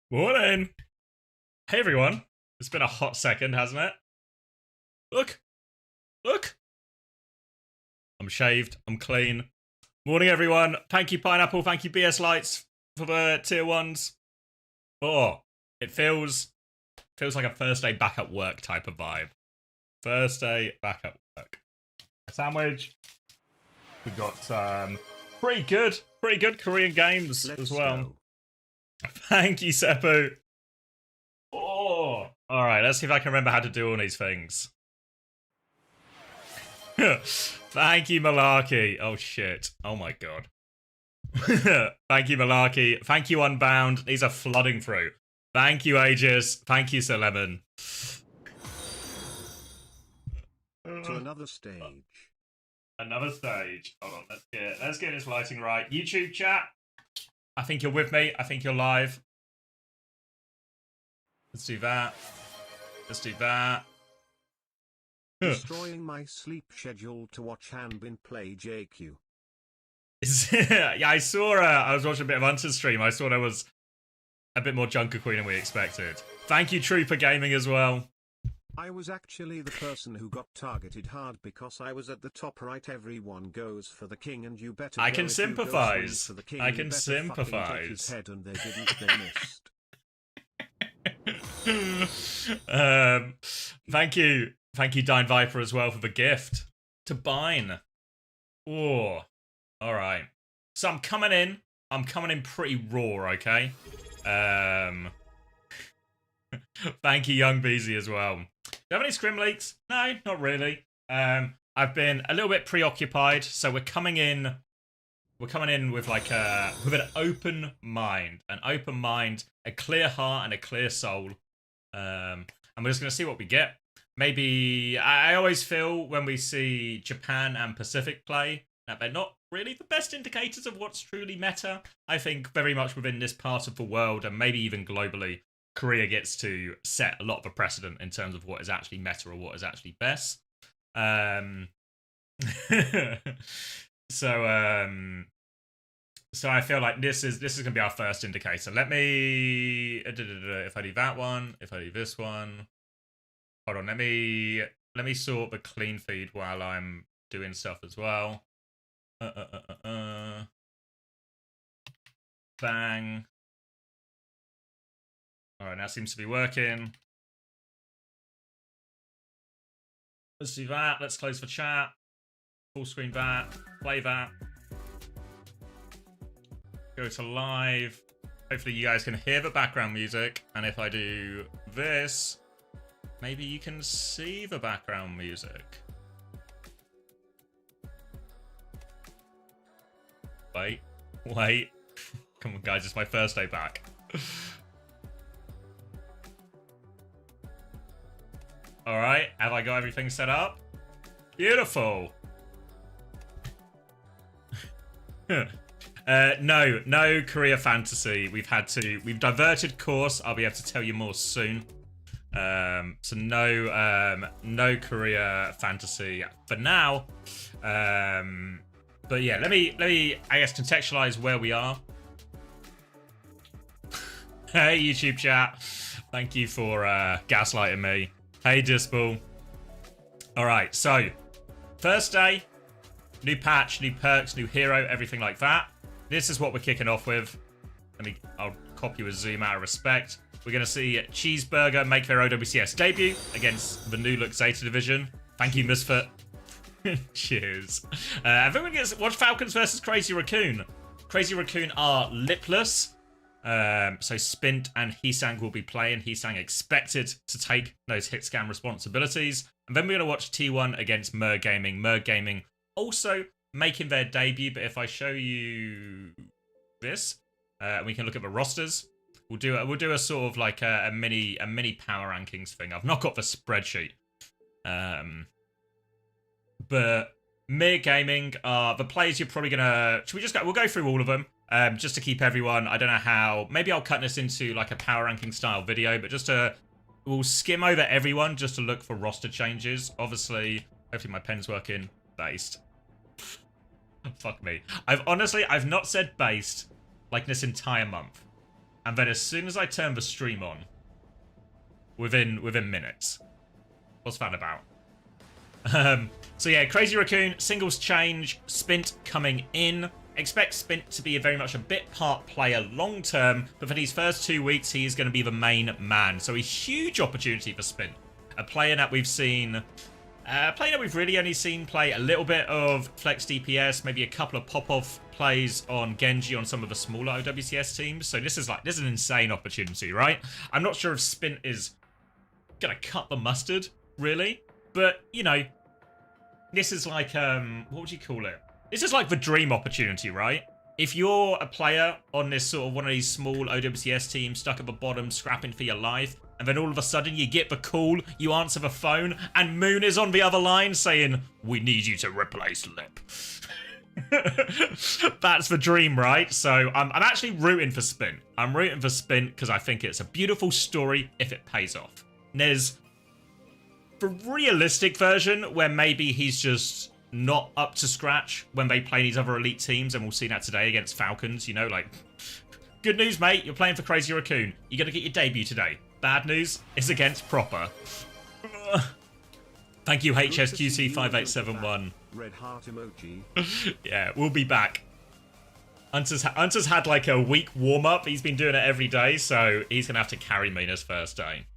Morning! Hey everyone. It's been a hot second, hasn't it? Look! Look! I'm shaved. I'm clean. Morning everyone. Thank you Pineapple. Thank you BS Lights for the tier 1s. Oh, it feels like a first day back at work type of vibe. First day back at work. A sandwich. We've got pretty good Korean games as well. Go. Thank you, Seppu. Oh, all right. Let's see if I can remember how to do all these things. Thank you, Malarkey. Oh shit. Oh my god. Thank you, Malarkey. Thank you, Unbound. These are flooding through. Thank you, Aegis. Thank you, Sir Lemon. To another stage. Another stage. Hold on. Let's get this lighting right. YouTube chat. I think you're with me. I think you're live. Let's do that. Let's do that. Destroying my sleep schedule to watch Hanbin play JQ. Yeah, I saw. I was watching a bit of Hunter's stream. I saw there was a bit more Junker Queen than we expected. Thank you, Trooper Gaming, as well. I was actually the person who got targeted hard because I was at the top right. Everyone goes for the king, and you better. I can sympathize. I can sympathize. Head and they didn't. They missed. Thank you, Dine Viper, as well for the gift to Bine. Oh, all right. So I'm coming in. I'm coming in pretty raw. Okay. Thank you, Young Beezy, as well. Do you have any scrim leaks? No, not really. I've been a little bit preoccupied, so we're coming in. We're coming in with like with an open mind, a clear heart, and a clear soul. And we're just gonna see what we get. Maybe I always feel when we see Japan and Pacific play that they're not really the best indicators of what's truly meta. I think very much within this part of the world, and maybe even globally, Korea gets to set a lot of a precedent in terms of what is actually meta or what is actually best. So I feel like this is gonna be our first indicator. Let me if I do that one, if I do this one. Hold on, let me sort the clean feed while I'm doing stuff as well. Bang. Alright, now seems to be working. Let's do that. Let's close the chat. Full screen that. Play that. Go to live. Hopefully you guys can hear the background music. And if I do this, maybe you can see the background music. Wait. Come on, guys. It's my first day back. Alright, have I got everything set up? Beautiful. No Korea fantasy. We've diverted course. I'll be able to tell you more soon. So no Korea fantasy for now. But yeah, let me I guess contextualize where we are. Hey YouTube chat. Thank you for gaslighting me. Hey Dispel. Alright, so first day, new patch, new perks, new hero, everything like that. This is what we're kicking off with. I'll copy a zoom out of respect. We're gonna see Cheeseburger make their OWCS debut against the new look Zeta division. Thank you, Misfit. Cheers. Everyone gets watch Falcons versus Crazy Raccoon. Crazy Raccoon are lipless. So Spint and Heesang will be playing. Heesang expected to take those hit scan responsibilities. And then we're going to watch T1 against Mer Gaming. Mer Gaming also making their debut. But if I show you this, we can look at the rosters. We'll do a sort of like a mini power rankings thing. I've not got the spreadsheet. But Mer Gaming are the players you're probably going to... We'll go through all of them. Just to keep everyone, I don't know how, maybe I'll cut this into like a power ranking style video, but we'll skim over everyone just to look for roster changes. Obviously, hopefully my pen's working. Based. Fuck me. I've not said based like this entire month. and then as soon as I turn the stream on, within minutes. What's that about? So yeah, Crazy Raccoon, singles change, Spint coming in. Expect Spint to be very much a bit part player long term, but for these first 2 weeks, he is going to be the main man. So a huge opportunity for Spint. A player that we've seen, we've really only seen play a little bit of flex DPS, maybe a couple of pop-off plays on Genji on some of the smaller OWCS teams. So this is an insane opportunity, right? I'm not sure if Spint is gonna cut the mustard, really, but you know, this is like what would you call it? This is like the dream opportunity, right? If you're a player on this sort of one of these small OWCS teams stuck at the bottom, scrapping for your life, and then all of a sudden you get the call, you answer the phone, and Moon is on the other line saying, "We need you to replace Lip." That's the dream, right? So I'm actually rooting for Spin. I'm rooting for Spin because I think it's a beautiful story if it pays off. And there's the realistic version where maybe he's just not up to scratch when they play these other elite teams, and we'll see that today against Falcons. You know, like, good news, mate, you're playing for Crazy Raccoon. You're going to get your debut today. Bad news is against Proper. Thank you, HSQC5871. Red heart emoji. Yeah, we'll be back. Hunter's had like a week warm-up. He's been doing it every day, so he's going to have to carry me this first day.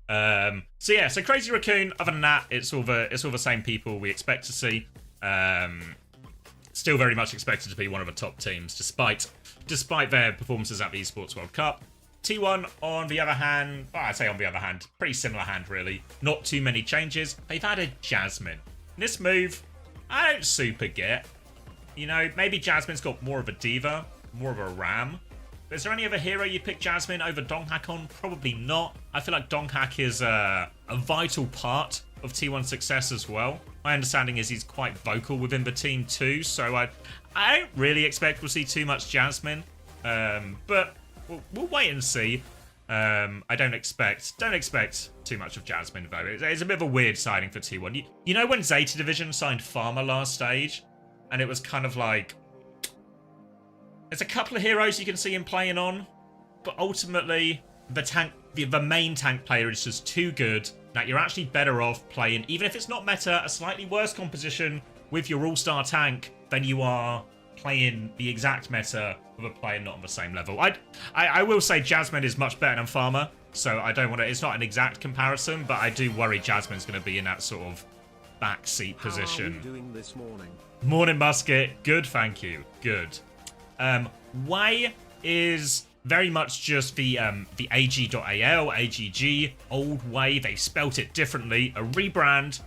So yeah, so Crazy Raccoon, other than that, it's all the same people we expect to see. Still very much expected to be one of the top teams, despite their performances at the Esports World Cup. T1, on the other hand, well, I'd say on the other hand, pretty similar hand, really. Not too many changes. They've added Jasmine. This move, I don't super get. You know, maybe Jasmine's got more of a diva, more of a ram. But is there any other hero you pick Jasmine over Donghak on? Probably not. I feel like Donghak is a vital part of T1's success as well. My understanding is he's quite vocal within the team too, so I don't really expect we'll see too much Jasmine. But we'll wait and see. I don't expect too much of Jasmine though. It's a bit of a weird signing for T1. You know when Zeta Division signed Farmer last stage, and it was kind of like, there's a couple of heroes you can see him playing on, but ultimately the main tank player is just too good that you're actually better off playing, even if it's not meta, a slightly worse composition with your all-star tank than you are playing the exact meta with a player not on the same level. I will say Jasmine is much better than Farmer, so I don't want to, it's not an exact comparison, but I do worry Jasmine's going to be in that sort of backseat position. How are we doing this morning? Morning, Musket. Good, thank you. Good. Way is very much just the AG.AL, AGG, old Way. They spelt it differently, a rebrand.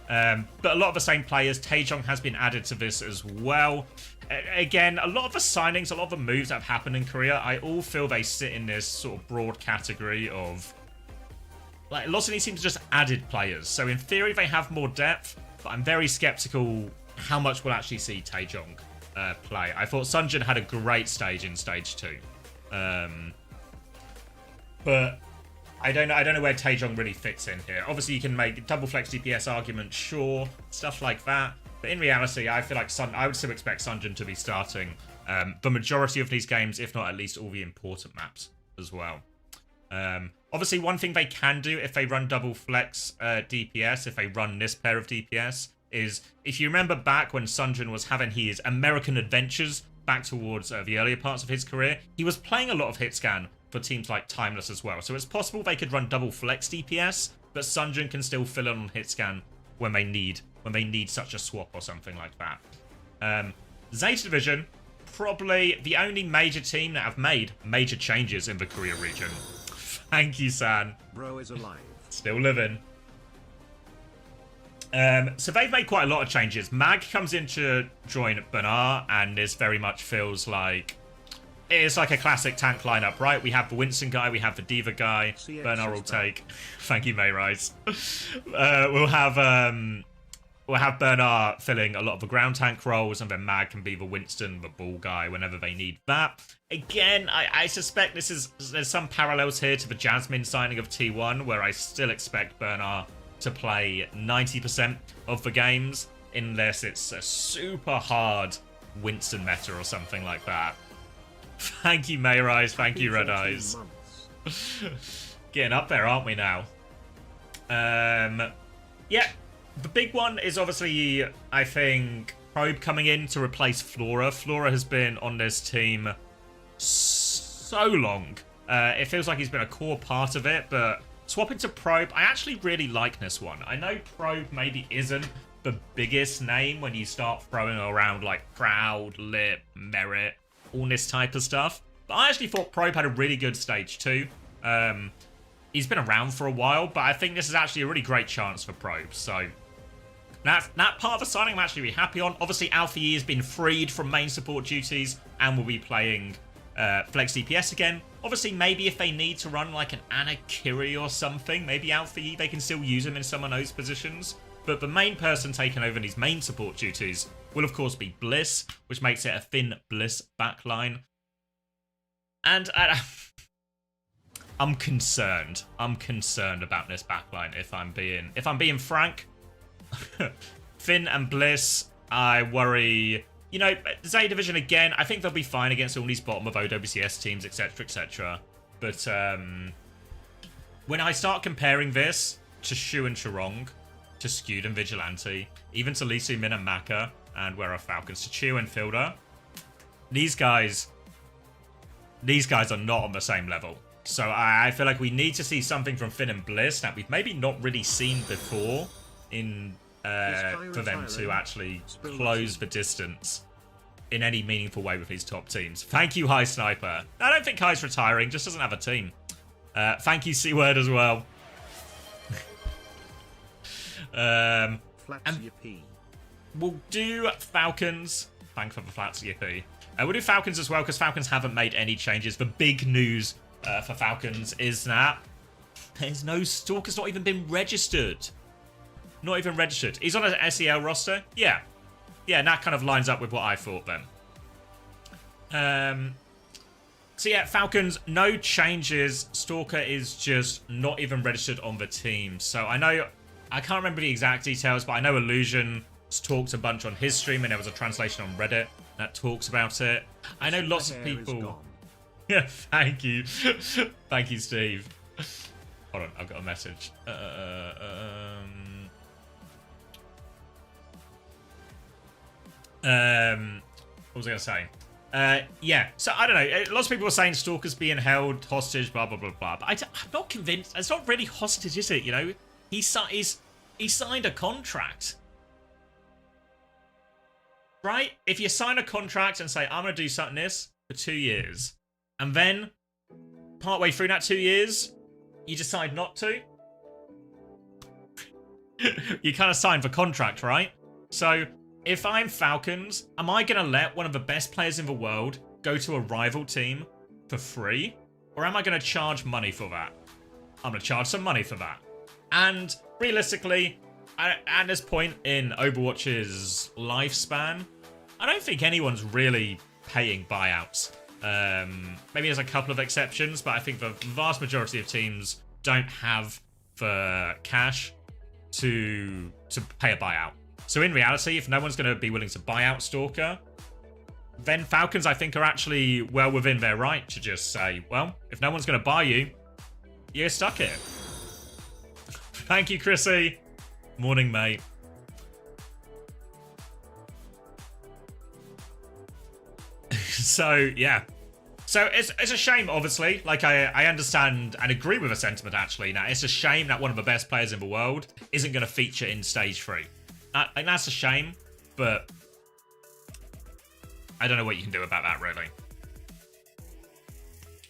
But a lot of the same players. Taejong has been added to this as well. Again, a lot of the signings, a lot of the moves that have happened in Korea, I all feel they sit in this sort of broad category of, like, lots of these teams are just added players. So in theory, they have more depth, but I'm very skeptical how much we'll actually see Taejong play. I thought Sunjin had a great stage in stage 2. But I don't know where Taejong really fits in here. Obviously, you can make double flex DPS arguments, sure, stuff like that. But in reality, I feel like I would still expect Sunjin to be starting the majority of these games, if not at least all the important maps as well. Obviously, one thing they can do if they run double flex DPS, if they run this pair of DPS, is if you remember back when Sunjin was having his American adventures back towards the earlier parts of his career, he was playing a lot of hit scan for teams like Timeless as well. So it's possible they could run double flex DPS, but Sunjin can still fill in on hit scan when they need such a swap or something like that. Zeta Division, probably the only major team that have made major changes in the Korea region. Thank you, San. Bro is alive. Still living. So they've made quite a lot of changes. Mag comes in to join Bernard, and this very much feels like it's like a classic tank lineup, right? We have the Winston guy, we have the Diva guy. Bernard will take. Thank you, Mayrise. We'll have Bernard filling a lot of the ground tank roles, and then Mag can be the Winston, the ball guy, whenever they need that. Again, I suspect there's some parallels here to the Jasmine signing of T1, where I still expect Bernard to play 90% of the games, unless it's a super hard Winston meta or something like that. Thank you, Mayrise. Thank you, Red 14 Eyes. months. Getting up there, aren't we now? Yeah, the big one is obviously, I think, Probe coming in to replace Flora. Flora has been on this team so long. It feels like he's been a core part of it, but swapping to Probe, I actually really like this one. I know Probe maybe isn't the biggest name when you start throwing around like Proud, Lip, Merit, all this type of stuff. But I actually thought Probe had a really good stage too. He's been around for a while, but I think this is actually a really great chance for Probe. So that part of the signing I'm actually really happy on. Obviously, Alpha E has been freed from main support duties and will be playing Flex DPS again. Obviously, maybe if they need to run like an Anakiri or something, maybe Alpha E, they can still use him in some of those positions. But the main person taking over these main support duties will, of course, be Bliss, which makes it a thin Bliss backline. And I'm concerned. I'm concerned about this backline. If I'm being frank, Finn and Bliss, I worry. You know, Zay Division again. I think they'll be fine against all these bottom of OWCS teams, etc., etc. But when I start comparing this to Shu and Chirong, to Skewed and Vigilante, even to Lisu, Min and Maka, and where are Falcons, to Chew and Filder, these guys are not on the same level. So I feel like we need to see something from Finn and Bliss that we've maybe not really seen before in for them to actually close the distance in any meaningful way with these top teams. Thank you, High Sniper. I don't think High's retiring, just doesn't have a team. Thank you, C-Word, as well. And we'll do Falcons. Thanks for the flats, Yippee. We'll do Falcons as well, because Falcons haven't made any changes. The big news for Falcons is that there's no Stalker's not even been registered. Not even registered. He's on an SEL roster? Yeah. Yeah, and that kind of lines up with what I thought then. So yeah, Falcons, no changes. Stalker is just not even registered on the team. So I know, I can't remember the exact details, but I know Illusion talked a bunch on his stream, and there was a translation on Reddit that talks about it. I know lots of people. Yeah, thank you. Thank you, Steve. Hold on, I've got a message. What was I going to say? Yeah, so I don't know. Lots of people are saying Stalker's being held hostage, blah, blah, blah, blah. But I'm not convinced. It's not really hostage, is it? You know, he signed a contract. Right? If you sign a contract and say, I'm going to do something this for 2 years, and then partway through that 2 years, you decide not to, you kind of signed the contract, right? So if I'm Falcons, am I going to let one of the best players in the world go to a rival team for free? Or am I going to charge money for that? I'm going to charge some money for that. And realistically, at this point in Overwatch's lifespan, I don't think anyone's really paying buyouts. Maybe there's a couple of exceptions, but I think the vast majority of teams don't have the cash to pay a buyout. So in reality, if no one's going to be willing to buy out Stalker, then Falcons, I think, are actually well within their right to just say, well, if no one's going to buy you, you're stuck here. Thank you, Chrissy. Morning, mate. So, yeah. So, it's a shame, obviously. Like, I understand and agree with the sentiment, actually. Now, it's a shame that one of the best players in the world isn't going to feature in Stage 3. And that's a shame, but I don't know what you can do about that, really.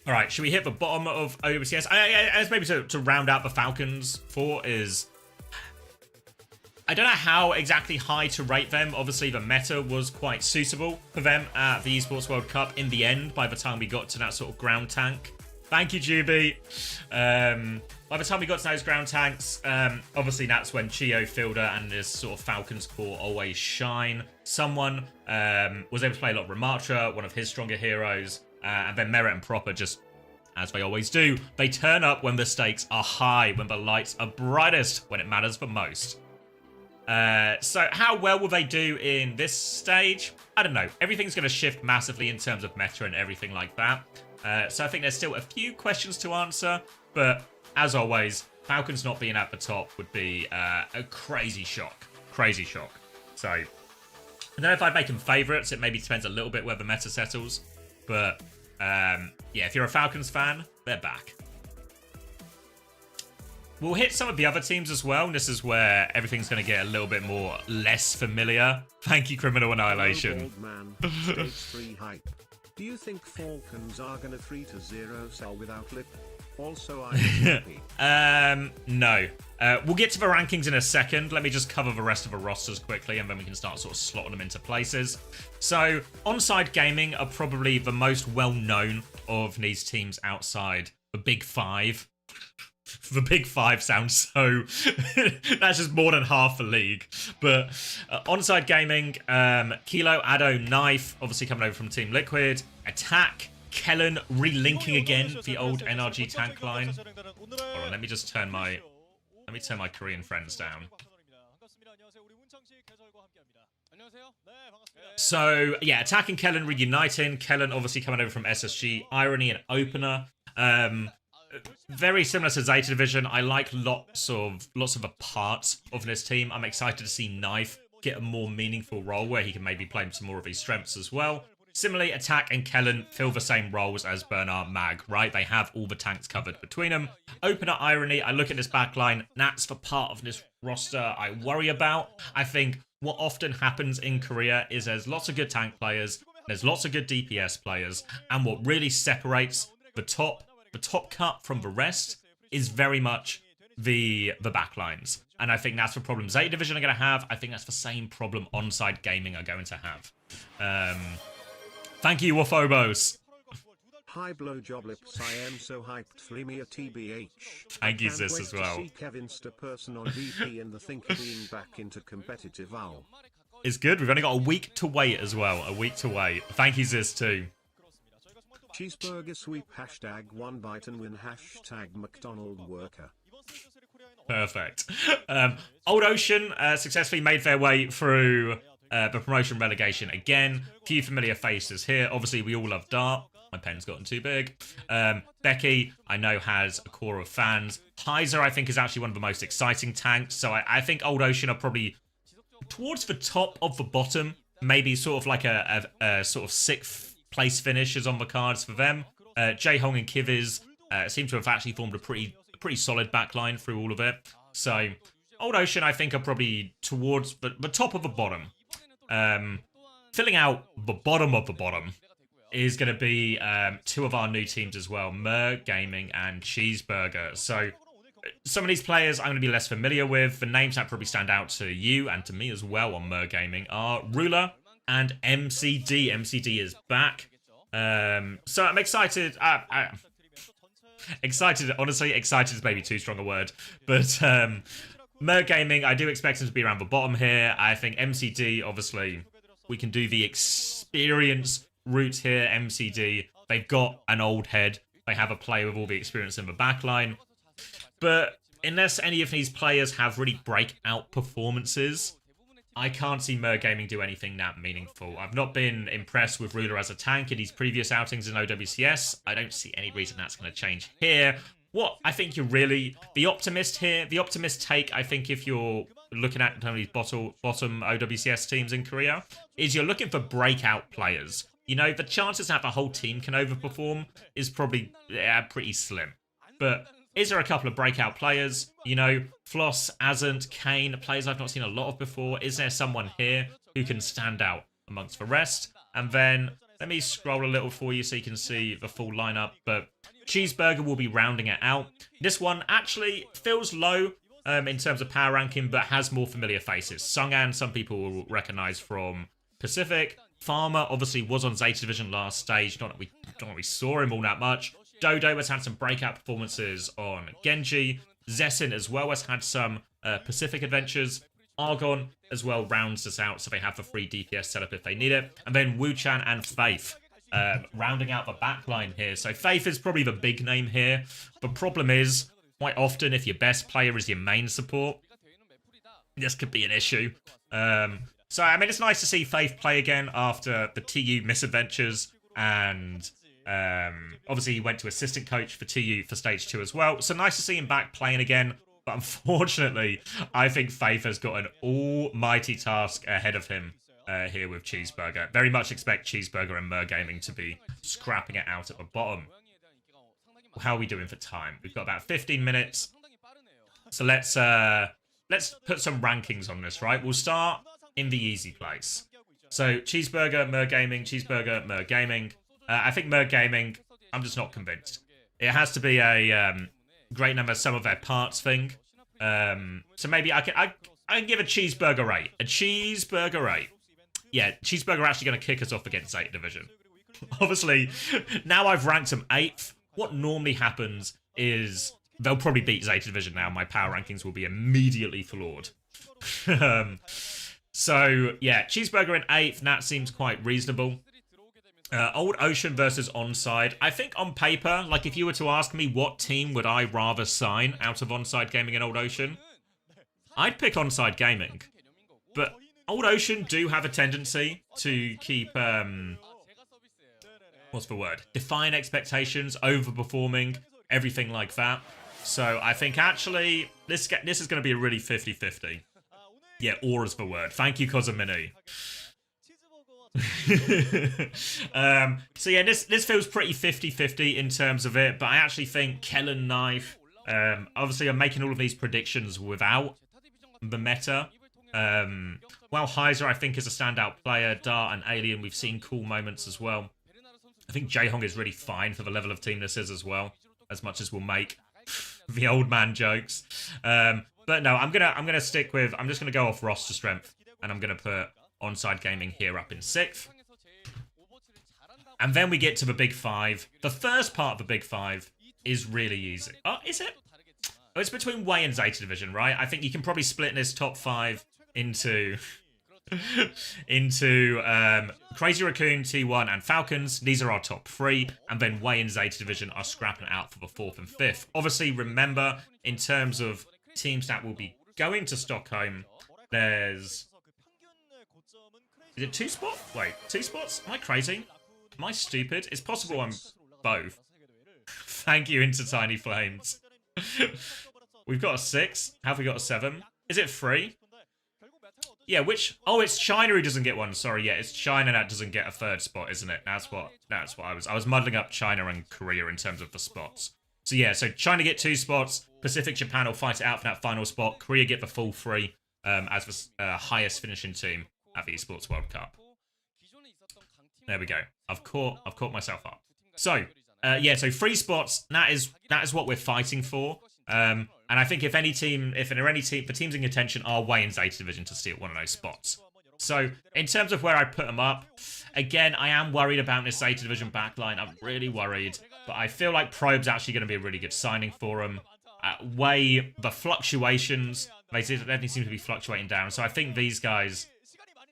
All right, should we hit the bottom of OWCS? As maybe to round out the Falcons for is, I don't know how exactly high to rate them. Obviously, the meta was quite suitable for them at the Esports World Cup in the end, by the time we got to that sort of ground tank. Thank you, Juby. By the time we got to those ground tanks, obviously that's when Chio, Fielder, and this sort of Falcons core always shine. Someone was able to play a lot of Ramatra, one of his stronger heroes, and then Merit and Proper, just as they always do, they turn up when the stakes are high, when the lights are brightest, when it matters the most. So how well will they do in this stage? I don't know. Everything's going to shift massively in terms of meta and everything like that. So I think there's still a few questions to answer. But as always, Falcons not being at the top would be a crazy shock. Crazy shock. So I don't know if I'd make them favourites. It maybe depends a little bit where the meta settles. But yeah, if you're a Falcons fan, they're back. We'll hit some of the other teams as well, and this is where everything's going to get a little bit more less familiar. Thank you, Criminal Annihilation. Old man, stage 3 hype. Do you think Falcons are going to 3-0 sell without lip? Also, I'm happy. No. We'll get to the rankings in a second. Let me just cover the rest of the rosters quickly, and then we can start sort of slotting them into places. So, Onside Gaming are probably the most well-known of these teams outside the Big Five. The Big Five sounds so... That's just more than half the league. But Onside Gaming, Kilo, Addo, Knife, obviously coming over from Team Liquid. Attack, Kellen relinking again the old NRG tank line. Hold on, let me just turn my... Let me turn my Korean friends down. So, yeah, attacking Kellen, reuniting. Kellen obviously coming over from SSG, Irony and Opener. Very similar to Zeta Division. I like lots of the parts of this team. I'm excited to see Knife get a more meaningful role where he can maybe play some more of his strengths as well. Similarly, Attack and Kellen fill the same roles as Bernard Mag, right? They have all the tanks covered between them. Opener, Irony, I look at this backline. That's the part of this roster I worry about. I think what often happens in Korea is there's lots of good tank players, there's lots of good DPS players, and what really separates the top cut from the rest is very much the backlines. And I think that's the problem Zeta Division are going to have. I think that's the same problem Onside Gaming are going to have. Thank you, Wafobos. Hi blowjob lips, I am so hyped for Lemia TBH. Thank you, sis, as well. See Kevinster person on VP and the think of being back into competitive owl. It's good. We've only got a week to wait as well. A week to wait. Thank you, sis, too. Cheeseburger sweep hashtag 1 bite and win hashtag McDonald worker. Perfect. Old Ocean successfully made their way through the promotion relegation again. Few familiar faces here. Obviously, we all love Dart. My pen's gotten too big. Becky, I know, has a core of fans. Heiser, I think, is actually one of the most exciting tanks. So I think Old Ocean are probably towards the top of the bottom. Maybe sort of like a sort of 6th place finish is on the cards for them. Jae-Hong and Kiviz seem to have actually formed a pretty solid backline through all of it. So Old Ocean, I think, are probably towards the top of the bottom. Filling out the bottom of the bottom is going to be 2 of our new teams as well, Mer Gaming and Cheeseburger. So some of these players I'm going to be less familiar with. The names that probably stand out to you and to me as well on Mer Gaming are Ruler and MCD. MCD is back. So I'm excited. Excited, honestly, excited is maybe too strong a word. But Mer Gaming, I do expect them to be around the bottom here. I think MCD, obviously, we can do the experience route here. MCD, they've got an old head. They have a player with all the experience in the backline. But unless any of these players have really breakout performances, I can't see Mer Gaming do anything that meaningful. I've not been impressed with Ruler as a tank in his previous outings in OWCS. I don't see any reason that's going to change here. What I think you're really... The optimist here, the optimist take, I think if you're looking at some of these bottom OWCS teams in Korea, is you're looking for breakout players. You know, the chances that the whole team can overperform is probably pretty slim. But is there a couple of breakout players? You know, Floss, Azant, Kane, players I've not seen a lot of before. Is there someone here who can stand out amongst the rest? And then let me scroll a little for you so you can see the full lineup. But Cheeseburger will be rounding it out. This one actually feels low in terms of power ranking, but has more familiar faces. Sung'an, some people will recognize from Pacific. Farmer obviously was on Zeta Division last stage. Not that we saw him all that much. Dodo has had some breakout performances on Genji. Zessin as well has had some Pacific adventures. Argon as well rounds us out, so they have the free DPS setup if they need it. And then Wu-Chan and Faith rounding out the backline here. So Faith is probably the big name here. The problem is, quite often, if your best player is your main support, this could be an issue. So, I mean, it's nice to see Faith play again after the TU misadventures. And obviously he went to assistant coach for TU for stage 2 as well. So nice to see him back playing again. But unfortunately, I think Faith has got an almighty task ahead of him here with Cheeseburger. Very much expect Cheeseburger and Gaming to be scrapping it out at the bottom. How are we doing for time? We've got about 15 minutes. So let's put some rankings on this, right? We'll start in the easy place. So Cheeseburger, Gaming, Cheeseburger, Gaming. I think Gaming, I'm just not convinced. It has to be a great number sum of their parts thing. So maybe I can give a Cheeseburger 8. A Cheeseburger 8. Yeah, Cheeseburger actually going to kick us off against Zeta Division. Obviously, now I've ranked them 8th. What normally happens is they'll probably beat Zeta Division now. My power rankings will be immediately flawed. So, yeah, Cheeseburger in 8th. That seems quite reasonable. Old Ocean versus Onside. I think on paper, like if you were to ask me what team would I rather sign out of Onside Gaming and Old Ocean, I'd pick Onside Gaming. But Old Ocean do have a tendency to keep, what's the word? Define expectations, overperforming, everything like that. So I think actually this is going to be a really 50-50. Yeah, aura's the word. Thank you, Cosmini. So yeah, this feels pretty 50-50 in terms of it, but I actually think Kellen Knife, obviously I'm making all of these predictions without the meta. While Heiser I think is a standout player, Dart and Alien we've seen cool moments as well. I think Jaehong is really fine for the level of team this is as well, as much as we'll make the old man jokes. But no, I'm gonna stick with, I'm just gonna go off roster strength, and I'm gonna put Onside Gaming here up in 6th. And then we get to the Big 5. The first part of the Big 5 is really easy. Oh, is it? Oh, it's between Wei and Zeta Division, right? I think you can probably split this top 5 into Crazy Raccoon, T1, and Falcons. These are our top 3. And then Wei and Zeta Division are scrapping it out for the 4th and 5th. Obviously, remember, in terms of teams that will be going to Stockholm, there's... Is it 2 spots? Wait, 2 spots? Am I crazy? Am I stupid? It's possible I'm both. Thank you, Into Tiny Flames. We've got a 6. Have we got a 7? Is it 3? Yeah, which... Oh, it's China who doesn't get one. Sorry, yeah, it's China that doesn't get a 3rd spot, isn't it? That's what I was muddling up China and Korea in terms of the spots. So yeah, so China get 2 spots. Pacific Japan will fight it out for that final spot. Korea get the full 3 as the highest finishing team at the Esports World Cup. There we go. I've caught myself up. So, yeah, so 3 spots, that is what we're fighting for. And I think if there are any team, the teams in contention are Wei and Zeta Division to steal one of those spots. So, in terms of where I put them up, again, I am worried about this Zeta Division backline. I'm really worried. But I feel like Probe's actually going to be a really good signing for them. Wei, the fluctuations, they definitely seem to be fluctuating down. So I think these guys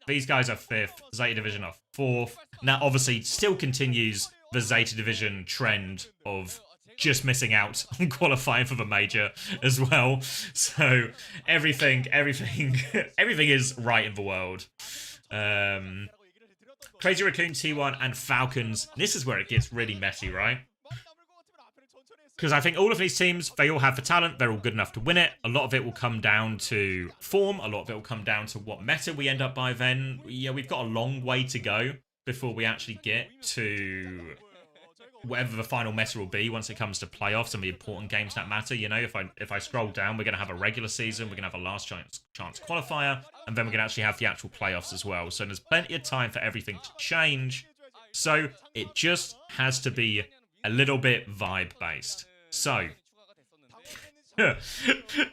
are 5th, Zeta Division are 4th. Now, obviously, still continues the Zeta Division trend of just missing out on qualifying for the major as well. So everything is right in the world. Crazy Raccoon, T1, and Falcons. This is where it gets really messy, right? Because I think all of these teams, they all have the talent. They're all good enough to win it. A lot of it will come down to form. A lot of it will come down to what meta we end up by then. Yeah, we've got a long way to go before we actually get to whatever the final meta will be once it comes to playoffs and the important games that matter. You know, if I scroll down, we're going to have a regular season. We're going to have a last chance qualifier. And then we're going to actually have the actual playoffs as well. So there's plenty of time for everything to change. So it just has to be a little bit vibe-based. So,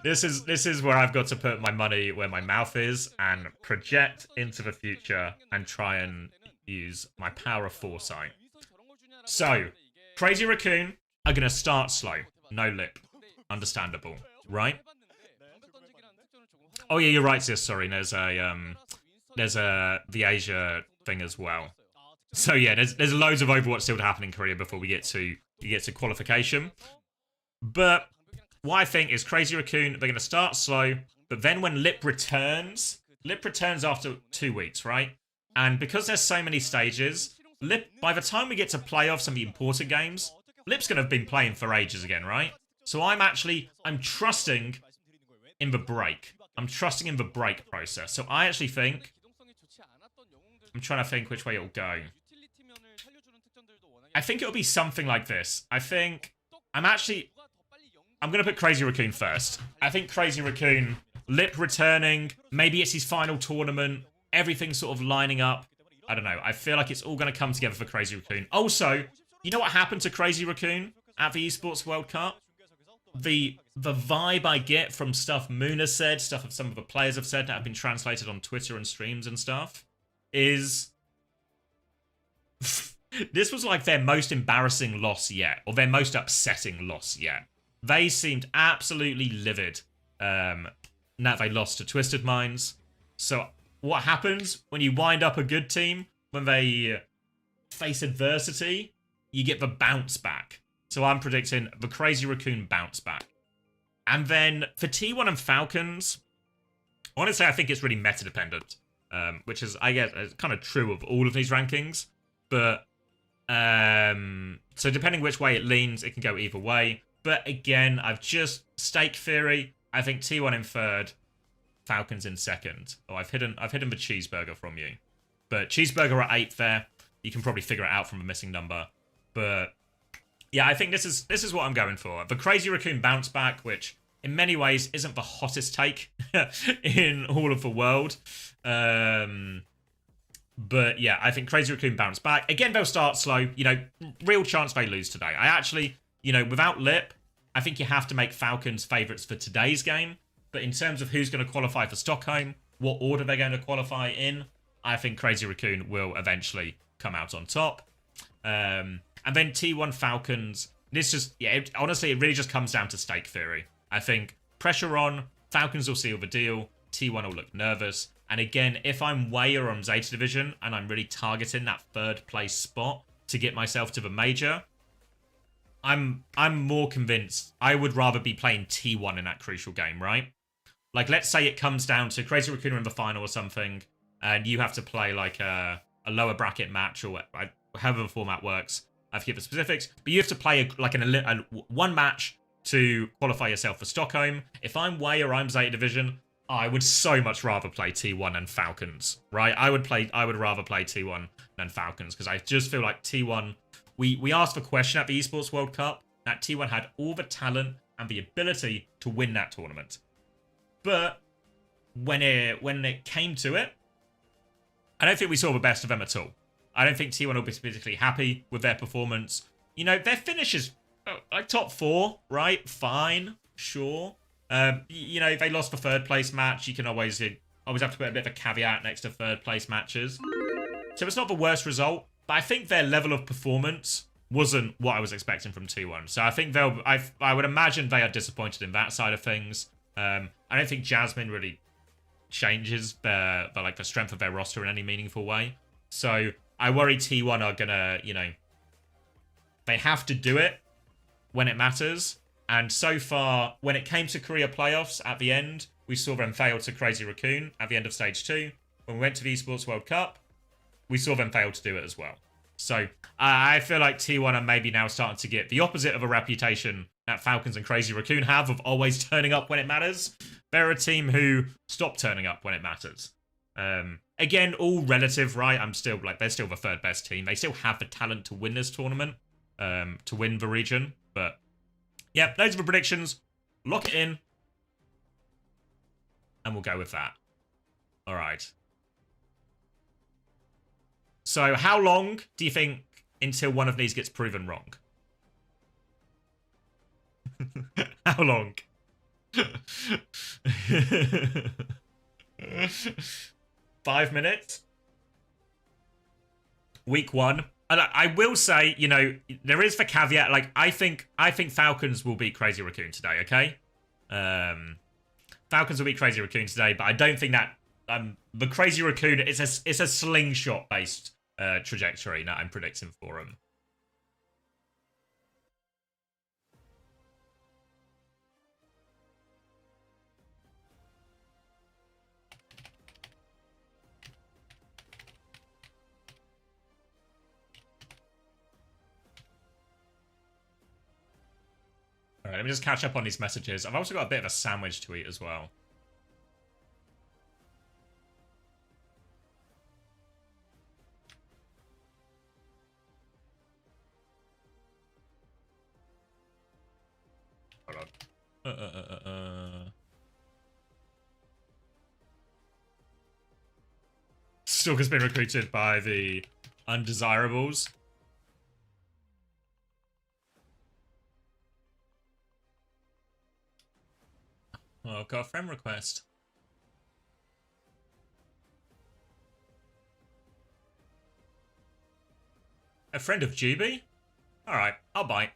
this is where I've got to put my money where my mouth is and project into the future and try and use my power of foresight. So, Crazy Raccoon are going to start slow. No lip. Understandable, right? Oh yeah, you're right, sis. Sorry, there's a the Asia thing as well. So yeah, there's loads of Overwatch still to happen in Korea before we get to qualification. But what I think is Crazy Raccoon, they're going to start slow. But then when Lip returns after 2 weeks, right? And because there's so many stages, Lip, by the time we get to playoffs and the important games, Lip's going to have been playing for ages again, right? So I'm trusting in the break. I'm trusting in the break process. So I actually think, I'm trying to think which way it'll go. I think it'll be something like this. I'm going to put Crazy Raccoon first. I think Crazy Raccoon, Lip returning, maybe it's his final tournament, everything's sort of lining up. I don't know. I feel like it's all going to come together for Crazy Raccoon. Also, you know what happened to Crazy Raccoon at the Esports World Cup? The vibe I get from stuff Moon has said, stuff of some of the players have said that have been translated on Twitter and streams and stuff, is this was like their most embarrassing loss yet, or their most upsetting loss yet. They seemed absolutely livid that they lost to Twisted Minds. So what happens when you wind up a good team, when they face adversity, you get the bounce back. So I'm predicting the Crazy Raccoon bounce back. And then for T1 and Falcons, honestly, I think it's really meta dependent, which is, I guess, kind of true of all of these rankings. But so depending which way it leans, it can go either way. But again, I've just stake theory. I think T1 in third, Falcons in second. Oh, I've hidden the cheeseburger from you. But cheeseburger at 8th there. You can probably figure it out from a missing number. But yeah, I think this is what I'm going for. The Crazy Raccoon bounce back, which in many ways isn't the hottest take in all of the world. But yeah, I think Crazy Raccoon bounce back. Again, they'll start slow. You know, real chance they lose today. I actually, you know, without Lip, I think you have to make Falcons favourites for today's game. But in terms of who's going to qualify for Stockholm, what order they're going to qualify in, I think Crazy Raccoon will eventually come out on top. And then T1 Falcons, this just, yeah, honestly, it really just comes down to stake theory. I think pressure on, Falcons will seal the deal, T1 will look nervous. And again, if I'm way or on Zeta Division and I'm really targeting that third place spot to get myself to the major, I'm more convinced I would rather be playing T1 in that crucial game, right? Like, let's say it comes down to Crazy Raccoon in the final or something, and you have to play like a lower bracket match or however the format works. I forget the specifics, but you have to play one match to qualify yourself for Stockholm. If I'm Way or I'm Zeta Division, I would so much rather play T1 and Falcons, right? I would rather play T1 than Falcons, because I just feel like T1, we asked the question at the Esports World Cup that T1 had all the talent and the ability to win that tournament. But when it came to it, I don't think we saw the best of them at all. I don't think T1 will be particularly happy with their performance. You know, their finish is like top 4, right? Fine, sure. You know, they lost the third place match. You can always have to put a bit of a caveat next to third place matches. So it's not the worst result, but I think their level of performance wasn't what I was expecting from T1. So I think I would imagine they are disappointed in that side of things. I don't think Jasmine really changes the strength of their roster in any meaningful way. So I worry T1 are gonna, you know, they have to do it when it matters. And so far, when it came to Korea playoffs at the end, we saw them fail to Crazy Raccoon at the end of Stage 2. When we went to the Esports World Cup, we saw them fail to do it as well. So I feel like T1 are maybe now starting to get the opposite of a reputation that Falcons and Crazy Raccoon have of always turning up when it matters. They're a team who stop turning up when it matters. Again, all relative, right? They're still the third best team. They still have the talent to win this tournament, to win the region. But yeah, those are the predictions. Lock it in. And we'll go with that. All right. So how long do you think until one of these gets proven wrong? How long? 5 minutes? Week 1. And I will say, you know, there is the caveat. Like, I think Falcons will beat Crazy Raccoon today, okay? Falcons will beat Crazy Raccoon today, but I don't think that the Crazy Raccoon it's a slingshot-based trajectory that I'm predicting for them. All right, let me just catch up on these messages. I've also got a bit of a sandwich to eat as well. Hold on. Stalker's been recruited by the undesirables. Oh, I've got a friend request. A friend of GB? Alright, I'll bite.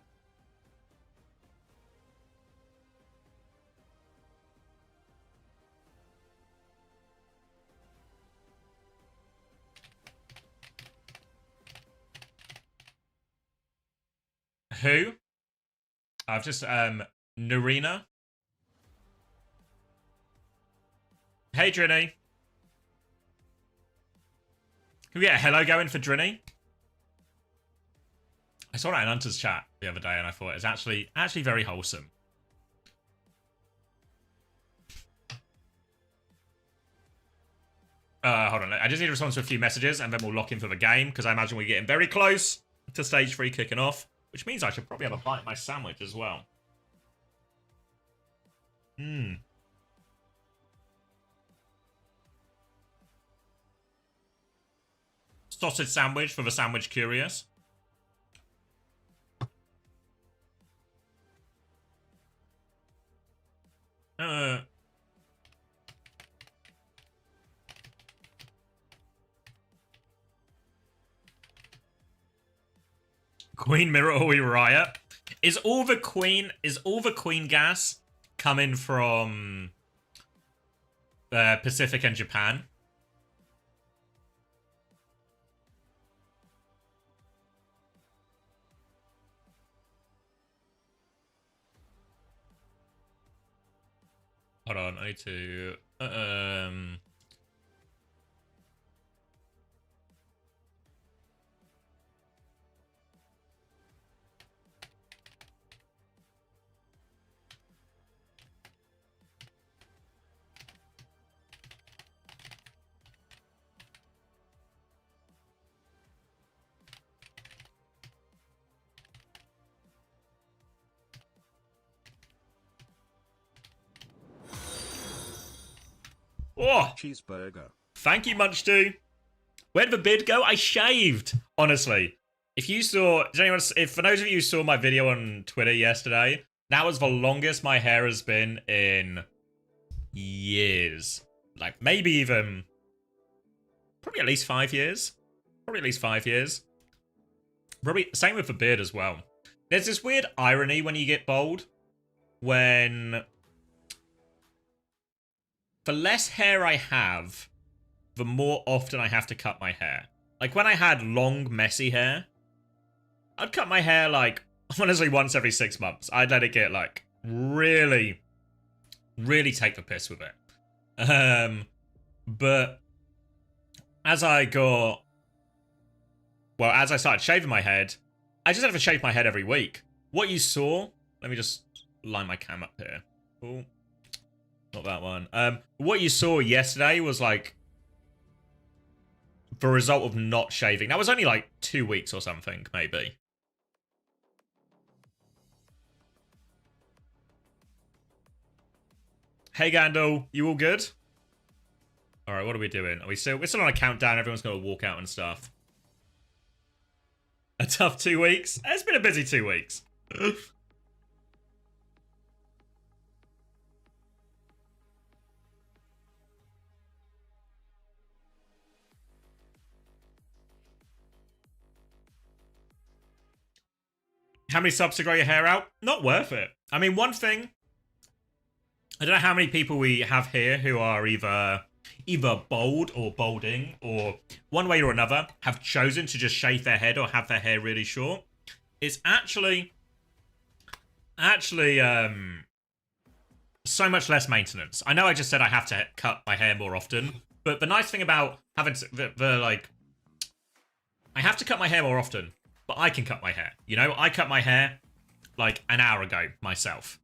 Who? I've just, Narina. Hey, Drinny. Can we get a hello going for Drinny? I saw that in Hunter's chat the other day and I thought it was actually very wholesome. Hold on. I just need to respond to a few messages and then we'll lock in for the game because I imagine we're getting very close to stage 3 kicking off, which means I should probably have a bite of my sandwich as well. Sausage sandwich for the sandwich curious. Queen Mirror Riot. Is all the Queen gas coming from Pacific and Japan? Hold on, I need to oh, cheeseburger. Thank you, Munch2. Where did the beard go? I shaved. Honestly, if you saw, for those of you who saw my video on Twitter yesterday, that was the longest my hair has been in years. Like maybe even, probably at least 5 years. Probably at least 5 years. Probably same with the beard as well. There's this weird irony when you get bald, when the less hair I have, the more often I have to cut my hair. Like, when I had long, messy hair, I'd cut my hair, like, honestly, once every 6 months. I'd let it get, like, really take the piss with it. But as I started shaving my head, I just had to shave my head every week. What you saw, let me just line my cam up here. Cool. Not that one. What you saw yesterday was like the result of not shaving. That was only like 2 weeks or something, maybe. Hey Gandalf, you all good? All right, what are we doing? We're still on a countdown. Everyone's gonna walk out and stuff. A tough 2 weeks. It's been a busy 2 weeks. How many subs to grow your hair out? Not worth it. I mean, one thing, I don't know how many people we have here who are either bald or balding or one way or another have chosen to just shave their head or have their hair really short. It's actually so much less maintenance. I know I just said I have to cut my hair more often, but the nice thing about having to, I have to cut my hair more often. But I can cut my hair. You know, I cut my hair like an hour ago myself.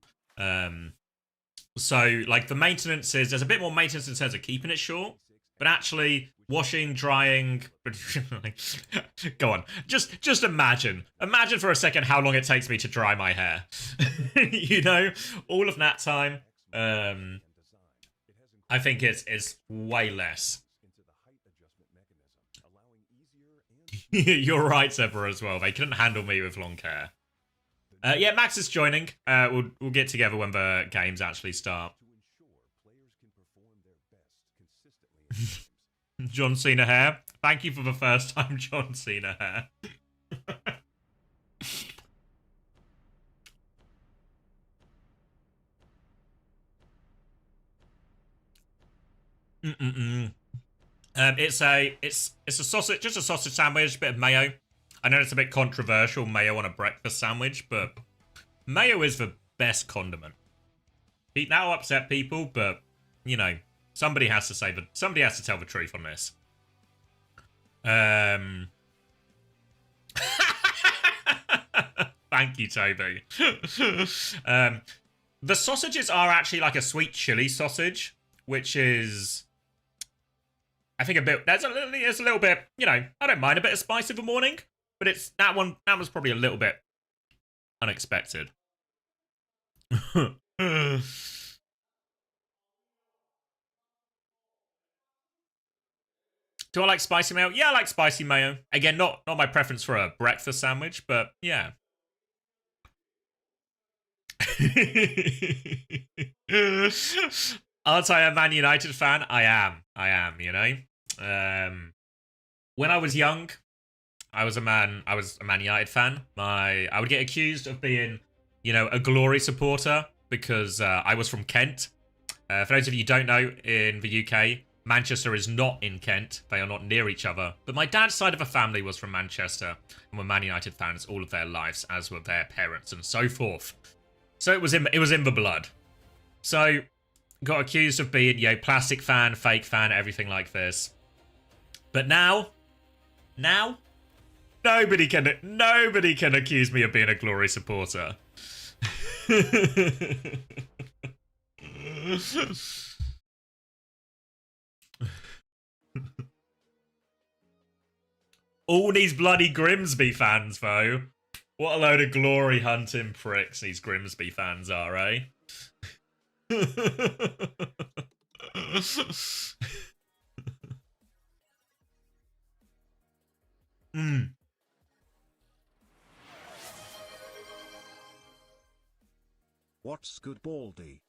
So like the maintenance is, there's a bit more maintenance in terms of keeping it short, but actually washing, drying, go on. Just imagine for a second how long it takes me to dry my hair. You know, all of that time. I think it's way less. You're right, Zebra, as well. They couldn't handle me with long hair. Yeah, Max is joining. We'll get together when the games actually start. John Cena hair. Thank you for the first time, John Cena hair. It's a sausage, just a sausage sandwich, a bit of mayo. I know it's a bit controversial, mayo on a breakfast sandwich, but mayo is the best condiment. That'll upset people, but you know, somebody has to tell the truth on this. Thank you, Toby. The sausages are actually like a sweet chili sausage, which is, I think, a bit. There's a little bit. You know, I don't mind a bit of spice in the morning, but it's that one. That was probably a little bit unexpected. Do I like spicy mayo? Yeah, I like spicy mayo. Again, not my preference for a breakfast sandwich, but yeah. Aren't I a Man United fan? I am, you know. When I was young, I was a Man United fan. I would get accused of being, you know, a glory supporter because I was from Kent. For those of you who don't know, in the UK, Manchester is not in Kent. They are not near each other. But my dad's side of the family was from Manchester and were Man United fans all of their lives, as were their parents and so forth. So it was in the blood. So got accused of being, you know, plastic fan, fake fan, everything like this. But now nobody can accuse me of being a glory supporter. All these bloody Grimsby fans, though. What a load of glory hunting pricks these Grimsby fans are, eh? What's good, Baldy?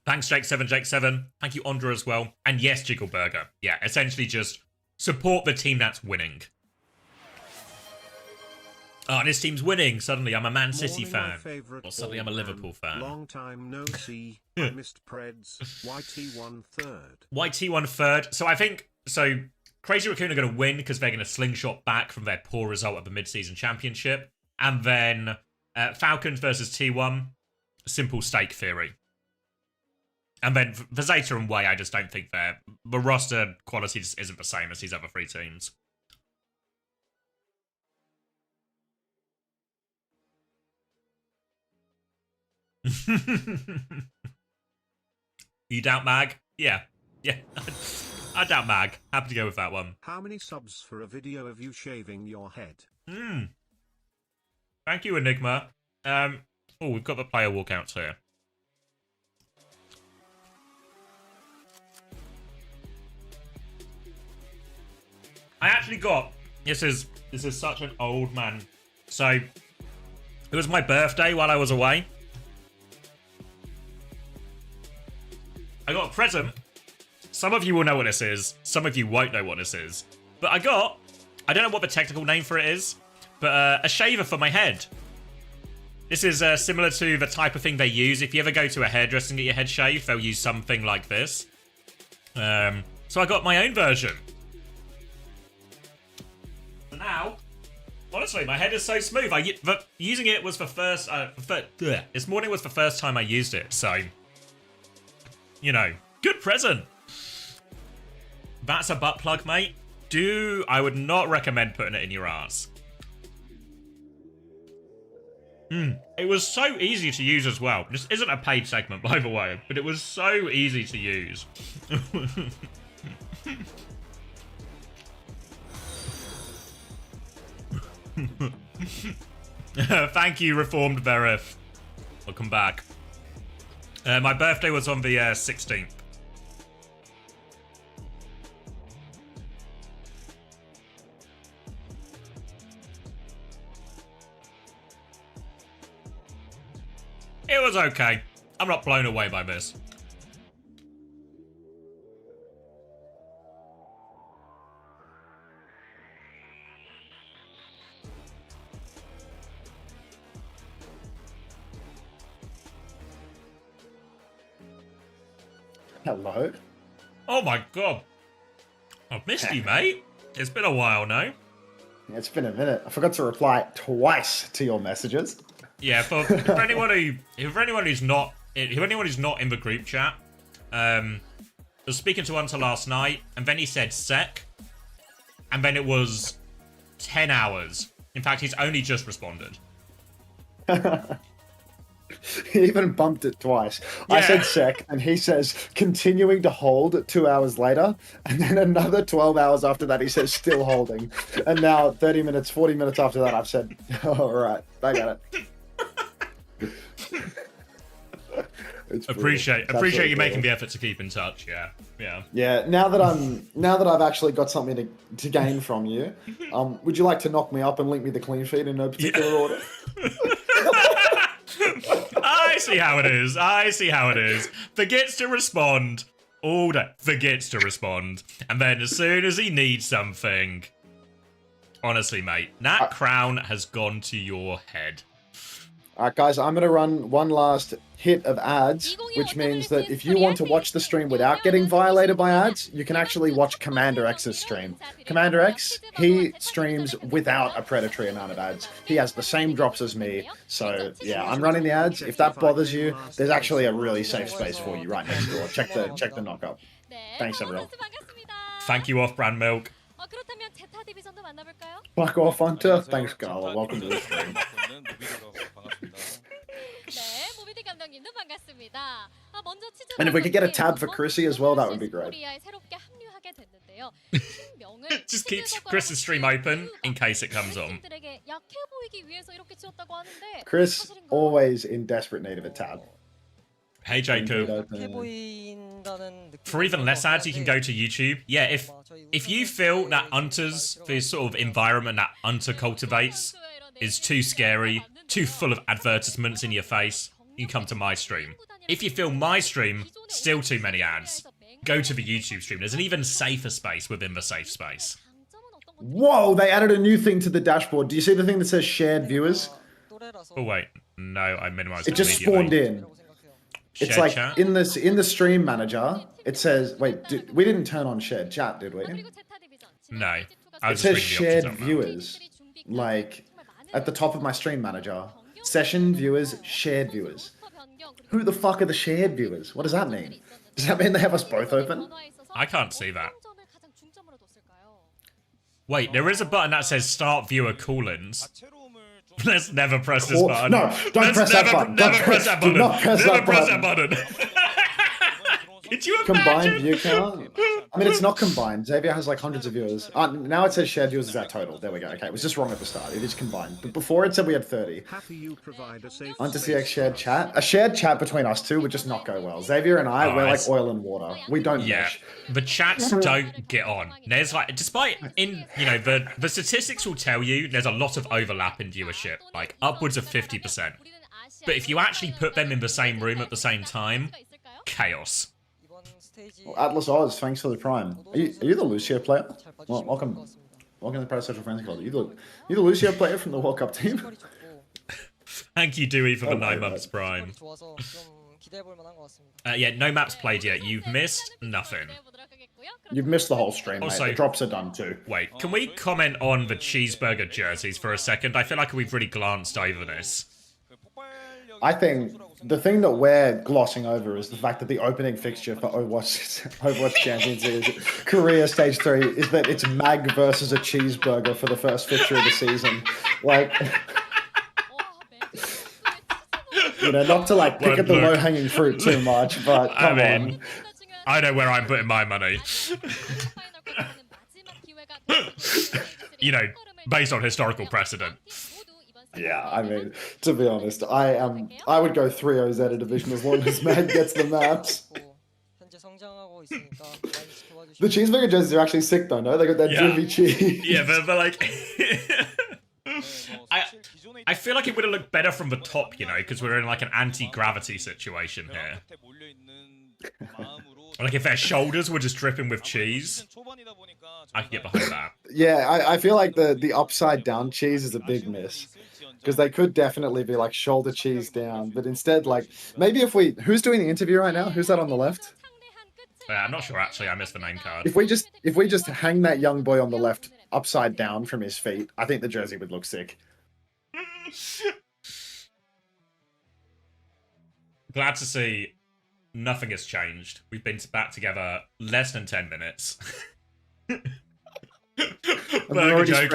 Thanks, Jake7. Thank you, Ondra, as well. And yes, Jiggleburger. Yeah, essentially just support the team that's winning. Oh, this team's winning. Suddenly I'm a Man City fan. Or suddenly I'm a Liverpool fan. Long time no see. I missed Preds. YT1 third. YT1 third. So I think, Crazy Raccoon are going to win because they're going to slingshot back from their poor result of the mid-season championship. And then Falcons versus T1. Simple stake theory. And then for Zeta and Way, I just don't think the roster quality just isn't the same as these other three teams. You doubt Mag? Yeah. I doubt Mag. Happy to go with that one. How many subs for a video of you shaving your head? Thank you, Enigma. Oh, we've got the player walkouts here. I actually got, this is such an old man. So it was my birthday while I was away. I got a present. Some of you will know what this is. Some of you won't know what this is. But I don't know what the technical name for it is, but a shaver for my head. This is similar to the type of thing they use. If you ever go to a hairdresser and get your head shaved, they'll use something like this. So I got my own version. So now, honestly, my head is so smooth. Using it was the first... this morning was the first time I used it, so... You know, good present. That's a butt plug, mate. I would not recommend putting it in your ass. It was so easy to use as well. This isn't a paid segment, by the way, but it was so easy to use. Thank you, Reformed Verif. Welcome back. My birthday was on the 16th. It was okay. I'm not blown away by this. Hello. Oh my god. I've missed you, mate. It's been a while now. It's been a minute. I forgot to reply twice to your messages. Yeah, for anyone who's not in the group chat, I was speaking to Hunter last night, and then he said sec, and then it was 10 hours. In fact, he's only just responded. He even bumped it twice. Yeah. I said sec, and he says continuing to hold 2 hours later, and then another 12 hours after that, he says still holding. And now 30 minutes, 40 minutes after that, I've said, all right, I got it. Appreciate you making the effort to keep in touch. Yeah. Now that I've actually got something to gain from you, would you like to knock me up and link me the clean feed in no particular order? I see how it is. Forgets to respond all day. Forgets to respond, and then as soon as he needs something, honestly, mate, that crown has gone to your head. Alright guys, I'm going to run one last hit of ads, which means that if you want to watch the stream without getting violated by ads, you can actually watch Commander X's stream. Commander X, he streams without a predatory amount of ads. He has the same drops as me, so yeah, I'm running the ads. If that bothers you, there's actually a really safe space for you right next door. Check the knockup. Thanks everyone. Thank you, Off-Brand Milk. Fuck off, Hunter. Thanks, Carl. Welcome to the stream. And if we could get a tab for Chrissy as well, that would be great. Just keep Chris's stream open in case it comes on. Chris, always in desperate need of a tab. Hey, Jacob. For even less ads, you can go to YouTube. Yeah, if you feel that Hunter's, the sort of environment that Hunter cultivates is too scary, too full of advertisements in your face, you can come to my stream. If you feel my stream, still too many ads, go to the YouTube stream. There's an even safer space within the safe space. Whoa, they added a new thing to the dashboard. Do you see the thing that says shared viewers? Oh, wait. No, I minimized it. It just spawned in. It's like chat? in the stream manager, it says, wait, we didn't turn on shared chat, did we? No. It says shared viewers, like at the top of my stream manager. Session viewers, shared viewers. Who the fuck are the shared viewers? What does that mean? Does that mean they have us both open? I can't see that. Wait, there is a button that says start viewer call-ins. Let's never press this button. No, don't press that button. Never press that button. Never press that button. Could you imagine? Combined view count? I mean, it's not combined. Xavier has like hundreds of viewers. Now it says shared viewers is our total. There we go. Okay, it was just wrong at the start. It is combined. But before it said we had 30. Hunter CX shared chat. A shared chat between us two would just not go well. Xavier and I, we're like oil and water. We don't mesh. The chats don't get on. There's like, despite the statistics will tell you there's a lot of overlap in viewership, like upwards of 50%. But if you actually put them in the same room at the same time, chaos. Well, Atlas Oz, thanks for the prime. Are you the Lucio player? Well, welcome to the Parasocial Friends Club. Are you the Lucio player from the World Cup team? Thank you, Dewey, for the 9 months prime. Yeah, no maps played yet. You've missed nothing. You've missed the whole stream, Also, mate. The drops are done too. Wait, can we comment on the cheeseburger jerseys for a second? I feel like we've really glanced over this. I think the thing that we're glossing over is the fact that the opening fixture for Overwatch Champions is Korea Stage 3 is that it's Mag versus a cheeseburger for the first fixture of the season. Like, You know, not to like pick Well, at the look. low-hanging fruit too much, but come on. I know where I'm putting my money. You know, based on historical precedent. Yeah, I mean, to be honest, I would go 3-0 Zeta division as long as Mag gets the maps. The cheeseburger jerseys are actually sick though, no? They got that juvie cheese. Yeah, but like I feel like it would have looked better from the top, you know, because we're in like an anti-gravity situation here. Like if their shoulders were just dripping with cheese, I could get behind that. Yeah, I feel like the upside down cheese is a big miss. Because they could definitely be like shoulder cheese down, but instead, like, maybe if we... Who's doing the interview right now? Who's that on the left? I'm not sure, actually. I missed the name card. If we just hang that young boy on the left upside down from his feet, I think the jersey would look sick. Glad to see nothing has changed. We've been back together less than 10 minutes. Burger joke,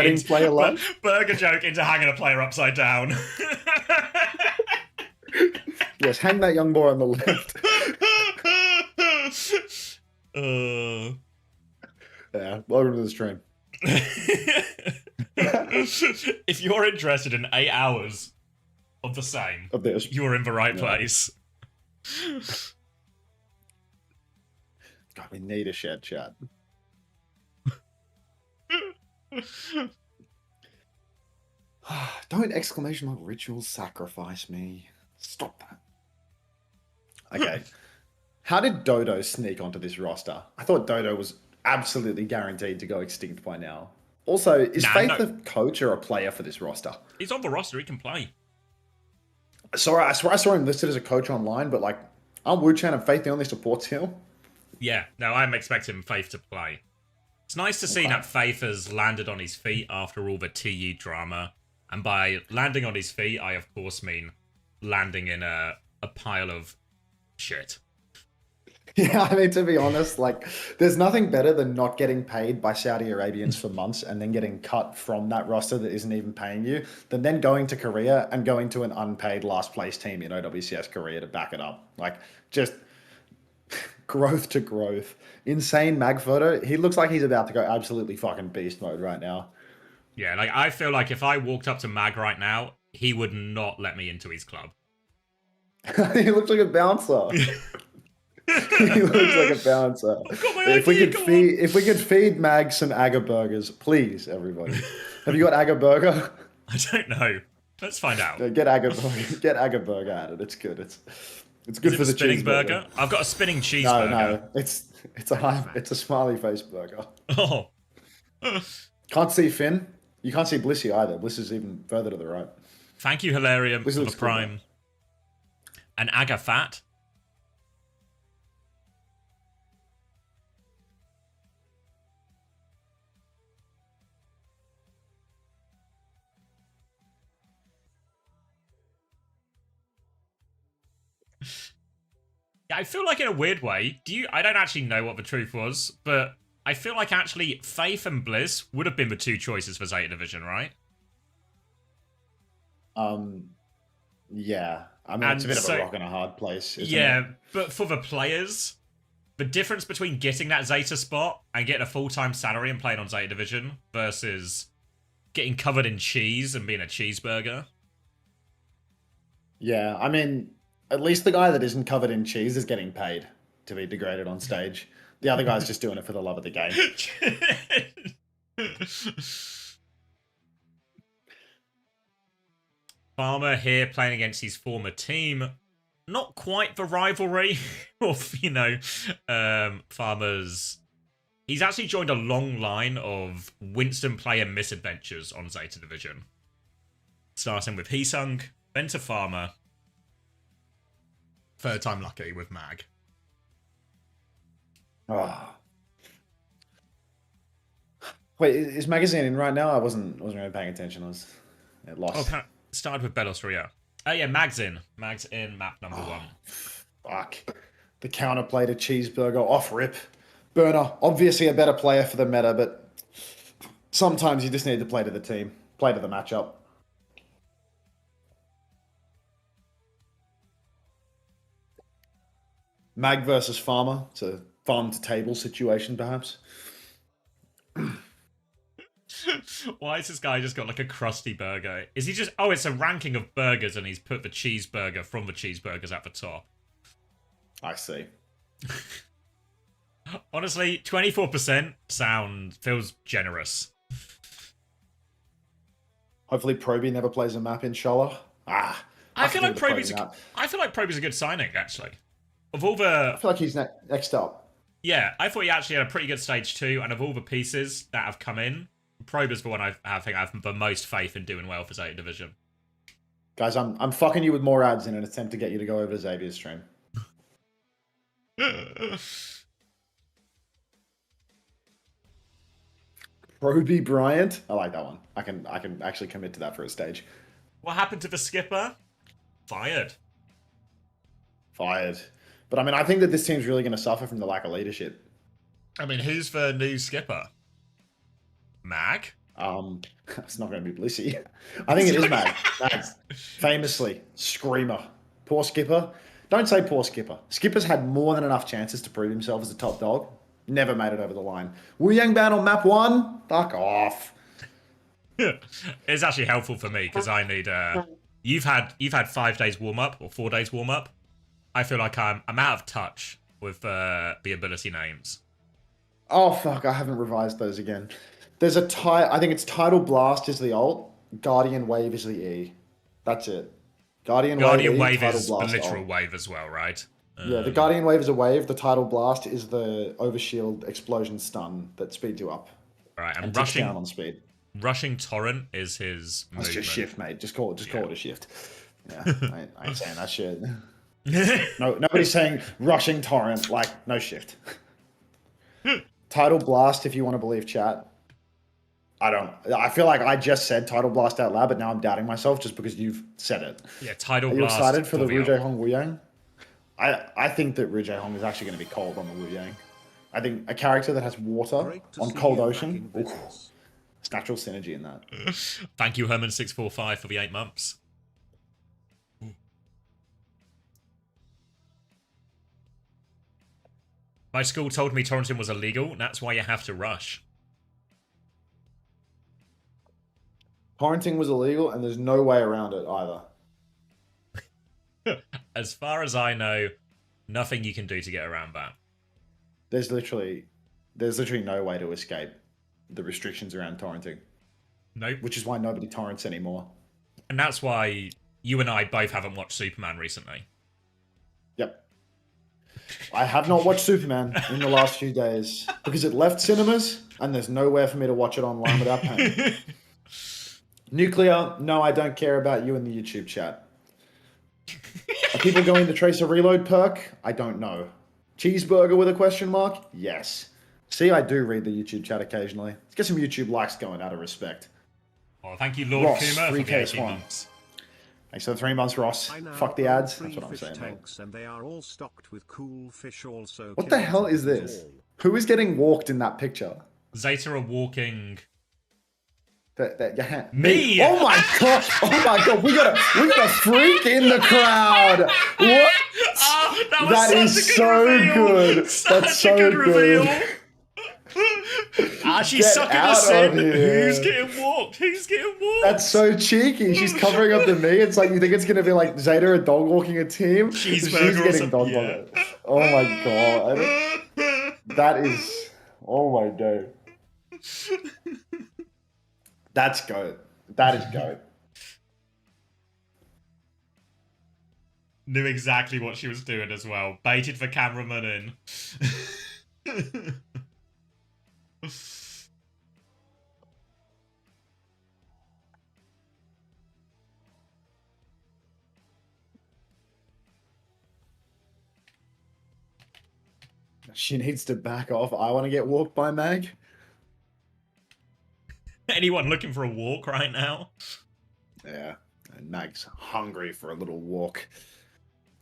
burger joke into hanging a player upside down. Yes, hang that young boy on the left. Yeah, welcome to the stream. If you're interested in 8 hours of the same, you're in the right place. God, we need a shared chat. Don't exclamation mark rituals sacrifice me. Stop that. Okay. How did Dodo sneak onto this roster? I thought Dodo was absolutely guaranteed to go extinct by now. Also, is Faith a coach or a player for this roster? He's on the roster. He can play. Sorry, I swear I saw him listed as a coach online, but like, aren't Wu-Chan and Faith the only supports here? Yeah, no, I'm expecting Faith to play. It's nice to see that Faith has landed on his feet after all the TU drama. And by landing on his feet, I of course mean landing in a pile of shit. Yeah, I mean, to be honest, like, there's nothing better than not getting paid by Saudi Arabians for months and then getting cut from that roster that isn't even paying you, than then going to Korea and going to an unpaid last place team in OWCS Korea to back it up. Like, just growth to growth. Insane mag photo. He looks like he's about to go absolutely fucking beast mode right now. Yeah, like, I feel like if I walked up to Mag right now, he would not let me into his club. He looks like a bouncer. He looks like a bouncer. If we could feed Mag some Aga burgers, please, everybody. Have you got Aga burger? I don't know. Let's find out. Get Aga burger. Get Aga burger at it. It's good. It's good for the spinning cheeseburger. Burger? I've got a spinning cheeseburger. No. It's a smiley face burger. Oh. Can't see Finn. You can't see Blissey either. Bliss is even further to the right. Thank you, Hilarium, for the prime. And Aga Fat. Yeah, I feel like in a weird way, I don't actually know what the truth was, but I feel like actually Faith and Bliss would have been the two choices for Zeta Division, right? Yeah. I mean, it's a bit of a rock and a hard place, isn't it? But for the players, the difference between getting that Zeta spot and getting a full-time salary and playing on Zeta Division versus getting covered in cheese and being a cheeseburger. Yeah, I mean, at least the guy that isn't covered in cheese is getting paid to be degraded on stage. The other guy's just doing it for the love of the game. Farmer here playing against his former team. Not quite the rivalry of, Farmer's... He's actually joined a long line of Winston player misadventures on Zeta Division. Starting with Heesung, then to Farmer. Third time lucky with Mag. Oh. Wait, is Magazine in right now? I wasn't really paying attention. I was lost. Oh, started with Belos Rio. Oh yeah, Mag's in. Mag's in map number 1. Fuck. The counterplay to cheeseburger off rip. Burner, obviously a better player for the meta, but sometimes you just need to play to the team. Play to the matchup. Mag versus farmer. It's a farm to table situation, perhaps. Why has this guy just got like a crusty burger? Is he just... Oh, it's a ranking of burgers and he's put the cheeseburger from the cheeseburgers at the top. I see. Honestly, 24% feels generous. Hopefully Proby never plays a map, inshallah. I feel like Proby's a good signing, actually. Of all the... I feel like he's next up. Yeah, I thought he actually had a pretty good stage 2, and of all the pieces that have come in, Proby's the one I think I have the most faith in doing well for Zeta Division. Guys, I'm fucking you with more ads in an attempt to get you to go over to Xavier's stream. Proby Bryant. I like that one. I can actually commit to that for a stage. What happened to the skipper? Fired. Fired. But I mean, I think that this team's really going to suffer from the lack of leadership. I mean, who's the new skipper? Mag? It's not going to be Blissey. I think it is Mag. Mag's famously screamer. Poor skipper. Don't say poor skipper. Skipper's had more than enough chances to prove himself as a top dog. Never made it over the line. Wu Yang ban on map 1? Fuck off. It's actually helpful for me because I need you've had 5 days warm up or 4 days warm up. I feel like I'm out of touch with the ability names. Oh fuck, I haven't revised those again. There's a I think it's Tidal Blast is the ult, Guardian Wave is the E. That's it. Guardian Wave is the literal wave as well, right? Yeah, the Guardian Wave is a wave. The Tidal Blast is the overshield explosion stun that speeds you up. Right, and rushing down on speed. Rushing Torrent is his movement. That's just shift, mate. Just call it a shift. Yeah, I ain't saying that shit. No, nobody's saying rushing Torrent. Like, no shift. Tidal Blast, if you want to believe chat. I feel like I just said Tidal Blast out loud, but now I'm doubting myself just because you've said it. Yeah, Tidal Blast. Are you excited for the Wu Hong Wu Yang? I think that Wu Hong is actually going to be cold on the Wu Yang. I think a character that has water on cold ocean. It's natural synergy in that. Thank you, Herman645, for the 8 months. My school told me torrenting was illegal, and that's why you have to rush. Torrenting was illegal, and there's no way around it either. As far as I know, nothing you can do to get around that. There's literally no way to escape the restrictions around torrenting. Nope. Which is why nobody torrents anymore. And that's why you and I both haven't watched Superman recently. Yep. I have not watched Superman in the last few days because it left cinemas and there's nowhere for me to watch it online without paying. Nuclear, no, I don't care about you in the YouTube chat. Are people going to Tracer Reload perk? I don't know. Cheeseburger with a question mark? Yes. See, I do read the YouTube chat occasionally. Let's get some YouTube likes going out of respect. Oh, thank you, Lord Ross, Kuma, for the 18 3K1. months. Thanks for the 3 months, Ross. Fuck the ads. That's what I'm saying, mate. And they are all stocked with cool fish also. What the hell is this? Who is getting walked in that picture? Zeta are walking... Me! Oh my god! Oh my god! We got a freak in the crowd! What? Oh, that is so good. That's so good. She's sucking us in. Who's getting walked? Who's getting walked? That's so cheeky. She's covering up the me. It's like you think it's gonna be like Zeta a dog walking a team. She's getting dog walked. Oh my god! That is. Oh my god. That's goat. That is goat. Knew exactly what she was doing as well. Baited the cameraman in. She needs to back off. I want to get walked by Mag. Anyone looking for a walk right now? Yeah, and Mag's hungry for a little walk.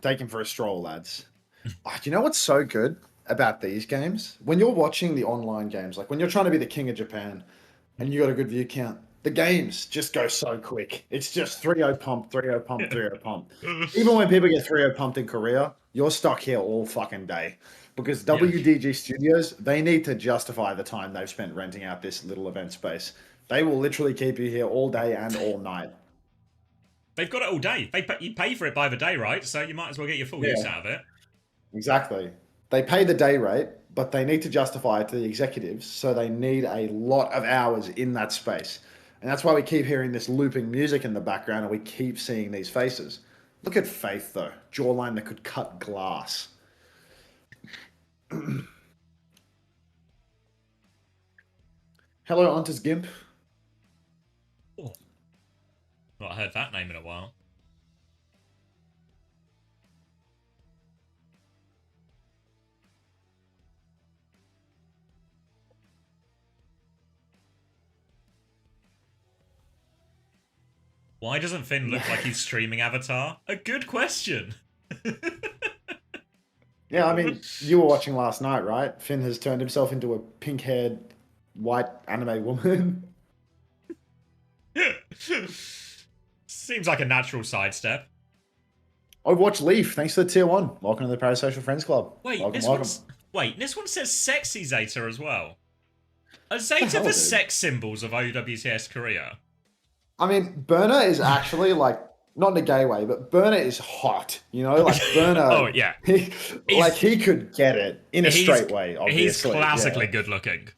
Take him for a stroll, lads. Do you know what's so good about these games? When you're watching the online games, like when you're trying to be the king of Japan and you got a good view count, The games just go so quick. It's just 3-0 pump, 3-0 pump, 3-0 pump. Even when people get 3-0 pumped in Korea, you're stuck here all fucking day. Because WDG Studios, they need to justify the time they've spent renting out this little event space. They will literally keep you here all day and all night. They've got it all day. You pay for it by the day, right? So you might as well get your full use out of it. Exactly. They pay the day rate, but they need to justify it to the executives, so they need a lot of hours in that space. And that's why we keep hearing this looping music in the background and we keep seeing these faces. Look at Faith, though. Jawline that could cut glass. Hello, Hunter's Gimp. Oh. Not heard that name in a while. Why doesn't Finn look like he's streaming Avatar? A good question. Yeah, I mean, you were watching last night, right? Finn has turned himself into a pink-haired, white anime woman. Seems like a natural sidestep. Overwatch Leaf, thanks for the tier 1. Welcome to the Parasocial Friends Club. Wait, welcome. This one says sexy Zeta as well. Are Zeta the sex symbols of OWCS Korea? I mean, Burner is actually like, not in a gay way, but Burner is hot. You know, like Burner. Oh yeah, he could get it in a straight way. Obviously, he's classically good looking.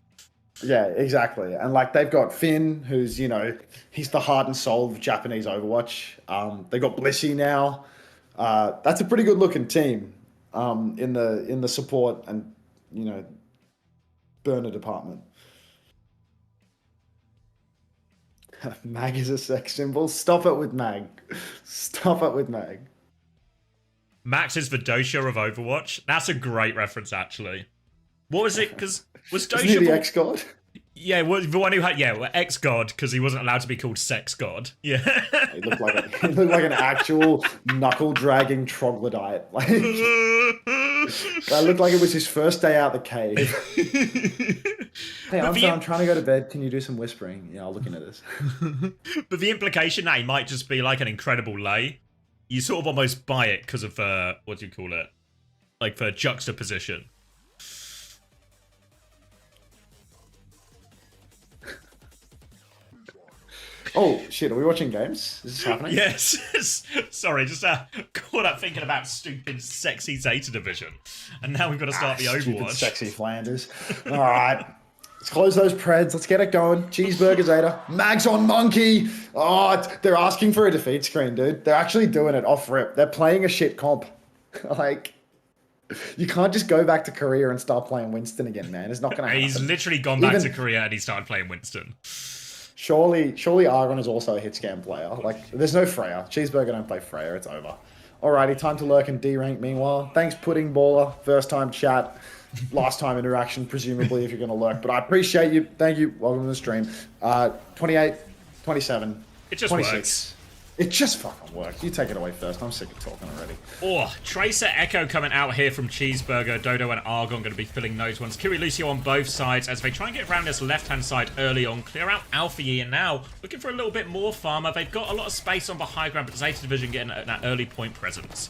Yeah, exactly. And like they've got Finn, who's he's the heart and soul of Japanese Overwatch. They got Blissey now. That's a pretty good looking team. In the support and Burner department. Mag is a sex symbol. Stop it with Mag. Stop it with Mag. Max is the Dosha of Overwatch. That's a great reference, actually. What was it? Because was Dosha Isn't he the ex-god? Yeah, the one who had ex-god because he wasn't allowed to be called sex god. Yeah, he looked like an actual knuckle-dragging troglodyte. Like that looked like it was his first day out the cave. Hey, I'm trying to go to bed. Can you do some whispering? Yeah, I'll look into this. But the implication that he might just be like an incredible lay, you sort of almost buy it because of what do you call it? Like for juxtaposition. Oh shit! Are we watching games? Is this happening? Yes. Sorry, just caught up thinking about stupid, sexy Zeta division, and now we've got to start the Overwatch. Stupid, sexy Flanders. All right. Let's close those Preds. Let's get it going. Cheeseburger Zeta. Mags on Monkey. Oh, they're asking for a defeat screen, dude. They're actually doing it off rip. They're playing a shit comp. Like, you can't just go back to Korea and start playing Winston again, man. It's not going to happen. He's literally gone back to Korea and he started playing Winston. Surely Argon is also a hit scam player. Like, there's no Freya. Cheeseburger don't play Freya. It's over. Alrighty, time to lurk and D-rank meanwhile. Thanks, Pudding Baller. First time chat. Last time interaction, presumably, if you're going to lurk. But I appreciate you. Thank you. Welcome to the stream. 28, 27, it just 26. Works. It just fucking works. You take it away first. I'm sick of talking already. Oh, Tracer Echo coming out here from Cheeseburger. Dodo and Argon going to be filling those ones. Kiri Lucio on both sides as they try and get around this left-hand side early on. Clear out Alpha Yi, and now looking for a little bit more farmer. They've got a lot of space on the high ground, but Zeta Division getting that early point presence.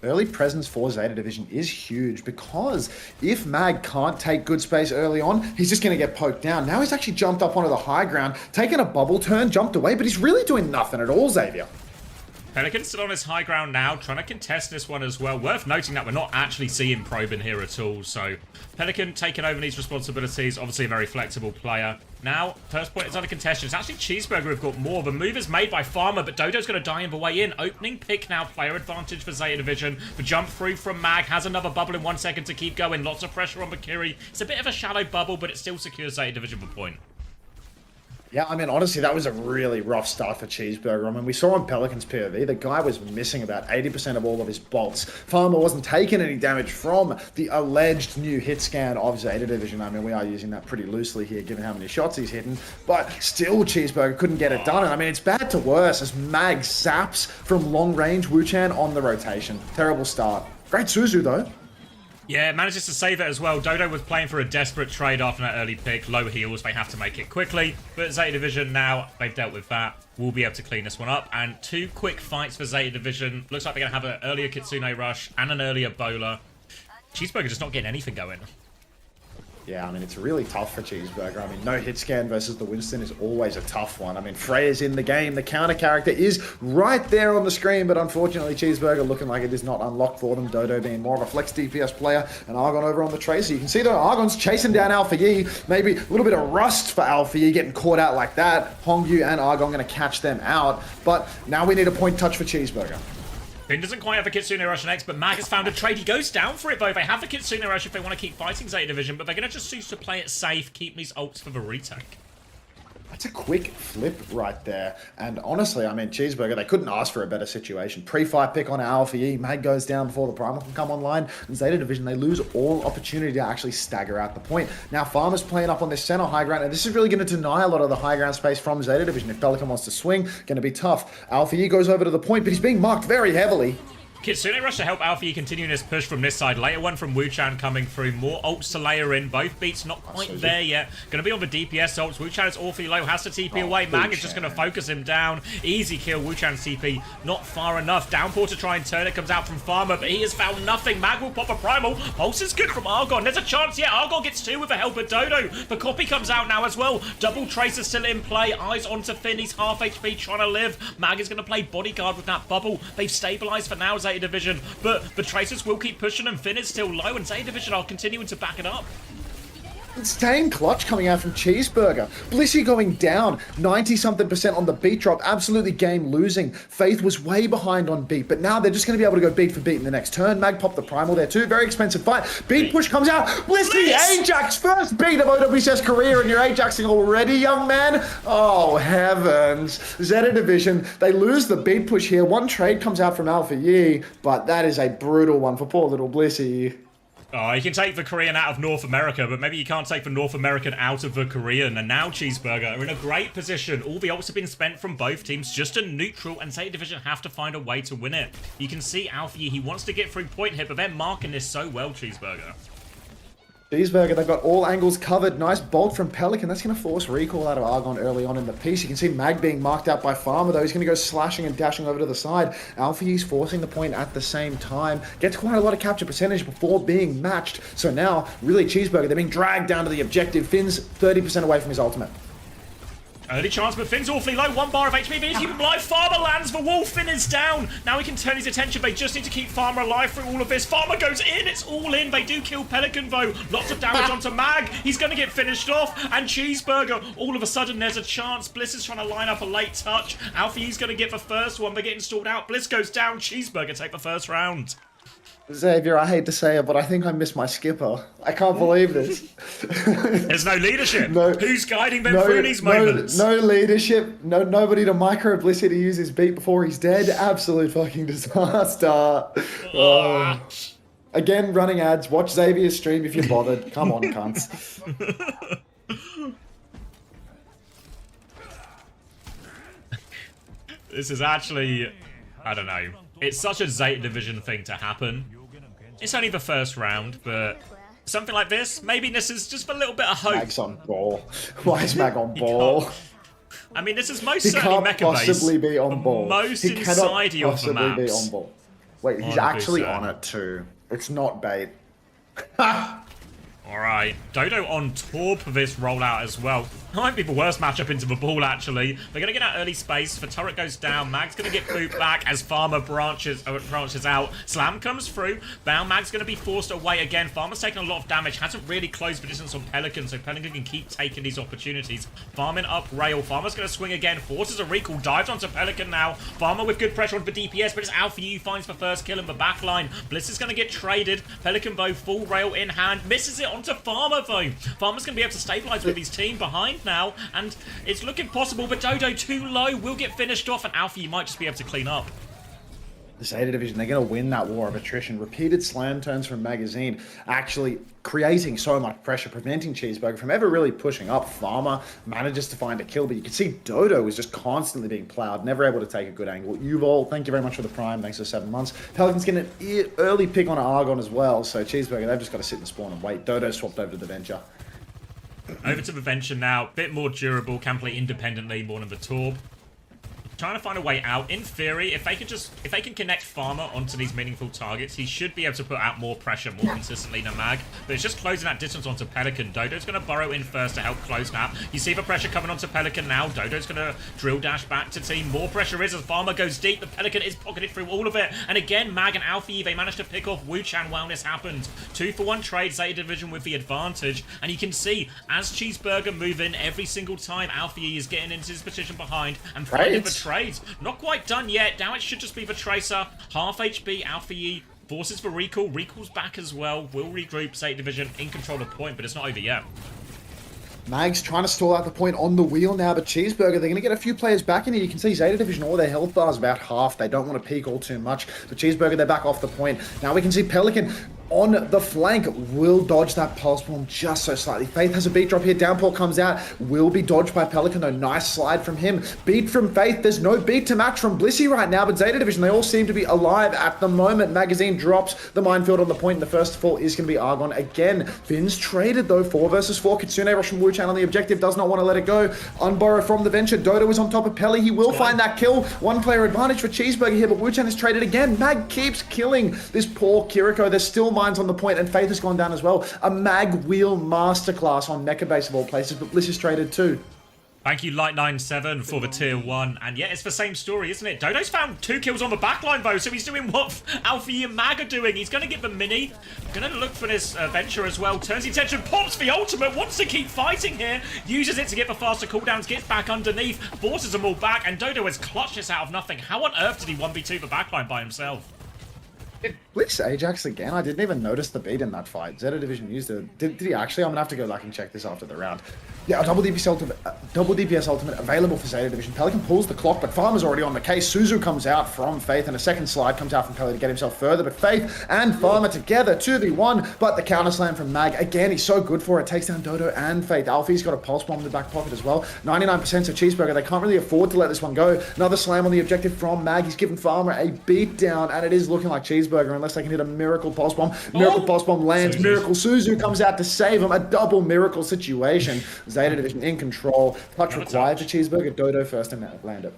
Early presence for Zeta Division is huge because if Mag can't take good space early on, he's just going to get poked down. Now he's actually jumped up onto the high ground, taken a bubble turn, jumped away, but he's really doing nothing at all, Xavier. Pelican still on his high ground now, trying to contest this one as well. Worth noting that we're not actually seeing Probe in here at all, so Pelican taking over these responsibilities, obviously a very flexible player. Now, first point is under contested. It's actually Cheeseburger who've got more. The move is made by Farmer, but Dodo's going to die in the way in. Opening pick now, player advantage for Zeta Division. The jump through from Mag has another bubble in 1 second to keep going. Lots of pressure on Bakiri. It's a bit of a shallow bubble, but it still secures Zeta Division for point. Yeah, I mean, honestly, that was a really rough start for Cheeseburger. I mean, we saw on Pelican's POV, the guy was missing about 80% of all of his bolts. Farmer wasn't taking any damage from the alleged new hit scan of Zeta Division. I mean, we are using that pretty loosely here, given how many shots he's hitting. But still, Cheeseburger couldn't get it done. And I mean, it's bad to worse as Mag saps from long range Wuchan on the rotation. Terrible start. Great Suzu, though. Yeah, manages to save it as well. Dodo was playing for a desperate trade after that early pick. Low heals, they have to make it quickly. But Zeta Division now, they've dealt with that. We'll be able to clean this one up. And 2 quick fights for Zeta Division. Looks like they're going to have an earlier Kitsune Rush and an earlier Bowler. Cheeseburger just not getting anything going. Yeah, I mean, it's really tough for Cheeseburger. I mean, no hit scan versus the Winston is always a tough one. I mean, Freya's in the game. The counter character is right there on the screen, but unfortunately, Cheeseburger looking like it is not unlocked for them. Dodo being more of a flex DPS player, and Argon over on the Tracer. You can see, though, Argon's chasing down Alpha Yi. Maybe a little bit of rust for Alpha Yi getting caught out like that. Hongyu and Argon going to catch them out, but now we need a point touch for Cheeseburger. Finn doesn't quite have the Kitsune Rush next, but Mag has found a trade. He goes down for it, though. They have the Kitsune Rush if they want to keep fighting Zeta Division, but they're going to just choose to play it safe, keep these ults for the retake. That's a quick flip right there. And honestly, I mean, Cheeseburger, they couldn't ask for a better situation. Pre-fight pick on Alpha E. Mag goes down before the Primal can come online. And Zeta Division, they lose all opportunity to actually stagger out the point. Now, Farmer's playing up on this center high ground, and this is really going to deny a lot of the high ground space from Zeta Division. If Pelican wants to swing, going to be tough. Alpha E goes over to the point, but he's being marked very heavily. Kitsune Rush to help Alfie continue his push from this side. Later one from Wu-Chan coming through. More ults to layer in. Both beats not quite there yet. Going to be on the DPS ults. Wu-Chan is awfully low. Has to TP away. Mag is just going to focus him down. Easy kill. Wu-Chan's TP not far enough. Downpour to try and turn it. Comes out from Farmer, but he has found nothing. Mag will pop a Primal. Pulse is good from Argon. There's a chance. Yeah, Argon gets 2 with the help of Dodo. The copy comes out now as well. Double Tracer still in play. Eyes onto Finn. He's half HP trying to live. Mag is going to play bodyguard with that bubble. They've stabilized for now, Zeta Division. But the Tracers will keep pushing and Finn is still low and Zeta Division are continuing to back it up. Staying clutch coming out from Cheeseburger. Blissey going down 90-something% on the beat drop. Absolutely game losing. Faith was way behind on beat, but now they're just going to be able to go beat for beat in the next turn. Mag popped the Primal there too. Very expensive fight. Beat push comes out. Blissey, Ajax, first beat of OWCS career, and you're Ajaxing already, young man? Oh, heavens. Zeta Division, they lose the beat push here. One trade comes out from Alpha Yi, but that is a brutal one for poor little Blissey. Oh, you can take the Korean out of North America, but maybe you can't take the North American out of the Korean. And now Cheeseburger are in a great position. All the ults have been spent from both teams, just a neutral, and Zeta Division have to find a way to win it. You can see Alfie, he wants to get through point here, but they're marking this so well, Cheeseburger. Cheeseburger, they've got all angles covered. Nice bolt from Pelican. That's going to force recall out of Argon early on in the piece. You can see Mag being marked out by Farmer, though. He's going to go slashing and dashing over to the side. Alfie's forcing the point at the same time. Gets quite a lot of capture percentage before being matched. So now, really, Cheeseburger, they're being dragged down to the objective. Finn's 30% away from his ultimate. Early chance, but Finn's awfully low. 1 bar of HP, but keep him alive. Farmer lands the wall. Finn is down. Now he can turn his attention. They just need to keep Farmer alive through all of this. Farmer goes in. It's all in. They do kill Pelican, though. Lots of damage onto Mag. He's going to get finished off. And Cheeseburger, all of a sudden, there's a chance. Bliss is trying to line up a late touch. Alfie's going to get the first one. They're getting stalled out. Bliss goes down. Cheeseburger take the first round. Xavier, I hate to say it, but I think I missed my skipper. I can't believe this. There's no leadership. Who's guiding them through these moments? No leadership. Nobody to micro Blissey to use his beat before he's dead. Absolute fucking disaster. Again, running ads. Watch Xavier's stream if you're bothered. Come on, cunts. This is actually, I don't know. It's such a Zeta Division thing to happen. It's only the first round, but something like this, maybe this is just a little bit of hope. Mag's on ball. Why is Mag on ball? I mean, this is most certainly mecha-based. He can't possibly be on ball. Most he inside of the maps. be on ball. Wait, he's actually on it too. It's not bait. Alright, Dodo on tour for this rollout as well. Might be the worst matchup into the ball, actually. They're going to get that early space. The turret goes down. Mag's going to get booped back as Farmer branches out. Slam comes through. Now Mag's going to be forced away again. Farmer's taking a lot of damage. Hasn't really closed the distance on Pelican, so Pelican can keep taking these opportunities. Farming up rail. Farmer's going to swing again. Forces a recall. Dives onto Pelican now. Farmer with good pressure on the DPS, but it's Alpha Yu finds the first kill in the back line. Bliss is going to get traded. Pelican bow full rail in hand. Misses it onto Farmer, though. Farmer's going to be able to stabilize with his team behind now, and it's looking possible, but Dodo too low will get finished off, and Alfie might just be able to clean up. the Zeta Division, they're going to win that war of attrition. Repeated slam turns from Magazine, actually creating so much pressure, preventing Cheeseburger from ever really pushing up. Farmer manages to find a kill, but you can see Dodo was just constantly being plowed, never able to take a good angle. Yuval, thank you very much for the prime. Thanks for 7 months. Pelican's getting an early pick on Argon as well, so Cheeseburger, they've just got to sit and spawn and wait. Dodo swapped over to the Venture. Over to the Venture now. Bit more durable, can play independently more than the Torb. Trying to find a way out. In theory, if they can connect Farmer onto these meaningful targets, he should be able to put out more pressure more consistently than Mag. But it's just closing that distance onto Pelican. Dodo's going to burrow in first to help close that. You see the pressure coming onto Pelican now. Dodo's going to drill dash back to team. More pressure is as Farmer goes deep. The Pelican is pocketed through all of it. And again, Mag and Alfie, they managed to pick off Wu-Chan while this happened. 2-for-1 trade, Zeta Division with the advantage. And you can see, as Cheeseburger move in every single time, Alfie is getting into his position behind and finding the trades. Not quite done yet. Now it should just be the Tracer. Half HP, Alfie forces for recall. Recall's back as well. Will regroup. Zeta Division in control of point, but it's not over yet. Mag's trying to stall out the point on the wheel now, but Cheeseburger, they're going to get a few players back in here. You can see Zeta Division, all their health bars about half. They don't want to peek all too much. But Cheeseburger, they're back off the point. Now we can see Pelican on the flank will dodge that pulse bomb just so slightly. Faith has a beat drop here. Downpour comes out. Will be dodged by Pelican, though. Nice slide from him. Beat from Faith. There's no beat to match from Blissey right now, but Zeta Division, they all seem to be alive at the moment. Magazine drops the minefield on the point. The first to fall is going to be Argon again. Finn's traded, though. 4 versus 4. Kitsune rush from Wu-Chan on the objective. Does not want to let it go. Unborrow from the Venture. Dodo is on top of Pelly. He will find that kill. 1 player advantage for Cheeseburger here, but Wu-Chan is traded again. Mag keeps killing this poor Kiriko. There's still mines on the point, and Faith has gone down as well. A mag wheel masterclass on Mecha Base of all places, but Bliss is traded too. Thank you, Light97, for the tier 1. And yeah, it's the same story, isn't it? Dodo's found 2 kills on the backline, though, so he's doing what Alfie and Mag are doing. He's going to get the mini. Going to look for this Venture as well. Turns the attention, pops the ultimate, wants to keep fighting here. Uses it to get the faster cooldowns, gets back underneath, forces them all back, and Dodo has clutched this out of nothing. How on earth did he 1v2 the backline by himself? Did Blitz Ajax again? I didn't even notice the beat in that fight. Zeta Division used it. Did he actually? I'm going to have to go back and check this after the round. Yeah, a double DPS ultimate available for Zeta Division. Pelican pulls the clock, but Farmer's already on the case. Suzu comes out from Faith, and a second slide comes out from Pelly to get himself further. But Faith and Farmer together, 2v1. But the counter slam from Mag, again, he's so good for it. Takes down Dodo and Faith. Alfie's got a pulse bomb in the back pocket as well. 99% so Cheeseburger, they can't really afford to let this one go. Another slam on the objective from Mag. He's given Farmer a beat down, and it is looking like Cheeseburger, unless they can hit a miracle pulse bomb. Miracle pulse bomb lands. Miracle Suzu comes out to save him. A double miracle situation. Zeta Division in control. Touch required for Cheeseburger. Dodo first and land it.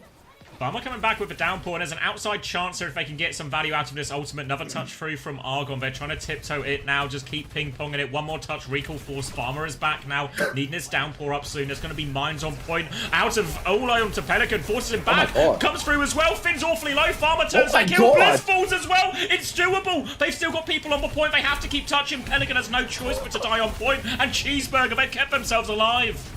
Farmer coming back with a downpour, and there's an outside chance if they can get some value out of this ultimate. Another touch through from Argon. They're trying to tiptoe it now, just keep ping-ponging it. One more touch, recall force. Farmer is back now, needing his downpour up soon. There's going to be mines on point. Out of all onto Pelican, forces him back. Comes through as well. Finn's awfully low. Farmer turns that kill. Bliss falls as well. It's doable. They've still got people on the point. They have to keep touching. Pelican has no choice but to die on point. And Cheeseburger, they've kept themselves alive.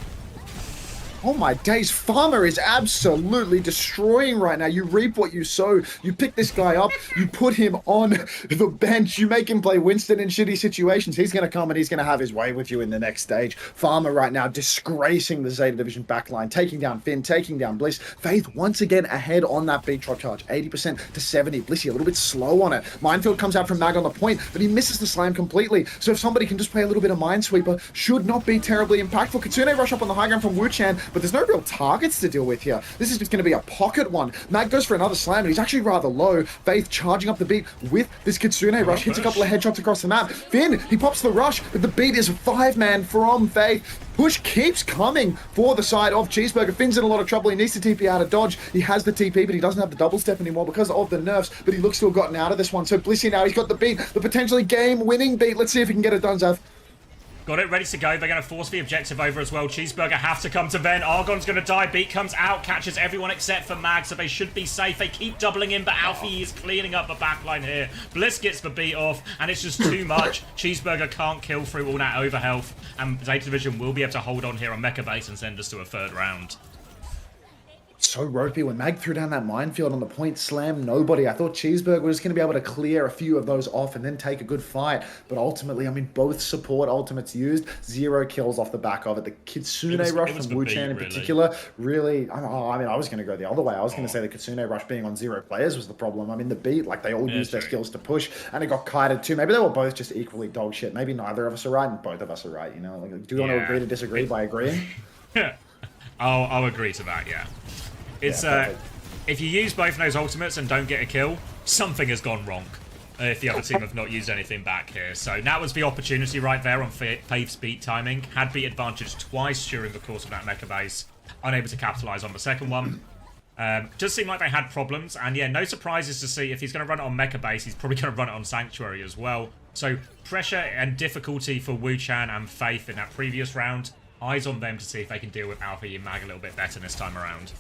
Oh my days, Farmer is absolutely destroying right now. You reap what you sow. You pick this guy up, you put him on the bench, you make him play Winston in shitty situations. He's going to come and he's going to have his way with you in the next stage. Farmer right now disgracing the Zeta Division backline, taking down Finn, taking down Bliss. Faith once again ahead on that beat drop charge, 80% to 70. Blissey a little bit slow on it. Minefield comes out from Mag on the point, but he misses the slam completely. So if somebody can just play a little bit of Minesweeper, should not be terribly impactful. Kitsune rush up on the high ground from Wu-Chan, but there's no real targets to deal with here. This is just going to be a pocket one. Mag goes for another slam, and he's actually rather low. Faith charging up the beat with this Kitsune rush, hits a couple of headshots across the map. Finn, he pops the rush, but the beat is 5-man from Faith. Push keeps coming for the side of Cheeseburger. Finn's in a lot of trouble. He needs to TP out of dodge. He has the TP, but he doesn't have the double step anymore because of the nerfs, but he looks to have gotten out of this one. So Blissey now, he's got the beat, the potentially game-winning beat. Let's see if he can get it done, Zav. Got it ready to go. They're going to force the objective over as well. Cheeseburger have to come to Ven. Argon's going to die. Beat comes out, catches everyone except for Mag, so they should be safe. They keep doubling in, but Alfie is cleaning up the backline here. Bliss gets the beat off, and it's just too much. Cheeseburger can't kill through all that overhealth, and Zeta Division will be able to hold on here on Mecha Base and send us to a third round. so ropey. When Mag threw down that minefield on the point slam, nobody. I thought Cheeseburger was going to be able to clear a few of those off and then take a good fight. But ultimately, I mean, both support ultimates used. 0 kills off the back of it. The Kitsune rush from Wu Chan in particular, really, I mean, I was going to go the other way. I was going to say the Kitsune rush being on 0 players was the problem. I mean, the beat, like, they all used their skills to push, and it got kited too. Maybe they were both just equally dog shit. Maybe neither of us are right, and both of us are right, you know? Like, do you want to agree to disagree by agreeing? I'll agree to that, yeah. It's, if you use both of those ultimates and don't get a kill, something has gone wrong. If the other team have not used anything back here. So that was the opportunity right there on Faith's beat timing. Had beat advantage twice during the course of that mecha base. Unable to capitalize on the second one. Does seem like they had problems. And yeah, no surprises to see if he's going to run it on mecha base, he's probably going to run it on Sanctuary as well. So pressure and difficulty for Wu Chan and Faith in that previous round. Eyes on them to see if they can deal with Alpha and Mag a little bit better this time around.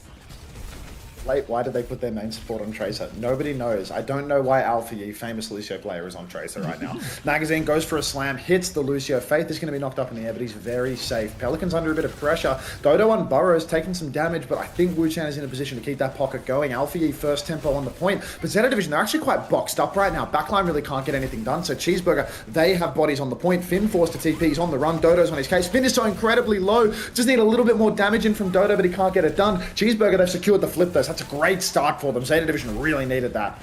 Wait, why did they put their main support on Tracer? Nobody knows. I don't know why Alpha Yi, famous Lucio player, is on Tracer right now. Magazine goes for a slam, hits the Lucio. Faith is going to be knocked up in the air, but he's very safe. Pelican's under a bit of pressure. Dodo on Burrows taking some damage, but I think Wu Chan is in a position to keep that pocket going. Alpha Yi first tempo on the point, but Zeta Division, they're actually quite boxed up right now. Backline really can't get anything done, so Cheeseburger, they have bodies on the point. Finn forced to TP, he's on the run. Dodo's on his case. Finn is so incredibly low. Just need a little bit more damage in from Dodo, but he can't get it done. Cheeseburger, they've secured the flip though, so that's a great start for them. Zeta Division really needed that.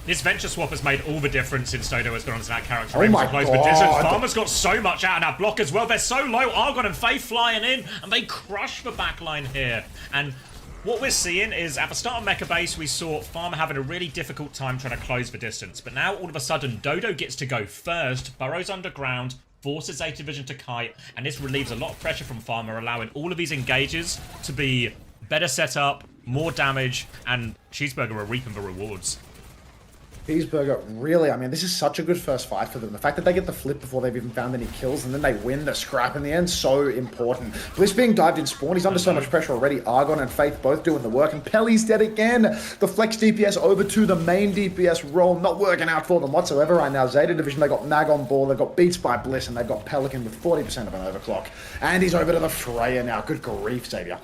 This venture swap has made all the difference since Dodo has gone onto that character. Oh my god. Farmer's got so much out of that block as well. They're so low. Argon and Faith flying in, and they crush the backline here. And what we're seeing is, at the start of Mecha Base, we saw Farmer having a really difficult time trying to close the distance. But now, all of a sudden, Dodo gets to go first, burrows underground, forces Zeta Division to kite, and this relieves a lot of pressure from Farmer, allowing all of these engages to be better set up, more damage, and Cheeseburger are reaping the rewards. Cheeseburger, really, I mean, this is such a good first fight for them. The fact that they get the flip before they've even found any kills, and then they win the scrap in the end, so important. Bliss being dived in spawn, he's under so much pressure already. Argon and Faith both doing the work, and Pelly's dead again. The flex DPS over to the main DPS role, not working out for them whatsoever right now. Zeta Division, they got Mag on ball, they've got Beats by Bliss, and they've got Pelican with 40% of an overclock. And he's over to the Freya now. Good grief, Xavier.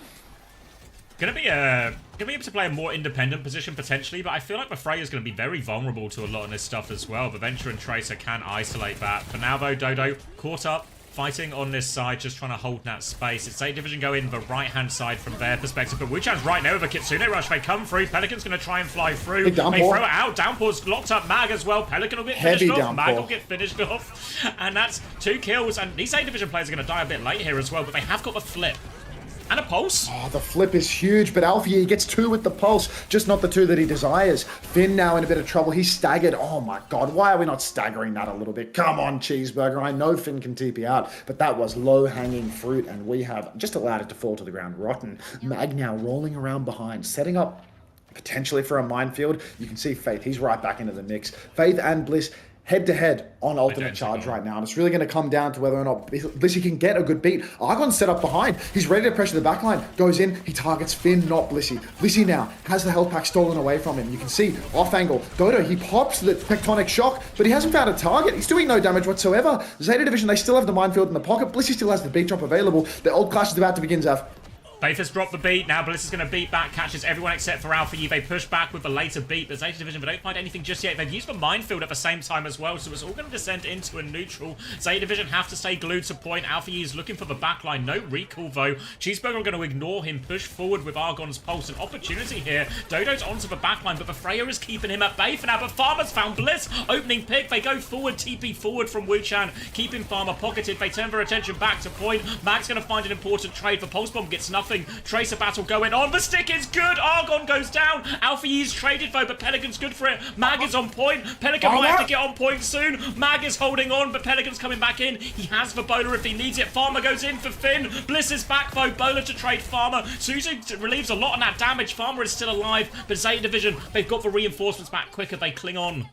Gonna be able to play a more independent position potentially, but I feel like the Freya's gonna be very vulnerable to a lot of this stuff as well. The Venture and Tracer can isolate that. For now though, Dodo caught up, fighting on this side, just trying to hold that space. It's Zeta Division going the right-hand side from their perspective, but Wu Chan's right now with a Kitsune Rush. They come through, Pelican's gonna try and fly through. They throw it out, Downpour's locked up Mag as well. Pelican will get finished off, Mag will get finished off. And that's 2 kills, and these Zeta Division players are gonna die a bit late here as well, but they have got the flip. And a pulse. Oh, the flip is huge, but Alpha Yi gets 2 with the pulse, just not the 2 that he desires. Finn now in a bit of trouble. He's staggered. Oh my god, why are we not staggering that a little bit? Come on, Cheeseburger. I know Finn can TP out, but that was low-hanging fruit, and we have just allowed it to fall to the ground rotten. Mag now rolling around behind, setting up potentially for a minefield. You can see Faith. He's right back into the mix. Faith and Bliss head-to-head on ultimate charge right now, and it's really going to come down to whether or not Blissy can get a good beat. Argon's set up behind. He's ready to pressure the backline. Goes in. He targets Finn, not Blissy. Blissy now has the health pack stolen away from him. You can see off angle. Dodo, he pops the tectonic shock, but he hasn't found a target. He's doing no damage whatsoever. Zeta Division, they still have the minefield in the pocket. Blissy still has the beat drop available. The old clash is about to begin, Zav. Faith has dropped the beat. Now Bliss is going to beat back, catches everyone except for Alpha Yi. They push back with the later beat, but Zeta Division, they don't find anything just yet. They've used the minefield at the same time as well, so it's all going to descend into a neutral. Zeta Division have to stay glued to point. Alpha Yi is looking for the backline. No recall, though. Cheeseburger are going to ignore him, push forward with Argon's pulse. An opportunity here. Dodo's onto the backline, but the Freya is keeping him at bay for now. But Farmer's found Bliss. Opening pick. They go forward, TP forward from Wu Chan, keeping Farmer pocketed. They turn their attention back to point. Mag's going to find an important trade. The Pulse Bomb gets nothing. Tracer battle going on. The stick is good. Argon goes down. Alpha Yi's traded though, but Pelican's good for it. Mag is on point. Pelican might have to get on point soon. Mag is holding on, but Pelican's coming back in. He has the bowler if he needs it. Farmer goes in for Finn. Bliss is back though. Bowler to trade Farmer. Suzu relieves a lot on that damage. Farmer is still alive, but Zeta Division, they've got the reinforcements back quicker. They cling on.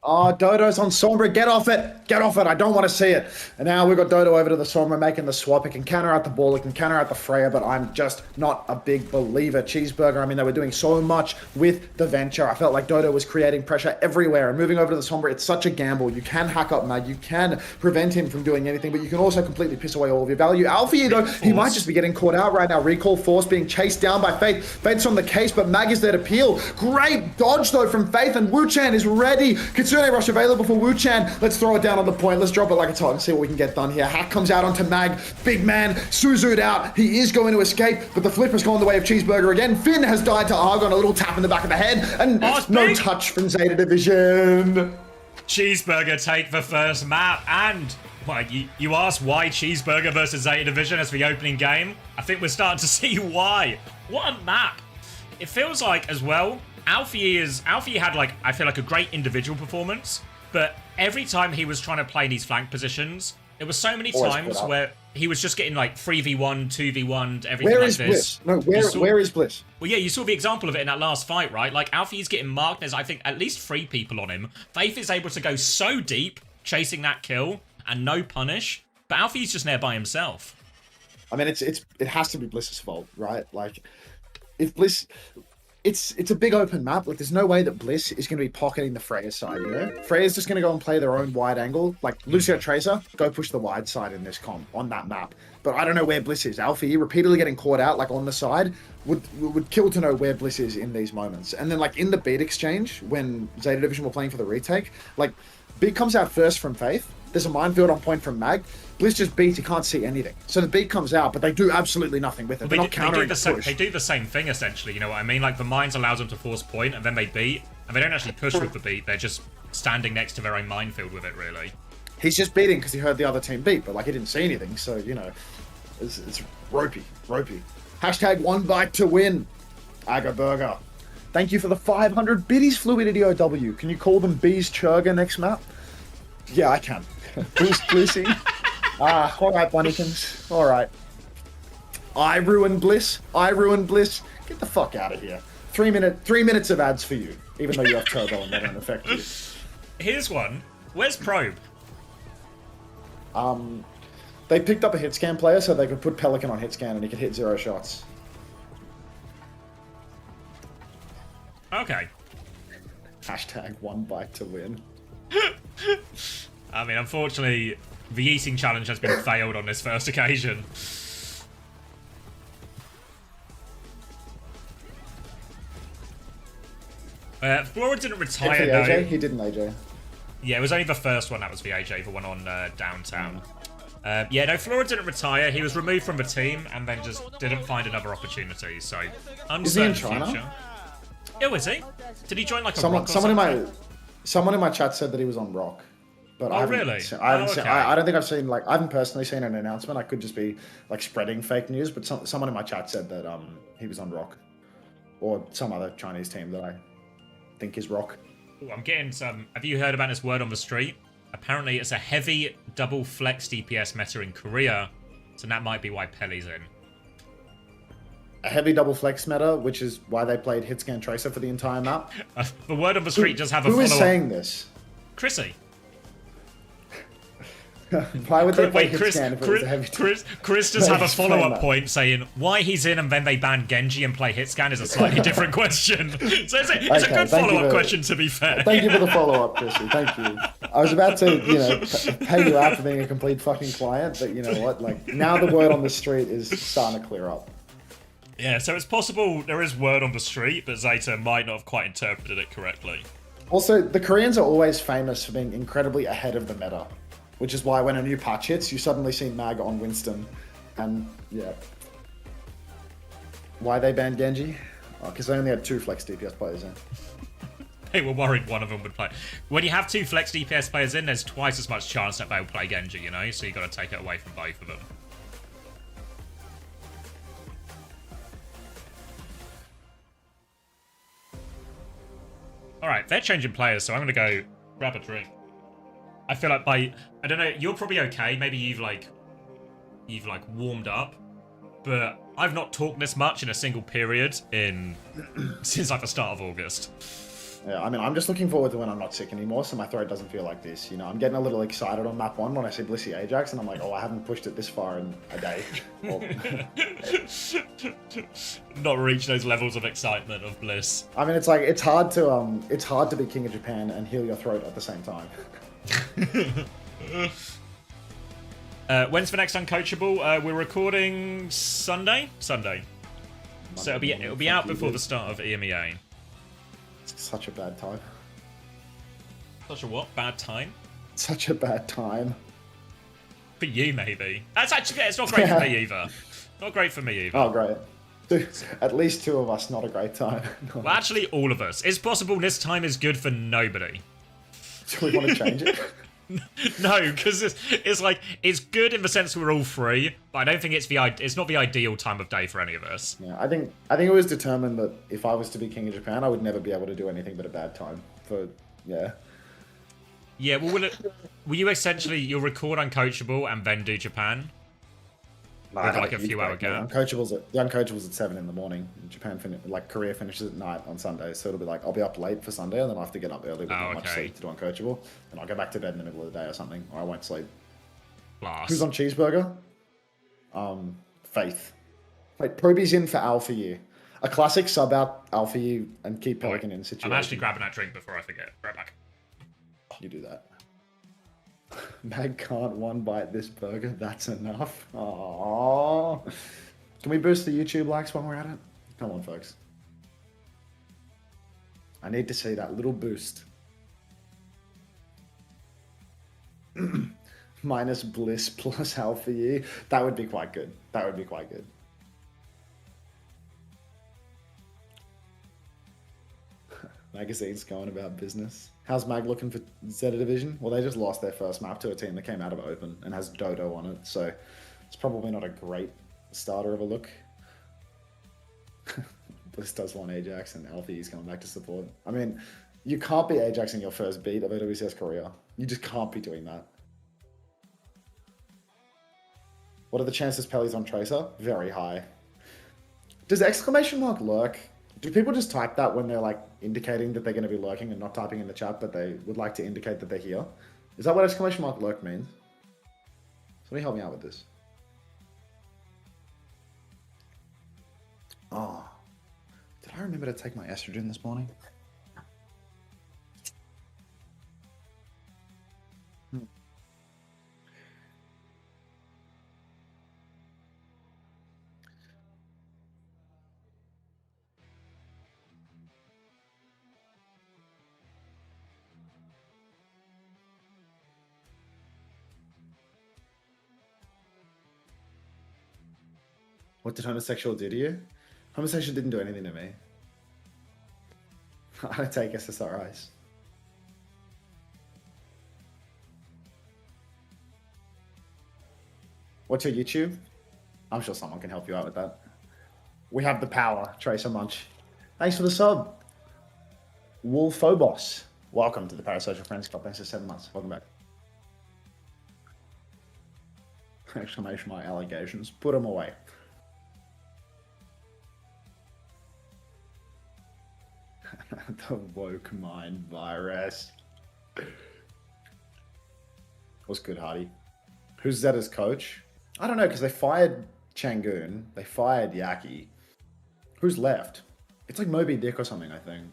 Oh, Dodo's on Sombra. Get off it. Get off it. I don't want to see it. And now we've got Dodo over to the Sombra making the swap. It can counter out the ball. It can counter out the Freya, but I'm just not a big believer. Cheeseburger, I mean, they were doing so much with the Venture. I felt like Dodo was creating pressure everywhere. And moving over to the Sombra, it's such a gamble. You can hack up Mag. You can prevent him from doing anything, but you can also completely piss away all of your value. Alfie, though, he might just be getting caught out right now. Recall Force being chased down by Faith. Faith's on the case, but Mag is there to peel. Great dodge, though, from Faith, and Wu-Chan is ready. Kitsune Rush available for Wu-Chan. Let's throw it down on the point. Let's drop it like it's hot and see what we can get done here. Hack comes out onto Mag. Big man, Suzu'd out. He is going to escape, but the flip has gone the way of Cheeseburger again. Finn has died to Argon. A little tap in the back of the head, and no touch from Zeta Division. Cheeseburger take the first map, and well, you asked why Cheeseburger versus Zeta Division as the opening game. I think we're starting to see why. What a map. It feels like, as well, Alfie had, like, I feel like a great individual performance, but every time he was trying to play these flank positions, there were so many times where he was just getting, like, 3v1, 2v1, everything like this. Where is Bliss? No, where is Bliss? Well, yeah, you saw the example of it in that last fight, right? Like, Alfie's getting marked. There's, I think, at least 3 people on him. Faith is able to go so deep, chasing that kill, and no punish, but Alfie's just there by himself. I mean, it has to be Bliss's fault, right? Like, if Bliss... It's a big open map. Like, there's no way that Bliss is going to be pocketing the Freya side, you know? Freya's just going to go and play their own wide angle. Like, Lucio Tracer, go push the wide side in this comp, on that map. But I don't know where Bliss is. Alfie, repeatedly getting caught out, like, on the side, would kill to know where Bliss is in these moments. And then, like, in the beat exchange, when Zeta Division were playing for the retake, like, beat comes out first from Faith. There's a minefield on point from Mag. Bliss just beats, you can't see anything. So the beat comes out, but they do absolutely nothing with it. They're not countering the push. They do the same thing, essentially, you know what I mean? Like, the mines allows them to force point, and then they beat, and they don't actually push with the beat. They're just standing next to their own minefield with it, really. He's just beating because he heard the other team beat, but, like, he didn't see anything, so, you know, it's ropey. Hashtag 1 bite to win. Aga Burger. Thank you for the 500 biddies, Fluidity OW. Can you call them Bees Churga next map? Yeah, I can. Boost Blissy. Alright, Bunnykins. Alright. I ruined Bliss. Get the fuck out of here. 3 minutes of ads for you, even though you have turbo and they don't affect you. Here's one. Where's Probe? They picked up a hit scan player so they could put Pelican on hit scan and he could hit 0 shots. Okay. Hashtag 1 bite to win. I mean, unfortunately, the eating challenge has been failed on this first occasion. Flora didn't retire, though. AJ? He didn't AJ. Yeah, it was only the first one that was the AJ, the one on downtown. Yeah, no, Flora didn't retire. He was removed from the team and then just didn't find another opportunity. So, uncertain is he in China? future. Oh, is he? Did he join like a someone, rock or someone in my chat said that he was on Rock. But I don't think I've seen, like, I haven't personally seen an announcement. I could just be, like, spreading fake news, but someone in my chat said that he was on Rock. Or some other Chinese team that I think is Rock. Ooh, I'm getting some... Have you heard about this word on the street? Apparently it's a heavy double flex DPS meta in Korea, so that might be why Pelly's in. A heavy double flex meta, which is why they played Hitscan Tracer for the entire map. The word on the street does have a follow-up. Who is saying this? Chrissy. Why would they play Chris, Hitscan if it was a heavy Chris does have a follow-up point saying why he's in and then they ban Genji and play Hitscan is a slightly different question. So it's a good follow-up question, to be fair. Thank you for the follow-up, Chrissy. Thank you. I was about to, you know, pay you out for being a complete fucking client, but you know what? Like, now the word on the street is starting to clear up. Yeah, so it's possible there is word on the street, but Zeta might not have quite interpreted it correctly. Also, the Koreans are always famous for being incredibly ahead of the meta, which is why when a new patch hits, you suddenly see Mag on Winston, and yeah. Why they banned Genji? Because they only had 2 flex DPS players in. They were worried one of them would play. When you have 2 flex DPS players in, there's twice as much chance that they'll play Genji, you know? So you got to take it away from both of them. Alright, they're changing players, so I'm going to go grab a drink. I feel like I don't know, you're probably okay. Maybe you've warmed up. But I've not talked this much in a single period since like the start of August. Yeah, I mean, I'm just looking forward to when I'm not sick anymore, so my throat doesn't feel like this. You know, I'm getting a little excited on map 1 when I see Blissey Ajax, and I'm like, oh, I haven't pushed it this far in a day. Not reach those levels of excitement of bliss. I mean, it's like it's hard to be King of Japan and heal your throat at the same time. When's the next Uncoachable? We're recording Sunday. So it'll be out before the start of EMEA. It's such a bad time. Such a what? Bad time? Such a bad time. For you, maybe. That's actually, it's not great for me either. Not great for me either. Oh, great. At least 2 of us, not a great time. Well, actually, all of us. It's possible this time is good for nobody. Do we want to change it? No, because it's like, it's good in the sense we're all free, but I don't think it's not the ideal time of day for any of us. Yeah, I think it was determined that if I was to be King of Japan, I would never be able to do anything but a bad time. Yeah. Yeah, well, will you essentially, you'll record Uncoachable and then do Japan? With like a few hour gap. The Uncoachables at 7 in the morning. Japan Korea finishes at night on Sunday, so it'll be like I'll be up late for Sunday, and then I'll have to get up early with not much sleep to do Uncoachable, and I'll go back to bed in the middle of the day or something, or I won't sleep. Blast. Who's on Cheeseburger? Faith. Wait, Proby's in for Alpha U. A classic sub out Alpha U and keep Pelican in situation. I'm actually grabbing that drink before I forget. Right back. You do that. Mag can't one bite this burger. That's enough. Aww. Can we boost the YouTube likes while we're at it? Come on, folks. I need to see that little boost. Minus Bliss plus Alpha U. That would be quite good. That would be quite good. Magazine's going about business. How's Mag looking for Zeta Division? Well, they just lost their first map to a team that came out of Open and has Dodo on it, so it's probably not a great starter of a look. Bliss does want Ajax and Alfie's coming back to support. I mean, you can't be Ajax in your first beat of OWCS Korea. You just can't be doing that. What are the chances Pelly's on Tracer? Very high. Does exclamation mark lurk? Do people just type that when they're like indicating that they're going to be lurking and not typing in the chat, but they would like to indicate that they're here? Is that what exclamation mark lurk means? Somebody help me out with this. Oh, did I remember to take my estrogen this morning? What did homosexual do to you? Homosexual didn't do anything to me. I don't take SSRIs. What's your YouTube? I'm sure someone can help you out with that. We have the power, Tracer Munch. Thanks for the sub. Wolfobos. Welcome to the Parasocial Friends Club. Thanks for 7 months. Welcome back. Exclamation mark allegations. Put them away. The woke mind virus. What's good, Hardy? Who's Zeta's coach? I don't know, because they fired Changoon. They fired Yaki. Who's left? It's like Moby Dick or something, I think.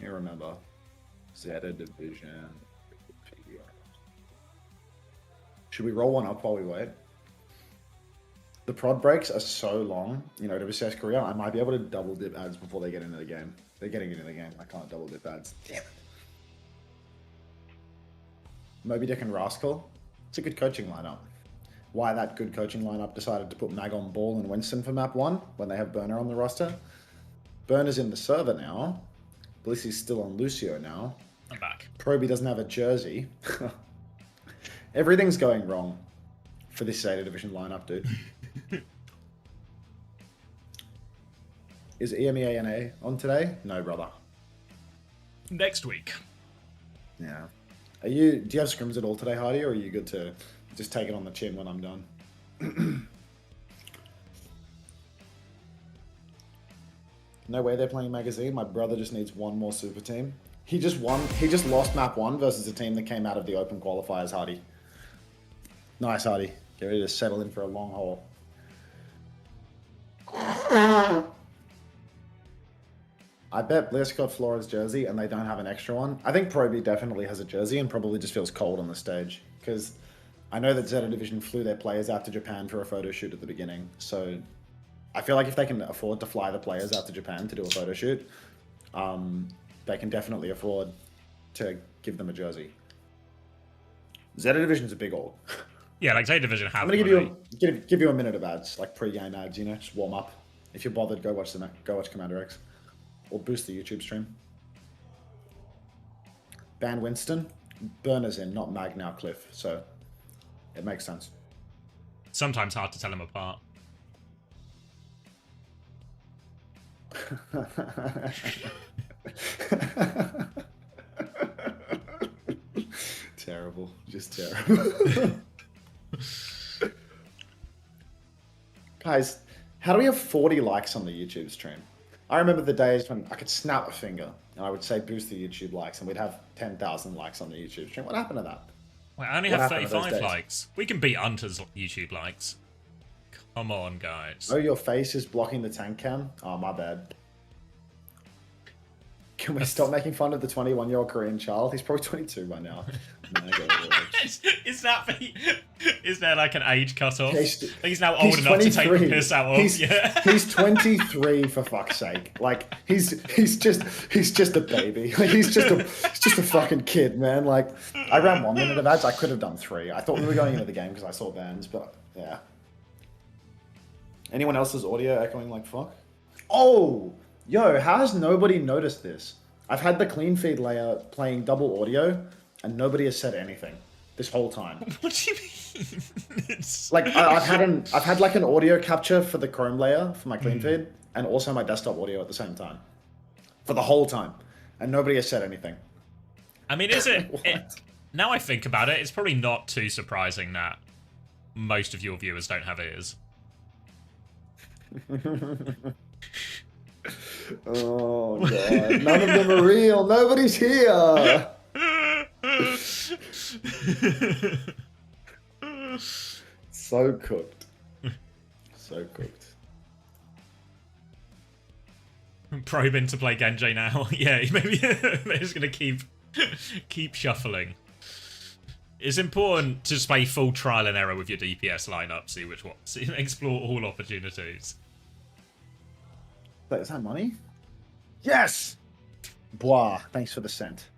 You remember. Zeta Division. Should we roll one up while we wait? The prod breaks are so long, you know, WCS Korea, I might be able to double dip ads before they get into the game. They're getting into the game. I can't double dip ads. Damn it. Moby Dick and Rascal. It's a good coaching lineup. Why that good coaching lineup decided to put Mag on Ball and Winston for map 1 when they have Burner on the roster. Burner's in the server now. Blissy's still on Lucio now. I'm back. Proby doesn't have a jersey. Everything's going wrong for this Zeta Division lineup, dude. Is EMEA on today? No, brother. Next week. Yeah. Do you have scrims at all today, Hardy, or are you good to just take it on the chin when I'm done? No way they're playing magazine. My brother just needs one more super team. He just won. He just lost map 1 versus a team that came out of the open qualifiers, Hardy. Nice, Hardy. Get ready to settle in for a long haul. I bet Bliss got Flora's jersey and they don't have an extra one. I think Proby definitely has a jersey and probably just feels cold on the stage. Because I know that Zeta Division flew their players out to Japan for a photo shoot at the beginning. So I feel like if they can afford to fly the players out to Japan to do a photo shoot, they can definitely afford to give them a jersey. Zeta Division's a big org. Yeah, like Zeta Division have. I'm gonna give you a minute of ads, like pre-game ads. You know, just warm up. If you're bothered, go watch Commander X, or boost the YouTube stream. Ban Winston, Burner's in, not Mag now Cliff, so it makes sense. Sometimes hard to tell them apart. Terrible, just terrible. Guys, how do we have 40 likes on the YouTube stream? I remember the days when I could snap a finger and I would say boost the YouTube likes and we'd have 10,000 likes on the YouTube stream. What happened to that? Wait, I only have 35 likes. We can beat Hunter's YouTube likes. Come on, guys. Oh, your face is blocking the tank cam? Oh, my bad. Can we stop making fun of the 21-year-old Korean child? He's probably 22 by now. Is there like an age cutoff? He's now old enough to take the piss out of. He's 23 for fuck's sake. Like he's just a baby. Like he's just a fucking kid, man. Like I ran 1 minute of ads. I could have done 3. I thought we were going into the game because I saw bans, but yeah. Anyone else's audio echoing like fuck? Oh, yo, how has nobody noticed this? I've had the clean feed layer playing double audio, and nobody has said anything this whole time. What do you mean? It's... Like I've had like an audio capture for the Chrome layer for my clean feed, and also my desktop audio at the same time, for the whole time, and nobody has said anything. I mean, is it? Now I think about it, it's probably not too surprising that most of your viewers don't have ears. Oh god, none of them are real. Nobody's here. So cooked. So cooked. Probing to play Genji now. Yeah, maybe they're just gonna keep shuffling. It's important to just play full trial and error with your DPS lineup. See which one. Explore all opportunities. Wait, is that money? Yes! Blah, thanks for the cent.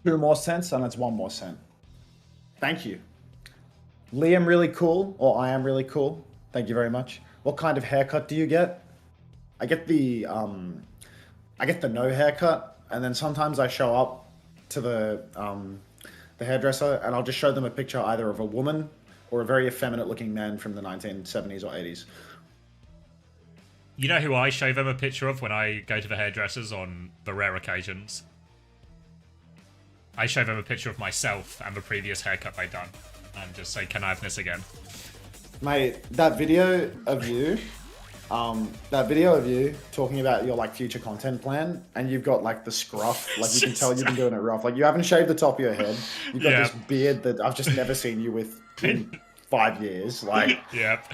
Two more cents, and it's 1 more cent. Thank you. Liam really cool, or I am really cool. Thank you very much. What kind of haircut do you get? I get the no haircut, and then sometimes I show up to the hairdresser, and I'll just show them a picture either of a woman or a very effeminate looking man from the 1970s or 80s. You know who I show them a picture of when I go to the hairdressers on the rare occasions? I show them a picture of myself and the previous haircut they'd done, and just say, "Can I have this again?" Mate, that video of you talking about your like future content plan, and you've got like the scruff, like you can tell you've been doing it rough. Like you haven't shaved the top of your head. You've got this beard that I've just never seen you with in 5 years. Like, yep.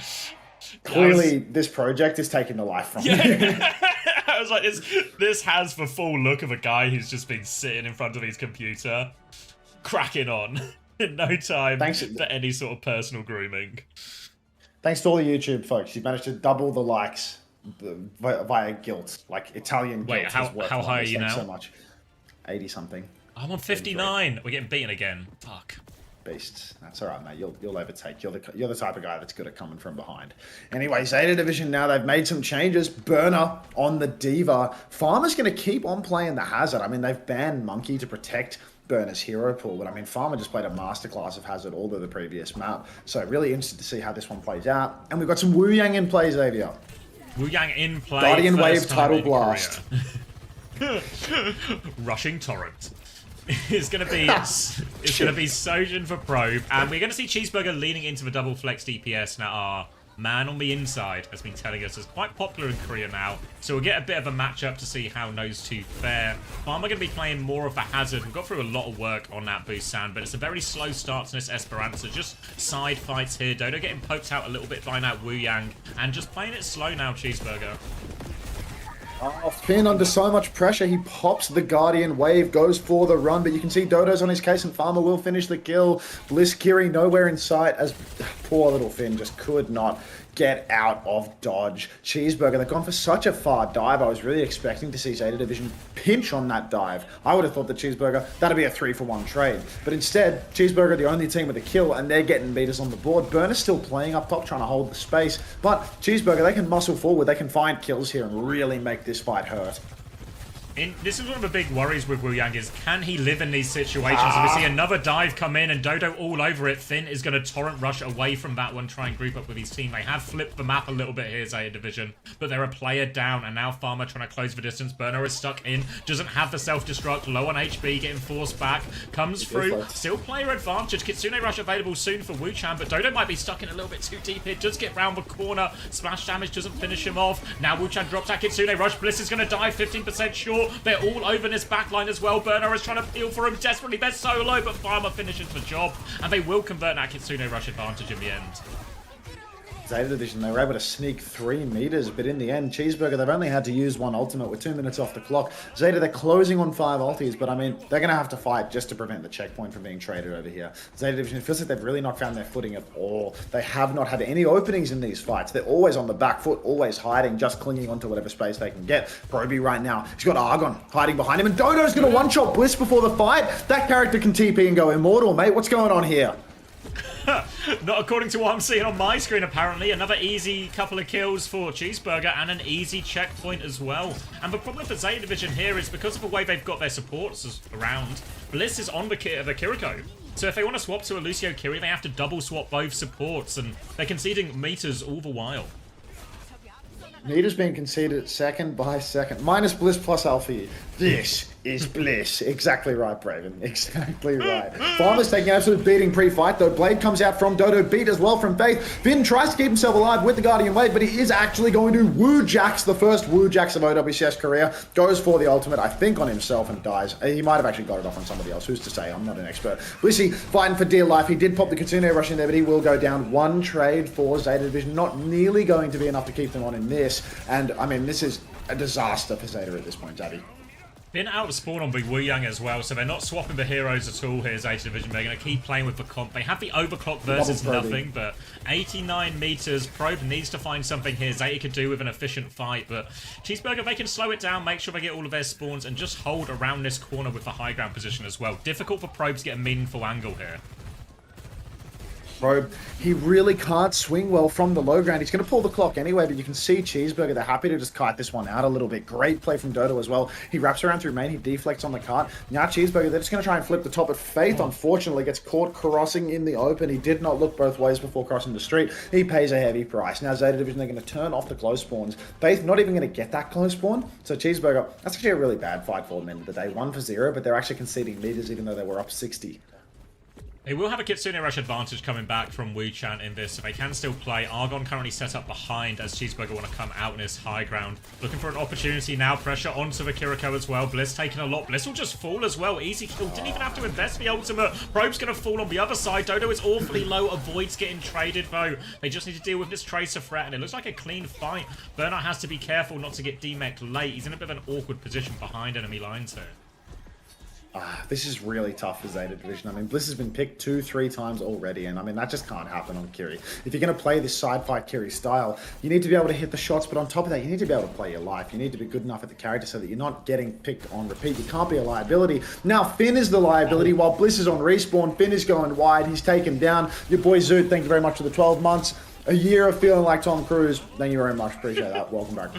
Clearly, this project is taking the life from you. I was like, this has the full look of a guy who's just been sitting in front of his computer, cracking on in no time for any sort of personal grooming. Thanks to all the YouTube folks, you've managed to double the likes via guilt, like Italian guilt. Wait, how high are you now? So much, 80 something. I'm on 59. We're getting beaten again. Fuck. Beasts. That's all right, mate. You'll overtake. You're the type of guy that's good at coming from behind. Anyway, Zeta Division now, they've made some changes. Burner on the Diva. Farmer's going to keep on playing the Hazard. I mean, they've banned Monkey to protect Burner's hero pool, but I mean, Farmer just played a masterclass of Hazard all of the previous map. So really interested to see how this one plays out. And we've got some Wu Yang in play, Xavier. Wu Yang in play. Guardian Wave Tidal Blast. Rushing Torrent. It's gonna be Sojin for Probe, and we're gonna see Cheeseburger leaning into the double flex DPS. Now our man on the inside has been telling us is quite popular in Korea now, so we'll get a bit of a matchup to see how those two fare. Farmer gonna be playing more of the Hazard. We've got through a lot of work on that Busan, but it's a very slow start to this Esperanza. Just side fights here. Dodo getting poked out a little bit by that Wu Yang, and just playing it slow now, Cheeseburger. Oh, Finn under so much pressure, he pops the Guardian Wave, goes for the run, but you can see Dodo's on his case and Farmer will finish the kill. Bliss Kiri nowhere in sight as poor little Finn just could not get out of dodge. Cheeseburger, they've gone for such a far dive. I was really expecting to see Zeta Division pinch on that dive. I would have thought that Cheeseburger, that'd be a 3-for-1 trade. But instead, Cheeseburger, the only team with a kill, and they're getting beaters on the board. Burner's still playing up top, trying to hold the space. But Cheeseburger, they can muscle forward. They can find kills here and really make this fight hurt. This is one of the big worries with Wu Yang is, can he live in these situations? If we see another dive come in and Dodo all over it, Finn is going to torrent rush away from that one, try and group up with his team. They have flipped the map a little bit here, Zeta Division, but they're a player down, and now Farmer trying to close the distance. Burner is stuck in, doesn't have the self-destruct, low on HP, getting forced back, comes through, still player advantage. Kitsune Rush available soon for Wu Chan, but Dodo might be stuck in a little bit too deep here, does get round the corner, splash damage doesn't finish him off. Now Wu Chan drops that Kitsune Rush, Bliss is going to die, 15% short. They're all over this backline as well. Burner is trying to peel for him desperately. They're so low, but Farmer finishes the job, and they will convert that Kitsune Rush advantage in the end. Zeta Division, they were able to sneak 3 meters, but in the end, Cheeseburger, they've only had to use one ultimate with 2 minutes off the clock. Zeta, they're closing on 5 ultis, but I mean, they're going to have to fight just to prevent the checkpoint from being traded over here. Zeta Division, it feels like they've really not found their footing at all. They have not had any openings in these fights. They're always on the back foot, always hiding, just clinging onto whatever space they can get. Proby right now, he's got Argon hiding behind him, and Dodo's going to one-shot Bliss before the fight. That character can TP and go immortal, mate. What's going on here? Not according to what I'm seeing on my screen, apparently. Another easy couple of kills for Cheeseburger and an easy checkpoint as well. And the problem for Zeta Division here is because of the way they've got their supports around, Bliss is on the Kiriko. So if they want to swap to a Lucio Kiri, they have to double swap both supports, and they're conceding meters all the while. Meters being conceded second by second. Minus Bliss plus Alfie. This is Bliss. Exactly right, Braven. Exactly right. Farmer's taking an absolute beating pre-fight, though. Blade comes out from Dodo, beat as well from Faith. Finn tries to keep himself alive with the Guardian Wave, but he is actually going to Wu Jax, the first Wu Jax of OWCS career. Goes for the ultimate, I think, on himself and dies. He might have actually got it off on somebody else. Who's to say? I'm not an expert. Blissy fighting for dear life. He did pop the Kitsune Rush in there, but he will go down. One trade for Zeta Division. Not nearly going to be enough to keep them on in this. And, I mean, this is a disaster for Zeta at this point, Zabby. Been out of spawn on the Wu Yang as well, so they're not swapping the heroes at all here, Zeta Division. They're going to keep playing with the comp. They have the overclock versus nothing, but 89 meters. Probe needs to find something here Zeta could do with an efficient fight, but Cheeseburger, they can slow it down, make sure they get all of their spawns, and just hold around this corner with the high ground position as well. Difficult for Probe to get a meaningful angle here. Probe, he really can't swing well from the low ground. He's going to pull the clock anyway, but you can see Cheeseburger, they're happy to just kite this one out a little bit. Great play from Dodo as well. He wraps around through main, he deflects on the cart. Now Cheeseburger, they're just going to try and flip the top, but Faith, unfortunately, gets caught crossing in the open. He did not look both ways before crossing the street. He pays a heavy price. Now Zeta Division, they're going to turn off the close spawns. Faith not even going to get that close spawn. So Cheeseburger, that's actually a really bad fight for them at the end of the day. 1-0, but they're actually conceding meters even though they were up 60. They will have a Kitsune Rush advantage coming back from Wu Chan in this, so they can still play. Argon currently set up behind as Cheeseburger want to come out in his high ground. Looking for an opportunity now. Pressure onto the Kiriko as well. Bliss taking a lot. Bliss will just fall as well. Easy kill. Didn't even have to invest the ultimate. Probe's going to fall on the other side. Dodo is awfully low. Avoids getting traded though. They just need to deal with this Tracer threat, and it looks like a clean fight. Bernard has to be careful not to get demeched late. He's in a bit of an awkward position behind enemy lines here. This is really tough for Zeta Division. I mean, Bliss has been picked 2-3 times already, and I mean, that just can't happen on Kiri. If you're going to play this side fight Kiri style, you need to be able to hit the shots, but on top of that, you need to be able to play your life. You need to be good enough at the character so that you're not getting picked on repeat. You can't be a liability. Now, Finn is the liability while Bliss is on respawn. Finn is going wide. He's taken down. Your boy Zoot, thank you very much for the 12 months. A year of feeling like Tom Cruise. Thank you very much. Appreciate that. Welcome back.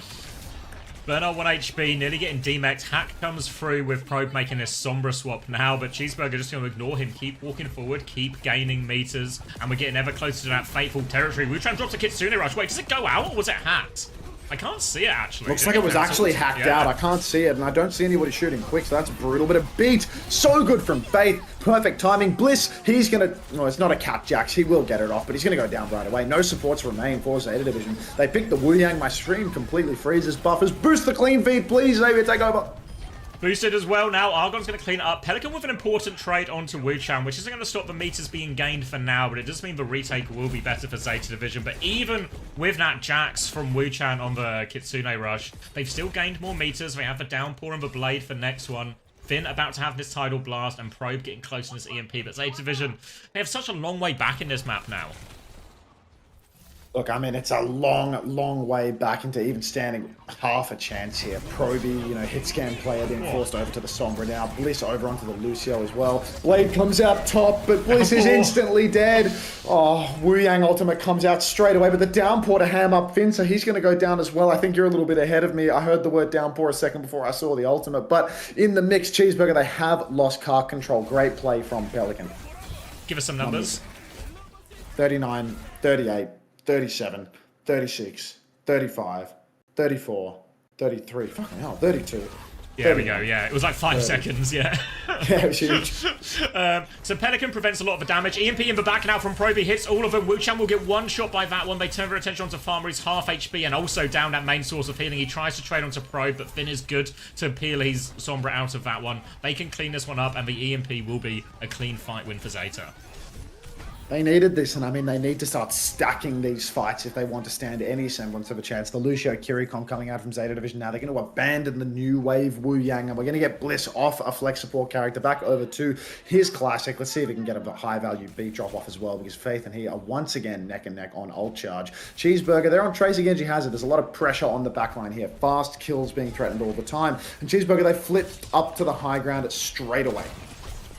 Bernard 1 HP, nearly getting DMEX. Hack comes through with Probe making this Sombra swap now, but Cheeseburger just going to ignore him, keep walking forward, keep gaining meters, and we're getting ever closer to that fateful territory. Wu-Chan drops a Kitsune Rush. Wait, does it go out or was it hacked? I can't see it, actually. Looks like it was actually hacked out. I can't see it, and I don't see anybody shooting quick, so that's brutal. But a beat, so good from Faith. Perfect timing. Bliss, he's going to... No, it's not a Cat Jacks. He will get it off, but he's going to go down right away. No supports remain for Zeta Division. They picked the Wu Yang. My stream completely freezes. Buffers. Boost the clean feed, please. Xavier, take over. Boosted as well now. Argon's going to clean it up. Pelican with an important trade onto Wu-Chan, which isn't going to stop the meters being gained for now, but it does mean the retake will be better for Zeta Division. But even with that Jax from Wu-Chan on the Kitsune Rush, they've still gained more meters. They have the Downpour and the Blade for next one. Finn about to have this Tidal Blast, and Probe getting close to this EMP. But Zeta Division, they have such a long way back in this map now. Look, I mean, it's a long way back into even standing half a chance here. Proby, you know, hit scan player being forced over to the Sombra now. Bliss over onto the Lucio as well. Blade comes out top, but Bliss is instantly dead. Oh, Wu Yang ultimate comes out straight away, but the downpour to ham up Finn, so he's going to go down as well. I think you're a little bit ahead of me. I heard the word downpour a second before I saw the ultimate, but in the mix, Cheeseburger, they have lost car control. Great play from Pelican. Give us some numbers. 39, 38. 37, 36, 35, 34, 33, fucking hell, 32. Yeah, there we go, yeah. It was like 5 seconds, yeah. Yeah, it was huge. So Pelican prevents a lot of the damage. EMP in the back now from Proby hits all of them. Wu-Chan will get one shot by that one. They turn their attention onto Farmer. He's half HP and also down that main source of healing. He tries to trade onto Probe, but Finn is good to peel his Sombra out of that one. They can clean this one up, and the EMP will be a clean fight win for Zeta. They needed this, and I mean, they need to start stacking these fights if they want to stand any semblance of a chance. The Lucio Kiricom coming out from Zeta Division now. They're going to abandon the new wave Wu Yang, and we're going to get Bliss off a flex support character back over to his classic. Let's see if we can get a high-value beat drop off as well, because Faith and he are once again neck and neck on ult charge. Cheeseburger, they're on Tracy Genji Hazard. There's a lot of pressure on the backline here. Fast kills being threatened all the time. And Cheeseburger, they flipped up to the high ground straight away.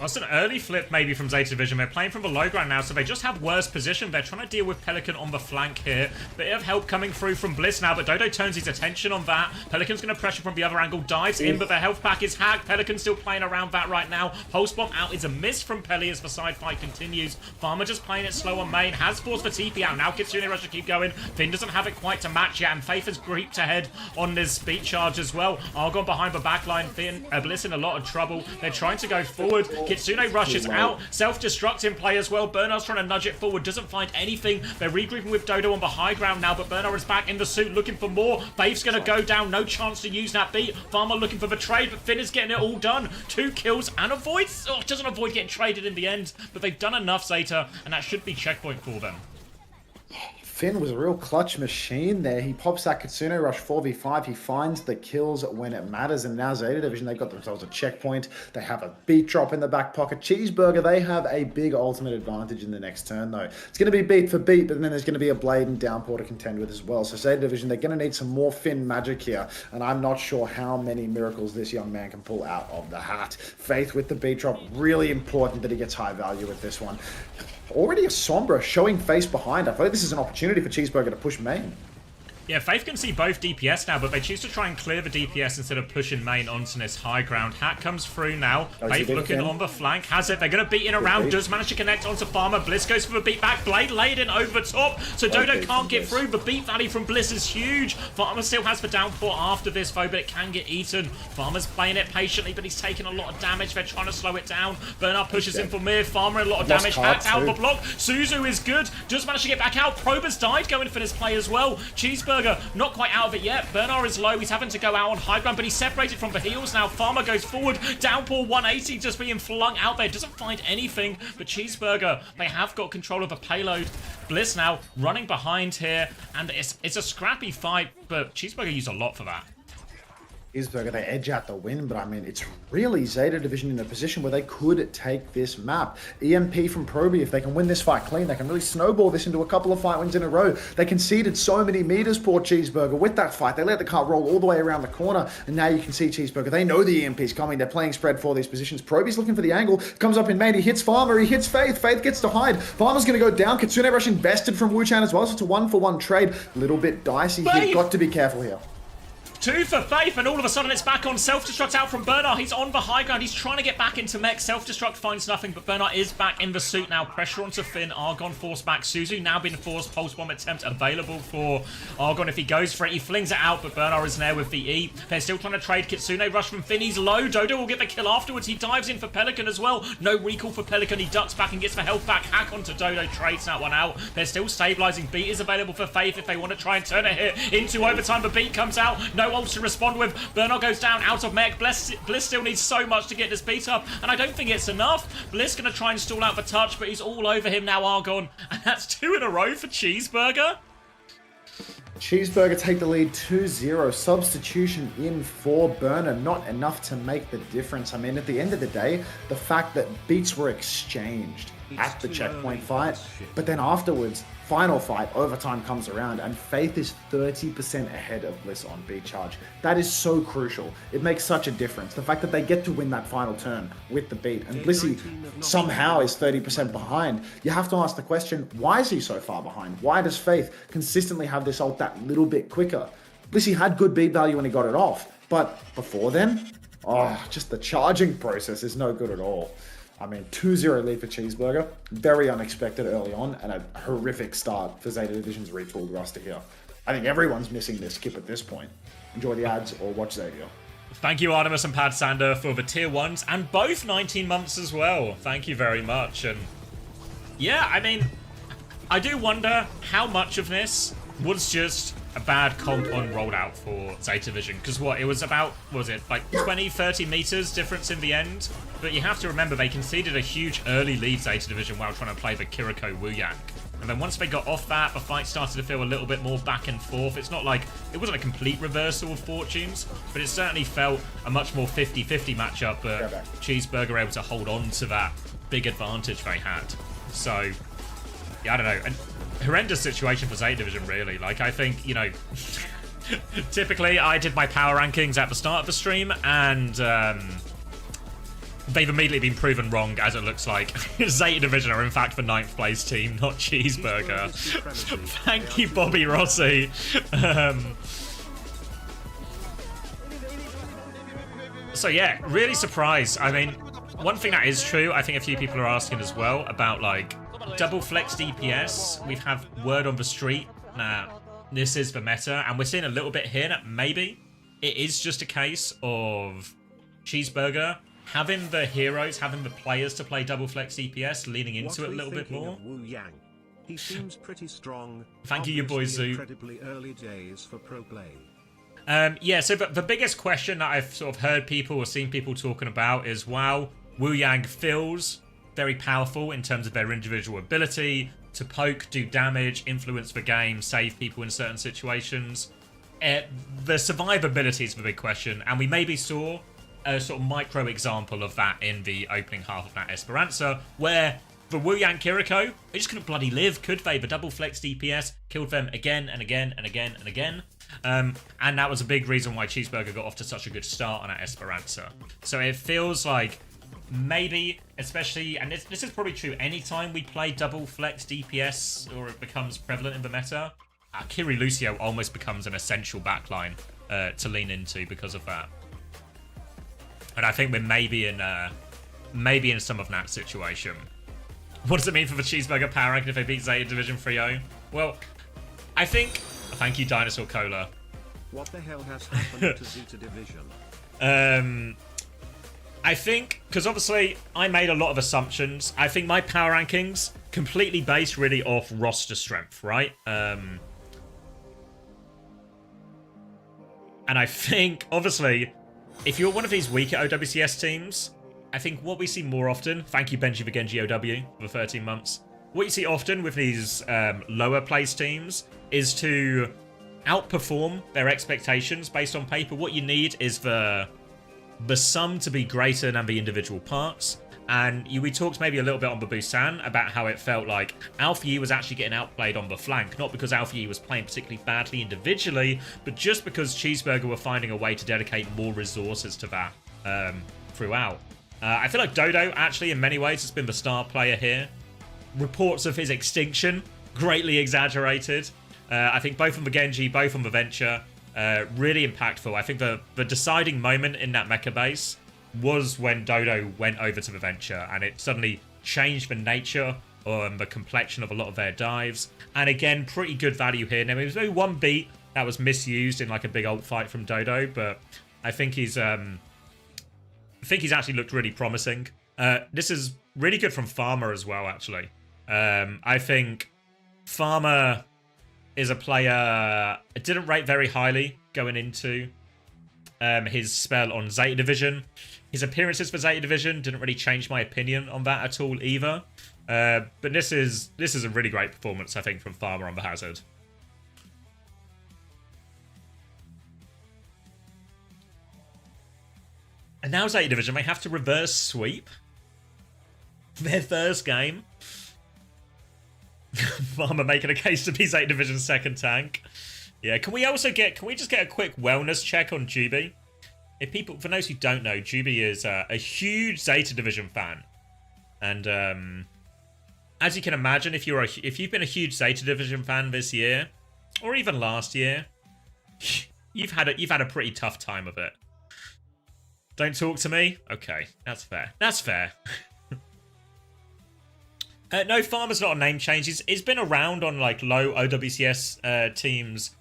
That's an early flip maybe from Zeta Division. They're playing from the low ground now, so they just have worse position. They're trying to deal with Pelican on the flank here. Bit of help coming through from Bliss now, but Dodo turns his attention on that. Pelican's going to pressure from the other angle, dives in, but the health pack is hacked. Pelican still playing around that right now. Pulse Bomb out is a miss from Pelly as the side fight continues. Farmer just playing it slow on main, has forced the TP out. Now Kitsune Rush to keep going. Finn doesn't have it quite to match yet, and Faith has creeped ahead on this speed charge as well. Argon behind the backline. Finn, Bliss in a lot of trouble. They're trying to go forward. Kitsune Rush is out. Self-destruct in play as well. Bernard's trying to nudge it forward. Doesn't find anything. They're regrouping with Dodo on the high ground now, but Bernard is back in the suit looking for more. Faith's going to go down. No chance to use that beat. Farmer looking for the trade, but Finn is getting it all done. 2 kills and avoids. Oh, doesn't avoid getting traded in the end, but they've done enough, Zeta, and that should be checkpoint for them. Finn was a real clutch machine there. He pops that Kitsune Rush 4v5. He finds the kills when it matters. And now Zeta Division, they've got themselves a checkpoint. They have a beat drop in the back pocket. Cheeseburger, they have a big ultimate advantage in the next turn, though. It's going to be beat for beat, but then there's going to be a Blade and Downpour to contend with as well. So Zeta Division, they're going to need some more Finn magic here. And I'm not sure how many miracles this young man can pull out of the hat. Faith with the beat drop. Really important that he gets high value with this one. Already a Sombra showing face behind. I feel like this is an opportunity for Cheeseburger to push main. Yeah, Faith can see both DPS now, but they choose to try and clear the DPS instead of pushing main onto this high ground. Hat comes through now. Faith looking on the flank. Has it. They're going to beat in around. Does manage to connect onto Farmer. Bliss goes for the beat back. Blade laid in over the top. So Dodo can't get through. The beat value from Bliss is huge. Farmer still has the downpour after this, though, but it can get eaten. Farmer's playing it patiently, but he's taking a lot of damage. They're trying to slow it down. Bernard pushes in for Mir. Farmer a lot of damage. Hat out the block. Suzu is good. Does manage to get back out. Prober's died going for this play as well. Cheeseburger not quite out of it yet. Bernard is low. He's having to go out on high ground, but he's separated from the heels now. Farmer goes forward. Downpour 180 just being flung out there. Doesn't find anything, but Cheeseburger, they have got control of the payload. Bliss now running behind here, and it's a scrappy fight, but Cheeseburger used a lot for that. Cheeseburger, they edge out the win, but I mean, it's really Zeta Division in a position where they could take this map. EMP from Proby, if they can win this fight clean, they can really snowball this into a couple of fight wins in a row. They conceded so many meters, poor Cheeseburger, with that fight. They let the car roll all the way around the corner, and now you can see Cheeseburger. They know the EMP's coming. They're playing spread for these positions. Proby's looking for the angle, comes up in main, he hits Farmer, he hits Faith. Faith gets to hide. Farmer's going to go down. Kitsune Rush invested from Wu-Chan as well, so it's a 1-for-1 trade. A little bit dicey here. Got to be careful here. 2 for Faith, and all of a sudden it's back on. Self-destruct out from Bernard. He's on the high ground. He's trying to get back into mech. Self-destruct finds nothing, but Bernard is back in the suit now. Pressure onto Finn. Argon forced back. Suzu now been forced. Pulse bomb attempt available for Argon if he goes for it. He flings it out, but Bernard is there with the E. They're still trying to trade. Kitsune rush from Finn. He's low. Dodo will get the kill afterwards. He dives in for Pelican as well. No recall for Pelican. He ducks back and gets the health back. Hack onto Dodo. Trades that one out. They're still stabilizing. Beat is available for Faith if they want to try and turn it here into overtime, but Beat comes out. No ults to respond with. Bernard goes down out of mech. Bliss still needs so much to get this beat up, and I don't think it's enough. Bliss going to try and stall out the touch, but he's all over him now, Argon. And that's 2 in a row for Cheeseburger. Cheeseburger take the lead 2-0. Substitution in for Burner. Not enough to make the difference. I mean, at the end of the day, the fact that beats were exchanged at the checkpoint fight, but then afterwards, final fight, overtime comes around, and Faith is 30% ahead of Bliss on beat charge. That is so crucial. It makes such a difference. The fact that they get to win that final turn with the beat, and Blissy somehow is 30% behind. You have to ask the question, why is he so far behind? Why does Faith consistently have this ult that little bit quicker? Blissy had good beat value when he got it off, but before then, just the charging process is no good at all. I mean, 2-0 lead for Cheeseburger. Very unexpected early on, and a horrific start for Zeta Division's retooled roster here. I think everyone's missing their skip at this point. Enjoy the ads or watch Xavier. Thank you, Artemis and Pad Sander, for the tier 1s, and both 19 months as well. Thank you very much. And yeah, I mean, I do wonder how much of this was just a bad comp on rollout for Zeta Division, because it was about, what was it, like 20-30 meters difference in the end? But you have to remember, they conceded a huge early lead, Zeta Division, while trying to play the Kiriko Wu-Yang. And then once they got off that, the fight started to feel a little bit more back and forth. It's not like, it wasn't a complete reversal of fortunes, but it certainly felt a much more 50-50 matchup, but Cheeseburger able to hold on to that big advantage they had. So, yeah, I don't know. And horrendous situation for Zeta Division, really. Like, I think, you know, typically I did my power rankings at the start of the stream, and they've immediately been proven wrong, as it looks like. Zeta Division are, in fact, the 9th place team, not Cheeseburger. Thank you, Bobby Rossi. So, yeah, really surprised. I mean, one thing that is true, I think a few people are asking as well, about, like, double flex DPS. We've had word on the street. Now, this is the meta, and we're seeing a little bit here that maybe it is just a case of Cheeseburger having the heroes, having the players to play double flex DPS, leaning into it a little bit more. He seems pretty strong. Thank you, your boy Zoo. Incredibly early days for pro play. Yeah, so the biggest question that I've sort of heard people or seen people talking about is, wow, Wu-Yang feels very powerful in terms of their individual ability to poke, do damage, influence the game, save people in certain situations. The survivability is the big question, and we maybe saw a sort of micro example of that in the opening half of that Esperanza, where the Wu-Yang Kiriko, they just couldn't bloody live, could they? The double flex DPS killed them again and again and again and again. And that was a big reason why Cheeseburger got off to such a good start on that Esperanza. So it feels like maybe, especially, and this is probably true anytime we play double flex DPS or it becomes prevalent in the meta, Kiri Lucio almost becomes an essential backline to lean into because of that. And I think we're maybe in some of that situation. What does it mean for the Cheeseburger power ranking if they beat Zeta Division 3-0? Well, I think... Thank you, Dinosaur Cola. What the hell has happened to Zeta Division? I think, because obviously I made a lot of assumptions. I think my power rankings completely based really off roster strength, right? And I think, obviously, if you're one of these weaker OWCS teams, I think what we see more often, thank you Benji for Genji OW for 13 months, what you see often with these lower place teams is to outperform their expectations based on paper. What you need is the sum to be greater than the individual parts. And we talked maybe a little bit on Babu-san about how it felt like Alpha Yi was actually getting outplayed on the flank, not because Alpha Yi was playing particularly badly individually, but just because Cheeseburger were finding a way to dedicate more resources to that throughout. I feel like Dodo, actually, in many ways, has been the star player here. Reports of his extinction, greatly exaggerated. I think both on the Genji, both on the Venture, really impactful. I think the deciding moment in that mecha base was when Dodo went over to the Venture, and it suddenly changed the nature or the complexion of a lot of their dives. And again, pretty good value here. Now, there was maybe one beat that was misused in like a big ult fight from Dodo, but I think he's actually looked really promising. This is really good from Farmer as well, actually. I think Farmer is a player I didn't rate very highly going into his spell on Zeta Division. His appearances for Zeta Division didn't really change my opinion on that at all either. But this is a really great performance, I think, from Farmer on the Hazard. And now Zeta Division may have to reverse sweep their first game. Farmer making a case to be Zeta Division's second tank. Yeah, can we just get a quick wellness check on Juby? For those who don't know, Juby is a huge Zeta Division fan. And as you can imagine, if you've been a huge Zeta Division fan this year, or even last year, you've had a pretty tough time of it. Don't talk to me? Okay, that's fair. That's fair. No, Farmer's not a name change. He's been around on like low OWCS teams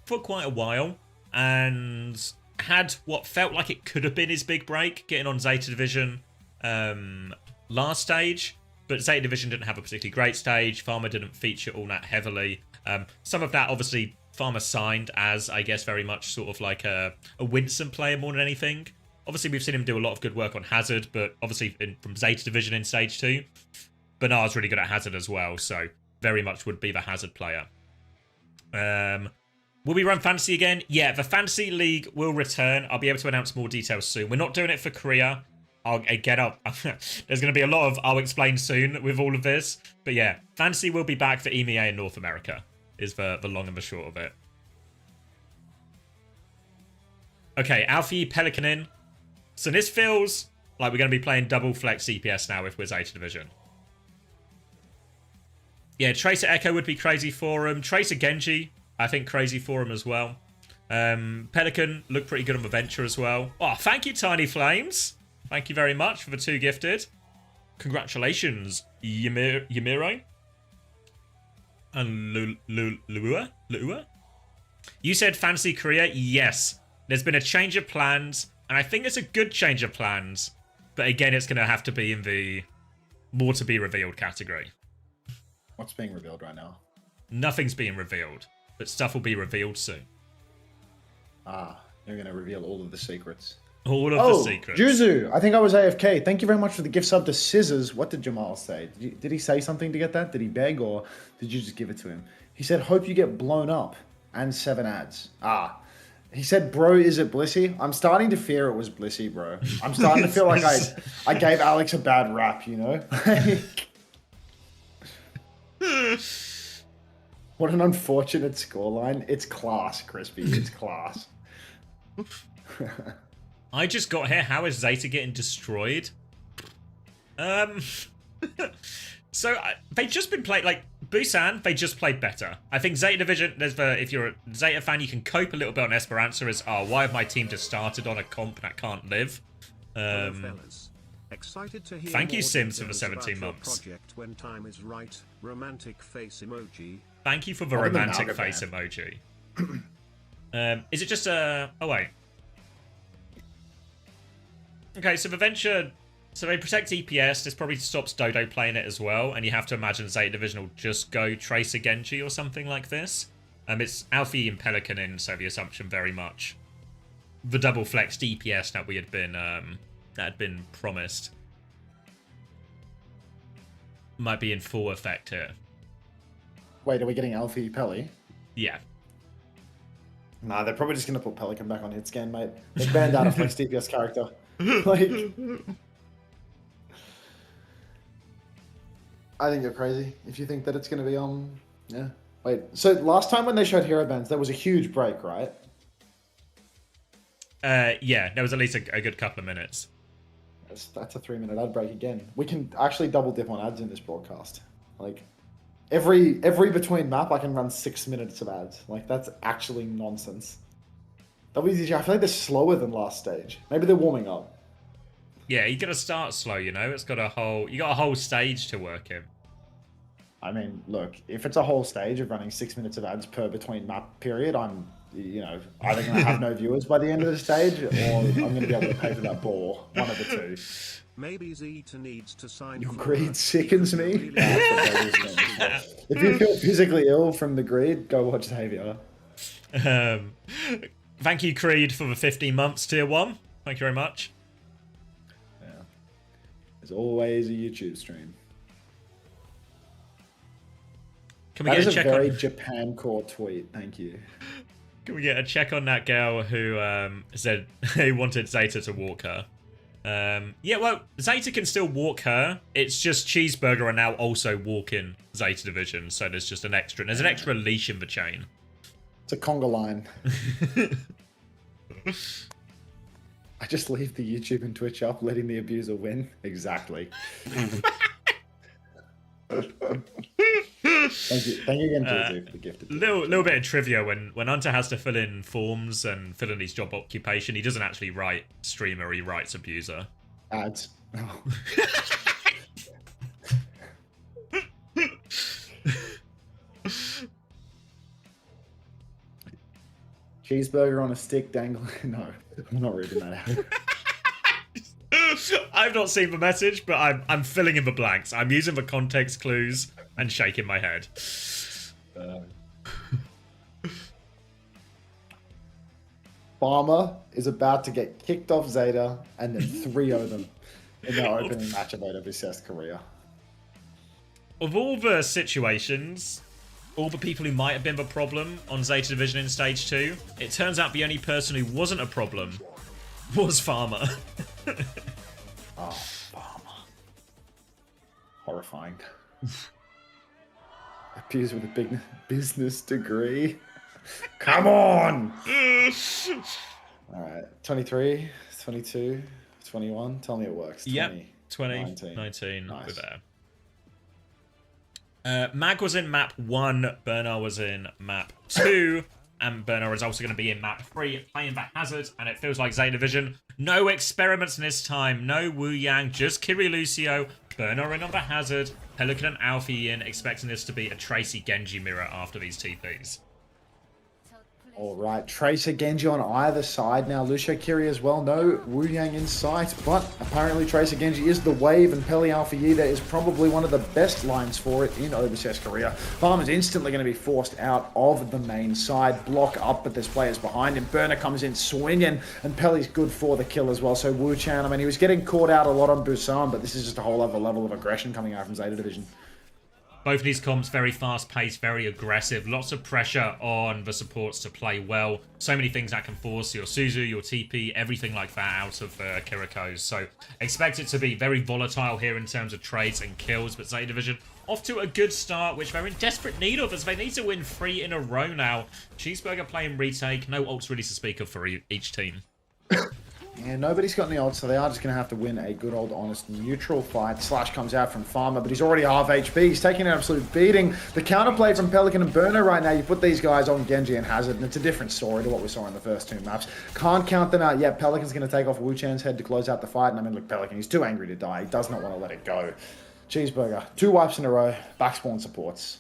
for quite a while, and had what felt like it could have been his big break, getting on Zeta Division last stage. But Zeta Division didn't have a particularly great stage. Farmer didn't feature all that heavily. Some of that, obviously, Farmer signed as, I guess, very much sort of like a Winston player more than anything. Obviously, we've seen him do a lot of good work on Hazard, but obviously from Zeta Division in Stage 2. Bernard's really good at Hazard as well, so very much would be the Hazard player. Will we run Fantasy again? Yeah, the Fantasy League will return. I'll be able to announce more details soon. We're not doing it for Korea. There's going to be a lot of I'll explain soon with all of this. But yeah, Fantasy will be back for EMEA in North America, is the long and the short of it. Okay, Alfie Pelican in. So this feels like we're going to be playing double flex CPS now if we're Zeta Division. Yeah, Tracer Echo would be crazy for him. Tracer Genji, I think crazy for him as well. Pelican looked pretty good on the Venture as well. Oh, thank you, Tiny Flames. Thank you very much for the 2 gifted. Congratulations, Yamiro. And Lua? You said Fantasy Korea? Yes. There's been a change of plans, and I think it's a good change of plans. But again, it's going to have to be in the more to be revealed category. What's being revealed right now? Nothing's being revealed, but stuff will be revealed soon. Ah, you're going to reveal all of the secrets. All of the secrets. Juzu, I think I was AFK. Thank you very much for the gift sub to Scissors. What did Jamal say? Did he say something to get that? Did he beg, or did you just give it to him? He said, hope you get blown up, and 7 ads. Ah, he said, bro, is it Blissy? I'm starting to fear it was Blissy, bro. I'm starting to feel like I gave Alex a bad rap, you know? What an unfortunate scoreline. It's class, Crispy. It's class. I just got here. How is Zeta getting destroyed? So they've just been playing, like, Busan, they just played better. I think Zeta Division, if you're a Zeta fan, you can cope a little bit on Esperanza as, why have my team just started on a comp that can't live? Excited to hear Thank you, Sims, for the 17 months. Project when time is right. Romantic face emoji. Thank you for the romantic face emoji. Is it just a... Oh, wait. Okay, so the Venture... So they protect EPS. This probably stops Dodo playing it as well. And you have to imagine Zeta Division will just go Tracer Genji or something like this. It's Alfie and Pelican in, so the assumption very much. The double flexed EPS that we had been... that had been promised. Might be in full effect here. Wait, are we getting Alfie Pelly? Yeah. Nah, they're probably just going to put Pelican back on hit scan, mate. They banned out a flex DPS character. Like, I think you're crazy if you think that it's going to be yeah. Wait, so last time when they showed hero bans, there was a huge break, right? Yeah, there was at least a good couple of minutes. That's a 3-minute ad break again. We can actually double dip on ads in this broadcast. Like, every between map, I can run 6 minutes of ads. Like, that's actually nonsense. WCG, I feel like they're slower than last stage. Maybe they're warming up. Yeah, you gotta start slow, you know? You got a whole stage to work in. I mean, look, if it's a whole stage of running 6 minutes of ads per between map period, I'm, either going to have no viewers by the end of the stage, or I'm going to be able to pay for that ball. One of the two. Maybe Zeta needs to sign. Your greed sickens me. If you feel physically ill from the greed, go watch Xavier. Thank you, Creed, for the 15 months tier 1. Thank you very much. Yeah. There's always a YouTube stream. Can we get a check on... very Japan core tweet. Thank you. Can we get a check on that girl who said he wanted Zeta to walk her? Yeah, well, Zeta can still walk her. It's just Cheeseburger are now also walking Zeta Division, so there's just an extra leash in the chain. It's a conga line. I just leave the YouTube and Twitch up, letting the abuser win. Exactly. Thank you again, Tutu, for the gift. Little bit of trivia: when Hunter has to fill in forms and fill in his job occupation, he doesn't actually write streamer; he writes abuser. Ads. Oh. Cheeseburger on a stick dangling. No, I'm not reading that out. I've not seen the message, but I'm filling in the blanks. I'm using the context clues and shaking my head. Farmer is about to get kicked off Zeta and then 3-0 them in their opening match of OWCS Korea. Of all the situations, all the people who might have been the problem on Zeta Division in Stage 2, it turns out the only person who wasn't a problem was Farmer. Oh, Farmer. Horrifying. Appears with a big business degree. Come on! Alright, 23, 22, 21. Tell me it works. 20, 19. Nice. We're there. Mag was in map 1, Bernard was in map 2, and Bernard is also going to be in map 3, playing that Hazard, and it feels like Zeta Division. No experiments this time, no Wu Yang, just Kiri Lucio, Bernard in on the Hazard, Pelican and Alfie in, expecting this to be a Tracy Genji mirror after these TPs. All right, Tracer Genji on either side. Now Lucio Kiri as well. No Wu Yang in sight, but apparently Tracer Genji is the wave, and Peli Alpha Yida is probably one of the best lines for it in OWCS Korea. Farmer's instantly going to be forced out of the main side. Block up, but there's players behind him. Burner comes in swinging, and Peli's good for the kill as well. So Wu Chan, I mean, he was getting caught out a lot on Busan, but this is just a whole other level of aggression coming out from Zeta Division. Both of these comps very fast-paced, very aggressive. Lots of pressure on the supports to play well. So many things that can force your Suzu, your TP, everything like that out of Kiriko's. So expect it to be very volatile here in terms of trades and kills. But Zeta Division off to a good start, which they're in desperate need of, as they need to win 3 in a row now. Cheeseburger playing retake. No ults really to speak of for each team. Yeah, nobody's got any odds, so they are just going to have to win a good old honest neutral fight. Slash comes out from Farmer, but he's already half HP. He's taking an absolute beating. The counterplay from Pelican and Burner right now, you put these guys on Genji and Hazard, and it's a different story to what we saw in the first 2 maps. Can't count them out yet. Pelican's going to take off Wu Chan's head to close out the fight, and I mean, look, Pelican, he's too angry to die. He does not want to let it go. Cheeseburger, 2 wipes in a row, backspawn supports.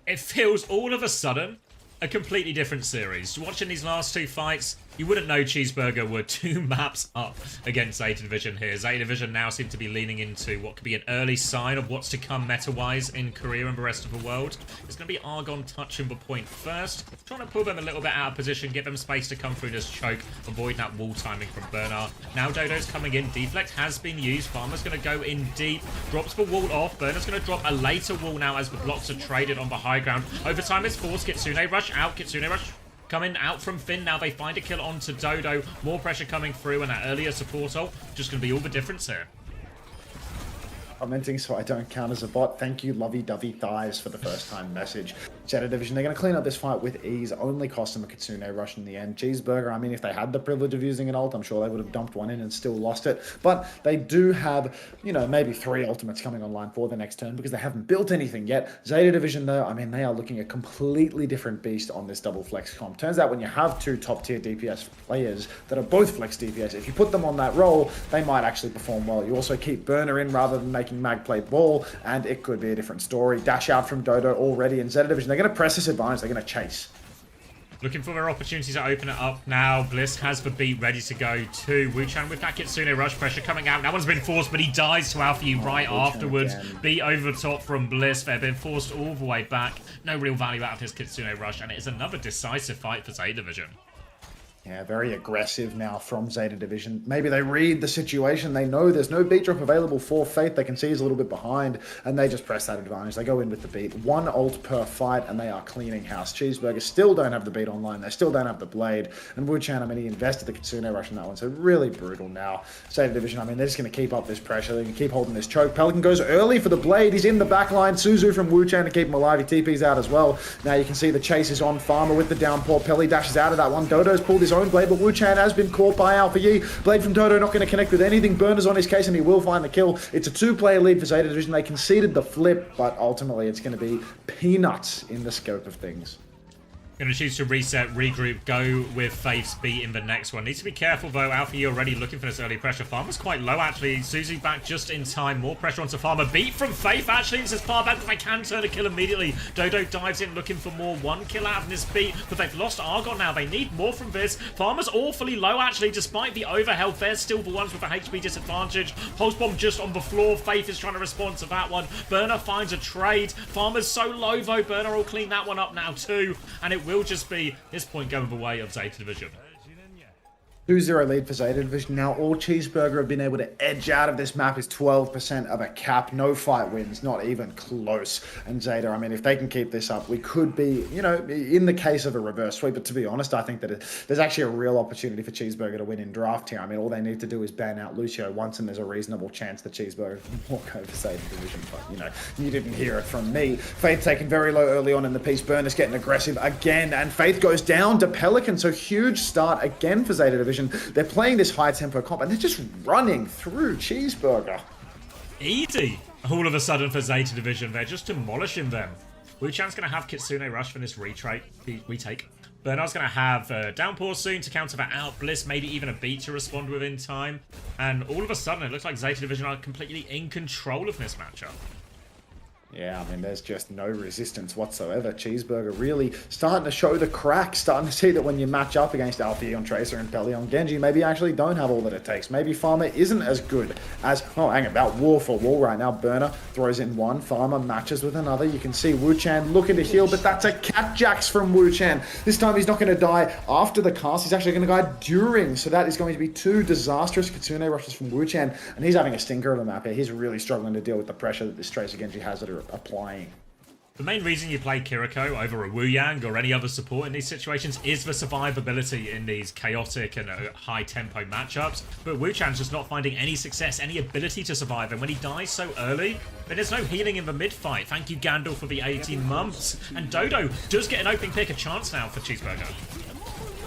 It feels all of a sudden a completely different series. Watching these last 2 fights, you wouldn't know Cheeseburger were 2 maps up against Zeta Division here. Zeta Division now seem to be leaning into what could be an early sign of what's to come meta-wise in Korea and the rest of the world. It's going to be Argon touching the point first, trying to pull them a little bit out of position, give them space to come through this choke, avoid that wall timing from Bernard. Now Dodo's coming in, deflect has been used, Farmer's going to go in deep, drops the wall off, Bernard's going to drop a later wall now as the blocks are traded on the high ground. Overtime is forced, Kitsune rush out, Kitsune rush coming out from Finn. Now they find a kill onto Dodo. More pressure coming through, and that earlier support ult just going to be all the difference here. Commenting so I don't count as a bot. Thank you, lovey-dovey thighs, for the first-time message. Zeta Division, they're going to clean up this fight with ease. Only cost them a Kitsune rush in the end. Cheeseburger, I mean, if they had the privilege of using an ult, I'm sure they would have dumped one in and still lost it. But they do have, you know, maybe 3 ultimates coming online for the next turn because they haven't built anything yet. Zeta Division, though, I mean, they are looking a completely different beast on this double flex comp. Turns out when you have 2 top-tier DPS players that are both flex DPS, if you put them on that role, they might actually perform well. You also keep Burner in rather than making Mag play ball, and it could be a different story. Dash out from Dodo already in Zeta Division. They're going to press this advantage. They're going to chase. Looking for their opportunities to open it up now. Bliss has the beat ready to go too. Wuchan with that Kitsune rush pressure coming out. That one's been forced, but he dies to Alpha right afterwards. Again. Beat over the top from Bliss. They've been forced all the way back. No real value out of his Kitsune rush, and it is another decisive fight for Zeta Division. Yeah, very aggressive now from Zeta Division. Maybe they read the situation. They know there's no beat drop available for Faith. They can see he's a little bit behind, and they just press that advantage. They go in with the beat. 1 ult per fight, and they are cleaning house. Cheeseburger still don't have the beat online. They still don't have the blade. And Wuchan, I mean, he invested the Kitsune rush in that one, so really brutal now. Zeta Division, I mean, they're just going to keep up this pressure. They can keep holding this choke. Pelican goes early for the blade. He's in the back line. Suzu from Wuchan to keep him alive. He TP's out as well. Now you can see the chase is on. Farmer with the downpour. Pelly dashes out of that one. Dodo's pulled his own blade, but Wuchan has been caught by Alpha Yi. Blade from Dodo not going to connect with anything. Burner's on his case, and he will find the kill. It's a 2-player lead for Zeta Division. They conceded the flip, but ultimately it's going to be peanuts in the scope of things. Going to choose to reset, regroup, go with Faith's beat in the next one. Needs to be careful though. Alpha E already looking for this early pressure. Farmer's quite low actually. Susie back just in time. More pressure onto Farmer. Beat from Faith actually. It's as far back as they can turn a kill immediately. Dodo dives in looking for more. 1 kill out of this beat, but they've lost Argon now. They need more from this. Farmer's awfully low actually, despite the overhealth. They're still the ones with a HP disadvantage. Pulse bomb just on the floor. Faith is trying to respond to that one. Burner finds a trade. Farmer's so low though. Burner will clean that one up now too, and it will just be this point going the way of Zeta Division. 2-0 lead for Zeta Division. Now all Cheeseburger have been able to edge out of this map is 12% of a cap. No fight wins, not even close. And Zeta, I mean, if they can keep this up, we could be, you know, in the case of a reverse sweep. But to be honest, I think that there's actually a real opportunity for Cheeseburger to win in draft here. I mean, all they need to do is ban out Lucio once, and there's a reasonable chance that Cheeseburger can walk over Zeta Division. But, you know, you didn't hear it from me. Faith taken very low early on in the piece. Burner's getting aggressive again, and Faith goes down to Pelican. So huge start again for Zeta Division. They're playing this high tempo comp and they're just running through Cheeseburger. Easy. All of a sudden for Zeta Division, they're just demolishing them. Wuchan's going to have Kitsune Rush for this retake. Bernard's going to have Downpour soon to counter that out. Bliss maybe even a beat to respond with in time. And all of a sudden it looks like Zeta Division are completely in control of this matchup. Yeah, I mean, there's just no resistance whatsoever. Cheeseburger really starting to show the cracks, starting to see that when you match up against Alfie on Tracer and Pelly on Genji, maybe you actually don't have all that it takes. Maybe Farmer isn't as good as, oh, hang about wall for wall right now. Burner throws in one, Farmer matches with another. You can see Wuchan looking to heal, but that's a cat jacks from Wuchan. This time he's not going to die after the cast, he's actually going to die during. So that is going to be 2 disastrous Kitsune rushes from Wuchan, and he's having a stinker of a map here. He's really struggling to deal with the pressure that this Tracer Genji has at applying. The main reason you play Kiriko over a Wu Yang or any other support in these situations is the survivability in these chaotic and high-tempo matchups, but Wu Chan's just not finding any success, any ability to survive, and when he dies so early, then there's no healing in the mid-fight. Thank you, Gandalf, for the 18 months, and Dodo does get an opening pick, a chance now for Cheeseburger.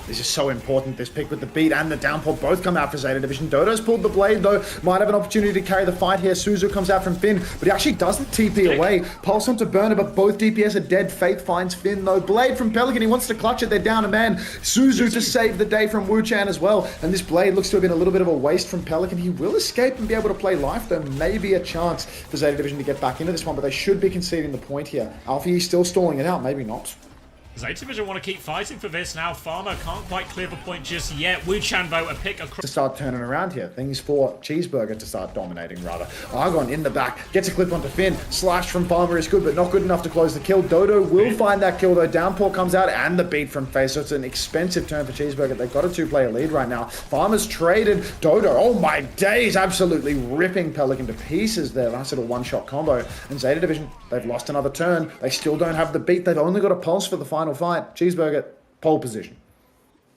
This is so important, this pick with the beat and the downpour both come out for Zeta Division. Dodo's pulled the blade though, might have an opportunity to carry the fight here. Suzu comes out from Finn, but he actually doesn't TP away. Pulse onto Burner, but both DPS are dead. Faith finds Finn though. Blade from Pelican, he wants to clutch it, they're down a man. Suzu to save the day from Wuchan as well. And this blade looks to have been a little bit of a waste from Pelican. He will escape and be able to play life though. Maybe a chance for Zeta Division to get back into this one, but they should be conceding the point here. Alfie still stalling it out, maybe not. Zeta Division want to keep fighting for this now. Farmer can't quite clear the point just yet. Wuchan though, a pick across. To start turning around here. Things for Cheeseburger to start dominating rather. Argon in the back, gets a clip onto Finn. Slash from Farmer is good, but not good enough to close the kill. Dodo will find that kill though. Downpour comes out and the beat from Face. So it's an expensive turn for Cheeseburger. They've got a 2-player lead right now. Farmer's traded. Dodo, oh my days, absolutely ripping Pelican to pieces there. Nice little one-shot combo. And Zeta Division, they've lost another turn. They still don't have the beat. They've only got a pulse for the final fight. Cheeseburger, Pole position.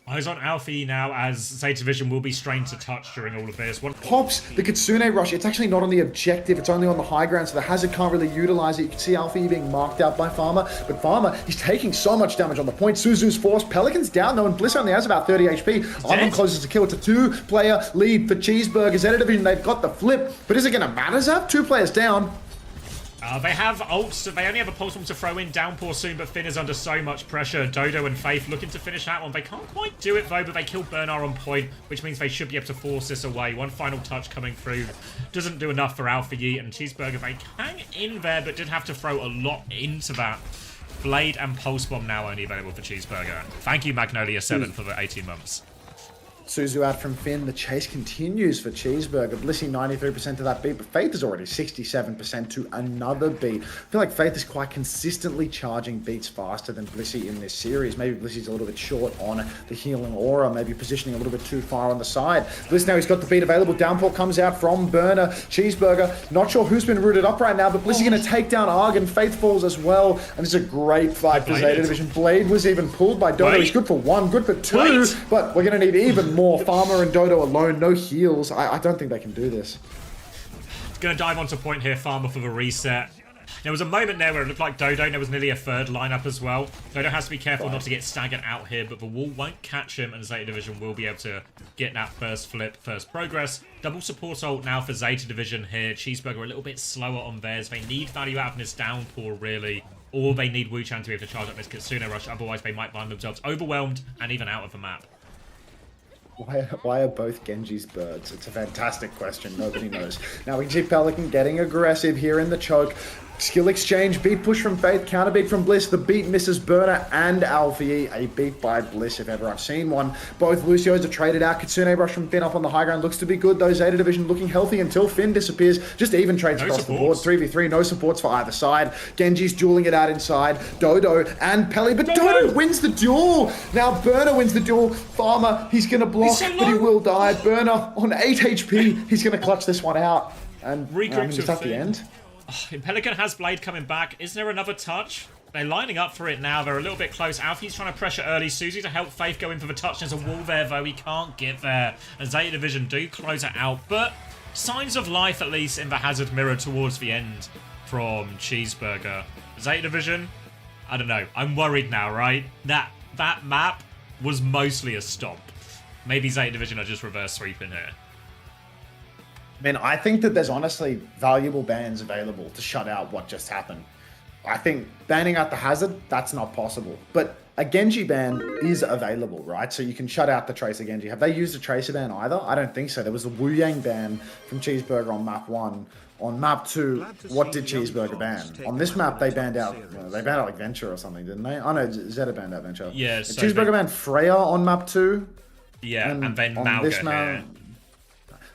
Eyes on Alfie now, as Zeta Division will be strained to touch during all of this. Pops the Kitsune Rush. It's actually not on the objective. It's only on the high ground, so the Hazard can't really utilize it. You can see Alfie being marked out by Farmer, but Farmer, he's taking so much damage on the point. Suzu's forced. Pelican's down, though, and Bliss only has about 30 HP. Armon closes to kill. It's a 2-player lead for Cheeseburger. Zeta Division, they've got the flip, but is it going to matter, Zap? 2 players down. They have ults, so they only have a pulse bomb to throw in. Downpour soon, but Finn is under so much pressure. Dodo and Faith looking to finish that one. They can't quite do it, though, but they kill Bernard on point, which means they should be able to force this away. One final touch coming through. Doesn't do enough for Alpha Yeet and Cheeseburger. They hang in there, but did have to throw a lot into that. Blade and Pulse Bomb now only available for Cheeseburger. Thank you, Magnolia7, for the 18 months. Suzu out from Finn. The chase continues for Cheeseburger. Blissy 93% to that beat, but Faith is already 67% to another beat. I feel like Faith is quite consistently charging beats faster than Blissy in this series. Maybe Blissy's a little bit short on the healing aura, maybe positioning a little bit too far on the side. Bliss now, he's got the beat available. Downpour comes out from Burner. Cheeseburger, not sure who's been rooted up right now, but Blissy going to take down Argon. Faith falls as well, and it's a great fight for Zeta Division. Blade was even pulled by Dodo. He's good for 1, good for 2, but we're going to need even more. Farmer and Dodo alone, no heals. I don't think they can do this. Gonna dive onto point here, Farmer for the reset. There was a moment there where it looked like Dodo, and there was nearly a third lineup as well. Dodo has to be careful not to get staggered out here, but the wall won't catch him, and Zeta Division will be able to get that first flip, first progress. Double support ult now for Zeta Division here. Cheeseburger a little bit slower on theirs. They need value out of this downpour, really. Or they need Wu Chan to be able to charge up this Kitsune Rush, otherwise they might find themselves overwhelmed and even out of the map. Why are both Genji's birds? It's a fantastic question. Nobody knows. Now we can see Pelican getting aggressive here in the choke. Skill exchange, beat push from Faith, counter beat from Bliss. The beat misses Burner and Alfie. A beat by Bliss, if ever I've seen one. Both Lucios are traded out. Kitsune Rush from Finn up on the high ground looks to be good. Though Zeta Division looking healthy until Finn disappears. Just even trades across the board. 3v3, no supports for either side. Genji's dueling it out inside. Dodo and Pelly, but Dodo wins the duel. Now Burner wins the duel. Farmer, he's going to block, but he will die. Burner on 8 HP. He's going to clutch this one out. And just at the end. Oh, Pelican has Blade coming back. Is there another touch? They're lining up for it now. They're a little bit close. Alfie's trying to pressure early. Susie to help Faith go in for the touch. There's a wall there, though. He can't get there. And Zeta Division do close it out. But signs of life, at least, in the Hazard Mirror towards the end from Cheeseburger. Zeta Division, I don't know. I'm worried now, right? That map was mostly a stomp. Maybe Zeta Division are just reverse sweeping here. I mean, I think that there's honestly valuable bans available to shut out what just happened. I think banning out the Hazard, that's not possible. But a Genji ban is available, right? So you can shut out the Tracer Genji. Have they used a Tracer ban either? I don't think so. There was a Wu Yang ban from Cheeseburger on map 1. On map 2, what did Cheeseburger ban? On this map, they banned out like Venture or something, didn't they? Oh no, Zeta banned out Venture. Yeah, so Cheeseburger banned Freya on map 2. Yeah, and then Mauga here.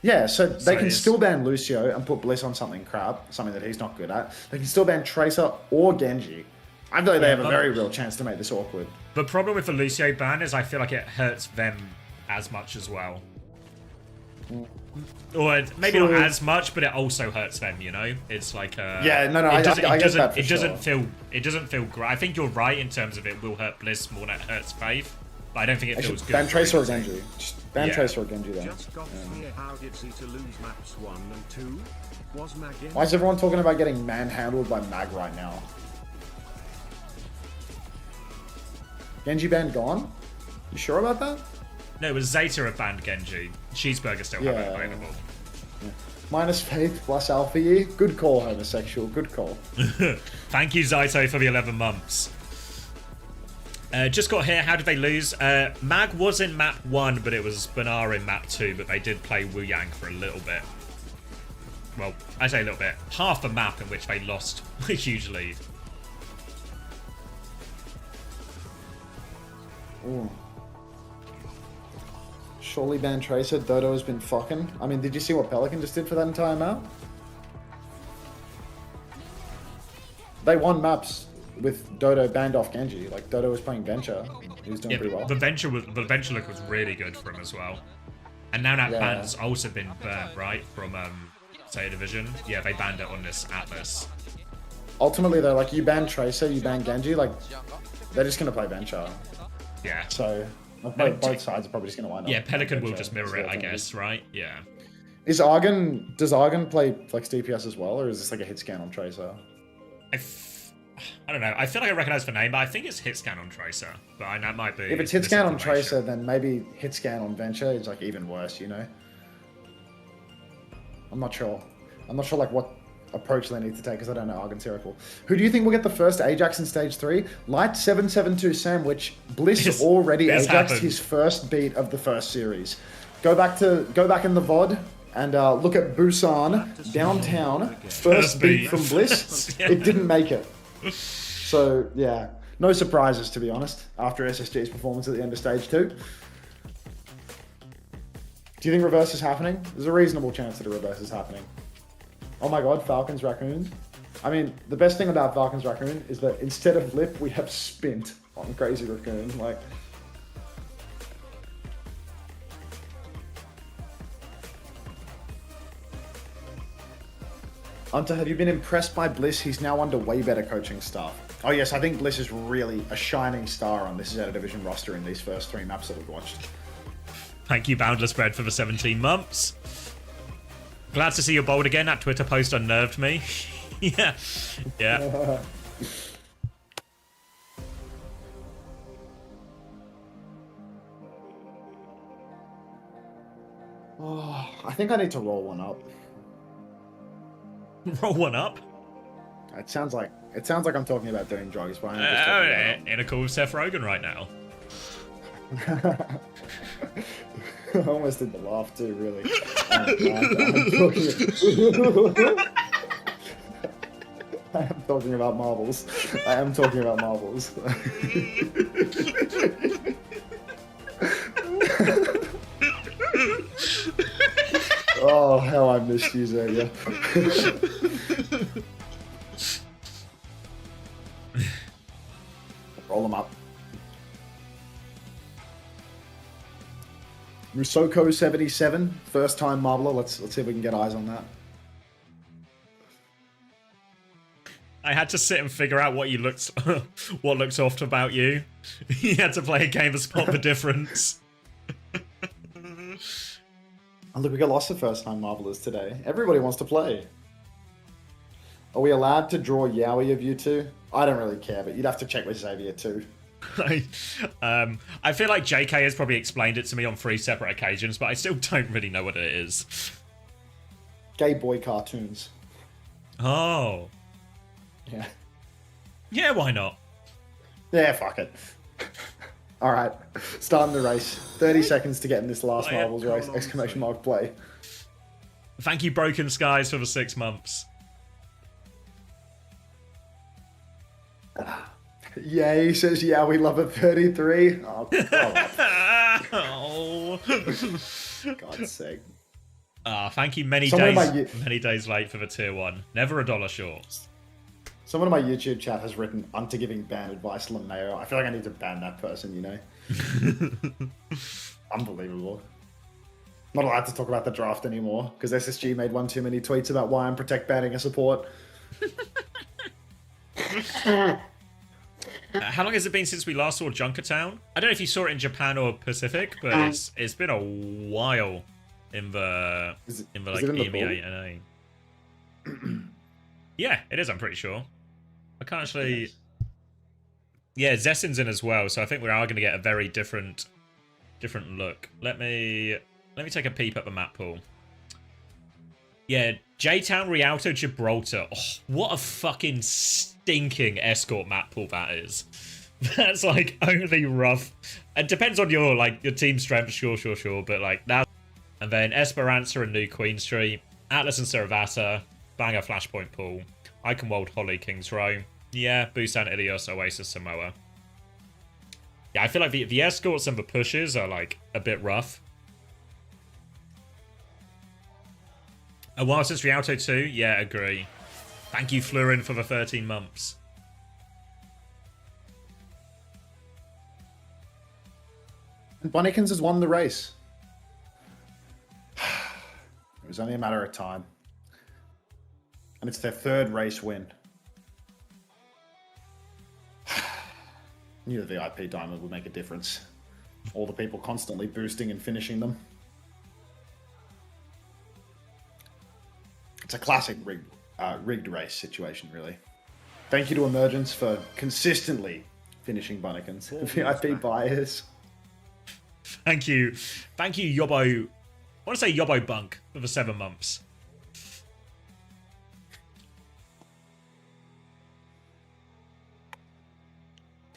Yeah, so they can still ban Lucio and put Bliss on something crap, something that he's not good at. They can still ban Tracer or Genji. I feel like they have a very real chance to make this awkward. The problem with the Lucio ban is I feel like it hurts them as much as well. Or maybe not as much, but it also hurts them, you know? It's like I get that for sure. It doesn't feel great. I think you're right in terms of it will hurt Bliss more than it hurts Faith. But I don't think it feels good. Ban Tracer or Genji. Just ban Tracer or Genji then. How did Zeta lose maps 1 and 2? Was Mag in? Why is everyone talking about getting manhandled by Mag right now? Genji ban gone? You sure about that? No, it was Zeta have banned Genji. Cheeseburger still have it available. Yeah. Minus Faith plus Alpha Yi. Good call, homosexual. Good call. Thank you, Zaito, for the 11 months. Just got here. How did they lose? Mag was in map 1, but it was Banar in map 2, but they did play Wu Yang for a little bit. Well, I say a little bit. Half the map in which they lost a huge lead. Ooh. Surely ban Tracer. Dodo has been fucking. I mean, did you see what Pelican just did for that entire map? They won maps with Dodo banned off Genji. Like, Dodo was playing Venture. He was doing pretty well. The Venture look was really good for him as well. And now that ban's also been banned, right? From Zeta Division. Yeah, they banned it on this Atlas. Ultimately though, like, you ban Tracer, you ban Genji, like, they're just gonna play Venture. Yeah. So both sides are probably just going to wind up. Yeah, Pelican will just mirror it, I guess, right? Yeah. Does Argon play Flex DPS as well, or is this like a hit scan on Tracer? I don't know. I feel like I recognize the name, but I think it's hit scan on Tracer. But that might be. If it's hit scan on Tracer, then maybe hit scan on Venture is like even worse, you know? I'm not sure. I'm not sure like what approach they need to take because I don't know Argon's Oracle. Who do you think will get the first Ajax in stage 3? Light 772 Sandwich. Bliss already Ajaxed his first beat of the first series. Go back in the VOD and look at Busan downtown. First beat from Bliss. Yeah. It didn't make it. So yeah, no surprises to be honest. After SSG's performance at the end of stage 2. Do you think reverse is happening? There's a reasonable chance that a reverse is happening. Oh my god, Falcons Raccoons. I mean, the best thing about Falcons Raccoon is that instead of Lip, we have Spint on Crazy Raccoon. Like, Hunter, have you been impressed by Bliss? He's now under way better coaching staff. Oh yes, I think Bliss is really a shining star on this Out of Division roster in these first 3 maps that we've watched. Thank you, Boundless Bread, for the 17 months. Glad to see you bold again. That Twitter post unnerved me. Yeah. Yeah. Oh, I think I need to roll one up. Roll one up? It sounds like I'm talking about doing drugs, but I'm just talking about in a call with Seth Rogen right now. I almost did the laugh too, really. I am talking about marbles. I am talking about marbles. Oh, how I missed you, Xavier. Roll them up. Rusoko 77, first time Marbler. Let's see if we can get eyes on that. I had to sit and figure out what what looks off about you. You had to play a game to spot the difference. Oh, look, we got lost of first time Marblers today. Everybody wants to play. Are we allowed to draw Yowie of you two? I don't really care, but you'd have to check with Xavier too. I feel like JK has probably explained it to me on 3 separate occasions, but I still don't really know what it is. Gay boy cartoons. Oh. Yeah. Yeah, why not? Yeah, fuck it. All right, starting the race. 30 seconds to get in this last Marbles race. Exclamation mark play. Thank you, Broken Skies, for the 6 months. Yeah, he says, yeah, we love a 33. Oh, oh. God's sake. Thank you many days late for the tier 1. Never $1 short. Someone in my YouTube chat has written unto giving ban advice LeMayo. I feel like I need to ban that person, you know? Unbelievable. Not allowed to talk about the draft anymore because SSG made one too many tweets about why I'm protect banning a support. How long has it been since we last saw Junkertown? I don't know if you saw it in Japan or Pacific, but it's been a while in the EMEA NA. Yeah, it is. I'm pretty sure. I can't actually. Yes. Yeah, Zessin's in as well, so I think we are going to get a very different look. Let me take a peep at the map pool. Yeah, J-Town, Rialto, Gibraltar. Oh, what a fucking stinking escort map pool that is. That's like only rough. It depends on your team strength, sure, but like that. And then Esperanza and New Queen Street, Atlas and Saravata, Banger Flashpoint pool, Iconwold, Holly, King's Row. Yeah, Busan, Ilios, Oasis, Samoa. Yeah, I feel like the escorts and the pushes are like a bit rough. A while since Rialto 2? Yeah, agree. Thank you, Flurin, for the 13 months. And Bunnykins has won the race. It was only a matter of time. And it's their 3rd race win. knew the VIP diamond would make a difference. All the people constantly boosting and finishing them. It's a classic rigged race situation, really. Thank you to Emergence for consistently finishing Bunnykins. VIP buyers. Thank you, Yobbo. I want to say Yobbo Bunk for the 7 months.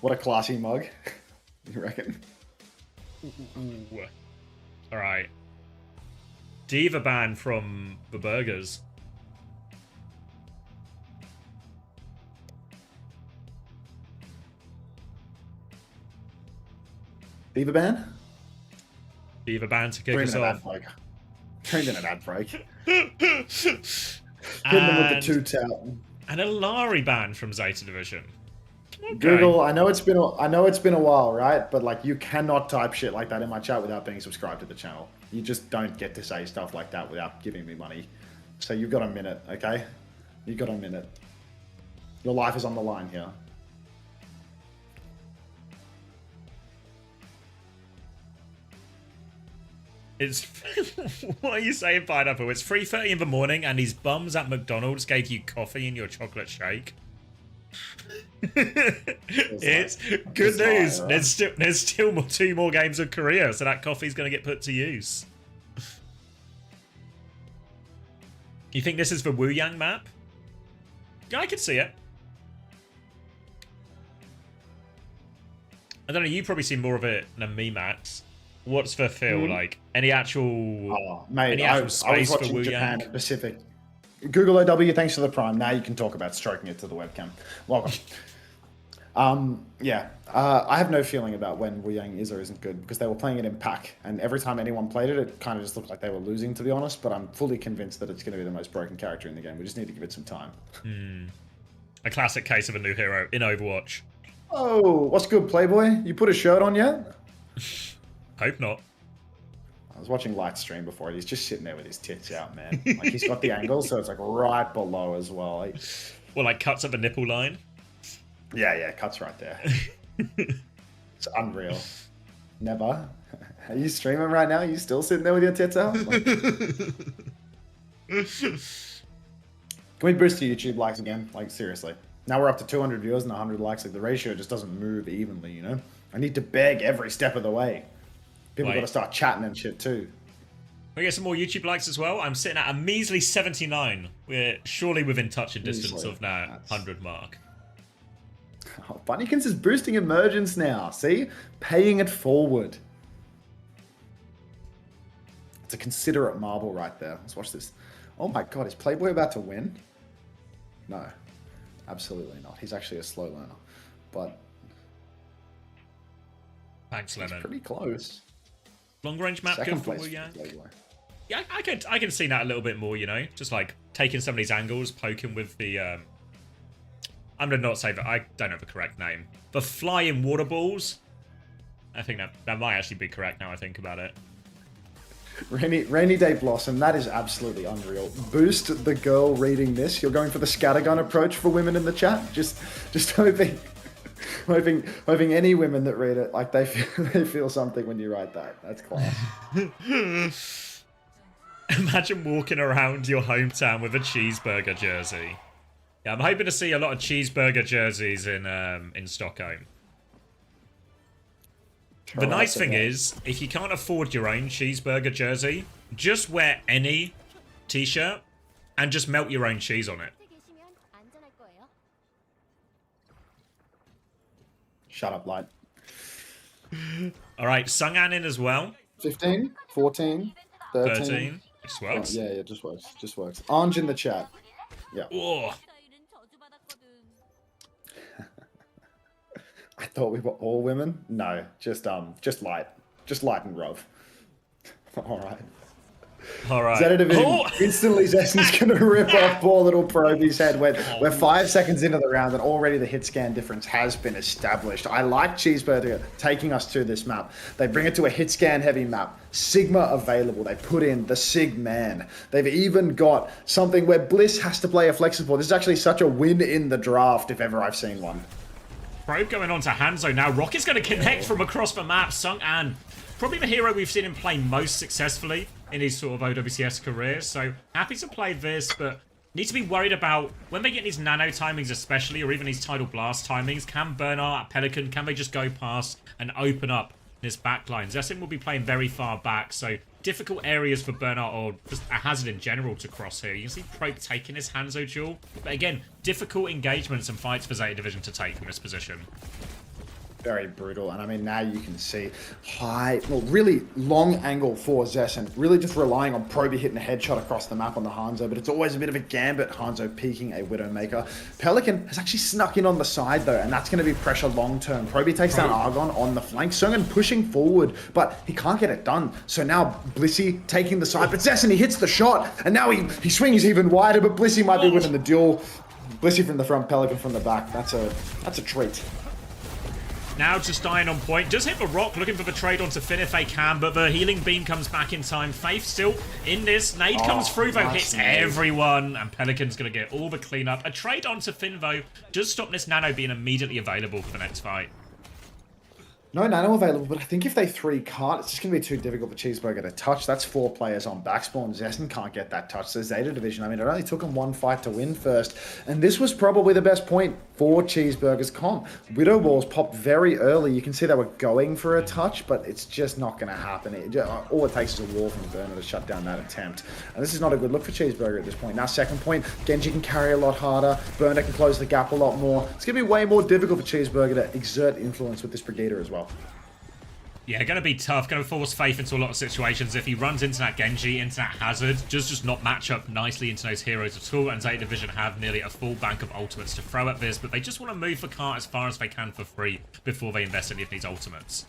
What a classy mug, you reckon? Ooh. All right. Diva ban from the burgers. Diva ban? Diva ban to kick us off. Trained in an ad break. Hitting them with the 2-tout. And a Lari ban from Zeta Division. Okay. Google, I know it's been a while, right? But like, you cannot type shit like that in my chat without being subscribed to the channel. You just don't get to say stuff like that without giving me money. So you've got a minute, okay? You've got a minute. Your life is on the line here. It's what are you saying, Pineapple? It's 3:30 in the morning, and these bums at McDonald's gave you coffee in your chocolate shake. It's good news. There's still 2 more games of Korea, so that coffee's going to get put to use. You think this is the Wu Yang map? Yeah, I could see it. I don't know. You probably see more of it than me, Max. What's the feel like? Any actual? Oh, mate, any actual space I was watching for Wu Japan Yang? Pacific. Google OW, thanks for the prime. Now you can talk about stroking it to the webcam. Welcome. Yeah, I have no feeling about when Wu Yang is or isn't good because they were playing it in pack, and every time anyone played it, it kind of just looked like they were losing, to be honest. But I'm fully convinced that it's going to be the most broken character in the game. We just need to give it some time. A classic case of a new hero in Overwatch. Oh, what's good, Playboy? You put a shirt on yet? Hope not. I was watching Light stream before. He's just sitting there with his tits out, man. Like, he's got the angle, so it's like right below as well. Like, Well, like cuts at the nipple line. yeah, cuts right there. It's unreal. Never. Are you streaming right now? Are you still sitting there with your tits out? Like, can we boost the YouTube likes again? Like, seriously. Now we're up to 200 viewers and 100 likes. Like, the ratio just doesn't move evenly, you know? I need to beg every step of the way. People got to start chatting and shit too. We get some more YouTube likes as well. I'm sitting at a measly 79. We're surely within touch and distance of that 100 mark. Oh, Bunnykins is boosting Emergence now. See? Paying it forward. It's a considerate marble right there. Let's watch this. Oh my god, is Playboy about to win? No. Absolutely not. He's actually a slow learner. But Thanks, Lemon. pretty close. Long range map good for Wu Yang. Yeah, I can see that a little bit more, you know? Just like taking some of these angles, poking with the I'm gonna not say that I don't know the correct name. The flying water balls. I think that might actually be correct now I think about it. Rainy Day Blossom, that is absolutely unreal. Boost the girl reading this. You're going for the scattergun approach for women in the chat. Just hoping any women that read it, like they feel something when you write that. That's class. Imagine walking around your hometown with a cheeseburger jersey. Yeah, I'm hoping to see a lot of cheeseburger jerseys in Stockholm. The nice thing is, if you can't afford your own cheeseburger jersey, just wear any t-shirt and just melt your own cheese on it. Shut up, Light. All right, Sung'an in as well. 15, 14, 13. 13. It just works. Oh, yeah, it just works. Just works. Anj in the chat. Yeah. Oh. I thought we were all women. No, just Light. Just Light and Rov. All right. All right. Zeta Division, instantly Zessen's going to rip off poor little Proby's head. We're 5 seconds into the round and already the hit scan difference has been established. I like Cheeseburger taking us to this map. They bring it to a hit scan heavy map. Sigma available. They put in the Sig Man. They've even got something where Bliss has to play a flexible. This is actually such a win in the draft if ever I've seen one. Probe going on to Hanzo now. Rocket's going to connect from across the map. Sung-An, probably the hero we've seen him play most successfully in his sort of OWCS career. So happy to play this, but need to be worried about when they get these nano timings especially, or even these Tidal Blast timings. Can Bernard, Pelican, can they just go past and open up this backline? Zessin will be playing very far back, so difficult areas for Bernard, or just a hazard in general, to cross here. You can see Probe taking his Hanzo duel, but again, difficult engagements and fights for Zeta Division to take from this position. Very brutal, and I mean, now you can see high, well, really long angle for Zessin, really just relying on Proby hitting a headshot across the map on the Hanzo, but it's always a bit of a gambit. Hanzo peeking a Widowmaker. Pelican has actually snuck in on the side though, and that's going to be pressure long term. Proby takes down Argon on the flank. Sungan pushing forward, but he can't get it done. So now Blissey taking the side, but Zessin, he hits the shot, and now he swings even wider, but Blissey might be winning the duel. Blissey from the front, Pelican from the back. That's a treat. Now just dying on point. Does hit the rock, looking for the trade onto Finn if they can, but the healing beam comes back in time. Faith still in this. Nade comes through though, hits everyone, and Pelican's going to get all the cleanup. A trade onto Finn though does stop this nano being immediately available for the next fight. No nano available, but I think if they 3-cart, it's just going to be too difficult for Cheeseburger to touch. That's 4 players on backspawn. Zessin can't get that touch. So Zeta Division, I mean, it only took him 1 fight to win first. And this was probably the best point for Cheeseburger's comp. Widow Walls popped very early. You can see they were going for a touch, but it's just not going to happen. All it takes is a wall from Burner to shut down that attempt. And this is not a good look for Cheeseburger at this point. Now, second point, Genji can carry a lot harder. Burner can close the gap a lot more. It's going to be way more difficult for Cheeseburger to exert influence with this Brigader as well. Yeah, going to be tough. Going to force Faith into a lot of situations. If he runs into that Genji, into that Hazard, just not match up nicely into those heroes at all. And Zeta Division have nearly a full bank of ultimates to throw at this, but they just want to move the cart as far as they can for free before they invest any of these ultimates.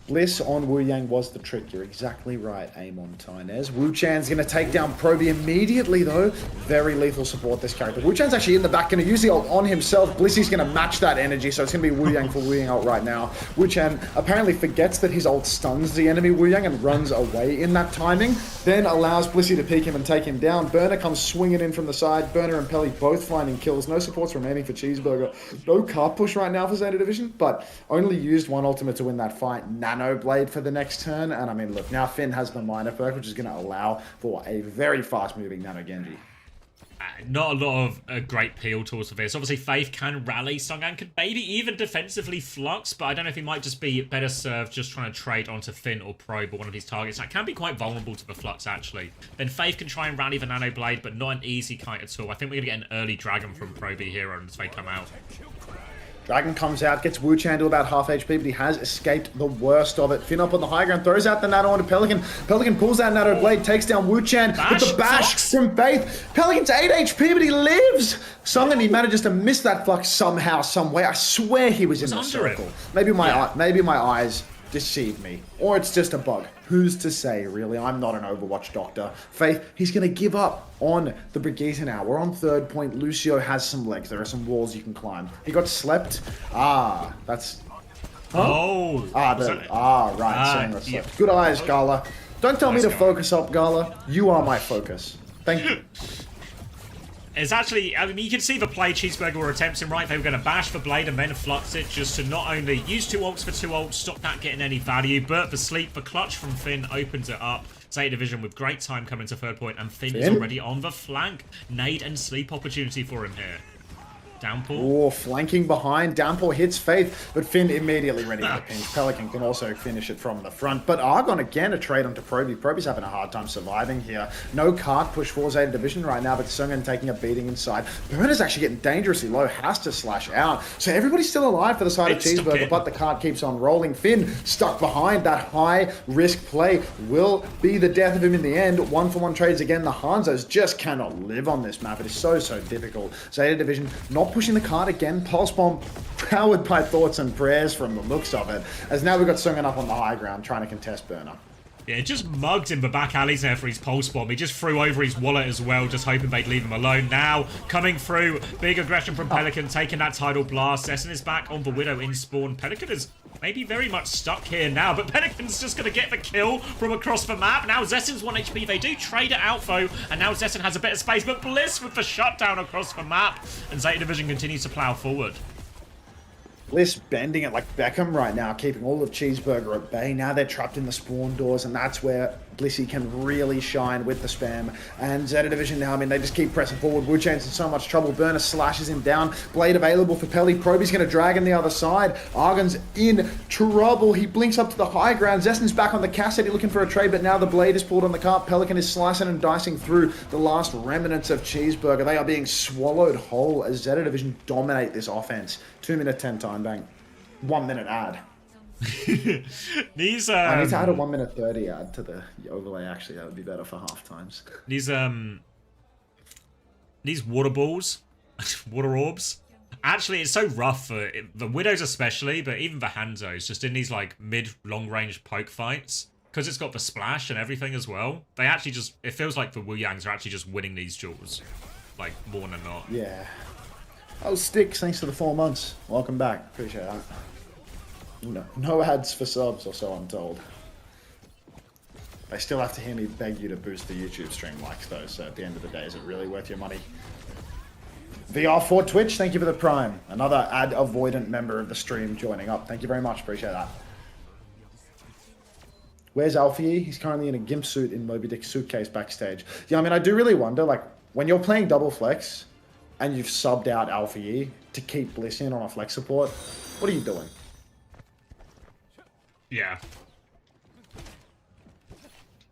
Bliss on Wu Yang was the trick. You're exactly right, Amon Tynes. Wu Chan's going to take down Proby immediately, though. Very lethal support, this character. Wu Chan's actually in the back, going to use the ult on himself. Blissy's going to match that energy, so it's going to be Wu Yang for Wu Yang ult right now. Wu Chan apparently forgets that his ult stuns the enemy Wu Yang and runs away in that timing, then allows Blissy to peek him and take him down. Burner comes swinging in from the side. Burner and Pelly both finding kills. No supports remaining for Cheeseburger. No car push right now for Zeta Division, but only used 1 ultimate to win that fight. Nano Blade for the next turn, and I mean, look, now Finn has the minor perk, which is going to allow for a very fast-moving Nano Genji. Not a lot of great peel tools for this. Obviously, Faith can rally. Sung-An could maybe even defensively flux, but I don't know if he might just be better served just trying to trade onto Finn or Probe or one of these targets. That can be quite vulnerable to the flux, actually. Then Faith can try and rally the Nano Blade, but not an easy kite at all. I think we're going to get an early Dragon from Probe here as they come out. Dragon comes out, gets Wu Chan to about half HP, but he has escaped the worst of it. Finn up on the high ground, throws out the Nano onto Pelican. Pelican pulls out Nano Blade, takes down Wu Chan with the bash from Faith. Pelican's 8 HP, but he lives! Sung-An, he manages to miss that flux somehow, some way. I swear he was in the circle. Maybe my eyes deceive me, or it's just a bug. Who's to say, really? I'm not an Overwatch doctor. Faith, he's going to give up on the Brigitte now. We're on 3rd point. Lucio has some legs. There are some walls you can climb. He got slept. That's... Huh? Oh! Right. Yeah. Good eyes, Gala. Don't tell me to focus up, Gala. You are my focus. Thank you. It's actually, I mean, you can see the play Cheeseburger were attempting, right? They were going to bash the blade and then flux it just to not only use 2 ults for 2 ults, stop that getting any value, but the sleep, the clutch from Finn opens it up. Zeta Division with great time coming to 3rd point, and Finn is already on the flank. Nade and sleep opportunity for him here. Downpour. Oh, flanking behind. Downpour hits Faith, but Finn immediately ready for the pinch. Pelican can also finish it from the front. But Argon again, a trade onto Proby. Proby's having a hard time surviving here. No cart push for Zeta Division right now, but Sung-An taking a beating inside. Burner's actually getting dangerously low, has to slash out. So everybody's still alive for the side of Cheeseburger, but the cart keeps on rolling. Finn stuck behind. That high risk play will be the death of him in the end. 1-for-1 trades again. The Hanzos just cannot live on this map. It is so difficult. Zeta Division not pushing the card again. Pulse Bomb powered by thoughts and prayers from the looks of it, as now we've got Sung-An up on the high ground trying to contest Burner. Yeah, just mugged in the back alleys there for his pulse bomb. He just threw over his wallet as well, just hoping they'd leave him alone. Now, coming through, big aggression from Pelican, taking that Tidal Blast. Zessin is back on the Widow in spawn. Pelican is maybe very much stuck here now, but Pelican's just going to get the kill from across the map. Now Zessin's 1 HP. They do trade it out, though, and now Zessin has a bit of space, but Bliss with the shutdown across the map, and Zeta Division continues to plow forward. Bliss bending it like Beckham right now, keeping all of Cheeseburger at bay. Now they're trapped in the spawn doors, and that's where Blissey can really shine with the spam. And Zeta Division now, I mean, they just keep pressing forward. Wu Chan's in so much trouble. Burner slashes him down. Blade available for Pelly. Proby's going to drag him the other side. Argon's in trouble. He blinks up to the high ground. Zestin's back on the cassette looking for a trade, but now the blade is pulled on the cart. Pelican is slicing and dicing through the last remnants of Cheeseburger. They are being swallowed whole as Zeta Division dominate this offense. 2-minute 10 time bank. 1 minute ad. These I need to add a 1 minute 30 ad to the overlay. Actually, that would be better for half times. These water balls, water orbs. Actually, it's so rough for the Widows especially, but even for Hanzos, just in these like mid long range poke fights, because it's got the splash and everything as well. They actually just, it feels like the Wu Yangs are actually just winning these duels, like more than not. Yeah. Oh, Sticks, thanks for the 4 months. Welcome back. Appreciate that. No ads for subs, or so I'm told. They still have to hear me beg you to boost the YouTube stream likes, though, so at the end of the day, is it really worth your money? VR for Twitch, thank you for the Prime. Another ad-avoidant member of the stream joining up. Thank you very much, appreciate that. Where's Alfie? He's currently in a gimp suit in Moby Dick's suitcase backstage. Yeah, I mean, I do really wonder, like, when you're playing double flex, and you've subbed out Alfie to keep Bliss in on a flex support, what are you doing? Yeah.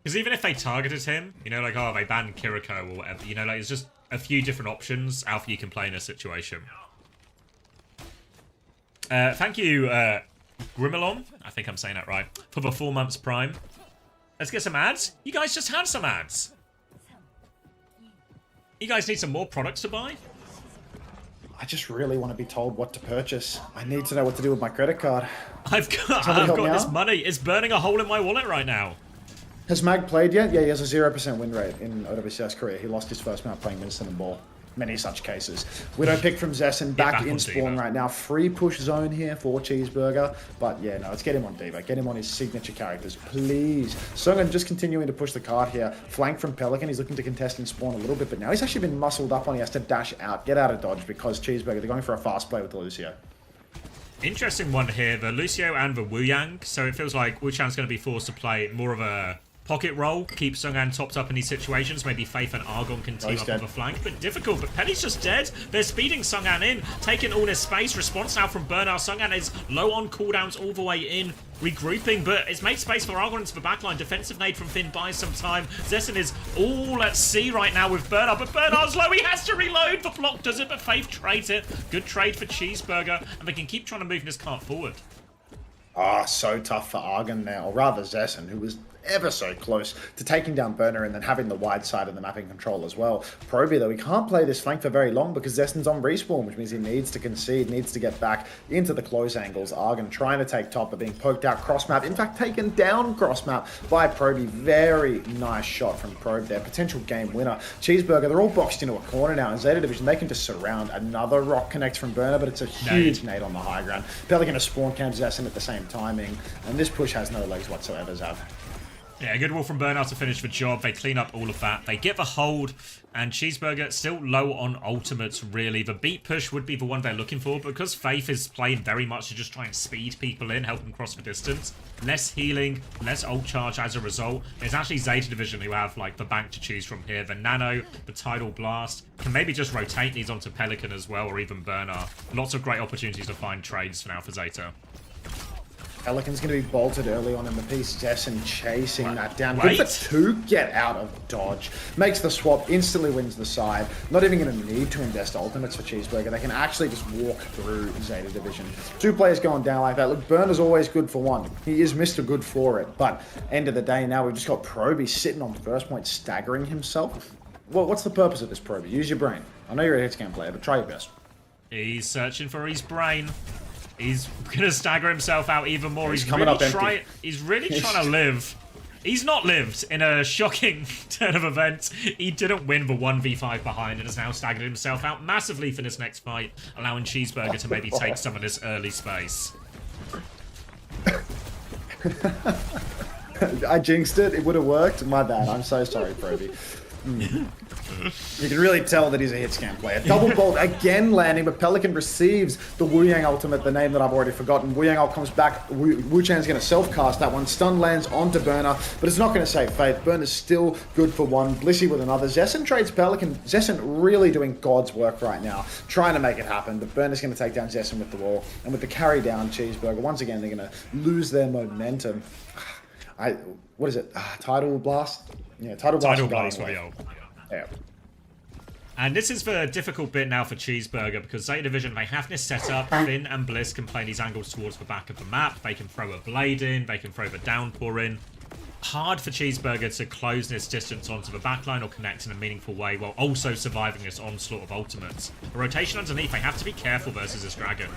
Because even if they targeted him, you know, like, oh, they banned Kiriko or whatever, you know, like, it's just a few different options Alfie can play in a situation. Thank you, Grimalon, I think I'm saying that right, for the 4 months Prime. Let's get some ads. You guys just had some ads. You guys need some more products to buy? I just really want to be told what to purchase. I need to know what to do with my credit card. I've got this money. It's burning a hole in my wallet right now. Has Mag played yet? Yeah, he has a 0% win rate in OWCS career. He lost his first map playing Winston and Ball. Many such cases. Widow pick from Zessen, back in spawn right now. Free push zone here for Cheeseburger. But yeah, no, let's get him on Diva. Get him on his signature characters, please. Sungan just continuing to push the card here. Flank from Pelican. He's looking to contest in spawn a little bit, but now he's actually been muscled up on. He has to dash out, get out of dodge because Cheeseburger, they're going for a fast play with the Lucio. Interesting one here, the Lucio and the Wu Yang. So it feels like Wu Chan's going to be forced to play more of a pocket roll, keep Sungan topped up in these situations. Maybe Faith and Argon can team up on the flank, but difficult. But Penny's just dead. They're speeding Sungan in, taking all this space. Response now from Bernard. Sungan is low on cooldowns all the way in, regrouping, but it's made space for Argon into the backline. Defensive nade from Finn buys some time. Zessen is all at sea right now with Bernard, but Bernard's low. He has to reload. The block does it, but Faith trades it. Good trade for Cheeseburger, and they can keep trying to move this cart forward. Ah, so tough for Argon now, or rather Zessen, who was ever so close to taking down Burner and then having the wide side of the mapping control as well. Proby, though, he can't play this flank for very long because Zessen's on respawn, which means he needs to concede, needs to get back into the close angles. Argon trying to take top, but being poked out cross map. In fact, taken down cross map by Proby. Very nice shot from Probe there. Potential game winner. Cheeseburger, they're all boxed into a corner now. In Zeta Division, they can just surround. Another rock connect from Burner, but it's a huge nade on the high ground. Pelican to spawn camp Zessen at the same timing, and this push has no legs whatsoever, Zav. Yeah, good wall from Bernard to finish the job. They clean up all of that. They get the hold, and Cheeseburger still low on ultimates, really. The beat push would be the one they're looking for, because Faith is playing very much to just try and speed people in, help them cross the distance. Less healing, less ult charge as a result. It's actually Zeta Division who have, like, the bank to choose from here. The Nano, the Tidal Blast, can maybe just rotate these onto Pelican as well, or even Bernard. Lots of great opportunities to find trades for now for Zeta. Pelican's going to be bolted early on in the piece. Zessen chasing that down. Good for two. Get out of dodge. Makes the swap. Instantly wins the side. Not even going to need to invest ultimates for Cheeseburger. They can actually just walk through Zeta Division. Two players going down like that. Look, Burner's always good for one. He is Mr. Good for it. But end of the day, now we've just got Proby sitting on first point, staggering himself. Well, what's the purpose of this, Proby? Use your brain. I know you're a hitscan player, but try your best. He's searching for his brain. He's gonna stagger himself out even more. He's coming up empty. He's really trying to live. He's not lived in a shocking turn of events. He didn't win the 1v5 behind and has now staggered himself out massively for this next fight, allowing Cheeseburger to maybe take some of this early space. I jinxed it. It would have worked. My bad. I'm so sorry, Proby. You can really tell that he's a hit scan player. Double bolt again landing, but Pelican receives the Wu Yang ultimate, the name that I've already forgotten. Wu Yang ult comes back. Wu Chan's going to self-cast that one. Stun lands onto Burner, but it's not going to save Faith. Burner's still good for one. Blissey with another. Zessen trades Pelican. Zessen really doing God's work right now, trying to make it happen, but Burner's going to take down Zessen with the wall. And with the carry down, Cheeseburger, once again, they're going to lose their momentum. What is it? Tidal Blast? Yeah, Tidal Blast. Tidal Blast for the ult. Yeah. And this is the difficult bit now for Cheeseburger, because Zeta Division, they have this set up. Finn and Bliss can play these angles towards the back of the map. They can throw a blade in. They can throw the downpour in. Hard for Cheeseburger to close this distance onto the backline or connect in a meaningful way while also surviving this onslaught of ultimates. The rotation underneath, they have to be careful versus this dragon.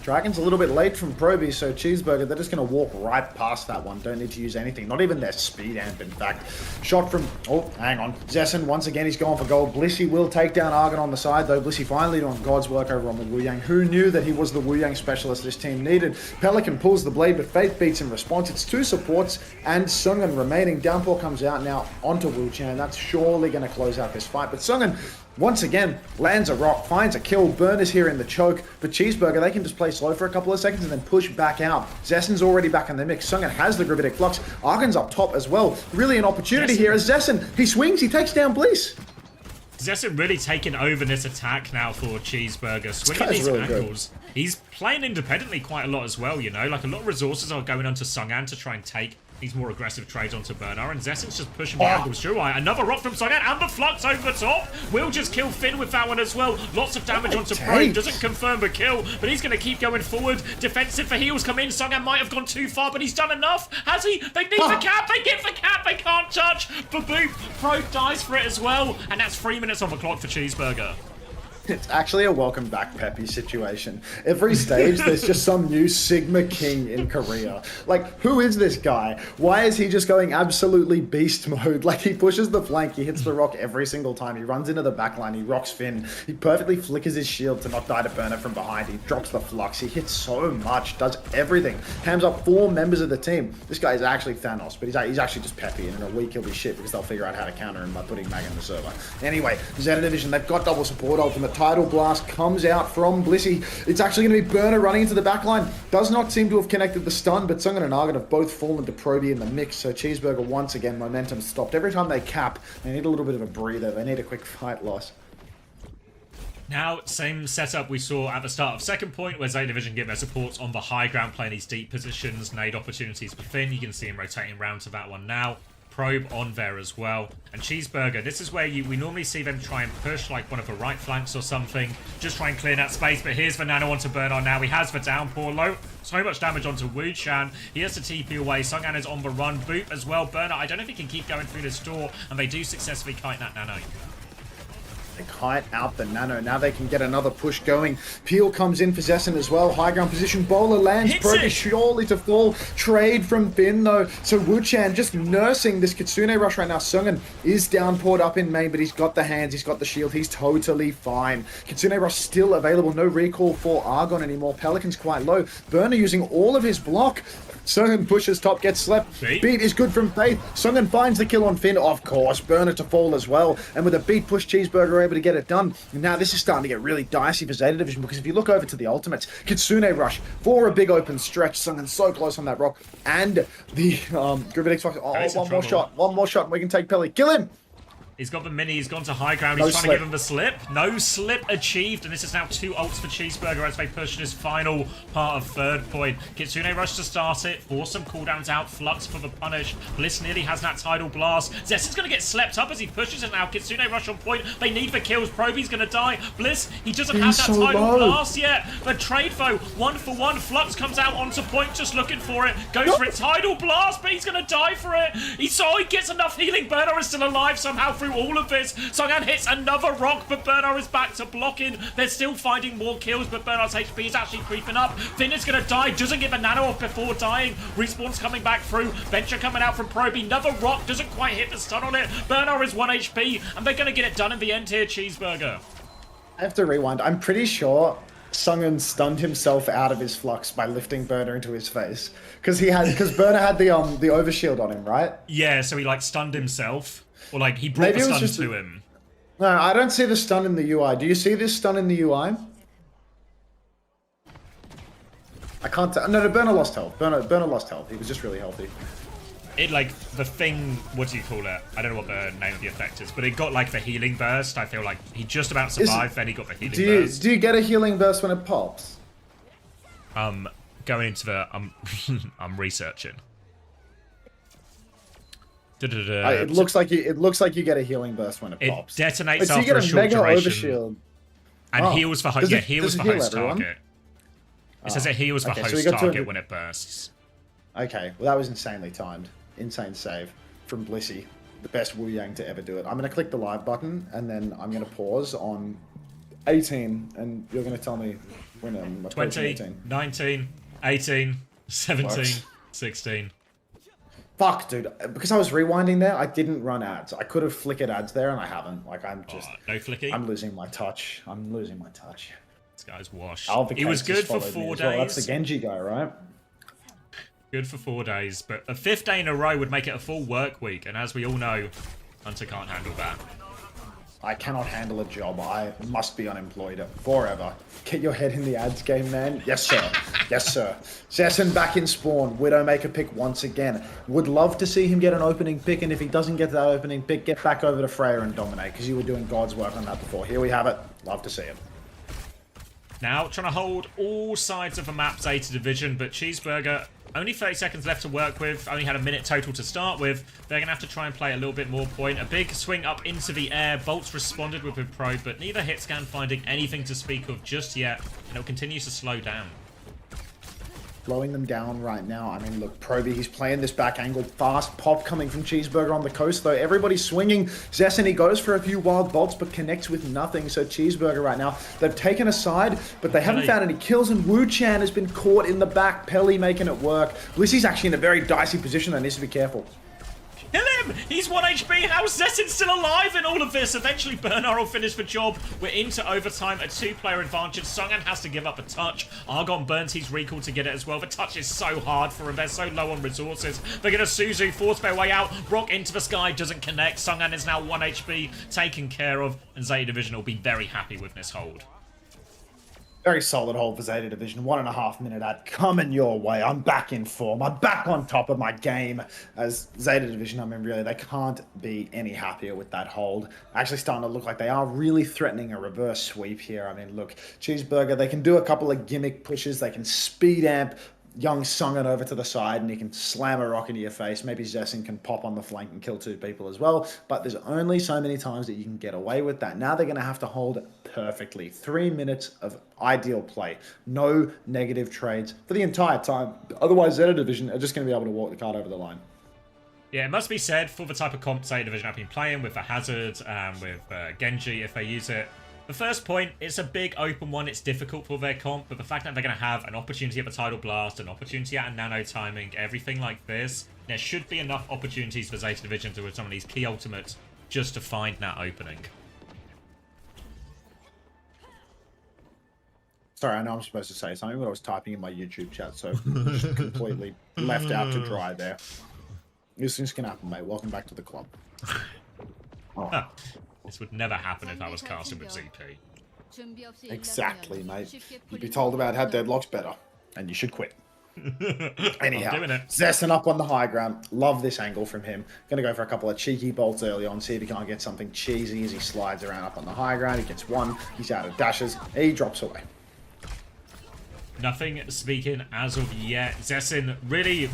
Dragon's a little bit late from Proby, so Cheeseburger, they're just going to walk right past that one. Don't need to use anything. Not even their speed amp, in fact. Shot from... Oh, hang on. Zessen, once again, he's going for gold. Blissey will take down Argon on the side, though. Blissey finally doing God's work over on the Wu Yang. Who knew that he was the Wu Yang specialist this team needed? Pelican pulls the blade, but Faith beats in response. It's two supports and Sungan remaining. Downpour comes out now onto Wu Chan. That's surely going to close out this fight. But Sungan, once again, lands a rock, finds a kill. Burn is here in the choke, but Cheeseburger, they can just play slow for a couple of seconds and then push back out. Zessen's already back in the mix. Sungan has the Gravitic Flux. Argon's up top as well. Really an opportunity here as Zessen. He swings, he takes down Bliss. Zessen really taking over this attack now for Cheeseburger. Swinging these really angles. He's playing independently quite a lot as well, you know? Like, a lot of resources are going onto Sungan to try and take these more aggressive trades onto Bernard, and Zessen's just pushing the angles through. Another rock from Sungan, and the Flux over the top. Will just kill Finn with that one as well. Lots of damage onto Pro. Doesn't confirm the kill, but he's going to keep going forward. Defensive for heals come in. Sungan might have gone too far, but he's done enough. Has he? They need the cap. They get the cap. They can't touch. Baboop. Pro dies for it as well, and that's 3 minutes on the clock for Cheeseburger. It's actually a welcome back Peppy situation. Every stage, there's just some new Sigma King in Korea. Like, who is this guy? Why is he just going absolutely beast mode? Like, he pushes the flank, he hits the rock every single time. He runs into the backline, he rocks Finn. He perfectly flickers his shield to not die to Burner from behind. He drops the Flux. He hits so much, does everything. Hams up 4 members of the team. This guy is actually Thanos, but he's actually just Peppy, and in a week he'll be shit because they'll figure out how to counter him by putting Mag in the server. Anyway, Zeta Division, they've got double support ultimate. Tidal Blast comes out from Blissey. It's actually going to be Burner running into the backline. Does not seem to have connected the stun, but Sungan and Argon have both fallen to Proby in the mix, so Cheeseburger once again, momentum stopped. Every time they cap, they need a little bit of a breather. They need a quick fight loss. Now, same setup we saw at the start of second point, where Zeta Division get their supports on the high ground, playing these deep positions, nade opportunities for Finn. You can see him rotating around to that one now. Probe on there as well. And Cheeseburger, this is where we normally see them try and push like one of the right flanks or something. Just try and clear that space, but here's the nano onto Bernard now. He has the downpour low. So much damage onto Wu Chan. He has to TP away. Sungan is on the run. Boop as well. Bernard, I don't know if he can keep going through this door, and they do successfully kite that nano. They kite out the nano. Now they can get another push going. Peel comes in for Zessen as well. High ground position. Bowler lands. Proby surely to fall. Trade from Finn though. So Wu Chan just nursing this Kitsune rush right now. Sungan is downpoured up in main, but he's got the hands. He's got the shield. He's totally fine. Kitsune rush still available. No recall for Argon anymore. Pelican's quite low. Burner using all of his block. Sungan pushes top, gets slept. Beat is good from Faith. Sungan finds the kill on Finn. Of course, Burner to fall as well. And with a beat push, Cheeseburger able to get it done. And now this is starting to get really dicey for Zeta Division, because if you look over to the ultimates, Kitsune rush for a big open stretch. Sungan so close on that rock. And the Gravitic Fox. Oh, one more shot and we can take Pelly. Kill him! He's got the mini, he's gone to high ground, he's trying to give him the slip. No slip achieved, and this is now 2 ults for Cheeseburger as they push this final part of third point. Kitsune rush to start it, force some cooldowns out, Flux for the punish. Bliss nearly has that Tidal Blast. Zessen's going to get slept up as he pushes it now. Kitsune rush on point, they need the kills. Proby's going to die. Bliss, he doesn't have that Tidal Blast yet. The trade foe, 1 for 1. Flux comes out onto point, just looking for it. Goes for it, Tidal Blast, but he's going to die for it. He gets enough healing. Bernard is still alive somehow through all of this. Sungan hits another rock, but Bernard is back to blocking. They're still finding more kills, but Bernard's HP is actually creeping up. Finn is going to die, doesn't get the nano off before dying. Respawn's coming back through. Venture coming out from Proby. Another rock doesn't quite hit the stun on it. Bernard is 1 HP, and they're going to get it done in the end here, Cheeseburger. I have to rewind. I'm pretty sure Sungan stunned himself out of his flux by lifting Burner into his face. Because Burner had the overshield on him, right? Yeah, so he like stunned himself. Or like he brought Maybe the it was stun just to him. No, I don't see the stun in the UI. Do you see this stun in the UI? I can't tell. No, Burner lost health. Burner lost health. He was just really healthy. It like the thing, what do you call it? I don't know what the name of the effect is, but it got like the healing burst. I feel like he just about survived, then he got the healing burst. Do you get a healing burst when it pops? Going into the I'm researching. It looks like you get a healing burst when it pops. It detonates Wait, so after a short duration. Overshield. And heals for heals for host target. It says it heals for host target when it bursts. Okay, well that was insanely timed. Insane save from Blissey. The best Wu Yang to ever do it. I'm going to click the live button and then I'm going to pause on 18 and you're going to tell me when I'm 20, 18. 19, 18, 17, Works. 16. Fuck, dude. Because I was rewinding there, I didn't run ads. I could have flickered ads there and I haven't. Like, I'm just... no flicking? I'm losing my touch. I'm losing my touch. This guy's washed. He was good for 4 days. Well. That's the Genji guy, right? Good for 4 days, but a 5th day in a row would make it a full work week, and as we all know, Hunter can't handle that. I cannot handle a job. I must be unemployed forever. Get your head in the ads game, man. Yes, sir. Yes, sir. Zessen back in spawn. Widowmaker pick once again. Would love to see him get an opening pick, and if he doesn't get that opening pick, get back over to Freya and dominate, because you were doing God's work on that before. Here we have it. Love to see it. Now, trying to hold all sides of the map Zeta Division, but Cheeseburger, only 30 seconds left to work with, only had a minute total to start with. They're going to have to try and play a little bit more point. A big swing up into the air. Bolts responded with a probe, but neither hit scan finding anything to speak of just yet, and it continues to slow down. Slowing them down right now. I mean, look, Proby, he's playing this back angle. Fast pop coming from Cheeseburger on the coast, though. Everybody's swinging. Zessen, he goes for a few wild bolts, but connects with nothing. So Cheeseburger right now, they've taken a side, but they haven't found any kills, and Wu Chan has been caught in the back. Pelly making it work. Lissy's actually in a very dicey position, though. Needs to be careful. Kill him! He's 1 HP! How's Zessen still alive in all of this? Eventually, Bernard will finish the job. We're into overtime, a 2-player advantage. Songan has to give up a touch. Argon burns his recall to get it as well. The touch is so hard for him. They're so low on resources. They're going to Suzu force their way out. Rock into the sky, doesn't connect. Songan is now 1 HP, taken care of. And Zeta Division will be very happy with this hold. Very solid hold for Zeta Division. 1.5 minute ad coming your way. I'm back in form. I'm back on top of my game. As Zeta Division, I mean, really, they can't be any happier with that hold. Actually starting to look like they are really threatening a reverse sweep here. I mean, look, Cheeseburger, they can do a couple of gimmick pushes. They can speed amp young Songan over to the side and he can slam a rock into your face. Maybe Zessen can pop on the flank and kill 2 people as well. But there's only so many times that you can get away with that. Now they're going to have to hold perfectly. 3 minutes of ideal play. No negative trades for the entire time. Otherwise, Zeta Division are just going to be able to walk the card over the line. Yeah, it must be said, for the type of comp Zeta Division have been playing with the Hazard and with Genji, if they use it, the first point, it's a big open one, it's difficult for their comp, but the fact that they're going to have an opportunity at the Tidal Blast, an opportunity at a nano timing, everything like this, there should be enough opportunities for Zeta Division to with some of these key ultimates just to find that opening. Sorry, I know I'm supposed to say something, but I was typing in my YouTube chat, so just completely left out to dry there. These things can happen, mate. Welcome back to the club. Oh. This would never happen if I was casting with ZP. Exactly, mate. You'd be told about how deadlock's better, and you should quit. Anyhow, Zessen up on the high ground. Love this angle from him. Gonna go for a couple of cheeky bolts early on, see if he can't get something cheesy as he slides around up on the high ground. He gets one, he's out of dashes, he drops away. Nothing speaking as of yet. Zessen really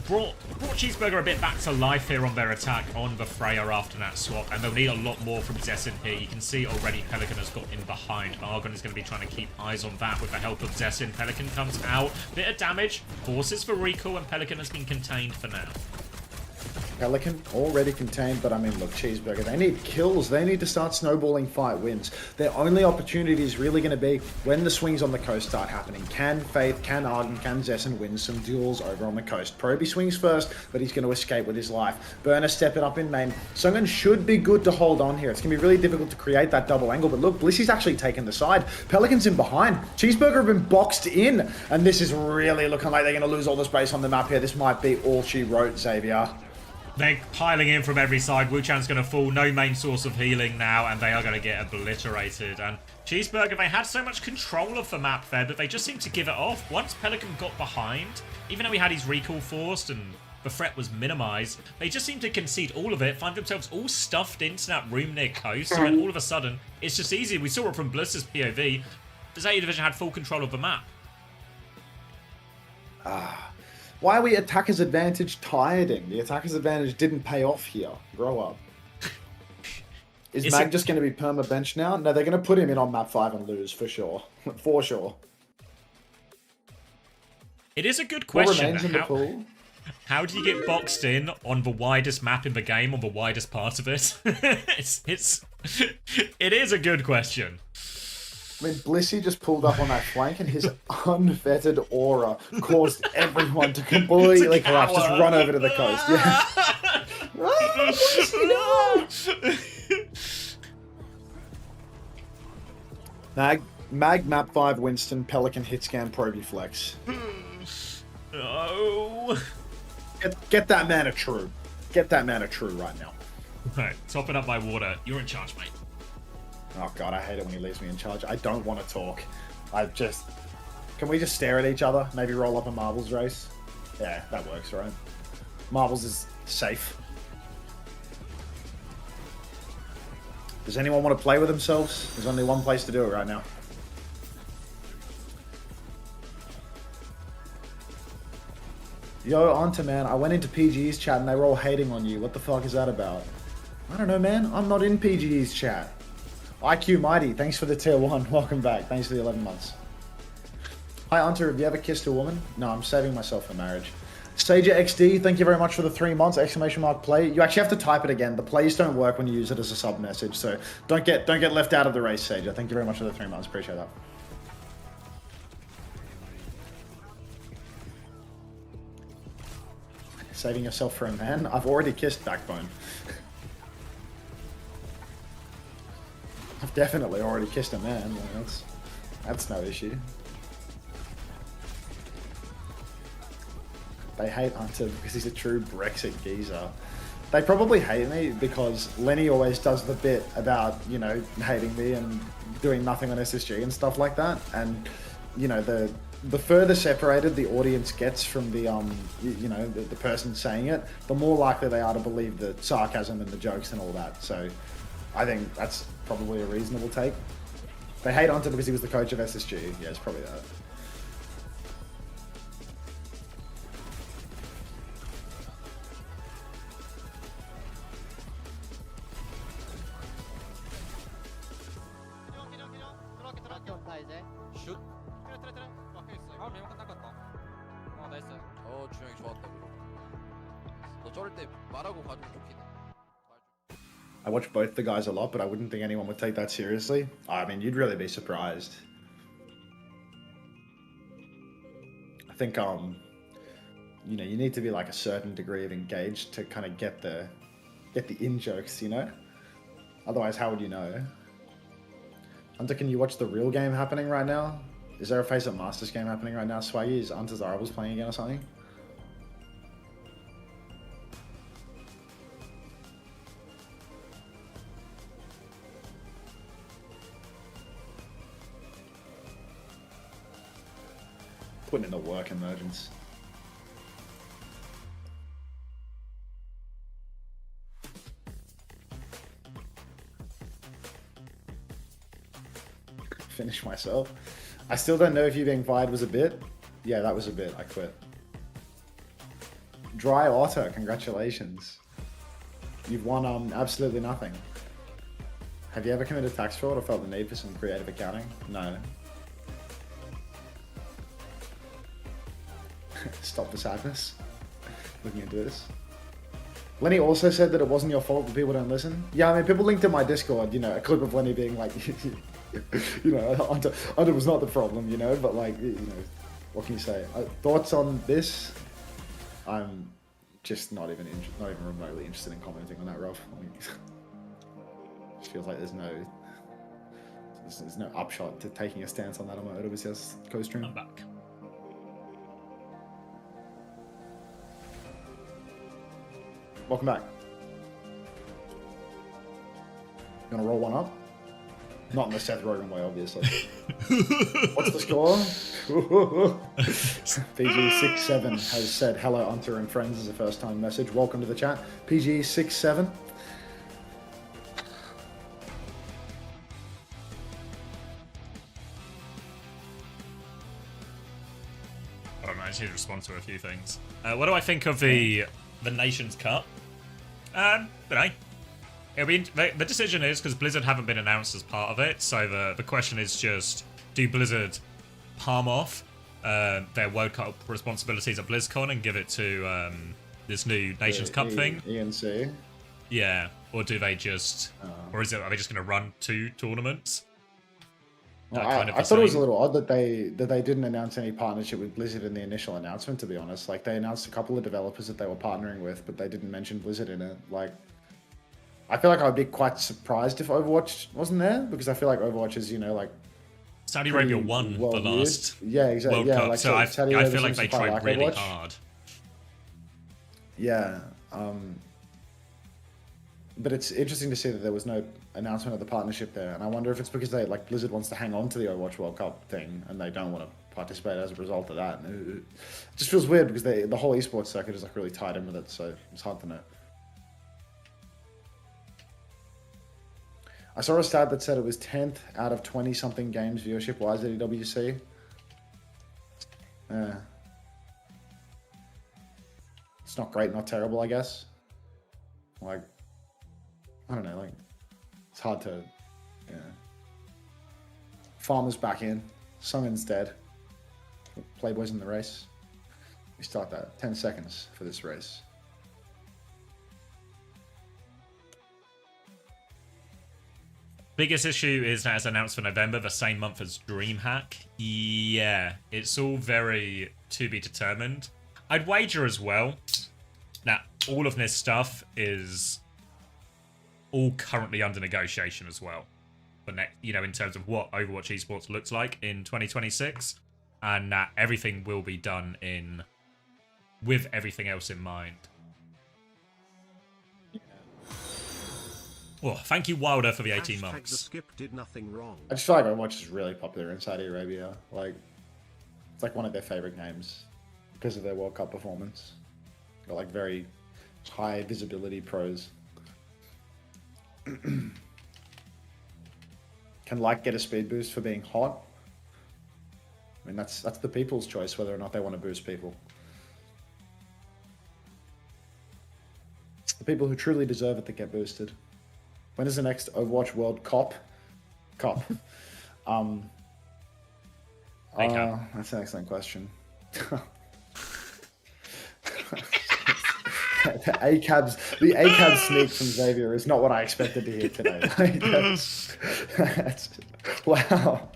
brought Cheeseburger a bit back to life here on their attack on the Freya after that swap, and they'll need a lot more from Zessen here. You can see already Pelican has got in behind. Argon is going to be trying to keep eyes on that with the help of Zessen. Pelican comes out, bit of damage, forces for recall, and Pelican has been contained for now. Pelican already contained, but I mean, look, Cheeseburger, they need kills. They need to start snowballing fight wins. Their only opportunity is really going to be when the swings on the coast start happening. Can Faith, can Arden, can Zessen win some duels over on the coast? Proby swings first, but he's going to escape with his life. Burner stepping up in main. Songan should be good to hold on here. It's going to be really difficult to create that double angle, but look, Blissy's actually taken the side. Pelican's in behind. Cheeseburger have been boxed in, and this is really looking like they're going to lose all the space on the map here. This might be all she wrote, Xavier. They're piling in from every side. Wu-Chan's going to fall. No main source of healing now, and they are going to get obliterated. And Cheeseburger, they had so much control of the map there, but they just seemed to give it off. Once Pelican got behind, even though he had his recall forced and the threat was minimized, they just seemed to concede all of it, find themselves all stuffed into that room near coast, and then all of a sudden, it's just easy. We saw it from Bliss's POV. The Zeta Division had full control of the map. Why are we attacker's advantage tireding? The attacker's advantage didn't pay off here. Grow up. Is Mag just going to be perma-bench now? No, they're going to put him in on map 5 and lose, for sure. For sure. It is a good question. What remains in the pool? How do you get boxed in on the widest map in the game, on the widest part of it? It is a good question. I mean, Blissey just pulled up on that flank and his unfettered aura caused everyone to completely collapse. Just run over to the coast. Yeah. Mag, map 5, Winston, Pelican, hitscan, Probuflex. Oh. Get that man a true. Get that man a true right now. Right, topping up my water. You're in charge, mate. Oh god, I hate it when he leaves me in charge. I don't want to talk. Can we just stare at each other? Maybe roll up a marbles race? Yeah, that works, right? Marbles is safe. Does anyone want to play with themselves? There's only one place to do it right now. Yo, Anta, man, I went into PGE's chat and they were all hating on you. What the fuck is that about? I don't know, man. I'm not in PGE's chat. IQ Mighty, thanks for the tier 1. Welcome back. Thanks for the 11 months. Hi, Anta, have you ever kissed a woman? No, I'm saving myself for marriage. Sager XD, thank you very much for the 3 months, ! Play. You actually have to type it again. The plays don't work when you use it as a sub message, so don't get left out of the race, Sager. Thank you very much for the 3 months. Appreciate that. Saving yourself for a man? I've already kissed Backbone. I've definitely already kissed a man. That's no issue. They hate Hunter because he's a true Brexit geezer. They probably hate me because Lenny always does the bit about, you know, hating me and doing nothing on SSG and stuff like that. And, you know, the further separated the audience gets from the, you know, the person saying it, the more likely they are to believe the sarcasm and the jokes and all that. So I think that's probably a reasonable take. They hate Hunter because he was the coach of SSG. Yeah, it's probably that. I watch both the guys a lot, but I wouldn't think anyone would take that seriously. I mean, you'd really be surprised. I think, you know, you need to be like a certain degree of engaged to kind of get the in-jokes, you know? Otherwise, how would you know? Hunter, can you watch the real game happening right now? Is there a Face Up Masters game happening right now? Swaggy, is Undesirables playing again or something? Putting in the work, Emergence. Finish myself. I still don't know if you being fired was a bit. Yeah, that was a bit. I quit. Dry Otter, congratulations. You've won absolutely nothing. Have you ever committed tax fraud or felt the need for some creative accounting? No. Stop the sadness. Looking into this. Lenny also said that it wasn't your fault that people don't listen. Yeah, I mean, people linked in my Discord, you know, a clip of Lenny being like, you know, Under was not the problem, you know, but like, you know, what can you say? Thoughts on this? I'm just not even remotely interested in commenting on that, Rob. I mean, it feels like there's no upshot to taking a stance on that on my OWCS co-stream. I'm back. Welcome back. You want to roll one up? Not in the Seth Rogen way, obviously. What's the score? PG67 has said hello, Hunter and friends as a first-time message. Welcome to the chat. PG67. I don't know, I just need to respond to a few things. What do I think of the Nations Cup? Don't know. It'll be the decision is because Blizzard haven't been announced as part of it, so the question is just, do Blizzard palm off their World Cup responsibilities at BlizzCon and give it to this new Nations Cup thing? ENC. Yeah, or do they just, or are they just going to run 2 tournaments? Well, I thought it was a little odd that they didn't announce any partnership with Blizzard in the initial announcement. To be honest, like they announced a couple of developers that they were partnering with, but they didn't mention Blizzard in it. Like, I feel like I'd be quite surprised if Overwatch wasn't there, because I feel like Overwatch is, you know, like Saudi Arabia won the last exactly. World Cup, like, so I Saudi feel like they tried like really Overwatch. hard. Yeah, but it's interesting to see that there was no announcement of the partnership there, and I wonder if it's because Blizzard wants to hang on to the Overwatch World Cup thing, and they don't want to participate as a result of that. And it just feels weird because the whole esports circuit is like really tied in with it, so it's hard to know. I saw a stat that said it was 10th out of 20-something games viewership. Why is it OWC? It's not great, not terrible, I guess. Like, I don't know, like, it's hard to, yeah. Farmer's back in. Sungen's dead. Playboy's in the race. We start that. 10 seconds for this race. Biggest issue is that it's announced for November, the same month as DreamHack. Yeah, it's all very to be determined. I'd wager as well that all of this stuff is all currently under negotiation as well. But in terms of what Overwatch esports looks like in 2026, and that everything will be done with everything else in mind. Well, thank you, Wilder, for the 18 months. The skip did nothing wrong. I just feel like Overwatch is really popular in Saudi Arabia. Like, it's like one of their favorite games because of their World Cup performance. Got like very high visibility pros. Can Light get a speed boost for being hot? I mean, that's the people's choice whether or not they want to boost people. It's the people who truly deserve it that get boosted. When is the next Overwatch World Cup? That's an excellent question. The ACAB sneak from Xavier is not what I expected to hear today. That's wow.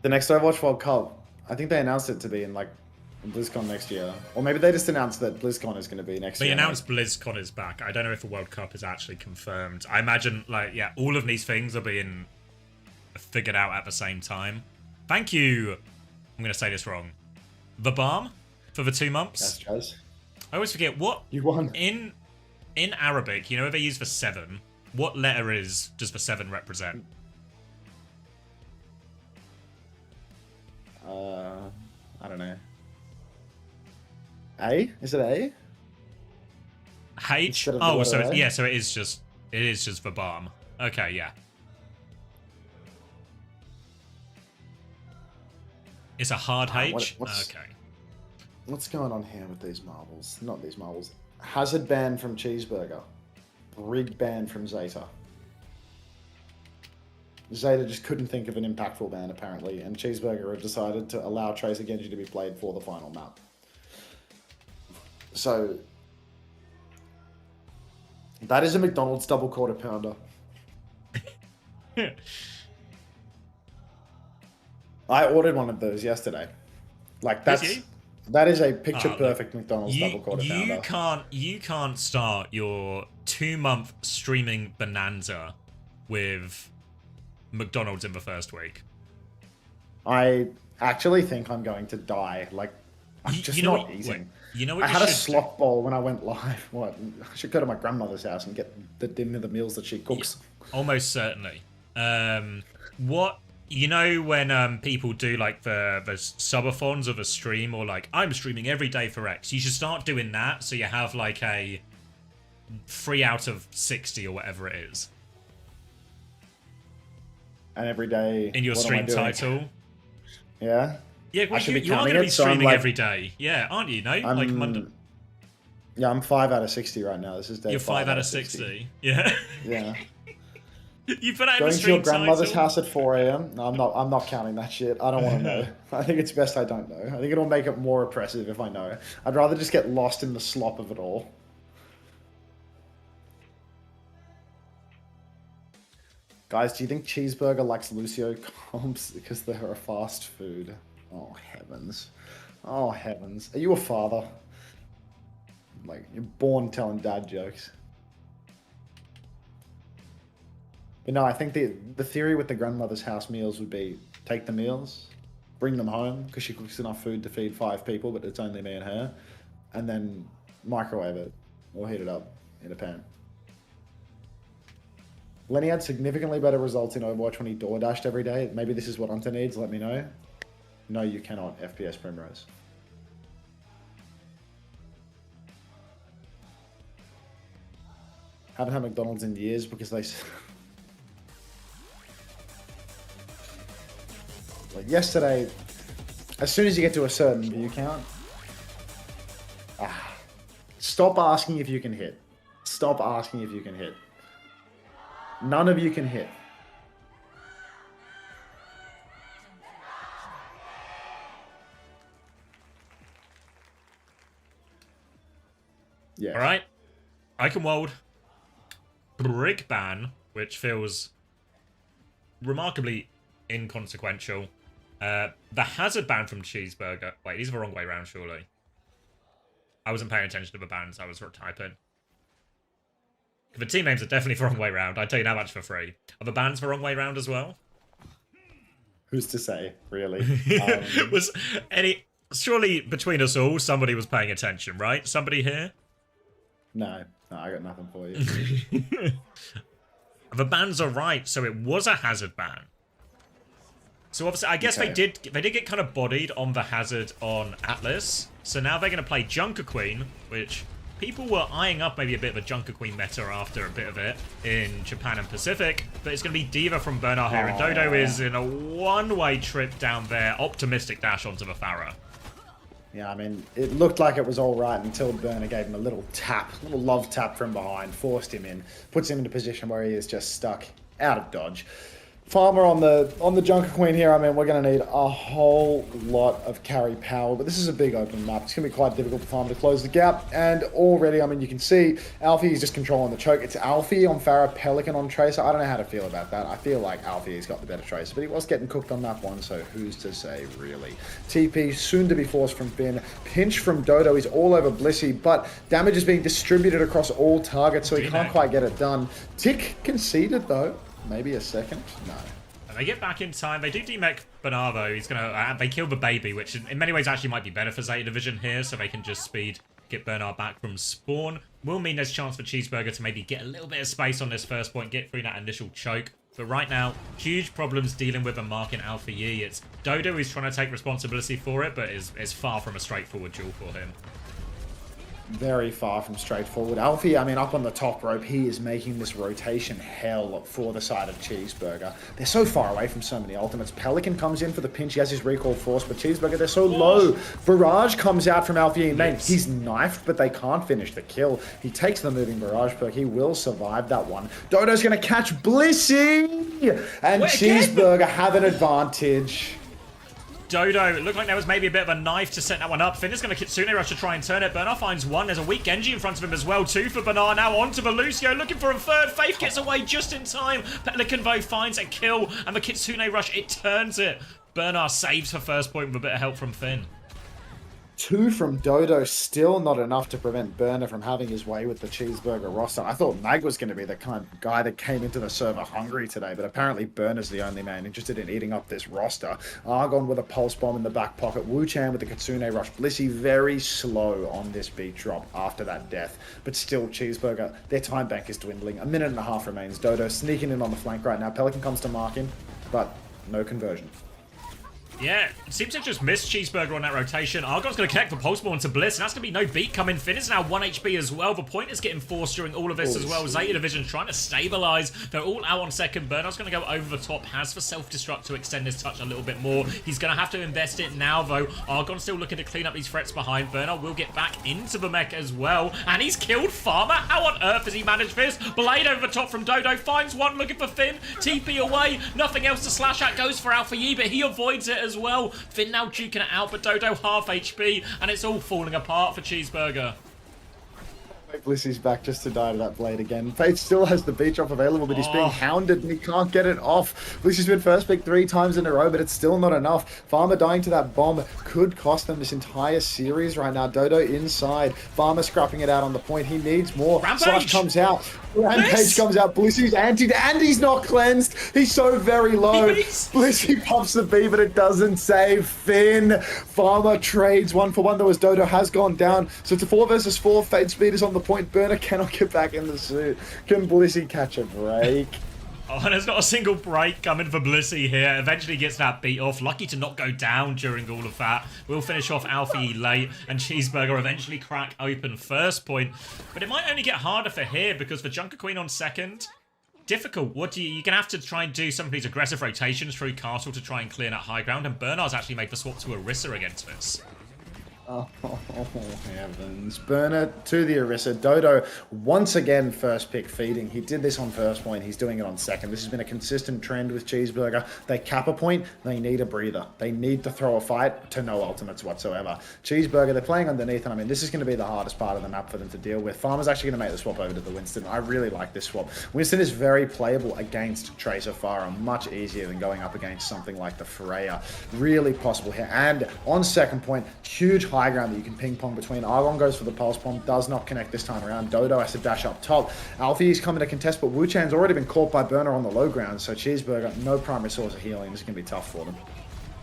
The next Overwatch World Cup, I think they announced it to be in like BlizzCon next year. Or maybe they just announced that BlizzCon is going to be next year. They announced BlizzCon is back. I don't know if the World Cup is actually confirmed. I imagine, all of these things are being figured out at the same time. Thank you, I'm going to say this wrong, The Balm, for the 2 months. Yes, Chaz. I always forget what... You won. In Arabic, if they use the 7, what letter does the 7 represent? I don't know. A? Is it A? H? Oh, so so it is just the bomb. Okay, yeah. It's a hard H? Okay. What's going on here with these marbles? Not these marbles. Hazard ban from Cheeseburger. Rig ban from Zeta. Zeta just couldn't think of an impactful ban, apparently, and Cheeseburger have decided to allow Tracer Genji to be played for the final map. So, that is a McDonald's double quarter pounder. I ordered one of those yesterday. Like, that is a picture-perfect McDonald's double quarter pounder. You can't start your 2-month streaming bonanza with McDonald's in the first week. I actually think I'm going to die. Like, I'm just not eating. Wait, you know what I you had a should slop bowl when I went live. What? I should go to my grandmother's house and get the dinner, the meals that she cooks. Yeah, almost certainly. What, you know, when people do like the subathons of a stream, or like, I'm streaming every day for X, you should start doing that so you have like a 3 out of 60 or whatever it is. And every day in your stream title. Yeah. Yeah, well, I should be you are counting going to be it, so I'm streaming like- every day. Yeah, aren't you? No, like Monday. Yeah, I'm 5 out of 60 right now. This is day You're 5 out of 60. Yeah. Yeah. You put out Going the to stream your grandmother's title. house at 4 a.m. No, I'm not counting that shit. I don't want to know. I think it's best I don't know. I think it'll make it more oppressive if I know. I'd rather just get lost in the slop of it all. Guys, do you think Cheeseburger likes Lucio comps because they're a fast food? Oh, heavens. Oh, heavens. Are you a father? Like, you're born telling dad jokes. But no, I think the theory with the grandmother's house meals would be take the meals, bring them home, because she cooks enough food to feed 5 people, but it's only me and her, and then microwave it or heat it up in a pan. Lenny had significantly better results in Overwatch when he door dashed every day. Maybe this is what Hunter needs, let me know. No, you cannot, FPS Primrose. Haven't had McDonald's in years because they... Like yesterday, as soon as you get to a certain view count... Stop asking if you can hit. Stop asking if you can hit. None of you can hit. Yeah. All right. Eichenwald. Brick ban, which feels remarkably inconsequential. The hazard ban from Cheeseburger. Wait, these are the wrong way around, surely. I wasn't paying attention to the bans. I was typing. The team names are definitely the wrong way round. I tell you that much for free. Are the bans the wrong way round as well? Who's to say, really? Was any... Surely, between us all, somebody was paying attention, right? Somebody here? No, I got nothing for you. The bans are right, so it was a hazard ban. So obviously, I guess they did get kind of bodied on the hazard on Atlas. So now they're going to play Junker Queen, which... People were eyeing up maybe a bit of a Junker Queen meta after a bit of it in Japan and Pacific, but it's going to be Diva from Bernard here, and Dodo is in a one-way trip down there, optimistic dash onto the Pharah. Yeah, I mean, it looked like it was all right until Burner gave him a little tap, a little love tap from behind, forced him in, puts him in a position where he is just stuck out of dodge. Farmer on the Junker Queen here, I mean, we're going to need a whole lot of carry power, but this is a big open map. It's going to be quite difficult for Farmer to close the gap, and already, I mean, you can see Alfie is just controlling the choke. It's Alfie on Pharah, Pelican on Tracer. I don't know how to feel about that. I feel like Alfie has got the better Tracer, but he was getting cooked on that one, so who's to say, really? TP, soon to be forced from Finn. Pinch from Dodo is all over Blissey, but damage is being distributed across all targets, so he can't quite get it done. Tick conceded, though. Maybe a second? No. And they get back in time. They do demech Bernard, though. He's going to... they kill the baby, which in many ways actually might be better for Zeta Division here, so they can just speed get Bernard back from spawn. Will mean there's a chance for Cheeseburger to maybe get a little bit of space on this first point, get through that initial choke. But right now, huge problems dealing with a mark in Alpha Yi. It's Dodo who's trying to take responsibility for it, but is far from a straightforward duel for him. Very far from straightforward. Alfie, I mean, up on the top rope, he is making this rotation hell for the side of Cheeseburger. They're so far away from so many ultimates. Pelican comes in for the pinch. He has his recall force, but Cheeseburger, they're so low. Barrage comes out from Alfie. Man, he's knifed, but they can't finish the kill. He takes the moving barrage perk. He will survive that one. Dodo's going to catch Blissey! And Cheeseburger have an advantage. Dodo, it looked like there was maybe a bit of a knife to set that one up. Finn is going to Kitsune Rush to try and turn it. Bernard finds one. There's a weak Genji in front of him as well, too, for Bernard. Now onto the Lucio, looking for a third. Faith gets away just in time. Pelican, though, finds a kill, and the Kitsune Rush, it turns it. Bernard saves her first point with a bit of help from Finn. 2 from Dodo, still not enough to prevent Burner from having his way with the cheeseburger roster. I thought Mag was going to be the kind of guy that came into the server hungry today, but apparently Burner's the only man interested in eating up this roster. Argon with a pulse bomb in the back pocket. Wu-Chan with the Kitsune rush. Blissey very slow on this beat drop after that death, but still cheeseburger. Their time bank is dwindling. 1.5 minutes remains. Dodo sneaking in on the flank right now. Pelican comes to mark him, but no conversion. Yeah, it seems to just miss Cheeseburger on that rotation. Argon's going to connect the pulse ball into Bliss, and that's going to be no beat coming. Finn is now 1 HP as well. The point is getting forced during all of this as well. Zeta Division trying to stabilize. They're all out on second. Burner's going to go over the top. Has for self-destruct to extend his touch a little bit more. He's going to have to invest it now, though. Argon's still looking to clean up these threats behind. Burner will get back into the mech as well. And he's killed Farmer. How on earth has he managed this? Blade over the top from Dodo. Finds one, looking for Finn. TP away. Nothing else to slash at. Goes for Alpha Yi, but he avoids it as well. Finn now duking it out, but Dodo half HP, and it's all falling apart for Cheeseburger. Blissey's back just to die to that blade again. Faith still has the beat drop available, but he's being hounded and he can't get it off. Blissey's been first pick 3 times in a row, but it's still not enough. Farmer dying to that bomb could cost them this entire series right now. Dodo inside. Farmer scrapping it out on the point. He needs more. Rampage Slash comes out. Rampage comes out. Blissey's antied, and he's not cleansed. He's so very low. Blissey pops the B, but it doesn't save Finn. Farmer trades 1 for 1, though, as Dodo has gone down. So it's a 4 versus 4. Fade speed is on the point. Burner cannot get back in the suit. Can Blissey catch a break? Oh, and there's not a single break coming for Blissey here. Eventually gets that beat off. Lucky to not go down during all of that. We'll finish off Alpha E late, and Cheeseburger eventually crack open first point. But it might only get harder for here, because for Junker Queen on second, difficult. What do you're going to have to try and do some of these aggressive rotations through Castle to try and clear that high ground, and Bernard's actually made the swap to Orisa against this. Oh, heavens. Burner to the Orisa. Dodo, once again, first pick feeding. He did this on first point. He's doing it on second. This has been a consistent trend with Cheeseburger. They cap a point. They need a breather. They need to throw a fight to no ultimates whatsoever. Cheeseburger, they're playing underneath, and I mean, this is going to be the hardest part of the map for them to deal with. Farmer's actually going to make the swap over to the Winston. I really like this swap. Winston is very playable against Tracer Fire, much easier than going up against something like the Freya. Really possible here. And on second point, huge high ground that you can ping pong between. Argon goes for the pulse bomb, does not connect this time around. Dodo has to dash up top. Alfie is coming to contest, but Wu-Chan's already been caught by Burner on the low ground, so Cheeseburger, no primary source of healing. This is going to be tough for them.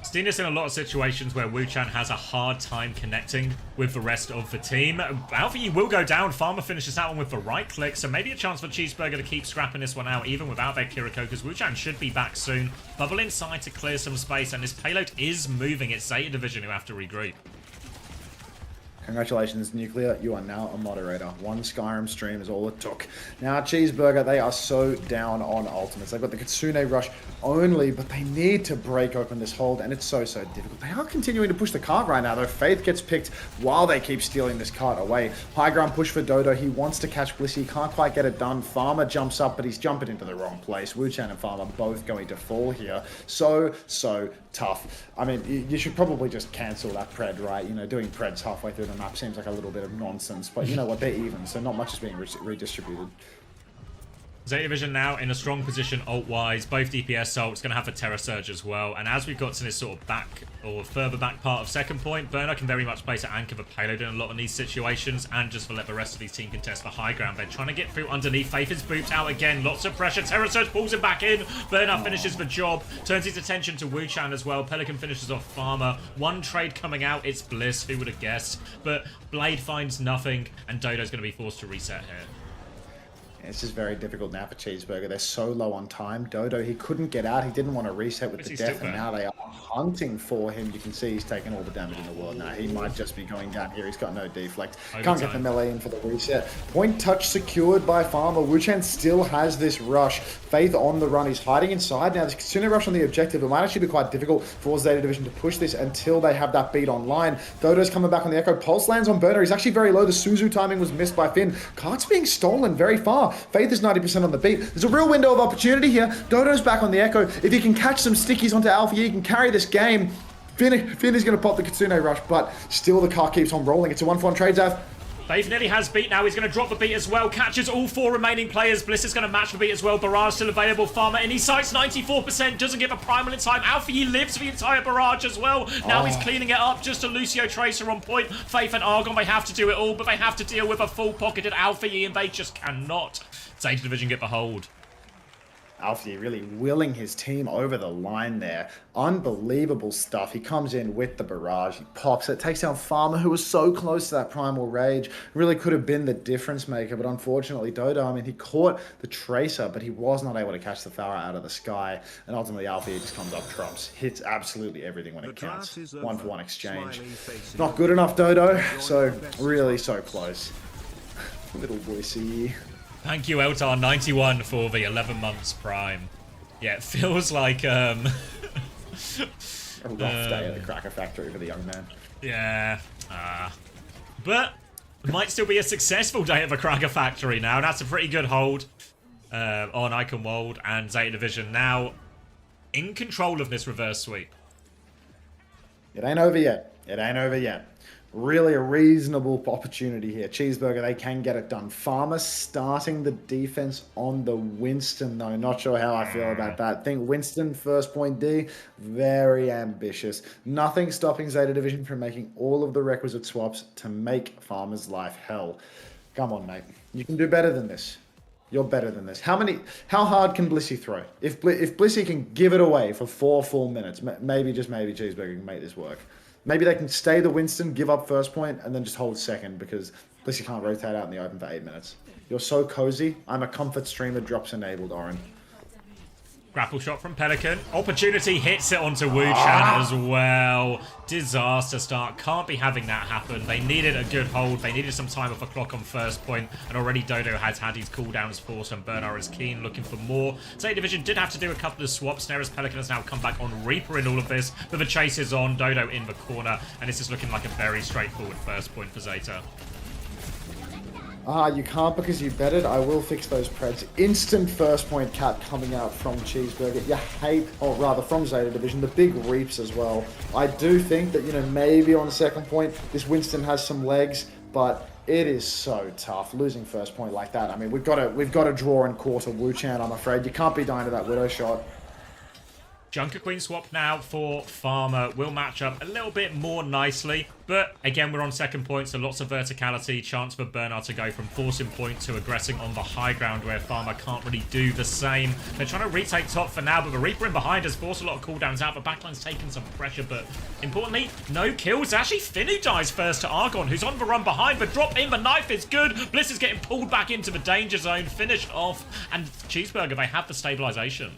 Seen this in a lot of situations where Wu-Chan has a hard time connecting with the rest of the team. Alpha Yi will go down. Farmer finishes that one with the right click, so maybe a chance for Cheeseburger to keep scrapping this one out, even without their Kiriko, because Wu-Chan should be back soon. Bubble inside to clear some space, and this payload is moving. It's Zeta Division who have to regroup. Congratulations, Nuclear. You are now a moderator. 1 Skyrim stream is all it took. Now, Cheeseburger, they are so down on ultimates. They've got the Kitsune Rush only, but they need to break open this hold, and it's so difficult. They are continuing to push the cart right now, though. Faith gets picked while they keep stealing this cart away. High ground push for Dodo. He wants to catch Blissey. Can't quite get it done. Farmer jumps up, but he's jumping into the wrong place. Wu-Chan and Farmer both going to fall here. So tough. I mean, you should probably just cancel that pred, right? You know, doing preds halfway through the map seems like a little bit of nonsense, but you know what, they're even, so not much is being redistributed. Zeta Division now in a strong position ult-wise. Both DPS salts going to have a Terror Surge as well. And as we've got to this sort of back or further back part of second point, Burner can very much place an anchor for payload in a lot of these situations, and just for let the rest of these team contest the high ground. They're trying to get through underneath. Faith is booped out again. Lots of pressure. Terror Surge pulls him back in. Burner finishes the job. Turns his attention to Wu-Chan as well. Pelican finishes off Farmer. One trade coming out. It's Bliss. Who would have guessed? But Blade finds nothing, and Dodo's going to be forced to reset here. This is very difficult now for Cheeseburger. They're so low on time. Dodo, he couldn't get out. He didn't want to reset with the death, and now they are hunting for him. You can see he's taking all the damage in the world now. He might just be going down here. He's got no deflect. Can't get the melee in for the reset. Point touch secured by Farmer. Wu-Chan still has this rush. Faith on the run. He's hiding inside. Now, the Kitsune rush on the objective. It might actually be quite difficult for Zeta Division to push this until they have that beat online. Dodo's coming back on the Echo. Pulse lands on Burner. He's actually very low. The Suzu timing was missed by Finn. Cart's being stolen very far. Faith is 90% on the beat. There's a real window of opportunity here. Dodo's back on the Echo. If he can catch some stickies onto Alpha, he can carry this game. Finn is going to pop the Kitsune rush, but still the car keeps on rolling. It's a 1-for-1 trade, Zav. Faith nearly has beat now. He's going to drop the beat as well. Catches all 4 remaining players. Bliss is going to match the beat as well. Barrage still available. Farmer in. He sights 94%. Doesn't give a primal in time. Alfie lives for the entire barrage as well. Now he's cleaning it up. Just a Lucio Tracer on point. Faith and Argon, they have to do it all, but they have to deal with a full-pocketed Alfie, and they just cannot. Zeta Division get the hold. Alfie really willing his team over the line there. Unbelievable stuff. He comes in with the barrage. He pops it. Takes down Farmer, who was so close to that Primal Rage. Really could have been the difference maker, but unfortunately, Dodo, I mean, he caught the Tracer, but he was not able to catch the Pharah out of the sky. And ultimately, Alfie just comes up trumps. Hits absolutely everything when it counts. 1-for-1 exchange. Not good enough, Dodo. So, really so close. Little boy-see. Thank you, Eltar 91 for the 11 months prime. Yeah, it feels like a rough day at the Cracker Factory for the young man. Yeah. But it might still be a successful day at the Cracker Factory now. That's a pretty good hold on Eichenwald, and Zeta Division now in control of this reverse sweep. It ain't over yet. It ain't over yet. Really a reasonable opportunity here. Cheeseburger, they can get it done. Farmer starting the defense on the Winston, though. Not sure how I feel about that. Think Winston, first point D, very ambitious. Nothing stopping Zeta Division from making all of the requisite swaps to make Farmer's life hell. Come on, mate. You can do better than this. You're better than this. How hard can Blissy throw? If Blissy can give it away for 4 full minutes, maybe, just maybe, Cheeseburger can make this work. Maybe they can stay the Winston, give up first point, and then just hold second, because Blissy can't rotate out in the open for 8 minutes. You're so cozy. I'm a comfort streamer. Drops enabled, Oren. Grapple shot from Pelican. Opportunity hits it onto Wu Chan as well. Disaster start. Can't be having that happen. They needed a good hold. They needed some time off the clock on first point. And already Dodo has had his cooldowns forced, and Bernard is keen, looking for more. Zeta Division did have to do a couple of swaps. Nere's Pelican has now come back on Reaper in all of this. But the chase is on. Dodo in the corner. And this is looking like a very straightforward first point for Zeta. You can't because you betted. I will fix those preds. Instant first point cap coming out from Cheeseburger. You hate, or rather from Zeta Division, the big reaps as well. I do think that, maybe on second point, this Winston has some legs, but it is so tough losing first point like that. I mean, we've got to draw in quarter Wu Chan, I'm afraid. You can't be dying to that Widow shot. Junker Queen swap now for Farmer will match up a little bit more nicely. But again, we're on second point, so lots of verticality. Chance for Bernard to go from forcing point to aggressing on the high ground, where Farmer can't really do the same. They're trying to retake top for now, but the Reaper in behind has forced a lot of cooldowns out. The backline's taken some pressure, but importantly, no kills. It's actually Finn who dies first to Argon, who's on the run behind. The drop in, the knife is good. Bliss is getting pulled back into the danger zone, finished off. And Cheeseburger, they have the stabilization.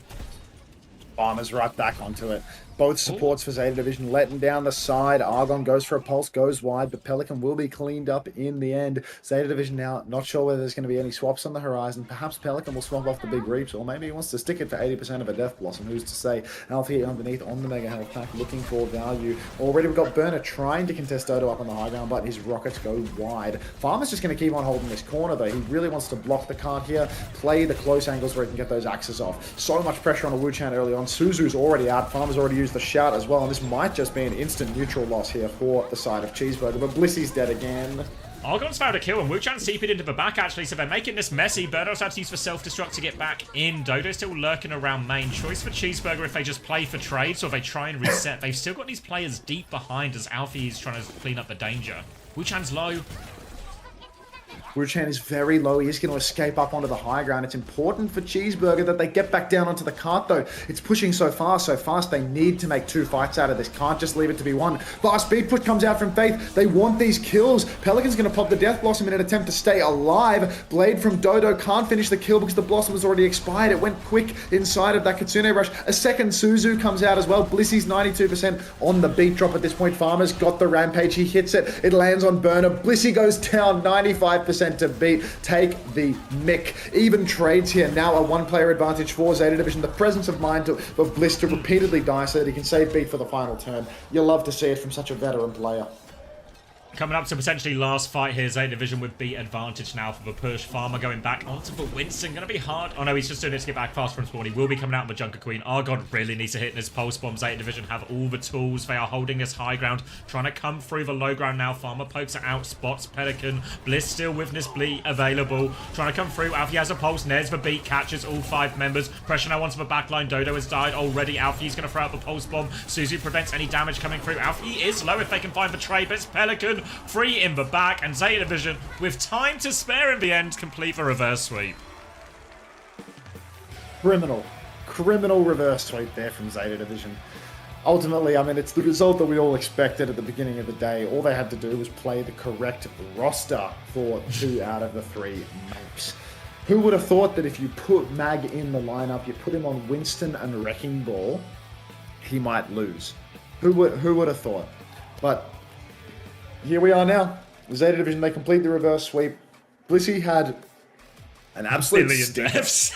Farmer's right back onto it. Both supports for Zeta Division letting down the side. Argon goes for a pulse, goes wide, but Pelican will be cleaned up in the end. Zeta Division now not sure whether there's going to be any swaps on the horizon. Perhaps Pelican will swap off the big reaps, or maybe he wants to stick it for 80% of a Death Blossom. Who's to say? Alfie underneath on the Mega Health Pack, looking for value. Already we've got Burner trying to contest Dodo up on the high ground, but his rockets go wide. Farmer's just going to keep on holding this corner, though. He really wants to block the cart here, play the close angles where he can get those axes off. So much pressure on a Wu Chan early on. Suzu's already out. Farmer's already used the shout as well. And this might just be an instant neutral loss here for the side of Cheeseburger, but Blissy's dead again. Argon's found a kill, and Wu Chan's TP'd into the back, actually, so they're making this messy. Bernard's had to use for self-destruct to get back in. Dodo's still lurking around main. Choice for Cheeseburger if they just play for trades or they try and reset. They've still got these players deep behind as Alfie is trying to clean up the danger. Wu Chan's low. Wu Chan is very low. He is going to escape up onto the high ground. It's important for Cheeseburger that they get back down onto the cart, though. It's pushing so fast. They need to make 2 fights out of this. Can't just leave it to be 1. Fast speed push comes out from Faith. They want these kills. Pelican's going to pop the Death Blossom in an attempt to stay alive. Blade from Dodo can't finish the kill because the Blossom has already expired. It went quick inside of that Kitsune Rush. A second Suzu comes out as well. Blissy's 92% on the beat drop at this point. Farmer's got the Rampage. He hits it. It lands on Burner. Blissy goes down 95%. To beat. Take the mick. Even trades here. Now a 1-player advantage for Zeta Division. The presence of mind of Bliss to repeatedly die so that he can save beat for the final turn. You love to see it from such a veteran player. Coming up to potentially last fight here. Zeta Division with beat advantage now for the push. Farmer going back onto the Winston. Going to be hard. Oh no, he's just doing it to get back fast from spawn. He will be coming out with Junker Queen. Argon really needs to hit in his pulse bomb. Zeta Division have all the tools. They are holding this high ground. Trying to come through the low ground now. Farmer pokes it out. Spots Pelican. Bliss still with this bleed available. Trying to come through. Alfie has a pulse. Nez the beat. Catches all 5 members. Pressure now onto the backline. Dodo has died already. Alfie's going to throw out the pulse bomb. Suzu prevents any damage coming through. Alfie is low if they can find the trade. But it's Pelican free in the back, and Zeta Division, with time to spare in the end, complete the reverse sweep. Criminal reverse sweep there from Zeta Division. Ultimately, I mean, it's the result that we all expected at the beginning of the day. All they had to do was play the correct roster for 2 out of the 3 maps. Who would have thought that if you put Mag in the lineup, you put him on Winston and Wrecking Ball, he might lose? Who would have thought? But here we are now. Zeta Division, they complete the reverse sweep. Blissey had an absolute deaths.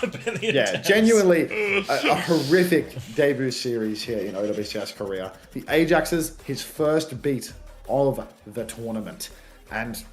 Genuinely a horrific debut series here in OWCS Korea. The Ajaxes, his first beat of the tournament. And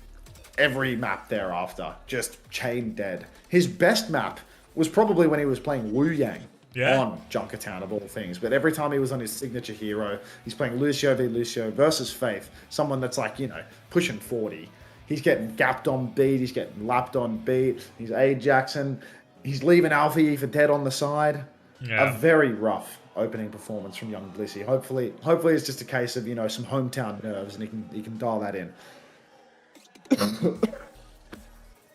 every map thereafter, just chain dead. His best map was probably when he was playing Wu Yang. On Junkertown of all things, but every time he was on his signature hero, he's playing Lucio v Lucio versus Faith, someone that's like, you know, pushing 40. He's getting gapped on beat, he's getting lapped on beat, he's Ajaxing, he's leaving Alfie for dead on the side. A very rough opening performance from young Blissey. Hopefully it's just a case of, you know, some hometown nerves and he can dial that in.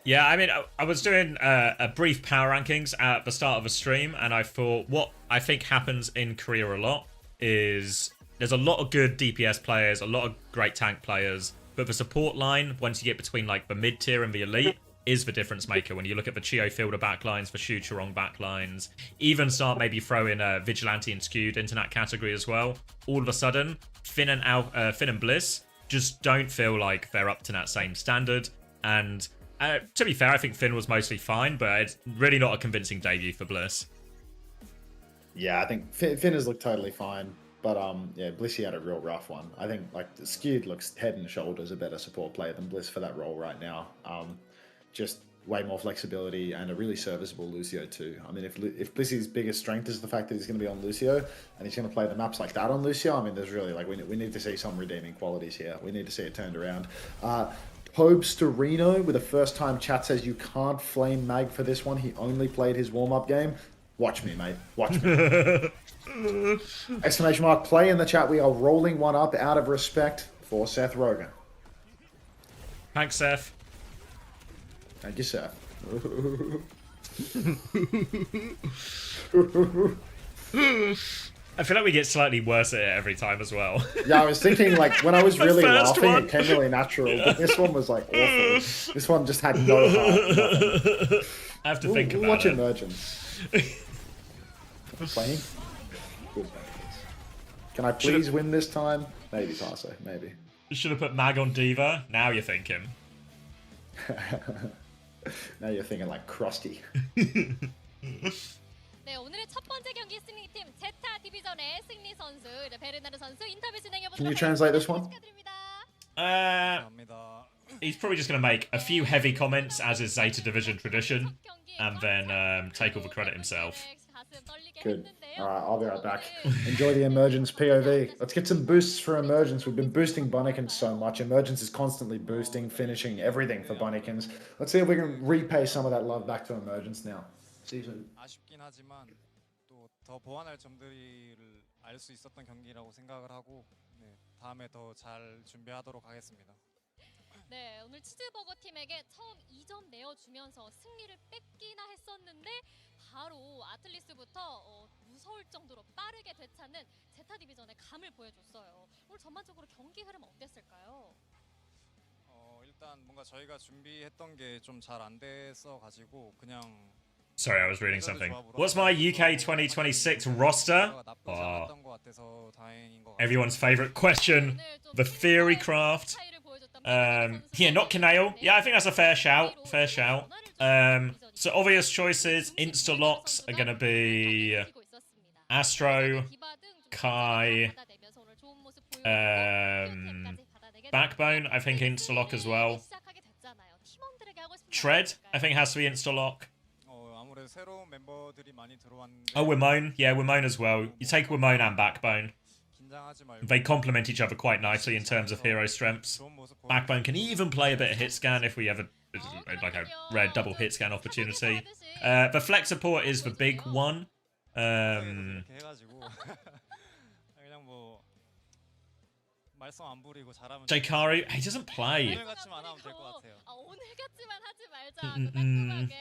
Yeah, I mean, I was doing a brief power rankings at the start of a stream, and I thought what I think happens in Korea a lot is there's a lot of good DPS players, a lot of great tank players, but the support line, once you get between like the mid-tier and the elite, is the difference maker. When you look at the Chio Fielder backlines, the Shu Churong backlines, even start maybe throwing Vigilante and Skewed into that category as well, all of a sudden, Finn and Bliss just don't feel like they're up to that same standard, and to be fair, I think Finn was mostly fine, but it's really not a convincing debut for Bliss. Yeah, I think Finn has looked totally fine, but yeah, Blissey had a real rough one. I think like Skewed looks head and shoulders a better support player than Bliss for that role right now. Just way more flexibility and a really serviceable Lucio too. I mean, if Blissey's biggest strength is the fact that he's going to be on Lucio and he's going to play the maps like that on Lucio, I mean, there's really like we need to see some redeeming qualities here. We need to see it turned around. Pobe Storino with a first-time chat says you can't flame Mag for this one. He only played his warm-up game. Watch me, mate. Watch me. Exclamation mark. Play in the chat. We are rolling one up out of respect for Seth Rogen. Thanks, Seth. Thank you, Seth. I feel like we get slightly worse at it every time as well. Yeah, I was thinking, like, when I was really laughing, it came really natural. But this one was, like, awful. This one just had no heart. I have to think about it. We'll watch Emergence. Playing? Good. Can I please win this time? Maybe, Tarso. Maybe. You should have put Mag on Diva. Now you're thinking. Now you're thinking, like, crusty. 네, 오늘의 첫 번째 경기 승리팀 제타 디비전의 승리 선수 베르나르 선수 인터뷰 진행해 보도록 Can you translate this one? He's probably just going to make a few heavy comments, as is Zeta Division tradition, and then take all the credit himself. Good. Alright, I'll be right back. Enjoy the Emergence POV. Let's get some boosts for Emergence. We've been boosting Bunnykins so much. Emergence is constantly boosting, finishing, everything for Bunnykins. Let's see if we can repay some of that love back to Emergence now. 아쉽긴 하지만 또 더 보완할 점들을 알 수 있었던 경기라고 생각을 하고 다음에 더 잘 준비하도록 하겠습니다. 네, 오늘 치즈버거 팀에게 처음 2점 내어주면서 승리를 뺏기나 했었는데 바로 아틀리스부터 무서울 정도로 빠르게 되찾는 제타 디비전의 감을 보여줬어요. 오늘 전반적으로 경기 흐름 어땠을까요? 일단 뭔가 저희가 준비했던 게 좀 잘 안 됐어 가지고 그냥 Sorry, I was reading something. What's my UK 2026 roster? Oh, everyone's favourite question. The Theory Craft. Yeah, not Kanale. Yeah, I think that's a fair shout. Fair shout. So obvious choices. Insta-locks are going to be Astro, Kai, Backbone, I think insta-lock as well. Tread, I think has to be insta-lock. 아무래도 새로운 멤버들이 많이 들어왔는데. Oh, Wimone. Yeah, Wimone as well. You take Wimone and Backbone. 긴장하지 말고. They complement each other quite nicely in terms of hero strengths. Backbone can even play a bit of hit scan if we ever like a rare double hit scan opportunity. The flex support is the big one. 이렇게 해가지고 그냥 뭐 말썽 안 부리고 잘하면. Jaikaru, he doesn't play. 오늘 같지만 하면 될 것 같아요. 오늘 같지만 하지 말자. 깔끔하게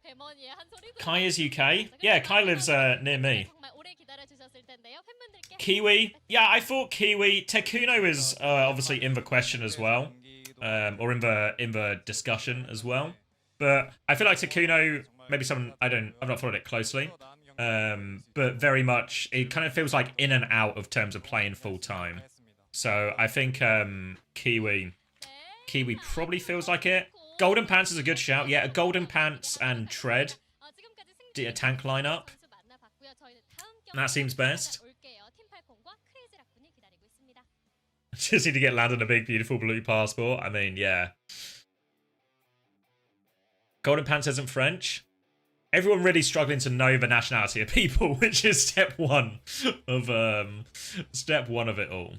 배머니의 한 소리. Kai is UK. Yeah, Kai lives near me. 정말 오래 기다려 주셨을 텐데요. 팬분들께. Kiwi. Yeah, I thought Kiwi. Tekuno is obviously in the question as well. Or in the discussion as well. But I feel like Tekuno, maybe someone I've not followed it closely. But very much it kind of feels like in and out of terms of playing full time. So I think Kiwi probably feels like it. Golden Pants is a good shout. Yeah, a Golden Pants and Tread. A tank lineup. That seems best. Just need to get landed a big, beautiful blue passport. I mean, yeah. Golden Pants isn't French. Everyone really struggling to know the nationality of people, which is step one of it all.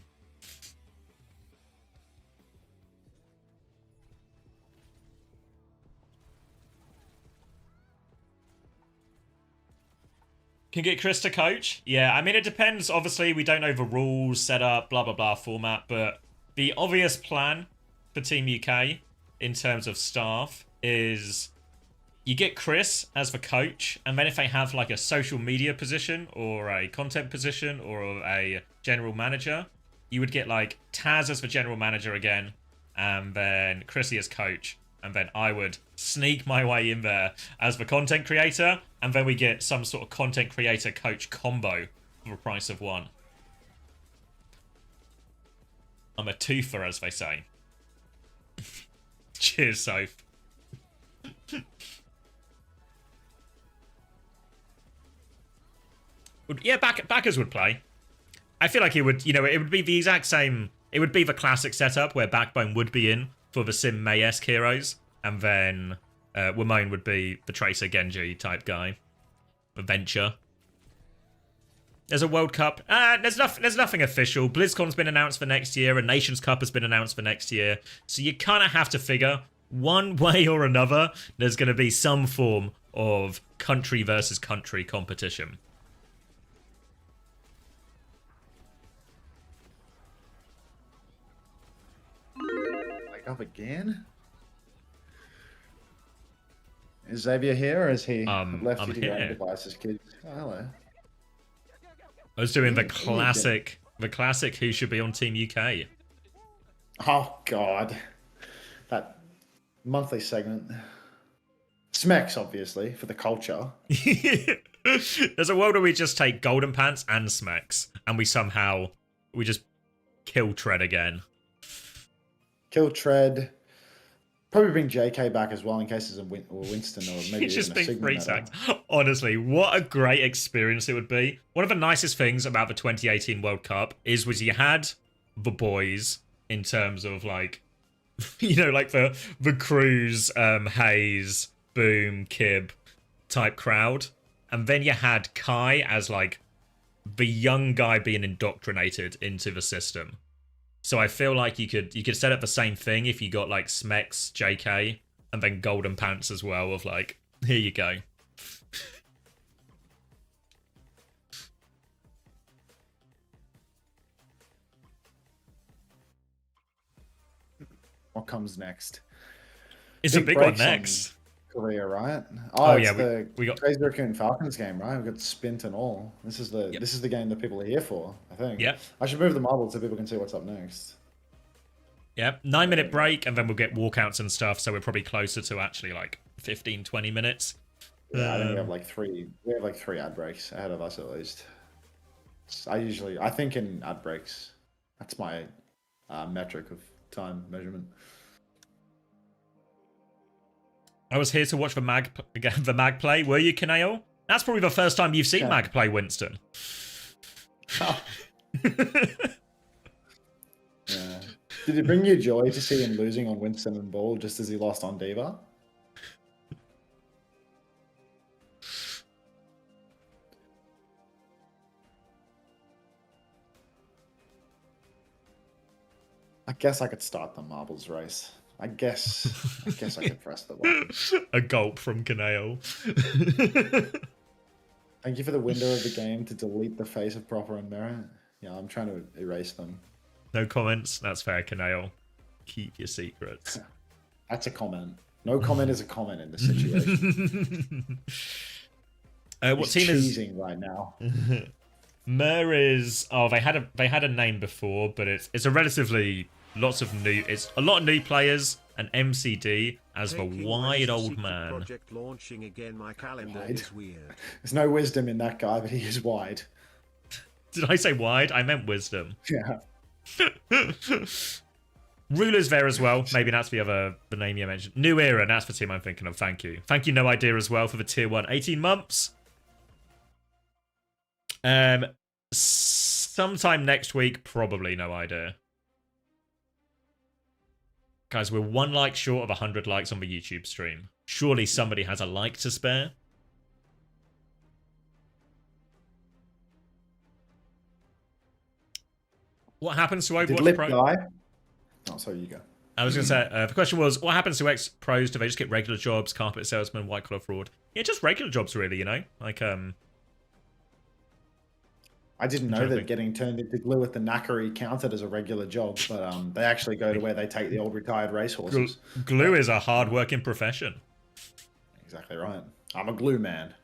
Can get Chris to coach? Yeah, I mean, it depends. Obviously, we don't know the rules, setup, blah, blah, blah, format. But the obvious plan for Team UK in terms of staff is you get Chris as the coach. And then if they have like a social media position or a content position or a general manager, you would get like Taz as the general manager again. And then Chrissy as coach. And then I would sneak my way in there as the content creator. And then we get some sort of content creator coach combo for the price of one. I'm a twofer, as they say. Cheers, Soph. Yeah, backers would play. I feel like it would, it would be the exact same. It would be the classic setup where Backbone would be in for the Sim May-esque heroes, and then Wimone would be the Tracer Genji type guy. Adventure. There's a World Cup. There's nothing official. BlizzCon's been announced for next year, and Nations Cup has been announced for next year. So you kind of have to figure, one way or another, there's going to be some form of country versus country competition. Up again? Is Xavier here, or is he left I'm you to your own here. devices, kids? Oh, hello. I was doing the classic who should be on Team UK. Oh, God. That monthly segment. Smex, obviously, for the culture. There's a world where we just take Golden Pants and Smex, and we just kill Tread again. Kill Tread. Probably bring JK back as well in case there's a Winston or maybe He's just even a been Sigma free meta. tagged. Honestly, what a great experience it would be. One of the nicest things about the 2018 World Cup was you had the boys in terms of like, like the Cruz, Hayes, Boom, Kib type crowd. And then you had Kai as like the young guy being indoctrinated into the system. So I feel like you could set up the same thing if you got like Smex, JK, and then Golden Pants as well of like, here you go. What comes next? It's a big one breaks on next. Korea, right? Oh, It's yeah, the we got Crazy Raccoon Falcons game, right? We've got Spint and all. This is the game that people are here for, I think. Yep. I should move the marble so people can see what's up next. Yep, 9-minute break, and then we'll get walkouts and stuff, so we're probably closer to actually like 15, 20 minutes. Yeah, I think we have like three ad breaks ahead of us at least. I think in ad breaks. That's my metric of time measurement. I was here to watch the mag play. Were you, Kaneo? That's probably the first time you've seen Mag play Oh. Yeah. Did it bring you joy to see him losing on Winston and Ball just as he lost on Diva? I guess I could start the marbles race. I guess I could press the button. A gulp from Canale. Thank you for the window of the game to delete the face of Proper and Mirror. Yeah, I'm trying to erase them. No comments. That's fair, Canale. Keep your secrets. That's a comment. No comment is a comment in this situation. What team is cheesing right now? Mer is? Oh, they had a name before, but it's a relatively it's a lot of new players and MCD as the wide old man. Project launching again. My calendar is weird. There's no wisdom in that guy, but he is wide. Did I say wide? I meant wisdom. Yeah. Ruler's there as well. Maybe that's the name you mentioned. New Era, that's the team I'm thinking of. Thank you. Thank you, No Idea, as well, for the tier 1. 18 months. Sometime next week, probably No Idea. Guys, we're 1 like short of 100 likes on the YouTube stream. Surely somebody has a like to spare. What happens to Overwatch Did Lip Pro? die? Oh, sorry, you go. I was going to say, the question was, what happens to ex-pros? Do they just get regular jobs, carpet salesman, white-collar fraud? Yeah, just regular jobs, really, you know? Like, I didn't know that getting turned into glue with the knackery counted as a regular job, but they actually go to where they take the old retired racehorses. Glue is a hard-working profession. Exactly right. I'm a glue man.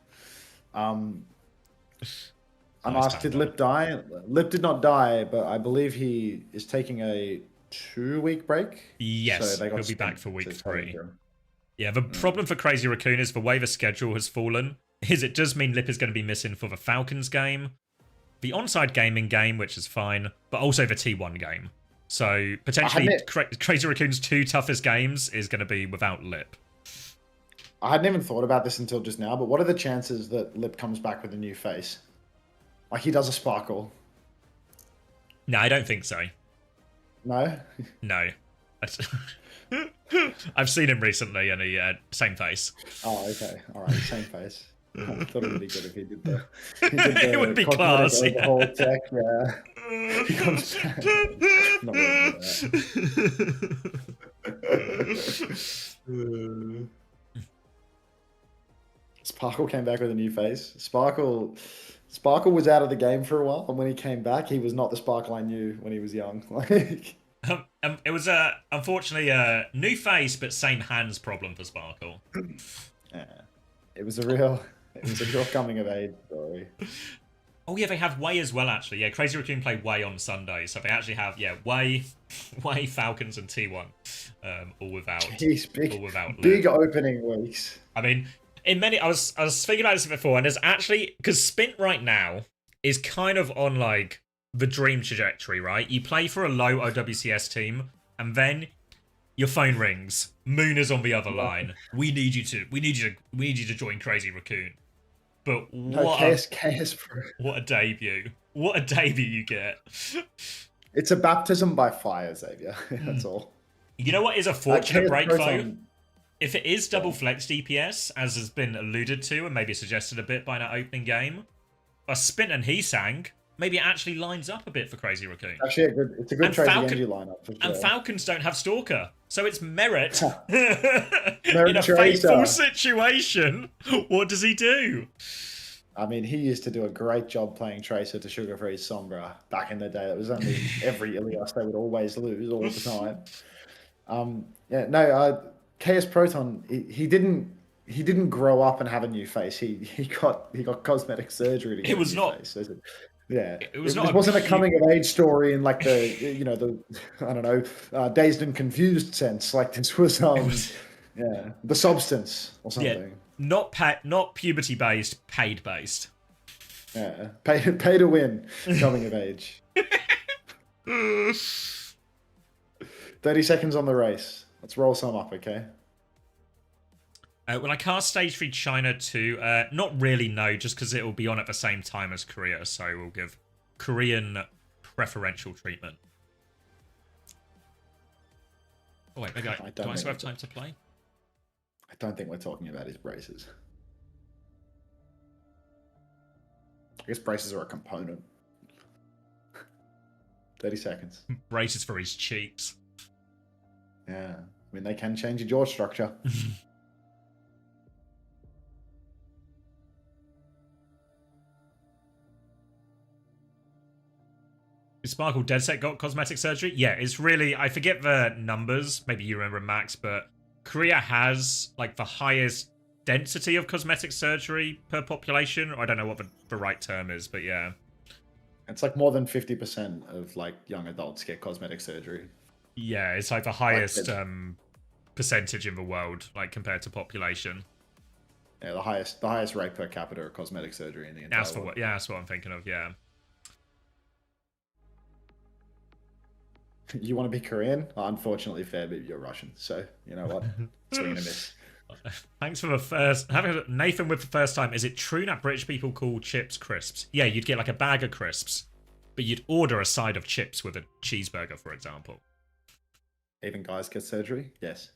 I'm Nice asked, did Lip die? Lip did not die, but I believe he is taking a 2-week break. Yes, so he'll be back for week 3. Yeah, the problem for Crazy Raccoon is the way the schedule has fallen is it does mean Lip is going to be missing for the Falcons game, the Onside Gaming game, which is fine, but also the T1 game. So potentially Crazy Raccoon's 2 toughest games is going to be without Lip. I hadn't even thought about this until just now, but what are the chances that Lip comes back with a new face? Like he does a sparkle. No, I don't think so. No? No. I've seen him recently and he same face. Oh, okay. All right, same face. I thought it would be good if he did the it would be class, the whole tech, yeah. He comes back. Not really Sparkle came back with a new face. Sparkle was out of the game for a while, and when he came back, he was not the Sparkle I knew when he was young. Like, it was unfortunately a new face, but same hands problem for Sparkle. Yeah, it was a real coming of age story. Oh yeah, they have Way as well actually. Yeah, Crazy Raccoon play Way on Sunday, so they actually have Way, Falcons, and T1, all without. Jeez, all without big opening weeks. I mean. I was thinking about this before, and there's actually, because Spint right now is kind of on like the dream trajectory, right? You play for a low OWCS team, and then your phone rings. Moon is on the other line. We need you to join Crazy Raccoon. But what a debut! What a debut you get! It's a baptism by fire, Xavier. That's all. You know what is a fortunate break though? If it is double flex DPS, as has been alluded to and maybe suggested a bit by that opening game, a Spint and Heesang, maybe it actually lines up a bit for Crazy Raccoon. Actually, it's a good trade lineup. For sure. And Falcons don't have Stalker, so it's Merit. In a fateful situation, what does he do? I mean, he used to do a great job playing Tracer to Sugar Free Sombra back in the day. It was only every Ilios they would always lose all the time. KS Proton, he didn't grow up and have a new face. He got cosmetic surgery to get a new face. It wasn't a coming of age story in like the I don't know, dazed and confused sense. Like this was the substance or something. Yeah, not puberty based, paid based. Yeah, pay to win, coming of age. 30 seconds on the race. Let's roll some up, okay? Will I cast Stage 3 China 2? Not really, no, just because it will be on at the same time as Korea, so we'll give Korean preferential treatment. Oh wait, maybe I do don't I still have think time to play? I don't think we're talking about his braces. I guess braces are a component. 30 seconds. Braces for his cheeks. Yeah. I mean, they can change your jaw structure. Is Sparkle Dead Set got cosmetic surgery? Yeah, it's really, I forget the numbers. Maybe you remember, Max, but Korea has like the highest density of cosmetic surgery per population. I don't know what the right term is, but yeah. It's like more than 50% of like young adults get cosmetic surgery. Yeah, it's like the highest percentage in the world, like compared to population. Yeah, the highest rate per capita of cosmetic surgery in the entire world. Yeah, that's what I'm thinking of, yeah. You want to be Korean? Oh, unfortunately, fair, but you're Russian. So, you know what? Swing and a miss. Thanks for the first... Nathan with the first time. Is it true that British people call chips crisps? Yeah, you'd get like a bag of crisps, but you'd order a side of chips with a cheeseburger, for example. Even guys get surgery? Yes.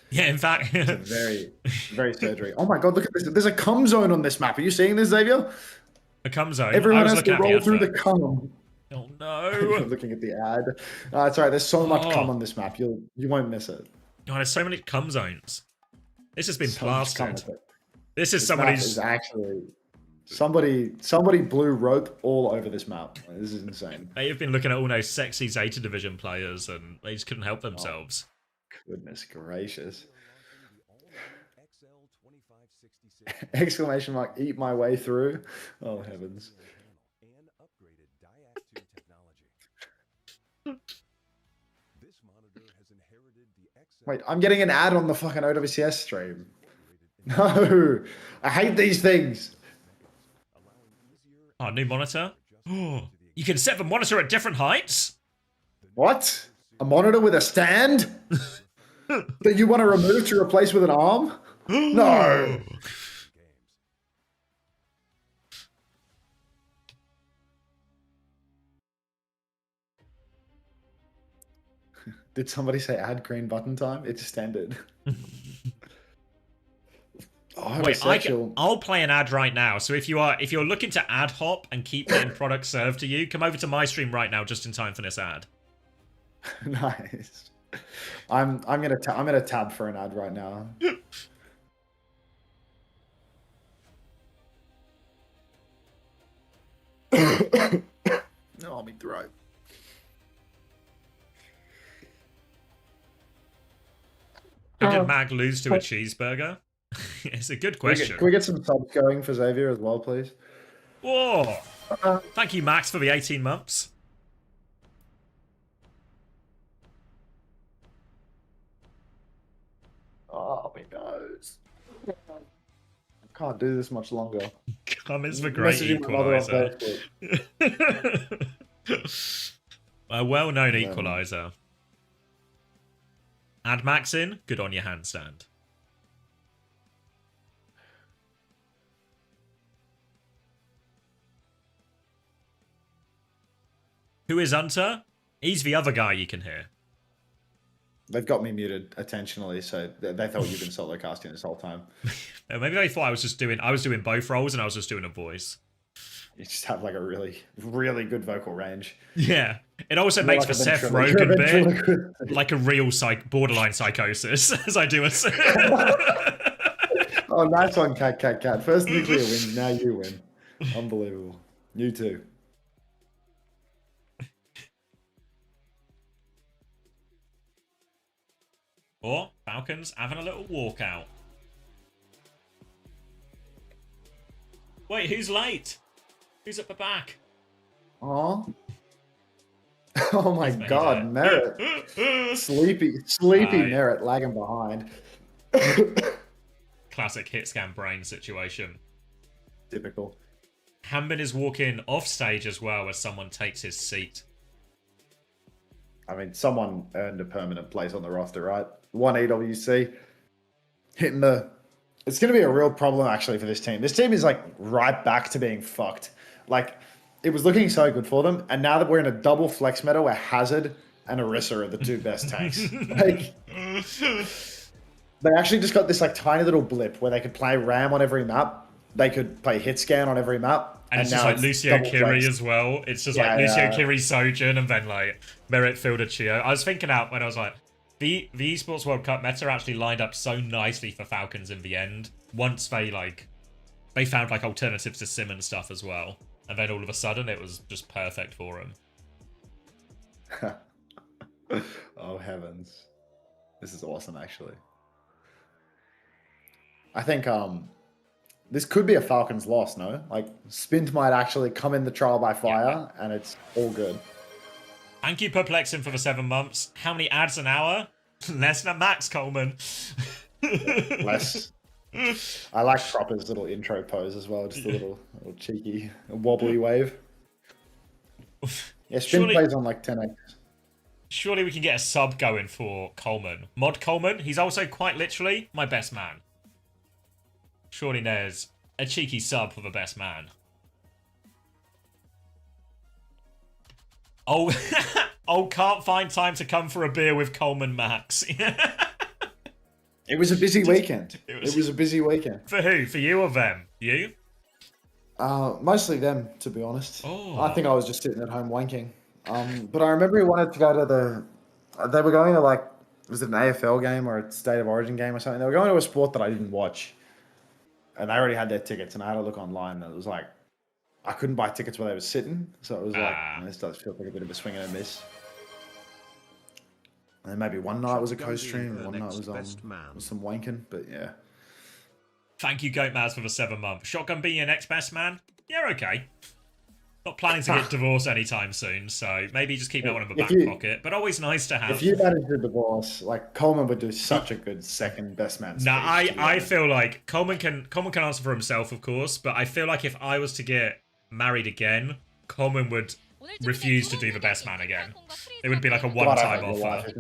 Yeah, in fact... It's a very, very surgery. Oh my god, look at this. There's a cum zone on this map. Are you seeing this, Xavier? A cum zone? Everyone has to roll through the cum. Oh no! I'm looking at the ad. It's alright. There's so much cum on this map. You won't miss it. God, there's so many cum zones. This has been plastered. This is somebody's actually somebody blew rope all over this map. This is insane. They have been looking at all those sexy Zeta Division players, and they just couldn't help themselves. Oh, goodness gracious! Exclamation mark! Eat my way through. Oh heavens! Wait, I'm getting an ad on the fucking OWCS stream. No, I hate these things. Oh, new monitor? Oh, you can set the monitor at different heights? What? A monitor with a stand? That you want to remove to replace with an arm? No. Did somebody say add green button time? It's standard. Oh, wait, I'll play an ad right now. So if you're looking to ad hop and keep getting product served to you, come over to my stream right now, just in time for this ad. Nice. I'm gonna tab for an ad right now. No, me throat. How did Mag lose to a cheeseburger? It's a good question. Can we get some subs going for Xavier as well, please? Whoa! Thank you, Max, for the 18 months. Oh, my nose. I can't do this much longer. Cum is the great equalizer. A well-known equalizer. Add Max in. Good on your handstand. Who is Hunter? He's the other guy you can hear. They've got me muted intentionally, so they thought you've been solo casting this whole time. Maybe they thought I was doing both roles and I was just doing a voice. You just have like a really, really good vocal range. Yeah. It also makes like the Seth Rogen bit like a real borderline psychosis, as I do it. Oh, nice one, Cat. First nuclear wins, now you win. Unbelievable. You too. Or Falcons having a little walkout. Wait, who's late? Who's at the back? Oh. Oh my god, Merritt. Sleepy Merritt lagging behind. Classic hit scan brain situation. Typical. Hambin is walking off stage as well as someone takes his seat. I mean, someone earned a permanent place on the roster, right? One EWC. Hitting the... It's going to be a real problem, actually, for this team. This team is, like, right back to being fucked. Like, it was looking so good for them, and now that we're in a double flex meta where Hazard and Orisa are the two best tanks. Like, they actually just got this like tiny little blip where they could play Ram on every map. They could play hit scan on every map. And it's just now like Lucio double Kiri flex. as well. It's just Yeah, like Lucio yeah. Kiri Sojourn and then like Merit Fielder Chio. I was thinking out when I was like, the Esports World Cup meta actually lined up so nicely for Falcons in the end. Once they found like alternatives to Sim and stuff as well. And then all of a sudden it was just perfect for them. Oh heavens. This is awesome actually. I think this could be a Falcons loss, no? Like Spint might actually come in the trial by fire and it's all good. Thank you, Perplexing, for the 7 months. How many ads an hour? Less than Max Coleman. Less. I like Propper's little intro pose as well, just a little cheeky wobbly wave. Yeah, Spin plays on like 10x. Surely we can get a sub going for Coleman. Mod Coleman, he's also quite literally my best man. Surely there's a cheeky sub for the best man. Oh, oh, can't find time to come for a beer with Coleman Max. It was a busy weekend. It was a busy weekend. For who? For you or them? You? Mostly them, to be honest. Oh. I think I was just sitting at home wanking. But I remember we wanted to go to they were going to like, was it an AFL game or a State of Origin game or something? They were going to a sport that I didn't watch. And they already had their tickets, and I had a look online, and it was like, I couldn't buy tickets where they were sitting. So it was like, this does feel like a bit of a swing and a miss. And then maybe one night was a co-stream, and one night was some wanking, but yeah. Thank you, Goatmaz, for the 7 months. Shotgun being your next best man? Yeah, okay. Not planning to get divorced anytime soon, so maybe just keep that one in the back pocket. But always nice to have. If you manage to divorce, like Coleman would do such a good second best man. No, I feel like Coleman can answer for himself, of course, but I feel like if I was to get married again, Coleman would refuse to do the best man again. It would be like a one-time offer.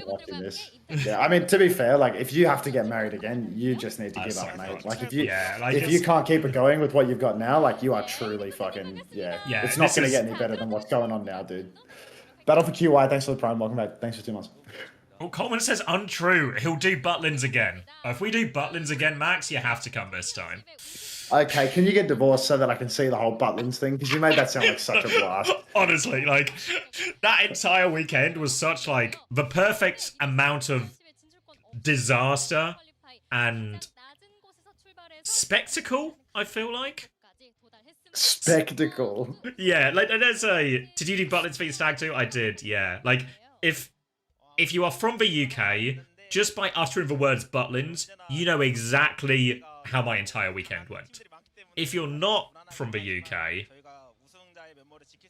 Yeah, I mean, to be fair, like if you have to get married again, you just need to give up, mate. Like if you can't keep it going with what you've got now, like you are truly fucking it's not going to get any better than what's going on now, dude. Battle for QY, thanks for the prime, welcome back. Thanks for 2 months. Well, Coleman says untrue. He'll do Butlins again. If we do Butlins again, Max, you have to come this time. Okay, can you get divorced so that I can see the whole Butlins thing? Because you made that sound like such a blast. Honestly, like, that entire weekend was such, like, the perfect amount of disaster and spectacle, I feel like. Spectacle. Yeah, like, there's a... Did you do Butlins for your stag too? I did, yeah. Like, if you are from the UK, just by uttering the words Butlins, you know exactly how my entire weekend went. If you're not from the UK,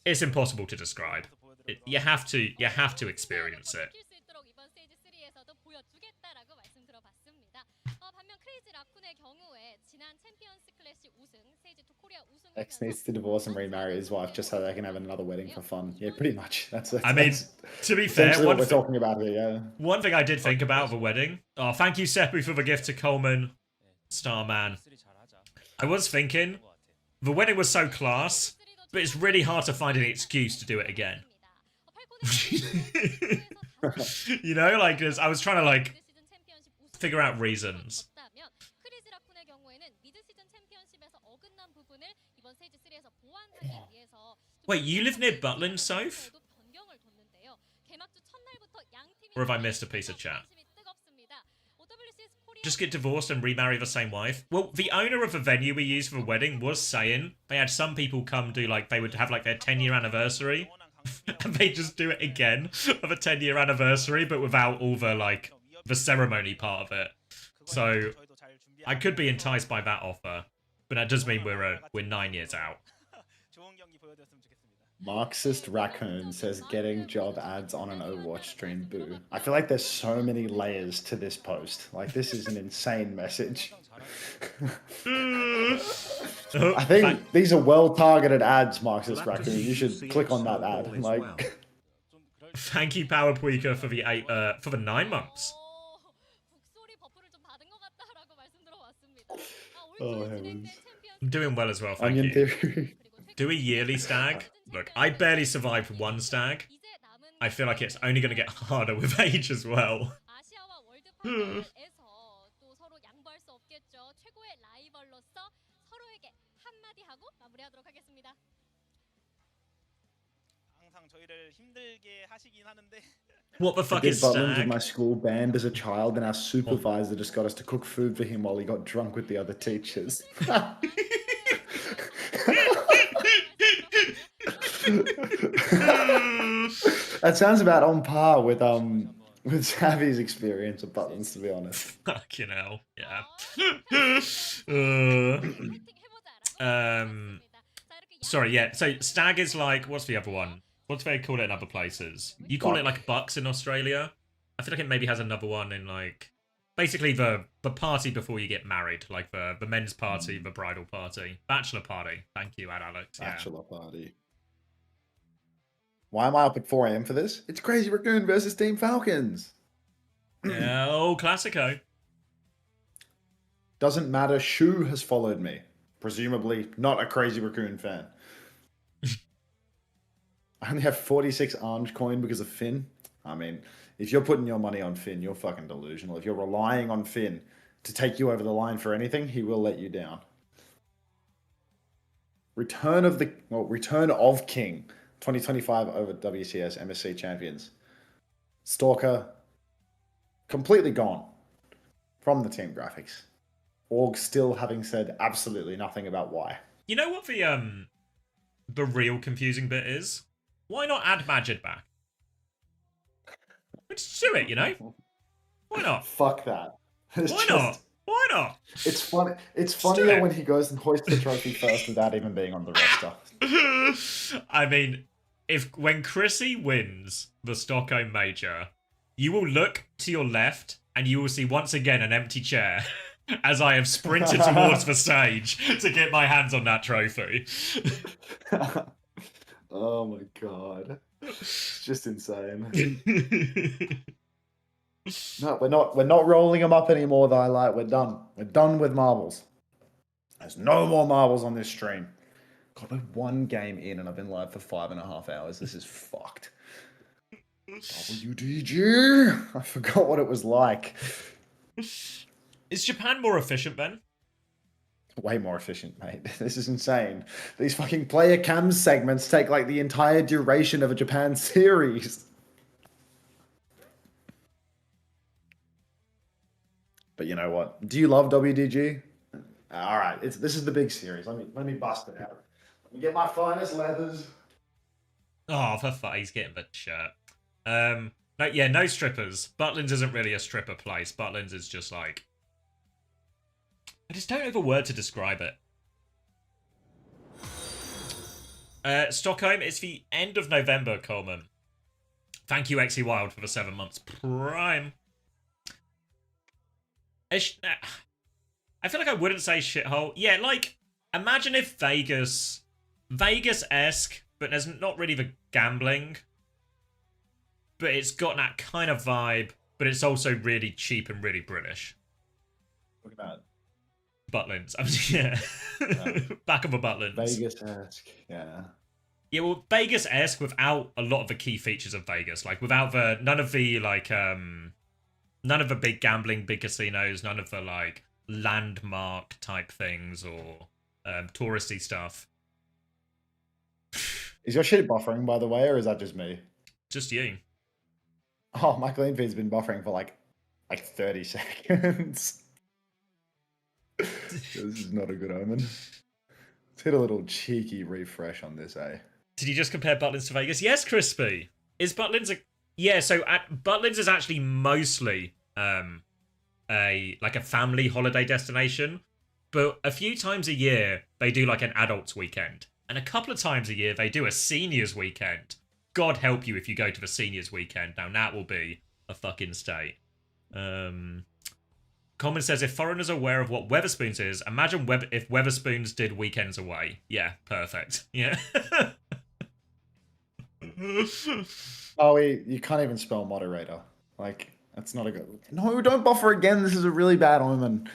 it's impossible to describe. You have to experience it. X needs to divorce and remarry his wife just so they can have another wedding for fun. Yeah, pretty much. That's I mean, to be fair, what we're talking about here, yeah. One thing I did think about the wedding. Oh, thank you, Seppi, for the gift to Coleman, Starman. I was thinking, the wedding was so class, but it's really hard to find an excuse to do it again. You know, like, I was trying to, like, figure out reasons. Wait, you live near Butlin, Soph? Or have I missed a piece of chat? Just get divorced and remarry the same wife? Well, the owner of the venue we used for the wedding was saying they had some people come do, like, they would have, like, their 10-year anniversary. And they just do it again of a 10-year anniversary, but without all the, like, the ceremony part of it. So, I could be enticed by that offer. But that does mean we're 9 years out. Marxist Raccoon says getting job ads on an Overwatch stream, boo. I feel like there's so many layers to this post. Like, this is an insane message. I think these are well-targeted ads, Marxist Raccoon. You should click on that ad. Like, thank you, Power Puika, for the 9 months. Oh, heavens. I'm doing well as well, thank you. Do a yearly stag? Look, I barely survived one stag. I feel like it's only going to get harder with age as well. 아시아와 월드판에서 또 서로 양보할 수 없겠죠. 최고의 라이벌로서 서로에게 한마디 하고 마무리하도록 하겠습니다. 항상 저희를 힘들게 하시긴 하는데 What the I fuck did is Butlins with Stag? my school band as a child, and our supervisor just got us to cook food for him while he got drunk with the other teachers. That sounds about on par with Savvy's experience of Butlins, to be honest. Fucking hell. Yeah. Sorry, yeah. So Stag is like, what's the other one? What do they call it in other places? You call it like Bucks in Australia. I feel like it maybe has another one in like, basically the party before you get married, like the men's party, the bridal party, bachelor party. Thank you, Alex. Yeah. Bachelor party. Why am I up at 4 a.m. for this? It's Crazy Raccoon versus Team Falcons. Yeah, oh, classico. Doesn't matter. Shu has followed me. Presumably not a Crazy Raccoon fan. I only have 46 armed coin because of Finn. I mean, if you're putting your money on Finn, you're fucking delusional. If you're relying on Finn to take you over the line for anything, he will let you down. Return of King 2025 over WCS MSC champions. Stalker completely gone from the team graphics. Org still having said absolutely nothing about why. You know what the real confusing bit is? Why not add Majid back? Just do it, you know? Why not? Fuck that. Why not? Why not? It's funny. It's do funnier it. when he goes and hoists the trophy first without even being on the roster. I mean, when Chrissy wins the Stockholm Major, you will look to your left and you will see once again an empty chair as I have sprinted towards the stage to get my hands on that trophy. Oh my god. It's just insane. No, we're not rolling them up anymore, though. Like, we're done. We're done with marbles. There's no more marbles on this stream. God, we're one game in and I've been live for 5.5 hours. This is fucked. WDG. I forgot what it was like. Is Japan more efficient, Ben? Way more efficient, mate. This is insane. These fucking player cams segments take like the entire duration of a Japan series. But you know what? Do you love WDG? All right, this is the big series. Let me bust it out. Let me get my finest leathers. Oh, for fuck, he's getting the shirt. No strippers. Butlins isn't really a stripper place. Butlins is just like, I just don't have a word to describe it. Stockholm, it's the end of November, Coleman. Thank you, XE Wild, for the 7 months Prime. I feel like I wouldn't say shithole. Yeah, like, imagine if Vegas-esque, but there's not really the gambling. But it's got that kind of vibe, but it's also really cheap and really British. Look at that. Butlins. Yeah. Back of a Butlins. Vegas-esque, yeah. Yeah, well, Vegas-esque without a lot of the key features of Vegas. Like, without none of the big gambling, big casinos, none of the, like, landmark type things or touristy stuff. Is your shit buffering, by the way, or is that just me? Just you. Oh, my clean feed's been buffering for like 30 seconds. This is not a good omen. Let's hit a little cheeky refresh on this, eh? Did you just compare Butlins to Vegas? Yes, Crispy. Is Butlins a... Yeah, so Butlins is actually mostly a family holiday destination, but a few times a year they do like an adults weekend, and a couple of times a year they do a seniors weekend. God help you if you go to the seniors weekend. Now that will be a fucking state. Common says, if foreigners are aware of what Weatherspoons is, imagine if Weatherspoons did weekends away. Yeah, perfect. Yeah. Oh, you can't even spell moderator. Like, that's not a good... No, don't buffer again. This is a really bad omen.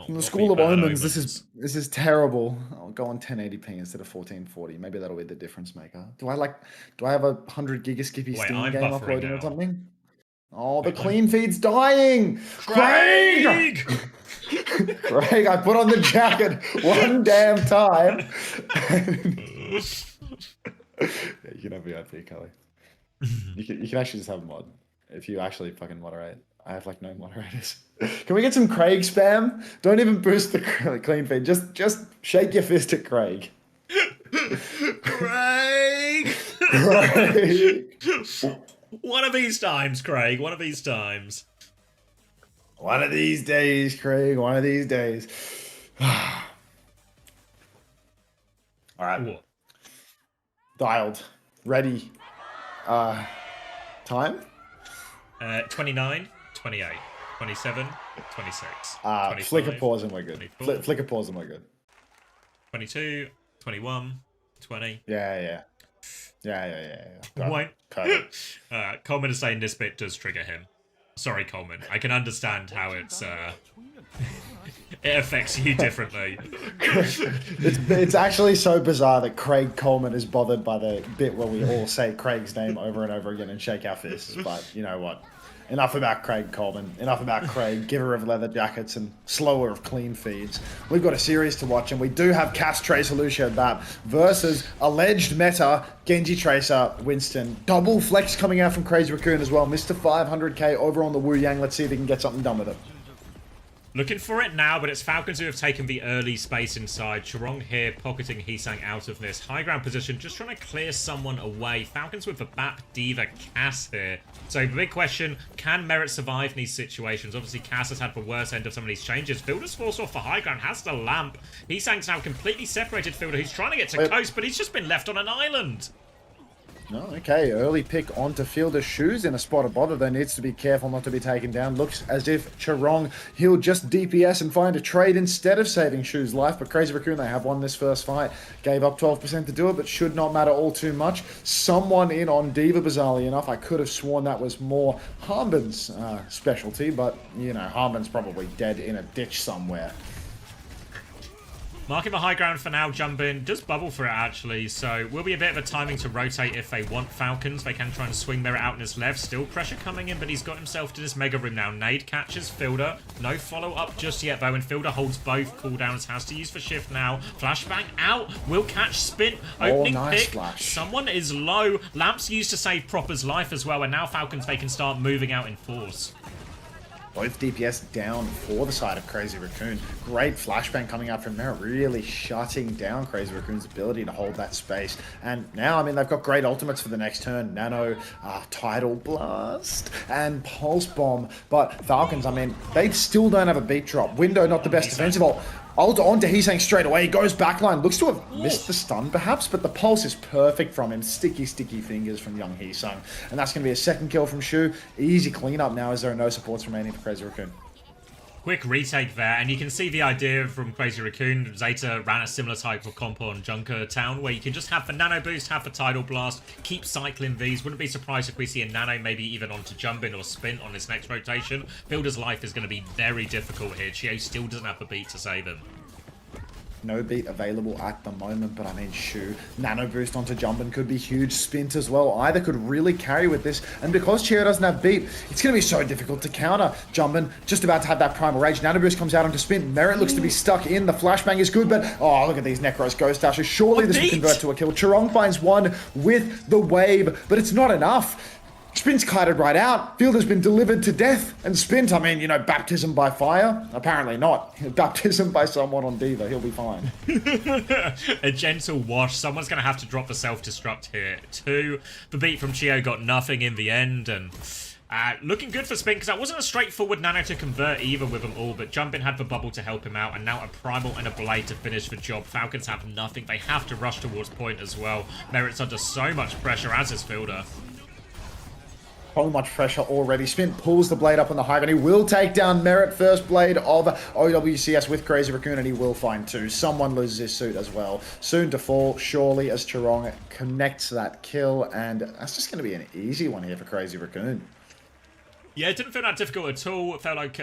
From the not School be of bad Omens, this is terrible. I'll go on 1080p instead of 1440. Maybe that'll be the difference maker. Do I have a 100 gig of Skippy Wait, Steam I'm game buffering uploading now. or something? Oh, the Wait, clean feed's dying! Craig! Craig, I put on the jacket one damn time. Yeah, you can have VIP, Kelly. You can actually just have a mod. If you actually fucking moderate. I have like no moderators. Can we get some Craig spam? Don't even boost the clean feed. Just shake your fist at Craig. Craig! Craig! One of these times, Craig. One of these times. One of these days, Craig. One of these days. All right. Ooh. Dialed. Ready. Time? 29, 28, 27, 26. Flicker pause and we're good. 24, Flicker pause and we're good. 22, 21, 20. Yeah. Wait. Perfect. Coleman is saying this bit does trigger him. Sorry, Coleman. I can understand how it's it affects you differently. It's actually so bizarre that Craig Coleman is bothered by the bit where we all say Craig's name over and over again and shake our fists. But you know what? Enough about Craig Coleman. Enough about Craig, giver of leather jackets and slower of clean feeds. We've got a series to watch, and we do have Cass Tracer Lucio Bat versus alleged meta Genji Tracer Winston. Double flex coming out from Crazy Raccoon as well. Mr. 500k over on the Wu Yang. Let's see if he can get something done with it. Looking for it now, but it's Falcons who have taken the early space inside. Chorong here pocketing Heesang out of this high ground position, just trying to clear someone away. Falcons with the Bap Diva Cass here. So the big question, can Merit survive in these situations? Obviously, Cass has had the worst end of some of these changes. Fielder's forced off the high ground, has the lamp. Heesang's now completely separated Fielder, who's trying to get to coast, but he's just been left on an island. Oh, okay, early pick onto Fielder's shoes in a spot of bother, though needs to be careful not to be taken down. Looks as if Chorong, he'll just DPS and find a trade instead of saving Shoe's life, but Crazy Raccoon, they have won this first fight. Gave up 12% to do it, but should not matter all too much. Someone in on Diva, bizarrely enough. I could have sworn that was more Harman's specialty, but, you know, Harman's probably dead in a ditch somewhere. Marking the high ground for now, Jumpin. Does bubble for it, actually, so will be a bit of a timing to rotate if they want Falcons. They can try and swing Merit out in his left. Still pressure coming in, but he's got himself to this Mega Room now. Nade catches Fielder. No follow-up just yet, though, and Fielder holds both cooldowns. Has to use for shift now. Flashbang out. Will catch Spin. Opening nice pick. flash. Someone is low. Lamps used to save Proper's life as well, and now Falcons, they can start moving out in force. Both DPS down for the side of Crazy Raccoon. Great flashbang coming out from Merit, really shutting down Crazy Raccoon's ability to hold that space. And now, I mean, they've got great ultimates for the next turn. Nano, Tidal Blast, and Pulse Bomb. But Falcons, I mean, they still don't have a beat drop. Window, not the best defensive ult. Ult onto Heesang straight away. He goes backline. Looks to have missed the stun, perhaps, but the pulse is perfect from him. Sticky fingers from young Heesang. And that's going to be a second kill from Shu. Easy cleanup now as there are no supports remaining for Crazy Raccoon. Quick retake there, and you can see the idea from Crazy Raccoon. Zeta ran a similar type of comp on Junker Town, where you can just have the Nano Boost, have the Tidal Blast, keep cycling these. Wouldn't be surprised if we see a Nano maybe even onto Jumpin or Spin on this next rotation. Builder's life is going to be very difficult here. Chio still doesn't have the beat to save him. No beat available at the moment, but I mean, Shu. Nano Boost onto Jumpin could be huge. Spint as well. Either could really carry with this. And because Chio doesn't have beat, it's going to be so difficult to counter. Jumpin just about to have that Primal Rage. Nano Boost comes out onto Spint. Merit looks to be stuck in. The flashbang is good, but oh, look at these Necros Ghost Dashes. Surely this will convert to a kill. Chorong finds one with the wave, but it's not enough. Spint's kited right out. Fielder's been delivered to death. And Spint, I mean, you know, baptism by fire? Apparently not. Baptism by someone on Diva. He'll be fine. A gentle wash. Someone's going to have to drop the self-destruct here too. The beat from Chio got nothing in the end. And looking good for Spint, because that wasn't a straightforward Nano to convert either with them all. But Jumpin had the bubble to help him out. And now a Primal and a Blade to finish the job. Falcons have nothing. They have to rush towards point as well. Merit's under so much pressure, as is Fielder. So much pressure already. Spint pulls the blade up on the high, and he will take down Merit. First blade of OWCS with Crazy Raccoon, and he will find two. Someone loses his suit as well. Soon to fall, surely, as Chorong connects that kill, and that's just going to be an easy one here for Crazy Raccoon. Yeah, it didn't feel that difficult at all. It felt like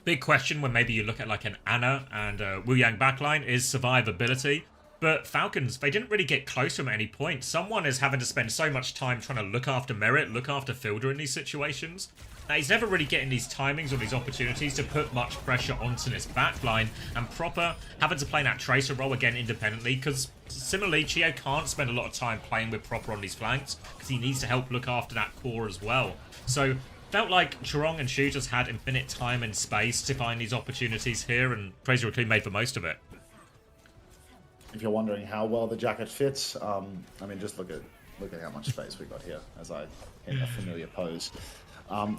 Big question when maybe you look at like an Ana and Wu Yang backline is survivability. But Falcons, they didn't really get close to him at any point. Someone is having to spend so much time trying to look after Merit, look after Fielder in these situations. Now, he's never really getting these timings or these opportunities to put much pressure onto this backline. And Proper having to play that Tracer role again independently, because similarly, Chio can't spend a lot of time playing with Proper on these flanks, because he needs to help look after that core as well. So, felt like Chorong and Shu just had infinite time and space to find these opportunities here, and Crazy Raccoon made the most of it. If you're wondering how well the jacket fits, I mean, just look at how much space we got here as I hit a familiar pose.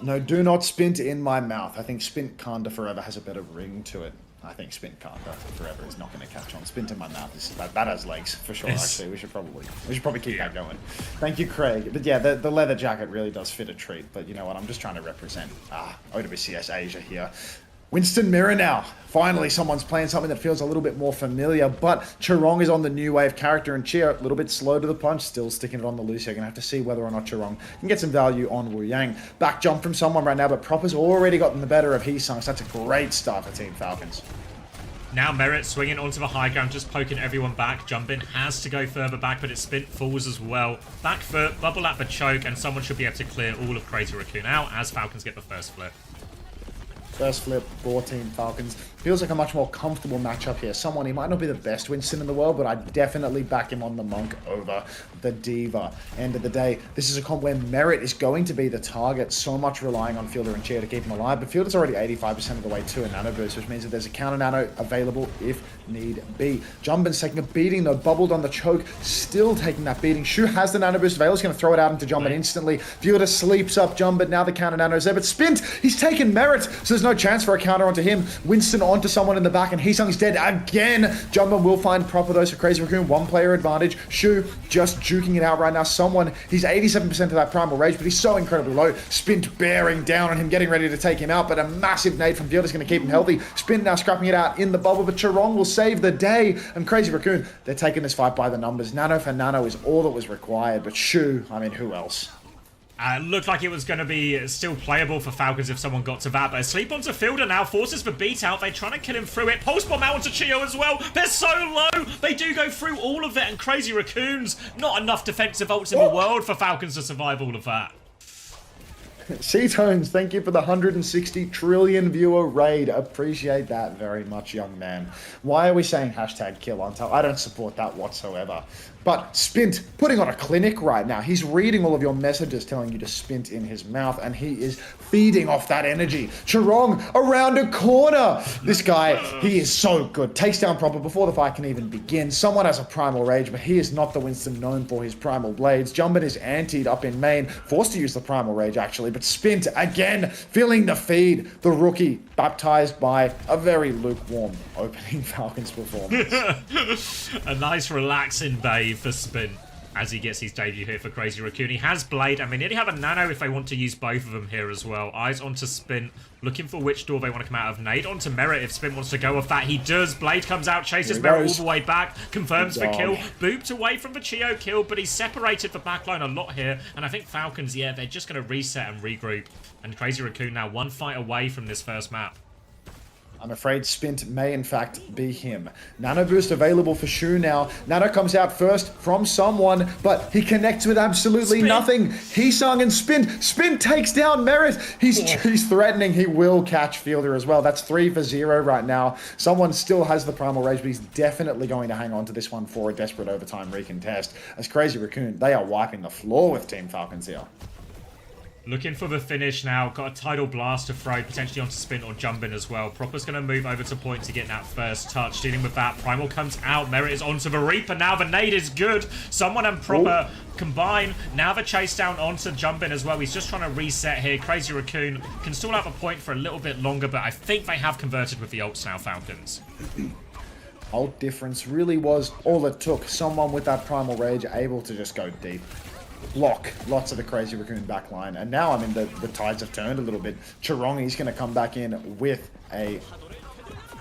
No, do not Spint in my mouth. I think Spint Kanda Forever has a better ring to it. I think Spint Kanda Forever is not going to catch on. Spint in my mouth is that has legs for sure. Actually, we should probably keep that going. Thank you, Craig. But yeah, the leather jacket really does fit a treat. But you know what? I'm just trying to represent OWCS Asia here. Winston Mirror now. Finally, someone's playing something that feels a little bit more familiar, but Chorong is on the new wave character, and Chia a little bit slow to the punch, still sticking it on the loose here. Gonna have to see whether or not Chorong can get some value on Wu Yang. Back jump from someone right now, but Proper's already gotten the better of Heesung, so that's a great start for Team Falcons. Now Merit swinging onto the high ground, just poking everyone back. Jumpin has to go further back, but it Spin falls as well. Back foot, bubble at the choke, and someone should be able to clear all of Crazy Raccoon out as Falcons get the first flip. First flip for Team Falcons. Feels like a much more comfortable matchup here. Someone, he might not be the best Winston in the world, but I'd definitely back him on the Monk over the Diva. End of the day, this is a comp where Merit is going to be the target, so much relying on Fielder and Chia to keep him alive, but Fielder's already 85% of the way to a Nano Boost, which means that there's a counter Nano available if need be. Jumbin's taking a beating though, bubbled on the choke, still taking that beating. Shu has the Nano Boost available, he's going to throw it out into Jumbin instantly. Fielder sleeps up Jumbin, now the counter Nano's there, but Spint, he's taken Merit, so there's no chance for a counter onto him. Winston onto someone in the back, and Heesung's dead again. Jumbin will find Proper those for Crazy Raccoon, one player advantage. Shu just juking it out right now. Someone, he's 87% of that Primal Rage, but he's so incredibly low. Spint bearing down on him, getting ready to take him out, but a massive nade from Fielder's going to keep him healthy. Spint now scrapping it out in the bubble, but Chorong will save the day, and Crazy Raccoon, they're taking this fight by the numbers. Nano for Nano is all that was required, but Shu, I mean, who else? Looked like it was going to be still playable for Falcons if someone got to that, but a sleep onto Fielder now, forces the beat out, they're trying to kill him through it, Pulse Bomb out onto Chio as well, they're so low, they do go through all of it, and Crazy Raccoons, not enough defensive ults in the world for Falcons to survive all of that. C-Tones, thank you for the 160 trillion viewer raid. Appreciate that very much, young man. Why are we saying hashtag kill Untel? I don't support that whatsoever. But Spint, putting on a clinic right now. He's reading all of your messages telling you to Spint in his mouth, and he is feeding off that energy. Chorong around a corner. This guy, he is so good. Takes down Proper before the fight can even begin. Someone has a Primal Rage, but he is not the Winston known for his Primal Blades. Jumbin is antied up in main, forced to use the Primal Rage actually, but Spint again, feeling the feed. The rookie, baptized by a very lukewarm opening Falcons performance. A nice relaxing bathe for Spin as he gets his debut here for Crazy Raccoon. He has Blade, and they nearly have a Nano if they want to use both of them here as well. Eyes onto Spin, looking for which door they want to come out of. Nade onto Merit if Spin wants to go off that. He does. Blade comes out, chases Merit all the way back, confirms the kill. Booped away from the Chio kill, but he's separated the backline a lot here. And I think Falcons, yeah, they're just going to reset and regroup. And Crazy Raccoon now one fight away from this first map. I'm afraid Spint may in fact be him. Nano Boost available for Shu now. Nano comes out first from someone, but he connects with absolutely nothing. Heesung and Spint. Spint takes down Merit. He's threatening. He will catch Fielder as well. That's 3 for 0 right now. Someone still has the Primal Rage, but he's definitely going to hang on to this one for a desperate overtime recontest. As Crazy Raccoon, they are wiping the floor with Team Falcons here. Looking for the finish now. Got a Tidal Blast to throw, potentially onto Spin or Jumbin as well. Proper's going to move over to point to get that first touch. Dealing with that. Primal comes out. Merit is onto the Reaper now. The nade is good. Someone and Proper combine. Now the chase down onto Jumbin as well. He's just trying to reset here. Crazy Raccoon can stall out the point for a little bit longer, but I think they have converted with the ults now, Falcons. Ult difference really was all it took. Someone with that Primal Rage able to just go deep. Block lots of the Crazy Raccoon backline, and now the tides have turned a little bit. Chorong, he's going to come back in with a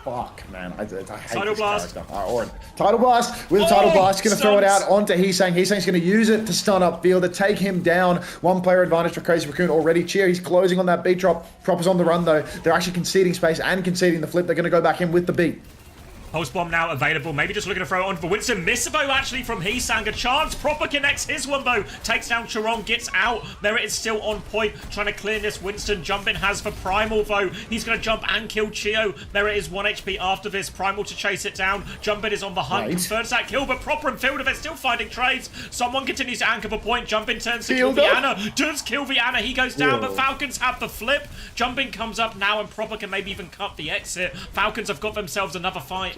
Fuck, man. I hate Tidal this Blast. character. Alright, Tidal Blast with a Tidal Blast. Going to throw it out onto Heesang. Heesang's going to use it to stun up Fielder, take him down. One player advantage for Crazy Raccoon already. Cheer, he's closing on that beat drop. Propper's on the run, though. They're actually conceding space and conceding the flip. They're going to go back in with the beat. Pulse Bomb now available. Maybe just looking to throw it on for Winston. Missivo actually from Heesang. A chance. Proper connects his one though. Takes down Charon. Gets out. Merit is still on point. Trying to clear this. Winston jumping has for Primal though. He's going to jump and kill Chio. Merit is 1 HP after this. Primal to chase it down. Jumpin is on the hunt. Confirms that kill. But Proper and Fielder, they're still finding trades. Someone continues to anchor the point. Jumpin turns to kill Viana. Does kill Viana. He goes down. But Falcons have the flip. Jumpin comes up now and Proper can maybe even cut the exit. Falcons have got themselves another fight.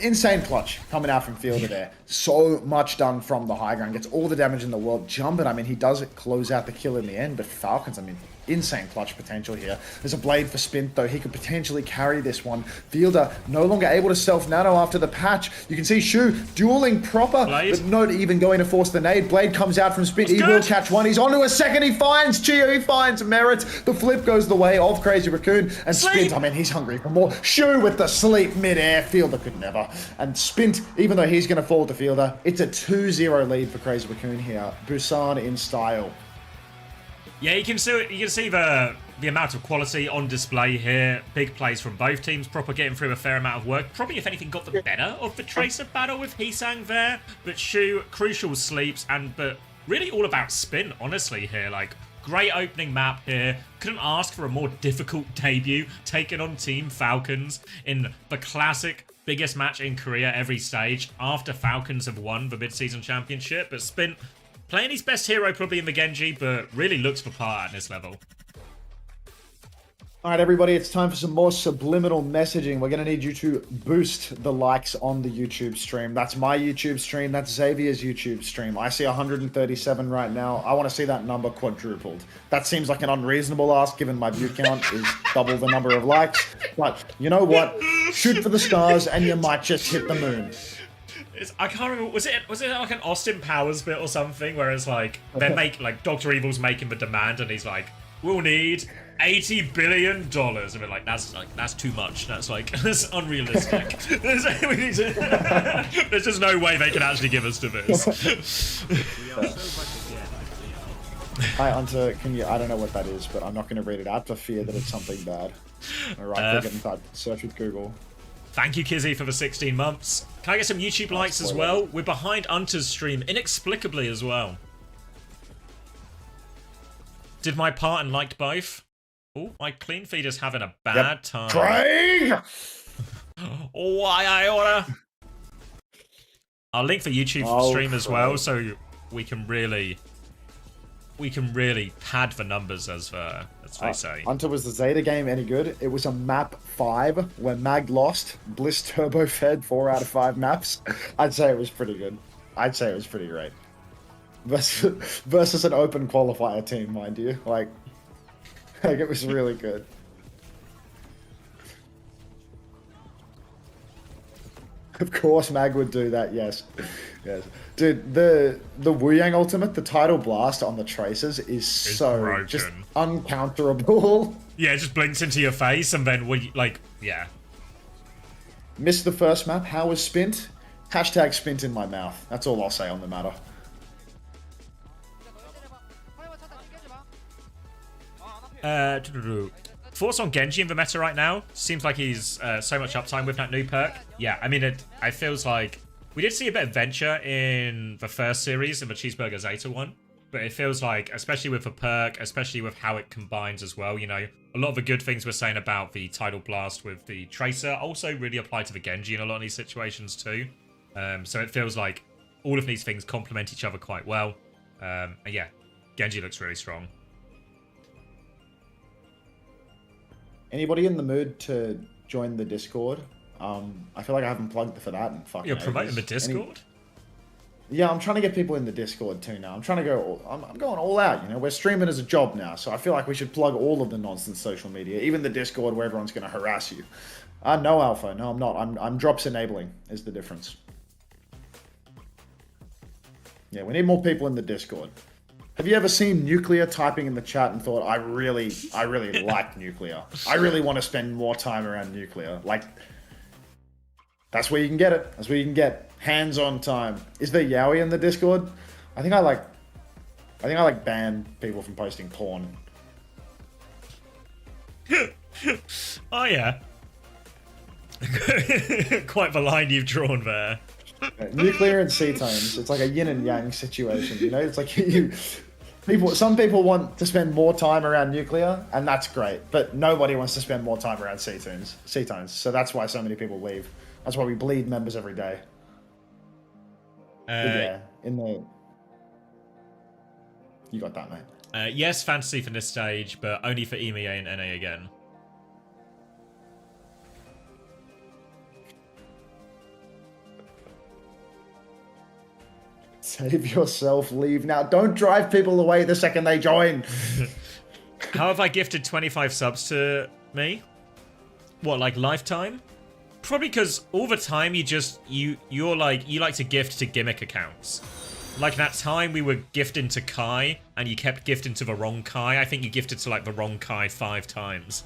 Insane clutch coming out from Fielder there. So much done from the high ground. Gets all the damage in the world. Jumping, I mean, he does close out the kill in the end, but Falcons, I mean, insane clutch potential here. There's a blade for Spint, though. He could potentially carry this one. Fielder no longer able to self-nano after the patch. You can see Shu dueling Proper, but not even going to force the nade. Blade comes out from Spint. He will catch one. He's onto a second. He finds Chio. He finds Merit. The flip goes the way of Crazy Raccoon. And Spint, I mean, he's hungry for more. Shu with the sleep mid-air. Fielder could never. And Spint, even though he's going to fall to Fielder, it's a 2-0 lead for Crazy Raccoon here. Busan in style. Yeah, you can see the amount of quality on display here. Big plays from both teams. Proper getting through a fair amount of work. Probably, if anything, got the better of the Tracer battle with Heesang there. But Shu, crucial sleeps, but really all about Spin, honestly, here. Like, great opening map here. Couldn't ask for a more difficult debut. Taking on Team Falcons in the classic biggest match in Korea every stage after Falcons have won the mid-season championship. But Spin playing his best hero probably in the Genji, but really looks the part at this level. All right, everybody, it's time for some more subliminal messaging. We're going to need you to boost the likes on the YouTube stream. That's my YouTube stream. That's Xavier's YouTube stream. I see 137 right now. I want to see that number quadrupled. That seems like an unreasonable ask, given my view count is double the number of likes. But you know what? Shoot for the stars, and you might just hit the moon. I can't remember. Was it like an Austin Powers bit or something where it's like Dr. Evil's making the demand and he's like, we'll need $80 billion, and we're like, that's too much. That's unrealistic. There's just no way they can actually give us to this. Hi, Hunter. I don't know what that is, but I'm not going to read it out for fear that it's something bad. All right, click it and type search with Google. Thank you, Kizzy, for the 16 months. Can I get some YouTube likes as well? We're behind Hunter's stream, inexplicably as well. Did my part and liked both? Oh, my clean feeder's having a bad time. Craig! Why I order? I'll link the YouTube stream as well, so we can really pad the numbers as they say. Hunter, was the Zeta game any good? It was a map 5 where Mag lost. Bliss turbo fed 4 out of 5 maps. I'd say it was pretty good. I'd say it was pretty great. Versus an open qualifier team, mind you. Like it was really good. Of course Mag would do that, yes. Yes. Dude, the Wu Yang ultimate, the Tidal Blast on the Tracers is so broken. Just uncounterable. Yeah, it just blinks into your face and then yeah. Missed the first map. How was Spint? Hashtag Spint in my mouth. That's all I'll say on the matter. Thoughts on Genji in the meta right now? Seems like he's so much uptime with that new perk. Yeah, I mean, it feels like we did see a bit of venture in the first series, in the Cheeseburger Zeta one. But it feels like, especially with the perk, especially with how it combines as well, you know, a lot of the good things we're saying about the Tidal Blast with the Tracer also really apply to the Genji in a lot of these situations too. So it feels like all of these things complement each other quite well. And yeah, Genji looks really strong. Anybody in the mood to join the Discord? I feel like I haven't plugged for that in fucking You're promoting the Discord? Yeah, I'm trying to get people in the Discord too now. I'm trying to go. I'm going all out. You know, we're streaming as a job now, so I feel like we should plug all of the nonsense social media, even the Discord where everyone's going to harass you. No, Alpha. No, I'm not. I'm drops enabling is the difference. Yeah, we need more people in the Discord. Have you ever seen nuclear typing in the chat and thought, I really like nuclear. I really want to spend more time around nuclear. Like, that's where you can get it. That's where you can get hands-on time. Is there yaoi in the Discord? I think I like ban people from posting porn. Oh yeah. Quite the line you've drawn there. Nuclear and C-tones. It's like a yin and yang situation, you know? It's like some people want to spend more time around nuclear, and that's great. But nobody wants to spend more time around C-tones. So that's why so many people leave. That's why we bleed members every day. Yeah, you got that, mate. Yes, fantasy for this stage, but only for EMEA and NA again. Save yourself, leave now. Don't drive people away the second they join. How have I gifted 25 subs to me? What, like lifetime? Probably because all the time you like to gift to gimmick accounts. Like that time we were gifting to Kai and you kept gifting to the wrong Kai. I think you gifted to like the wrong Kai 5 times.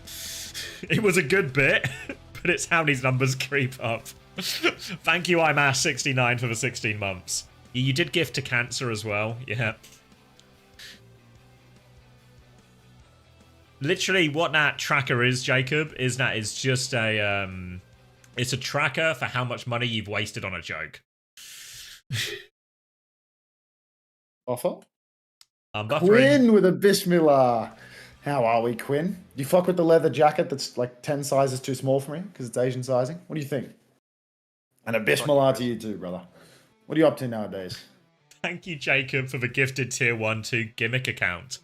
It was a good bit, but it's how these numbers creep up. Thank you, I'm ass 69 for the 16 months. You did gift to Cancer as well, yeah. Literally what that tracker is, Jacob, is that it's just a it's a tracker for how much money you've wasted on a joke. Offer? I'm buffering. Quinn with a Bismillah. How are we, Quinn? You fuck with the leather jacket that's like 10 sizes too small for me because it's Asian sizing? What do you think? And a Bismillah to you too, brother. What are you up to nowadays? Thank you, Jacob, for the gifted tier 1-2 gimmick account.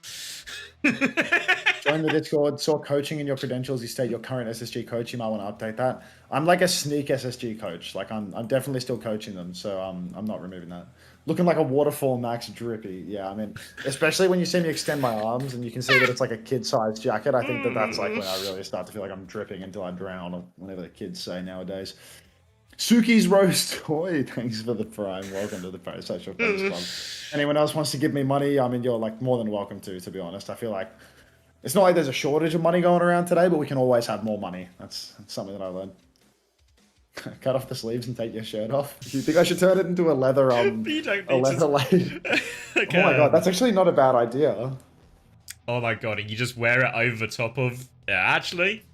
Join the Discord, saw coaching in your credentials. You state your current SSG coach. You might want to update that. I'm like a sneak SSG coach. Like I'm definitely still coaching them, so I'm not removing that. Looking like a waterfall max drippy. Yeah, I mean, especially when you see me extend my arms and you can see that it's like a kid-sized jacket. I think that's like when I really start to feel like I'm dripping until I drown, or whatever the kids say nowadays. Suki's Roast Toy, thanks for the prime. Welcome to the Parasocial Friends Club. Anyone else wants to give me money? I mean, you're like more than welcome to be honest. I feel like it's not like there's a shortage of money going around today, but we can always have more money. That's something that I learned. Cut off the sleeves and take your shirt off. Do you think I should turn it into a leather you don't a leather lace? Okay. Oh my god, that's actually not a bad idea. Oh my god, and you just wear it over the top of... Yeah, actually,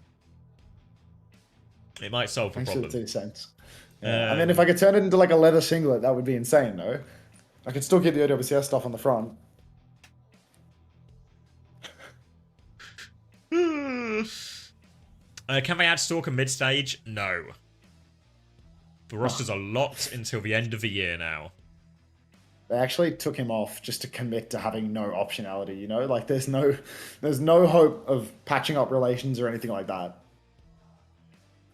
it might solve the problem. 2 cents. Yeah. I mean, if I could turn it into like a leather singlet, that would be insane, though. I could still get the OWCS stuff on the front. Can they add Stalker mid-stage? No. The rosters are locked until the end of the year now. They actually took him off just to commit to having no optionality, you know? Like, there's no hope of patching up relations or anything like that.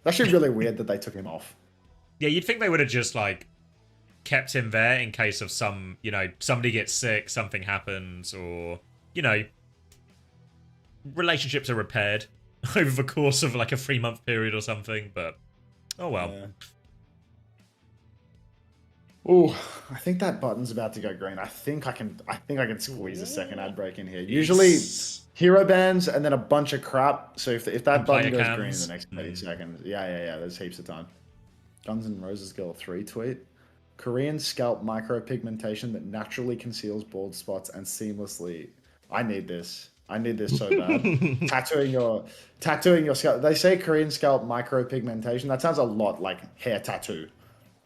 It's actually really weird that they took him off. Yeah, you'd think they would have just, like, kept him there in case of some, you know, somebody gets sick, something happens, or, you know, relationships are repaired over the course of, like, a 3-month period or something, but, oh well. Yeah. Oh, I think that button's about to go green. I think I can squeeze a second ad break in here. Usually hero bans and then a bunch of crap. So if that button goes green in the next 30 seconds, yeah, there's heaps of time. Guns N' Roses Girl 3 tweet. Korean scalp micropigmentation that naturally conceals bald spots and seamlessly. I need this. I need this so bad. tattooing your scalp. They say Korean scalp micropigmentation. That sounds a lot like hair tattoo.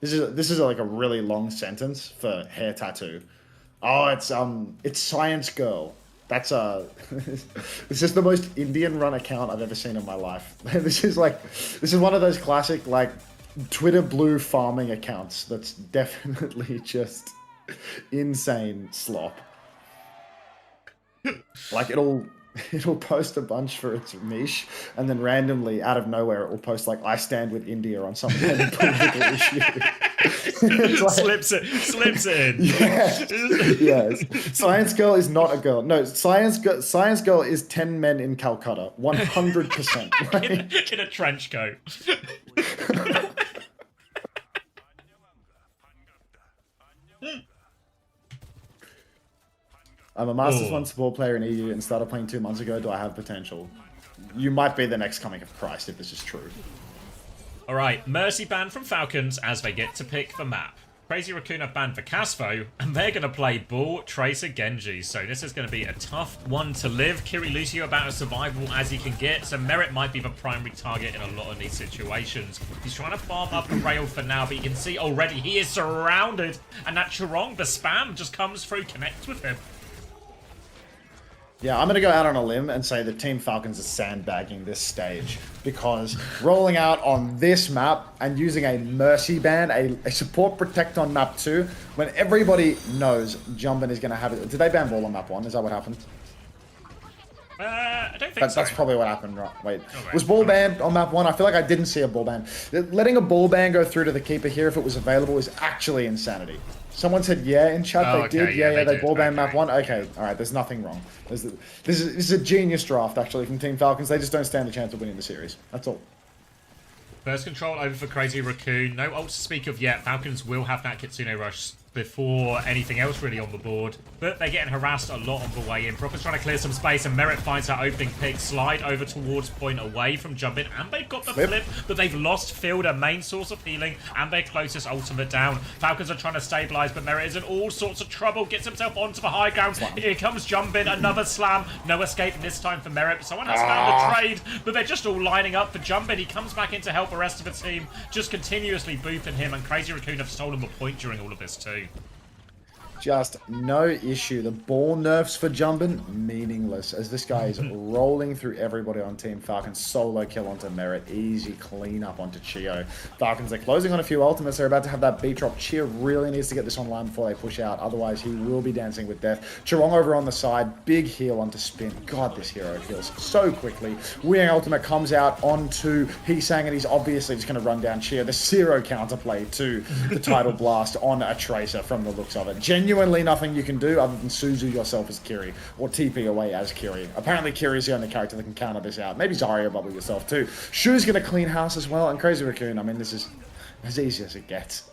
This is like a really long sentence for hair tattoo. Oh, it's Science Girl. That's this is the most Indian run account I've ever seen in my life. This is one of those classic like Twitter blue farming accounts that's definitely just insane slop. Like it'll post a bunch for its niche, and then randomly out of nowhere it will post like "I stand with India" on some kind of political issue. Like, slips it in. Yes. Science Girl is not a girl. No, Science Girl is 10 men in Calcutta. 100%. in a trench coat. I'm a Masters Ooh. 1 support player in EU and started playing 2 months ago. Do I have potential? You might be the next coming of Christ if this is true. All right, Mercy ban from Falcons as they get to pick the map. Crazy Raccoon have banned for Casfo, and they're going to play Bull, Tracer, Genji. So this is going to be a tough one to live. Kiri Lucio about as survivable as he can get, so Merit might be the primary target in a lot of these situations. He's trying to farm up the rail for now, but you can see already he is surrounded, and that Chorong, the spam, just comes through, connects with him. Yeah, I'm going to go out on a limb and say that Team Falcons is sandbagging this stage because rolling out on this map and using a Mercy ban, a support protect on map 2, when everybody knows Jumbin is going to have it. Did they ban Ball on map 1? Is that what happened? I don't think so. That's probably what happened, right? Wait. Okay. Was ball banned on map 1? I feel like I didn't see a ball ban. Letting a ball ban go through to the keeper here if it was available is actually insanity. Someone said yeah in chat. Oh, they okay, did. yeah, Yeah, they did. ball banned Okay. map 1. Okay, all right. There's nothing wrong. This is a genius draft actually from Team Falcons. They just don't stand a chance of winning the series. That's all. First control over for Crazy Raccoon. No ult to speak of yet. Falcons will have that Kitsune Rush before anything else really on the board. But they're getting harassed a lot on the way in. Propper's trying to clear some space, and Merit finds that opening pick. Slide over towards point away from Jumpin, and they've got the flip, but they've lost Fielder, main source of healing, and their closest ultimate down. Falcons are trying to stabilize, but Merit is in all sorts of trouble. Gets himself onto the high ground. Here comes Jumpin, another slam. No escape this time for Merit. Someone has found the trade, but they're just all lining up for Jumpin. He comes back in to help the rest of the team, just continuously boofing him, and Crazy Raccoon have stolen the point during all of this too. Just no issue. The ball nerfs for Jumbin, meaningless, as this guy is rolling through everybody on Team Falcons. Solo kill onto Merit. Easy clean up onto Chio. Falcons are closing on a few ultimates. They're about to have that beat drop. Chio really needs to get this online before they push out. Otherwise, he will be dancing with death. Chorong over on the side. Big heal onto Spin. God, this hero heals so quickly. Wing ultimate comes out onto Heesang, and he's obviously just going to run down Chio. The 0 counterplay to the title blast on a Tracer from the looks of it. Genuinely nothing you can do other than Suzu yourself as Kiri, or TP away as Kiri. Apparently Kiri's the only character that can counter this out. Maybe Zarya bubble yourself too. Shu's gonna clean house as well, and Crazy Raccoon, I mean, this is as easy as it gets.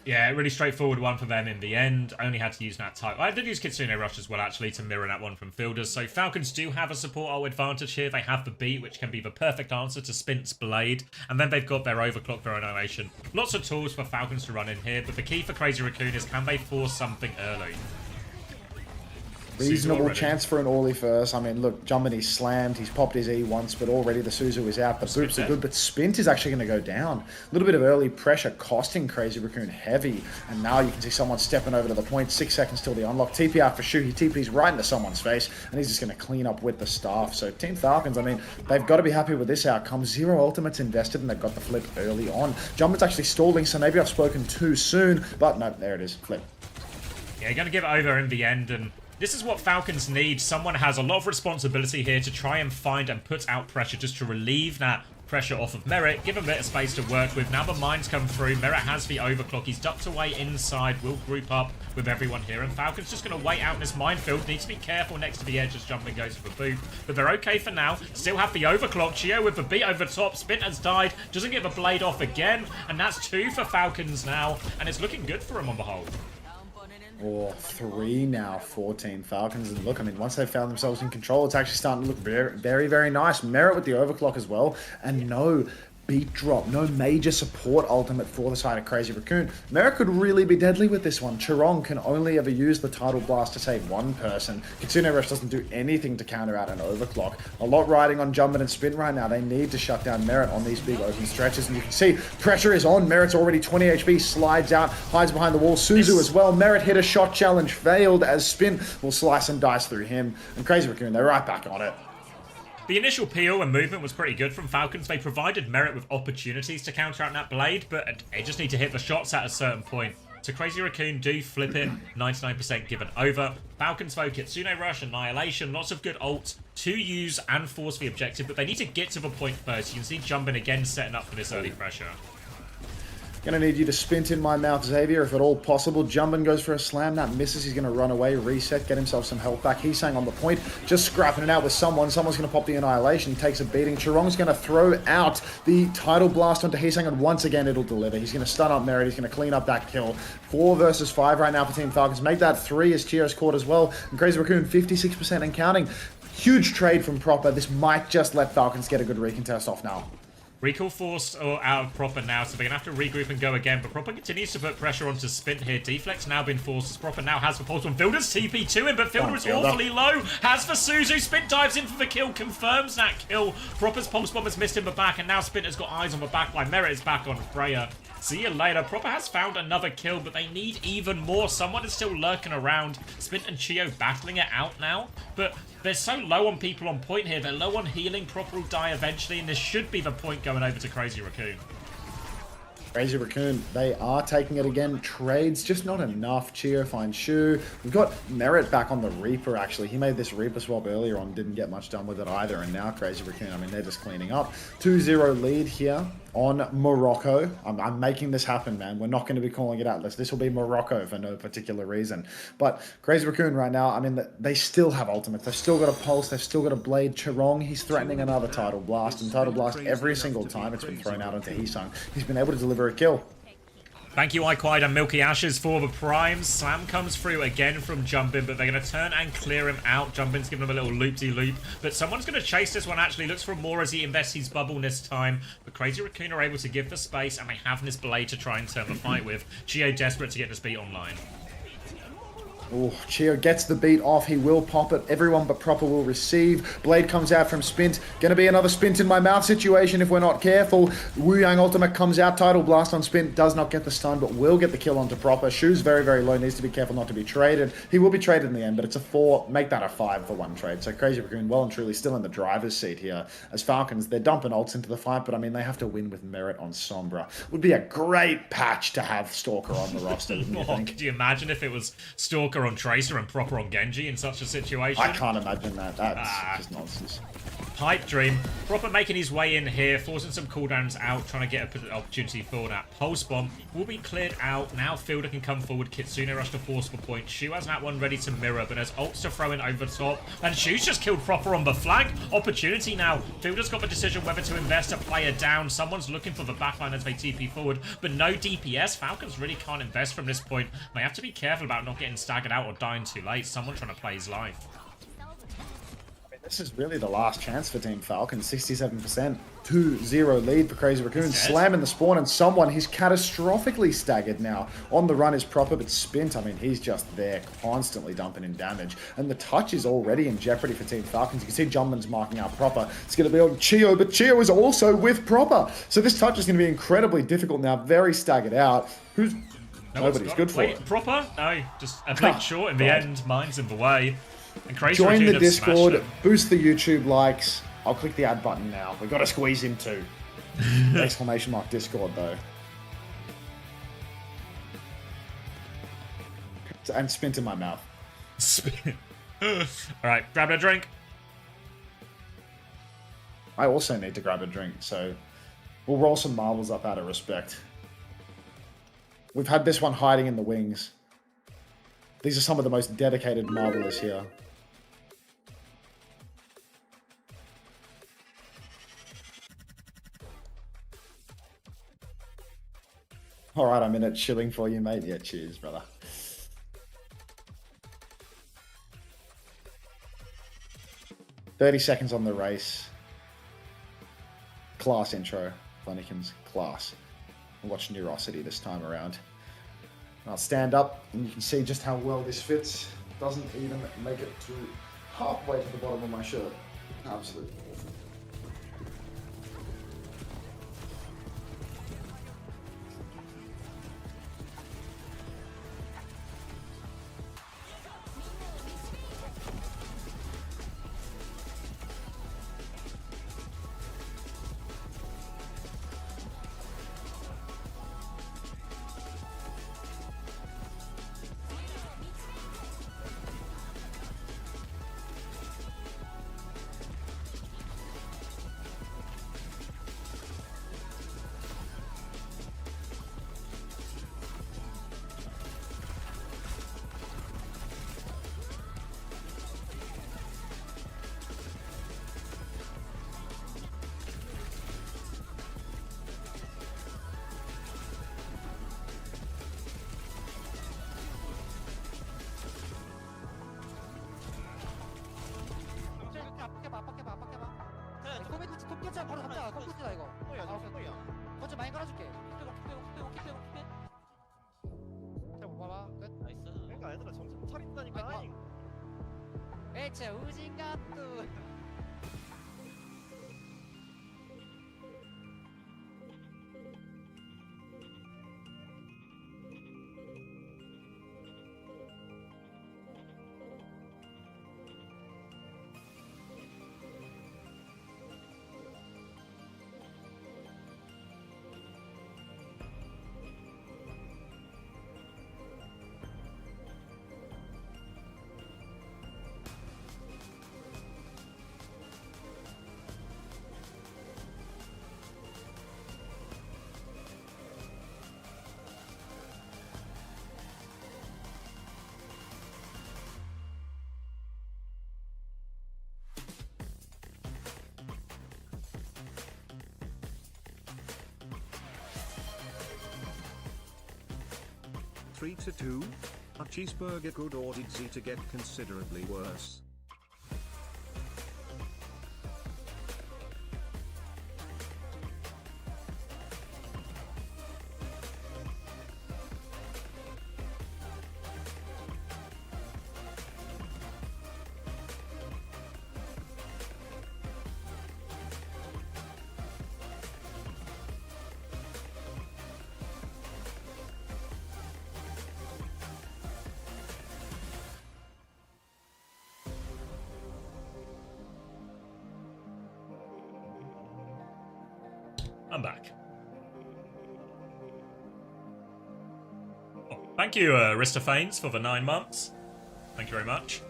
Yeah, really straightforward one for them in the end. Only had to use that type. I did use Kitsune Rush as well, actually, to mirror that one from Fielders. So Falcons do have a support ult advantage here. They have the beat, which can be the perfect answer to Spint's Blade. And then they've got their Overclock, their Annihilation. Lots of tools for Falcons to run in here, but the key for Crazy Raccoon is, can they force something early? Reasonable chance for an Orly first. I mean, look, Jumpin, he's slammed. He's popped his E once, but already the Suzu is out. The boops are good, but Spint is actually going to go down. A little bit of early pressure costing Crazy Raccoon heavy. And now you can see someone stepping over to the point. 6 seconds till the unlock. TP out for Shu. He TP's right into someone's face, and he's just going to clean up with the staff. So Team Falcons, I mean, they've got to be happy with this outcome. 0 ultimates invested, and they've got the flip early on. Jumpin's actually stalling, so maybe I've spoken too soon. But no, there it is. Flip. Yeah, you're going to give it over in the end, and this is what Falcons need. Someone has a lot of responsibility here to try and find and put out pressure, just to relieve that pressure off of Merit, give him a bit of space to work with. Now the mines come through. Merit has the overclock. He's ducked away inside. Will group up with everyone here, and Falcon's just going to wait out in this minefield. Needs to be careful next to the edge as Jumping goes for the boot, but they're okay for now. Still have the overclock. Chio with the beat over top. Spin has died. Doesn't get the blade off again, and that's 2 for Falcons now, and it's looking good for him on the whole. Or 3 now, 14 Falcons. And look, I mean, once they've found themselves in control, it's actually starting to look very, very, very nice. Merit with the overclock as well. And no beat drop, no major support ultimate for the side of Crazy Raccoon. Merit could really be deadly with this one. Chorong can only ever use the Tidal Blast to save one person. Kitsune Rush doesn't do anything to counter out an overclock. A lot riding on Jumpin and Spin right now. They need to shut down Merit on these big open stretches, and you can see pressure is on. Merit's already 20 HP, slides out, hides behind the wall. Suzu as well. Merit hit a shot challenge, failed as Spin will slice and dice through him. And Crazy Raccoon, they're right back on it. The initial peel and movement was pretty good from Falcons. They provided Merit with opportunities to counter out that blade, but they just need to hit the shots at a certain point. So Crazy Raccoon do flip it, 99% given over. Falcons though, Kitsune Rush, Annihilation, lots of good ults to use and force the objective, but they need to get to the point first. You can see Jumpin again setting up for this early pressure. Gonna need you to spint in my mouth, Xavier, if at all possible. Jumpin goes for a slam. That misses. He's gonna run away, reset, get himself some health back. He's saying on the point, just scrapping it out with someone. Someone's gonna pop the Annihilation. He takes a beating. Chirong's gonna throw out the Tidal Blast onto Heesang, and once again it'll deliver. He's gonna stun up Merit. He's gonna clean up that kill. 4 versus 5 right now for Team Falcons. Make that 3 as Chio's caught as well. And Crazy Raccoon, 56% and counting. Huge trade from Proper. This might just let Falcons get a good recontest off now. Recall forced out of Proper now, so they're going to have to regroup and go again. But Proper continues to put pressure onto Spint here. Deflect's now been forced as Proper now has the pulse on Fielder's TP to him, but Fielder is awfully low. Has for Suzu. Spint dives in for the kill, confirms that kill. Proper's pulse bomb has missed him the back, and now Spint has got eyes on the back line. Merit is back on Freya. See you later. Proper has found another kill, but they need even more. Someone is still lurking around. Spint and Chio battling it out now, but they're so low on people on point here. They're low on healing. Proper will die eventually, and this should be the point going over to Crazy Raccoon. Crazy Raccoon, they are taking it again. Trades, just not enough. Chio finds Shu. We've got Merit back on the Reaper, actually. He made this Reaper swap earlier on, didn't get much done with it either. And now Crazy Raccoon, I mean, they're just cleaning up. 2-0 lead here on Morocco. I'm making this happen, man. We're not going to be calling it Atlas. This will be Morocco for no particular reason. But Crazy Raccoon right now, I mean, they still have ultimates. They've still got a Pulse. They've still got a Blade. Chirong, he's threatening another Tidal Blast. And Tidal Blast, every single time it's been thrown out onto Heesang, he's been able to deliver a kill. Thank you, Iquide and Milky Ashes for the primes. Slam comes through again from Jumpin, but they're going to turn and clear him out. Jumpin's giving him a little loop-de-loop, but someone's going to chase this one, actually. Looks for more as he invests his bubble this time, but Crazy Raccoon are able to give the space, and they have this Blade to try and turn the fight with. Chio desperate to get this beat online. Oh, Chio gets the beat off. He will pop it. Everyone but Proper will receive. Blade comes out from Spint. Gonna be another Spint in my mouth situation if we're not careful. Wu Yang ultimate comes out. Tidal Blast on Spint. Does not get the stun, but will get the kill onto Proper. Shu's very, very low. Needs to be careful not to be traded. He will be traded in the end, but it's a 4. Make that a 5 for one trade. So Crazy Raccoon well and truly still in the driver's seat here. As Falcons, they're dumping ults into the fight, but I mean, they have to win with Merit on Sombra. Would be a great patch to have Stalker on the roster, wouldn't you think? Could you imagine if it was Stalker on Tracer and Proper on Genji in such a situation? I can't imagine that. That's just nonsense. Pipe Dream. Proper making his way in here, forcing some cooldowns out, trying to get an opportunity for that. Pulse Bomb will be cleared out. Now Fielder can come forward. Kitsune rush to force for point. Shu has that one ready to mirror, but there's ults to throw in over top. And Shu's just killed Proper on the flank. Opportunity now. Fielder's got the decision whether to invest a player down. Someone's looking for the backline as they TP forward, but no DPS. Falcons really can't invest from this point. They have to be careful about not getting staggered out or dying too late. Someone trying to play his life. This is really the last chance for Team Falcon. 67%. 2-0 lead for Crazy Raccoon. Slamming the spawn, and someone, he's catastrophically staggered now. On the run is Proper, but Spint, I mean, he's just there, constantly dumping in damage. And the touch is already in jeopardy for Team Falcons. You can see Jumpman's marking out Proper. It's going to be on Chio, but Chio is also with Proper. So this touch is going to be incredibly difficult now. Very staggered out. Nobody's good for it. Proper? No, just a big short in the end. Mine's in the way. And Crazy Join Raccoon the Discord, boost the YouTube likes. I'll click the add button now. We've got to squeeze him too. Exclamation mark Discord though. And Spint in my mouth. Alright, grab a drink. I also need to grab a drink, so we'll roll some marbles up out of respect. We've had this one hiding in the wings. These are some of the most dedicated marblers here. Alright, I'm in it chilling for you, mate. Yeah, cheers, brother. $30 on the race. Class intro. Flannikins, class. We'll watch Neurosity this time around. I'll stand up and you can see just how well this fits. Doesn't even make it to halfway to the bottom of my shirt. Absolutely awful. 끝이야 바로 잡자. 끝이다 이거. 오케이. 거쳐 많이 깔아줄게. 킥 빼고. 자 봐봐. 끝. 나이스. 그러니까 얘들아 정신 차린다니까. 에체 우진가뚜. Three to two. A cheeseburger good or did Z to get considerably worse? I'm back. Oh, thank you, Aristophanes, for the 9 months. Thank you very much.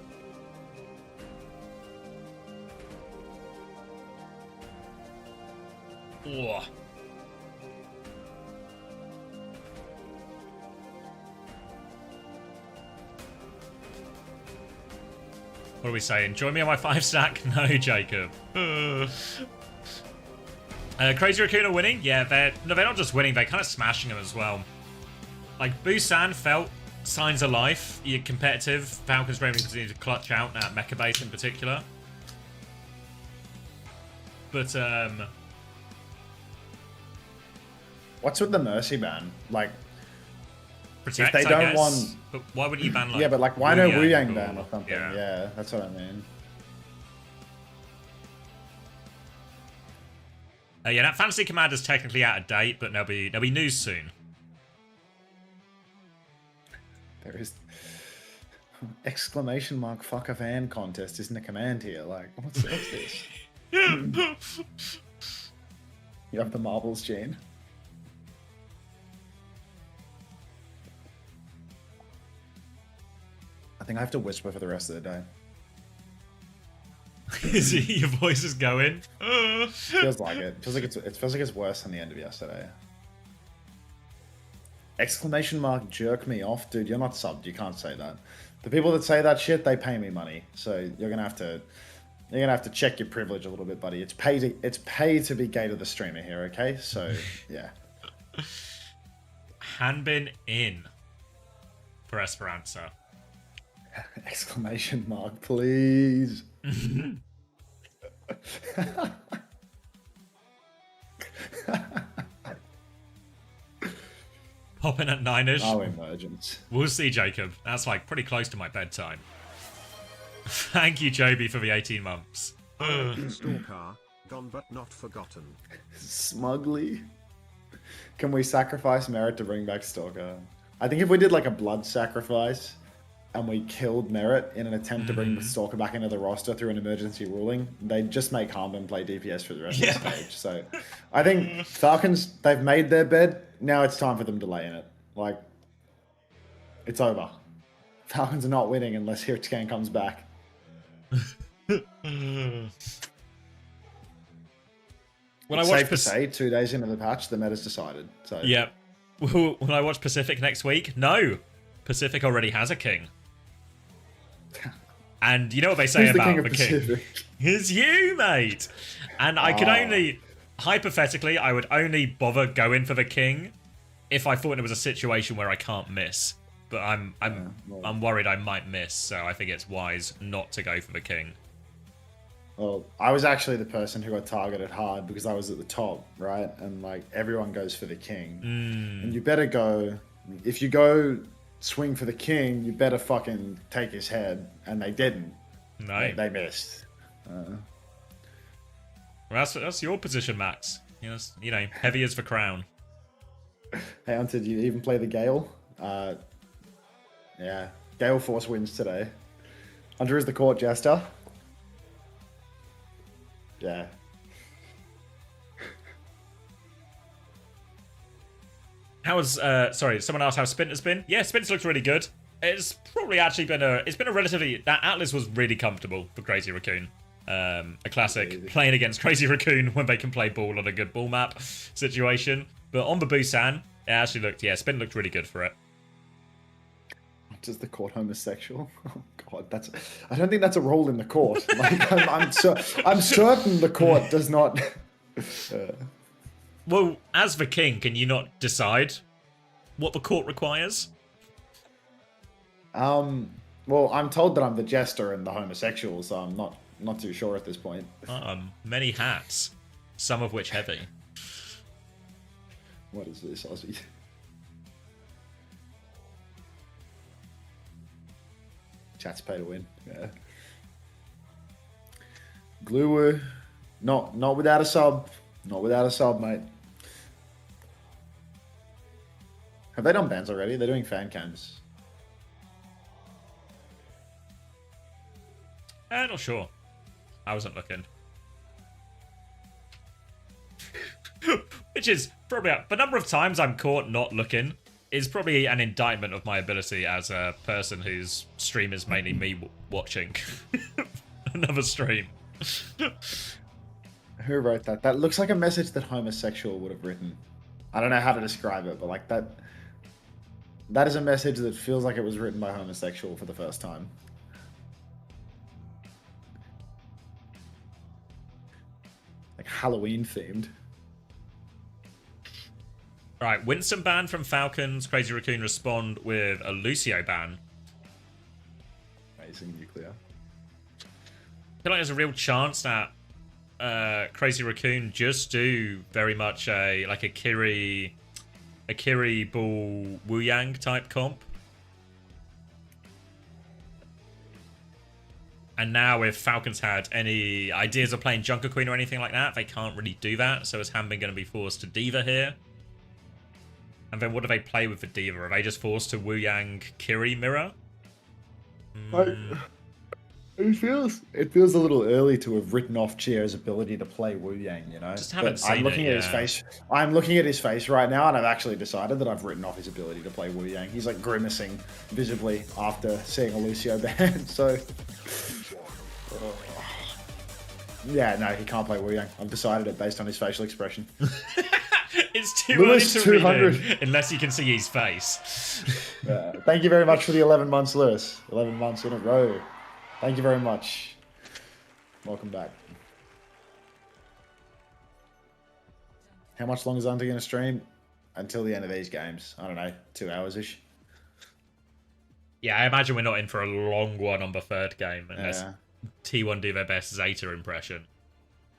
Oh. What are we saying? Join me on my 5-stack? No, Jacob. Crazy Raccoon are winning? Yeah, they're not just winning, they're kind of smashing them as well. Like, Busan felt signs of life. You're competitive. Falcons really continue to clutch out at Mecha Base in particular. But, What's with the Mercy ban? Like, protect, if they I don't guess. want... But why wouldn't you ban, like... Yeah, but like, why no Wu Yang or- ban or something? Yeah. Yeah, that's what I mean. Yeah, that Fantasy Commander's technically out of date, but there'll be news soon. There is... Exclamation mark fuck a fan contest isn't a command here. Like, what's this? You have the marbles, Gene. I think I have to whisper for the rest of the day. Your voice is going. Feels like it. It feels like it's worse than the end of yesterday. Exclamation mark jerk me off, dude. You're not subbed. You can't say that. The people that say that shit, they pay me money. So you're gonna have to check your privilege a little bit, buddy. It's pay to be gay to the streamer here, okay? So yeah. Hanbin in for Esperanza. Exclamation mark, please. Popping at 9ish. Oh, emergence. We'll see, Jacob. That's like pretty close to my bedtime. Thank you, Joby, for the 18 months. Stalker, gone but not forgotten. Smugly. Can we sacrifice Merit to bring back Stalker? I think if we did like a blood sacrifice and we killed Merit in an attempt to bring Stalker back into the roster through an emergency ruling, they'd just make Harmon play DPS for the rest of the stage. So I think Falcons, they've made their bed. Now it's time for them to lay in it. Like, it's over. Falcons are not winning unless Hirtcan comes back. When It's I watch safe to say, 2 days into the patch, the meta's decided. So yeah. When I watch Pacific next week, no. Pacific already has a king. And you know what they say Who's the about king of the king? Pacific? It's you, mate. And I could only, hypothetically, I would only bother going for the king if I thought it was a situation where I can't miss. But I'm worried I might miss, so I think it's wise not to go for the king. Well, I was actually the person who got targeted hard because I was at the top, right? And like everyone goes for the king. And you better go, if you go swing for the king, you better fucking take his head. And they didn't. No. They missed. Well, that's your position, Max. You know, heavy as the crown. Hey, Hunter, did you even play the Gale? Yeah, Gale Force wins today. Hunter is the court jester. Yeah. How was sorry, someone asked how Spinter's been? Yeah, Spinter's looks really good. It's probably actually been a relatively, that Atlas was really comfortable for Crazy Raccoon. A classic playing against Crazy Raccoon when they can play ball on a good ball map situation. But on the Busan, it actually looked, yeah, Spin looked really good for it. Does the court homosexual? Oh god, I don't think that's a role in the court. Like, I'm certain the court does not. Well, as the king, can you not decide what the court requires? Well, I'm told that I'm the jester and the homosexual, so I'm not too sure at this point. Many hats, some of which heavy. What is this, Aussie? Chat's pay to win. Yeah. Glue, not without a sub. Not without a sub, mate. Have they done bans already? They're doing fan cams. Not sure. I wasn't looking. Which is probably the number of times I'm caught not looking is probably an indictment of my ability as a person whose stream is mainly me watching another stream. Who wrote that? That looks like a message that homosexual would have written. I don't know how to describe it, but like that is a message that feels like it was written by homosexual for the first time. Like Halloween themed. Right, Winston ban from Falcons. Crazy Raccoon respond with a Lucio ban. Amazing nuclear. I feel like there's a real chance that Crazy Raccoon just do very much a Kiri Bull Wu Yang type comp. And now if Falcons had any ideas of playing Junker Queen or anything like that, they can't really do that. So is Hanbin going to be forced to Diva here? And then what do they play with the Diva? Are they just forced to Wu Yang Kiri mirror? It feels a little early to have written off Chio's ability to play Wu Yang, you know. Just haven't seen I'm looking it, at his face. I'm looking at his face right now, and I've actually decided that I've written off his ability to play Wu Yang. He's like grimacing visibly after seeing a Lucio ban. So, yeah, no, he can't play Wu Yang. I've decided it based on his facial expression. It's too Lewis, early to read 200. him, unless you can see his face. Thank you very much for the 11 months, Lewis. 11 months in a row. Thank you very much. Welcome back. How much longer is Hunter going to stream? Until the end of these games. I don't know, 2 hours-ish. Yeah, I imagine we're not in for a long one on the third game, unless Yeah. T1 do their best Zeta impression.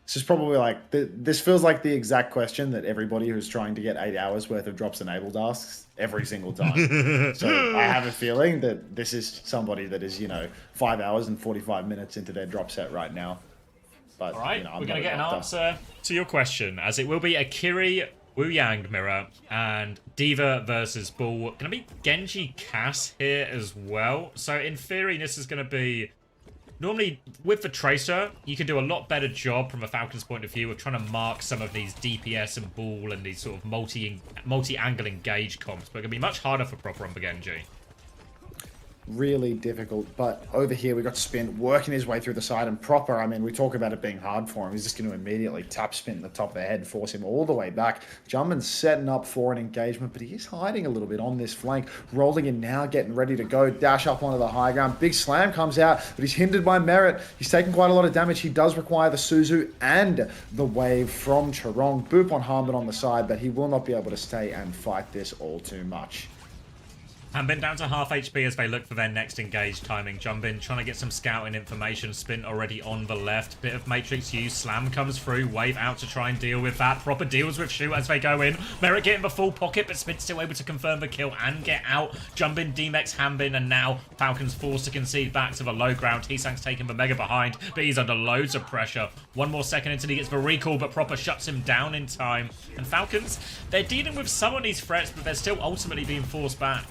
This is probably like, this feels like the exact question that everybody who's trying to get 8 hours worth of drops enabled asks every single time. So I have a feeling that this is somebody that is, 5 hours and 45 minutes into their drop set right now. But, All right, I'm we're going not to get a an doctor. answer to your question, as it will be a Kiri Wu Yang mirror and Diva versus Bull. Going to be Genji Cass here as well. So in theory, this is going to be... Normally, with the Tracer, you can do a lot better job from a Falcon's point of view of trying to mark some of these DPS and Bull and these sort of multi-angle engage comps, but it can be much harder for proper on the Genji. Really difficult, but over here we got Spin working his way through the side, and Proper, I mean, we talk about it being hard for him. He's just going to immediately tap Spin at the top of the head, force him all the way back. Jumpman's setting up for an engagement, but he is hiding a little bit on this flank. Rolling in now, getting ready to go. Dash up onto the high ground. Big slam comes out, but he's hindered by Merit. He's taking quite a lot of damage. He does require the Suzu and the wave from Charong. Boop on Harmon on the side, but he will not be able to stay and fight this all too much. Hanbin down to half HP as they look for their next engage timing. Jumbin trying to get some scouting information. Spin already on the left. Bit of Matrix use. Slam comes through. Wave out to try and deal with that. Proper deals with Shoot as they go in. Merit getting the full pocket, but Spin's still able to confirm the kill and get out. Jumbin, Demex, Hanbin, and now Falcon's forced to concede back to the low ground. Heesang's taking the Mega behind, but he's under loads of pressure. One more second until he gets the recall, but Proper shuts him down in time. And Falcons, they're dealing with some of these threats, but they're still ultimately being forced back.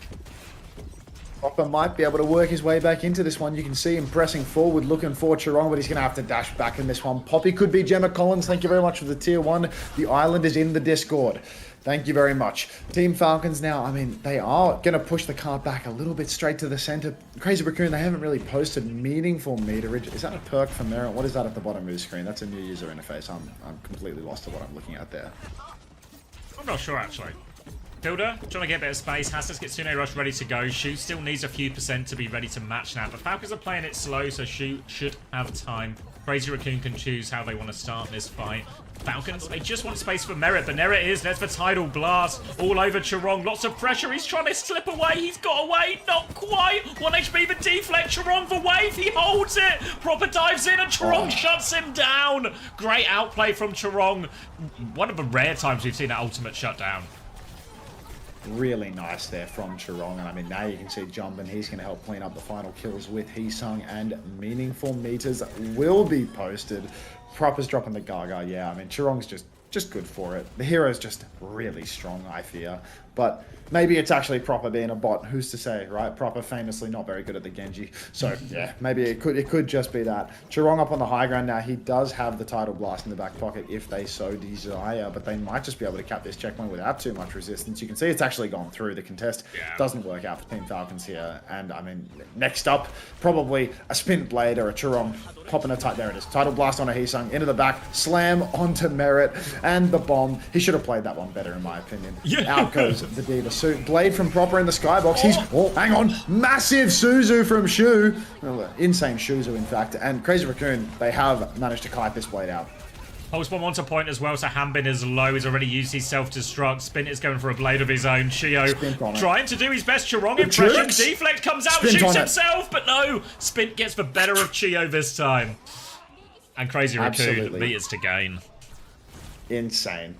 Proper might be able to work his way back into this one. You can see him pressing forward, looking for Chirong, but he's going to have to dash back in this one. Poppy could be Gemma Collins. Thank you very much for the tier 1. The island is in the Discord. Thank you very much. Team Falcons now, I mean, they are going to push the cart back a little bit straight to the center. Crazy Raccoon, they haven't really posted meaningful meterage. Is that a perk for Merit? What is that at the bottom of the screen? That's a new user interface. I'm completely lost to what I'm looking at there. I'm not sure, actually. Fielder, trying to get a bit of space. Has to get Kitsune Rush ready to go. Shu still needs a few percent to be ready to match now. But Falcons are playing it slow, so Shu should have time. Crazy Raccoon can choose how they want to start this fight. Falcons, they just want space for Merit, but there it is. There's the Tidal Blast all over Chirong. Lots of pressure. He's trying to slip away. He's got away. Not quite. 1 HP, the deflect. Chirong the wave. He holds it. Proper dives in, and Chirong shuts him down. Great outplay from Chirong. One of the rare times we've seen an ultimate shutdown. Really nice there from Chirong, and I mean, now you can see Jumbin. He's going to help clean up the final kills with Heesung, and meaningful meters will be posted. Proper's dropping the Gaga. Yeah, I mean, Chirong's just good for it. The hero's just really strong, I fear. But maybe it's actually Proper being a bot. Who's to say, right? Proper famously not very good at the Genji. So, yeah, maybe it could just be that. Chirong up on the high ground now. He does have the Tidal Blast in the back pocket if they so desire, but they might just be able to cap this checkpoint without too much resistance. You can see it's actually gone through. The contest doesn't work out for Team Falcons here. And, I mean, next up, probably a Spin Blade or a Chirong popping a there it is. Tidal Blast on a Heesung, into the back, slam onto Merit, and the bomb. He should have played that one better, in my opinion. Out goes the Diva suit. Blade from Proper in the skybox. He's hang on, massive Suzu from Shu. Insane Shuzu, in fact. And Crazy Raccoon, they have managed to kite this Blade out. Pulse Bomb onto point as well, so Hanbin is low. He's already used his self-destruct. Spin is going for a blade of his own. Chio trying to do his best Chirong impression. Deflect comes out, shoots himself, but no. Spin gets the better of Chio this time. And Crazy Raccoon, meters to gain. Insane.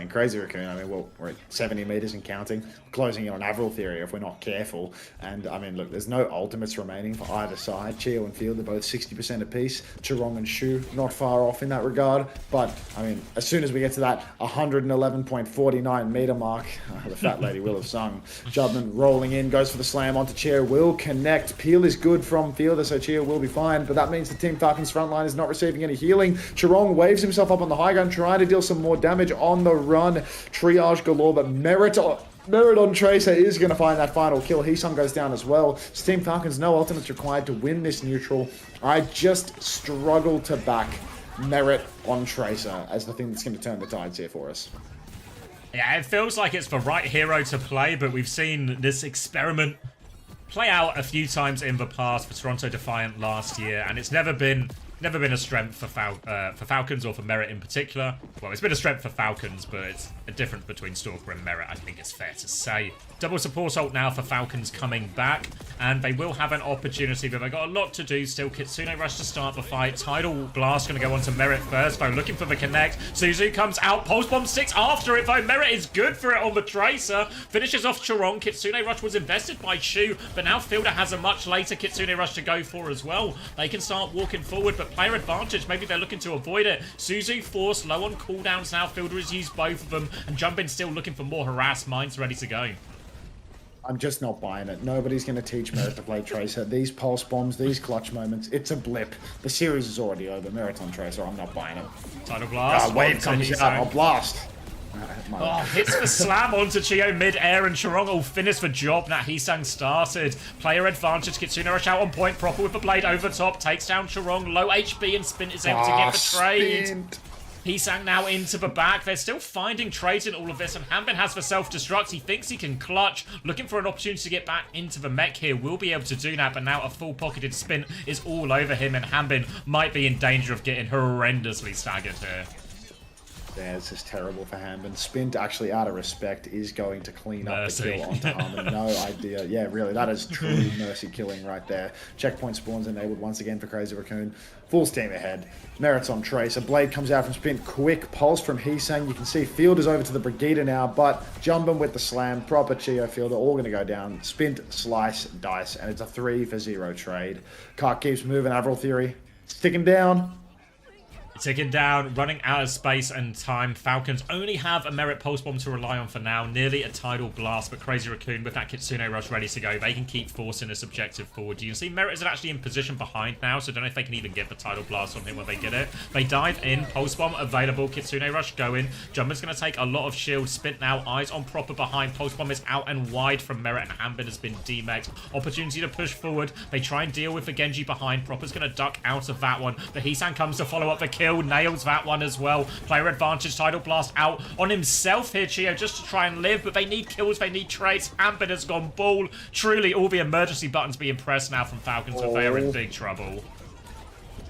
Crazy Raccoon, I mean, well, we're at 70 meters and counting, closing in on Avril theory if we're not careful. And I mean, look, there's no ultimates remaining for either side. Chio and Field are both 60% apiece. Chirong and Shu not far off in that regard. But I mean, as soon as we get to that 111.49 meter mark, the fat lady will have sung. Judgment rolling in, goes for the slam onto Chio, will connect. Peel is good from Fielder, so Chio will be fine. But that means the Team Falcons front line is not receiving any healing. Chirong waves himself up on the high ground, trying to deal some more damage on the run. Triage galore, but Merit on Tracer is going to find that final kill. Heesung goes down as well. Team Falcons, no ultimates required to win this neutral. I just struggle to back Merit on Tracer as the thing that's going to turn the tides here for us. Yeah, it feels like it's the right hero to play, but we've seen this experiment play out a few times in the past for Toronto Defiant last year, and it's never been a strength for Falcons or for Merit in particular. Well, it's been a strength for Falcons, but it's a difference between Stalker and Merit, I think it's fair to say. Double support ult now for Falcons coming back, and they will have an opportunity, but they've got a lot to do still. Kitsune Rush to start the fight. Tidal Blast going to go on to Merit first, though, looking for the connect. Suzu comes out. Pulse Bomb sticks after it, though. Merit is good for it on the Tracer. Finishes off Chirong. Kitsune Rush was invested by Shu, but now Fielder has a much later Kitsune Rush to go for as well. They can start walking forward, but player advantage, maybe they're looking to avoid it. Suzu forced, low on cooldowns now. Fielder has used both of them, and Jumbin still looking for more harass. Mine's ready to go. I'm just not buying it. Nobody's going to teach Merit to play Tracer. These pulse bombs, these clutch moments, it's a blip. The series is already over. Merit on Tracer, I'm not buying it. Tidal Blast. Wave comes out, I'll blast. Hits the slam onto Chio mid-air, and Chirong will finish the job. Now Heesang started. Player advantage. Kitsune Rush out on point. Proper with the blade over top. Takes down Chirong. Low HP, and Spin is able to get the trade. Heesang now into the back. They're still finding trades in all of this, and Hanbin has the self-destruct. He thinks he can clutch. Looking for an opportunity to get back into the mech here. Will be able to do that, but now a full-pocketed Spin is all over him, and Hanbin might be in danger of getting horrendously staggered here. Yeah, this is terrible for Hamben. Spint, actually, out of respect, is going to clean up the kill onto Harmon. No idea. Yeah, really, that is true mercy killing right there. Checkpoint spawns enabled once again for Crazy Raccoon. Full steam ahead. Merritt's on Trace. A blade comes out from Spint. Quick pulse from Heesang. You can see Field is over to the Brigida now, but Jumbin with the slam. Proper Chio Fielder, all going to go down. Spint, slice, dice, and it's a 3-for-0 trade. Cart keeps moving. Avril Theory sticking down. Ticking down, running out of space and time. Falcons only have a Merit Pulse Bomb to rely on for now. Nearly a Tidal Blast, but Crazy Raccoon with that Kitsune Rush ready to go. They can keep forcing this objective forward. You can see Merit is actually in position behind now, so I don't know if they can even get the Tidal Blast on him when they get it. They dive in, Pulse Bomb available, Kitsune Rush going. Jumper's going to take a lot of shield. Spint now, eyes on Proper behind. Pulse Bomb is out and wide from Merit, and Hanbin has been demexed. Opportunity to push forward. They try and deal with the Genji behind. Proper's going to duck out of that one. The Heesan comes to follow up the kill, nails that one as well. Player advantage, Tidal Blast out on himself here, Chio, just to try and live, but they need kills, they need trades. Hanbin has gone ball. Truly, all the emergency buttons being pressed now from Falcons, but they are in big trouble.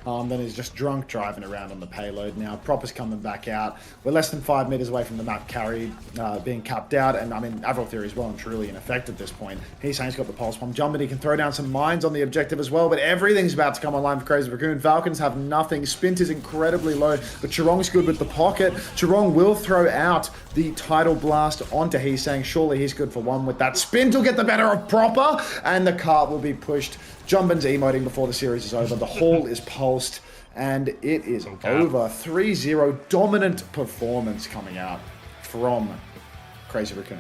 Then he's just drunk driving around on the payload now. Proper's coming back out. We're less than 5 meters away from the map carry being capped out. And I mean, Avril Theory is well and truly in effect at this point. He's saying he's got the pulse bomb. Jumping, he can throw down some mines on the objective as well. But everything's about to come online for Crazy Raccoon. Falcons have nothing. Spint is incredibly low. But Chirong's good with the pocket. Chirong will throw out the Tidal Blast onto Heesang. Surely he's good for one with that. Spint will get the better of Proper. And the cart will be pushed. Jumbin's emoting before the series is over. The hall is pulsed, and it is over. 3-0 dominant performance coming out from Crazy Raccoon.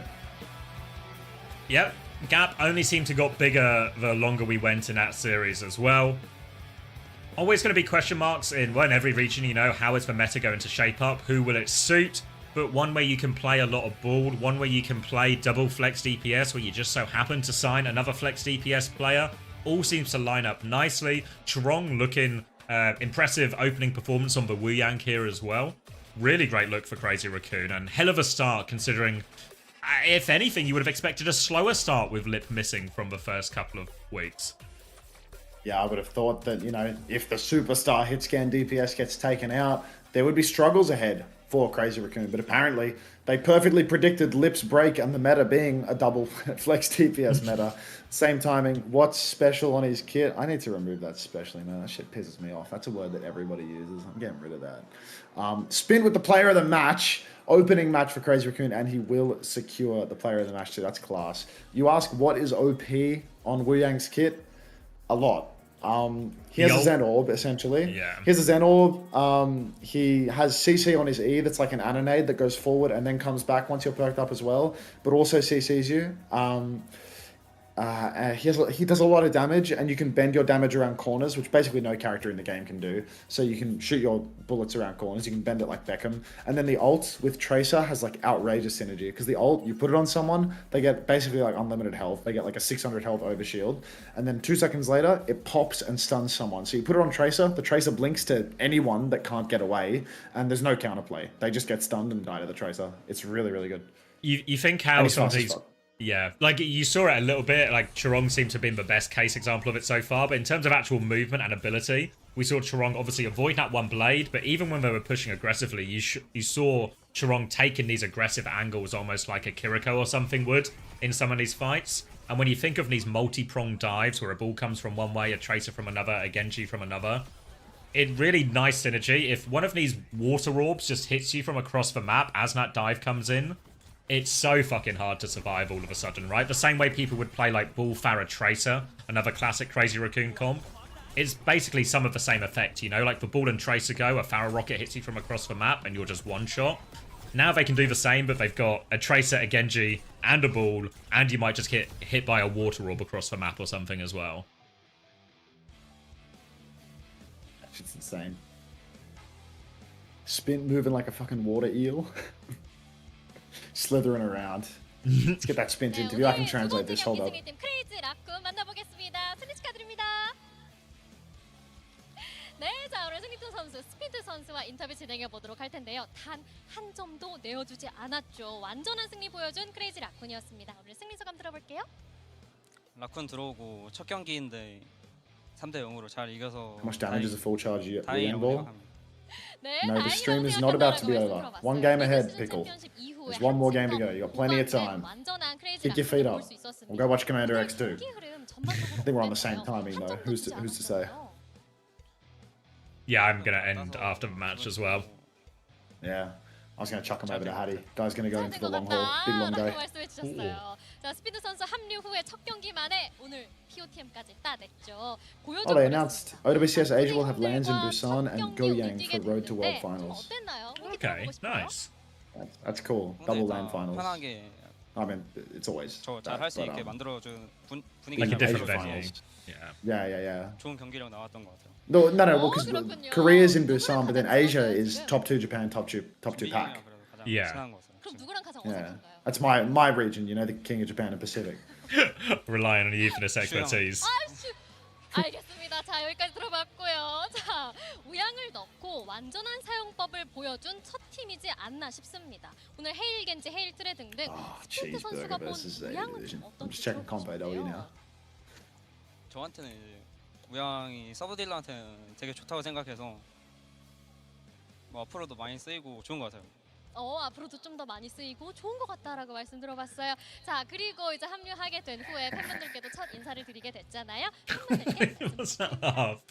Yep, gap only seemed to got bigger the longer we went in that series as well. Always going to be question marks in every region, you know, how is the meta going to shape up? Who will it suit? But one way you can play a lot of ball, one way you can play double flex DPS where you just so happen to sign another flex DPS player. All seems to line up nicely. Chirong looking impressive opening performance on the Wu Yang here as well. Really great look for Crazy Raccoon, and hell of a start considering, if anything, you would have expected a slower start with Lip missing from the first couple of weeks. Yeah, I would have thought that, you know, if the superstar hit scan DPS gets taken out, there would be struggles ahead for Crazy Raccoon, but apparently they perfectly predicted Lip's break and the meta being a double flex DPS meta. Same timing. What's special on his kit? I need to remove that specially, man. That shit pisses me off. That's a word that everybody uses. I'm getting rid of that. Spin with the player of the match. Opening match for Crazy Raccoon, and he will secure the player of the match too. That's class. You ask what is OP on Wu Yang's kit? A lot. He has a Zen Orb, essentially. Yeah. He has a Zen Orb. He has CC on his E that's like an Anonade that goes forward and then comes back once you're perked up as well, but also CCs you. He does a lot of damage, and you can bend your damage around corners, which basically no character in the game can do. So you can shoot your bullets around corners, you can bend it like Beckham. And then the ult with Tracer has like outrageous synergy, because the ult, you put it on someone, they get basically like unlimited health. They get like a 600 health overshield, and then 2 seconds later, it pops and stuns someone. So you put it on Tracer, the Tracer blinks to anyone that can't get away, and there's no counterplay. They just get stunned and die to the Tracer. It's really, really good. You think how some of these... Yeah, like you saw it a little bit, like Chirong seemed to have been the best case example of it so far, but in terms of actual movement and ability, we saw Chirong obviously avoid that one blade, but even when they were pushing aggressively, you saw Chirong taking these aggressive angles almost like a Kiriko or something would in some of these fights. And when you think of these multi-pronged dives where a ball comes from one way, a Tracer from another, a Genji from another, it really nice synergy. If one of these water orbs just hits you from across the map as that dive comes in, it's so fucking hard to survive all of a sudden, right? The same way people would play like Bull Farah Tracer, another classic Crazy Raccoon comp. It's basically some of the same effect, you know? Like the Bull and Tracer go, a Farah Rocket hits you from across the map and you're just one shot. Now they can do the same, but they've got a Tracer, a Genji, and a Bull, and you might just get hit by a water orb across the map or something as well. It's insane. Spin moving like a fucking water eel. Slithering around. Let's get that Spint interview. I can translate this. Hold up. 네, 자 오늘 승리투 선수 스피드 선수와 인터뷰 진행해 보도록 할 텐데요. 단 한 점도 내어주지 않았죠. 완전한 승리 보여준 크레이지 라쿤이었습니다. 오늘 승리 소감 들어볼게요. 라쿤 들어오고 첫 경기인데 3대 0으로 잘 이겨서 How much damage is a full charge 다행이라고 Ball? 생각합니다. 네, No, the stream is not about to be over. One game ahead, Pickle. There's one more game to go. You got plenty of time. Kick your feet up. We'll go watch Commander X too. I think we're on the same timing though. Who's to say? Yeah, I'm gonna end after the match as well. Yeah. I was going to chuck him over to Hattie. Guy's going to go into the long haul. Big long day. 자, 스피드 선수 합류 후에 첫 경기 만에 오늘 POTM까지 따냈죠. Oh, they announced OWCS Asia will have lands in Busan and Goyang for Road to World Finals. Okay, nice. That's cool. Double land finals. 편하게 I mean, it's always that, 잘할 수 but, 있게 만들어준 분위기 Like a different Asia venue. finals. Yeah. 좋은 경기력 나왔던 것 같아요. No, well, because Korea's in Busan, but then Asia is top 2 Japan, top 2 pack. Yeah. 그럼 누구랑 가장 Yeah, 어색한가요? that's my region. You know, the King of Japan and Pacific. Relying on you for this expertise. 알겠습니다. 자, 여기까지 들어봤고요. 자, 우양을 넣고 완전한 사용법을 보여준 첫 팀이지 않나 싶습니다. 오늘 헤일 겐지, 헤일 트레 등등 스포트 선수가 Cheeseburger 본 versus A 우양은 Division. 좀 I'm 어떤지 just checking compo W 들어보실게요. now. 저한테는 이제 우양이 서브딜러한테는 되게 좋다고 생각해서 뭐 앞으로도 많이 쓰이고 좋은 것 같아요. 앞으로도 좀 더 많이 쓰이고 좋은 것 같다라고 말씀 들어봤어요. 자, 그리고 이제 합류하게 된 후에 팬분들께도 첫 인사를 드리게 됐잖아요. 팬분들께 What's that up?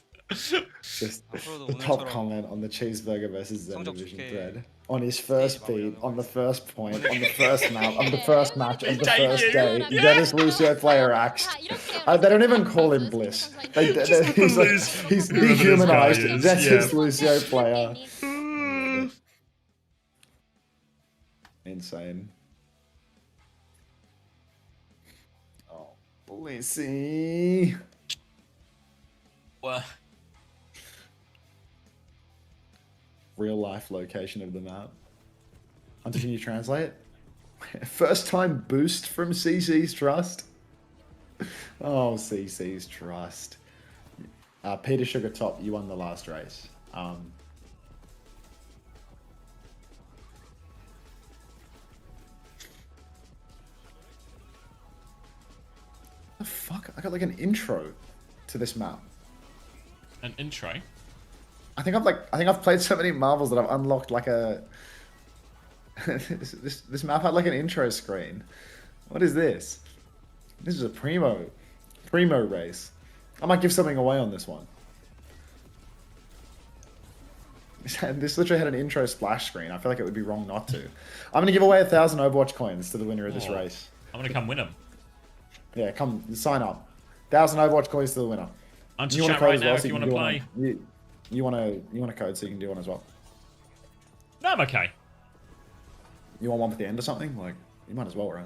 Just 앞으로도 the top 오늘처럼 comment on the cheeseburger versus Z 성적 Division 좋게 thread. On his first 스테이지 feed, on the first point, on the 오늘 first map, on the first match, on the Thank first you. day, Yeah. Dennis Lucio player axed. 자, 이렇게 They don't even call him Bliss. He's like, he's dehumanized. is, That's yeah. his Lucio player. Insane. Oh, Blissy. What? Real life location of the map. Hunter, can you translate? First time boost from CC's Trust. Oh, CC's Trust. Peter Sugar Top, you won the last race. The fuck? I got like an intro to this map. An intro? I think I've played so many marbles that I've unlocked like a this map had like an intro screen. What is this? This is a primo race. I might give something away on this one. This literally had an intro splash screen. I feel like it would be wrong not to. I'm gonna give away 1,000 Overwatch coins to the winner of this race. I'm gonna come win them. Yeah, come sign up. 1,000 Overwatch coins to the winner. I'm to chat right now if you want to play. You want a code so you can do one as well. No, I'm okay. You want one at the end or something? Like, you might as well, right?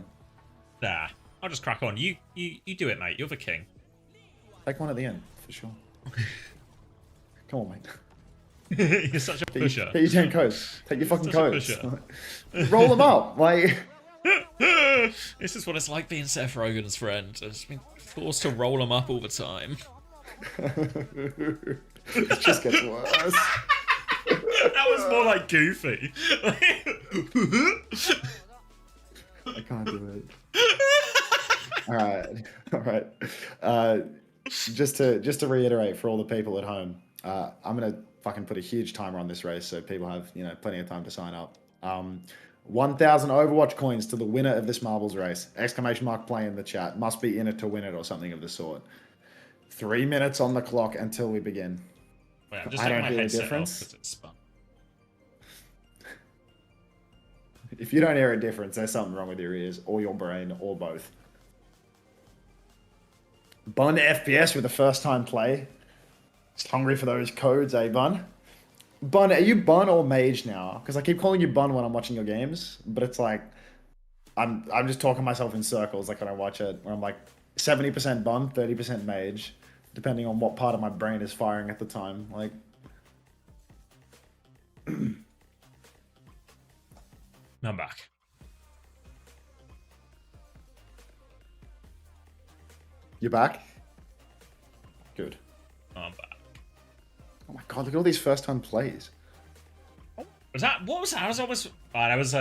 Nah, I'll just crack on. You do it, mate. You're the king. Take one at the end, for sure. Come on, mate. You're such a pusher. Get your 10 codes. Take your fucking Such a codes. pusher. Roll them up. Like, This is what it's like being Seth Rogen's friend. I've just been forced to roll them up all the time. it just gets worse. That was more like Goofy. I can't do it. All right. Just to reiterate for all the people at home, I'm gonna fucking put a huge timer on this race so people have plenty of time to sign up. 1,000 Overwatch coins to the winner of this marbles race! ! Play in the chat. Must be in it to win it or something of the sort. 3 minutes on the clock until we begin. Wait, I'm just I taking don't my hear a headset difference. off 'cause it's spun. If you don't hear a difference, there's something wrong with your ears or your brain or both. Bun FPS with a first time play. Just hungry for those codes, eh, Bun? Bun, are you Bun or Mage now? Because I keep calling you Bun when I'm watching your games, but it's like I'm just talking myself in circles like when I watch it, where I'm like 70% Bun, 30% Mage, depending on what part of my brain is firing at the time. Like I'm back. You're back? Good. I'm back. Oh my god, look at all these first time plays. Was that? What was that? I was almost. That was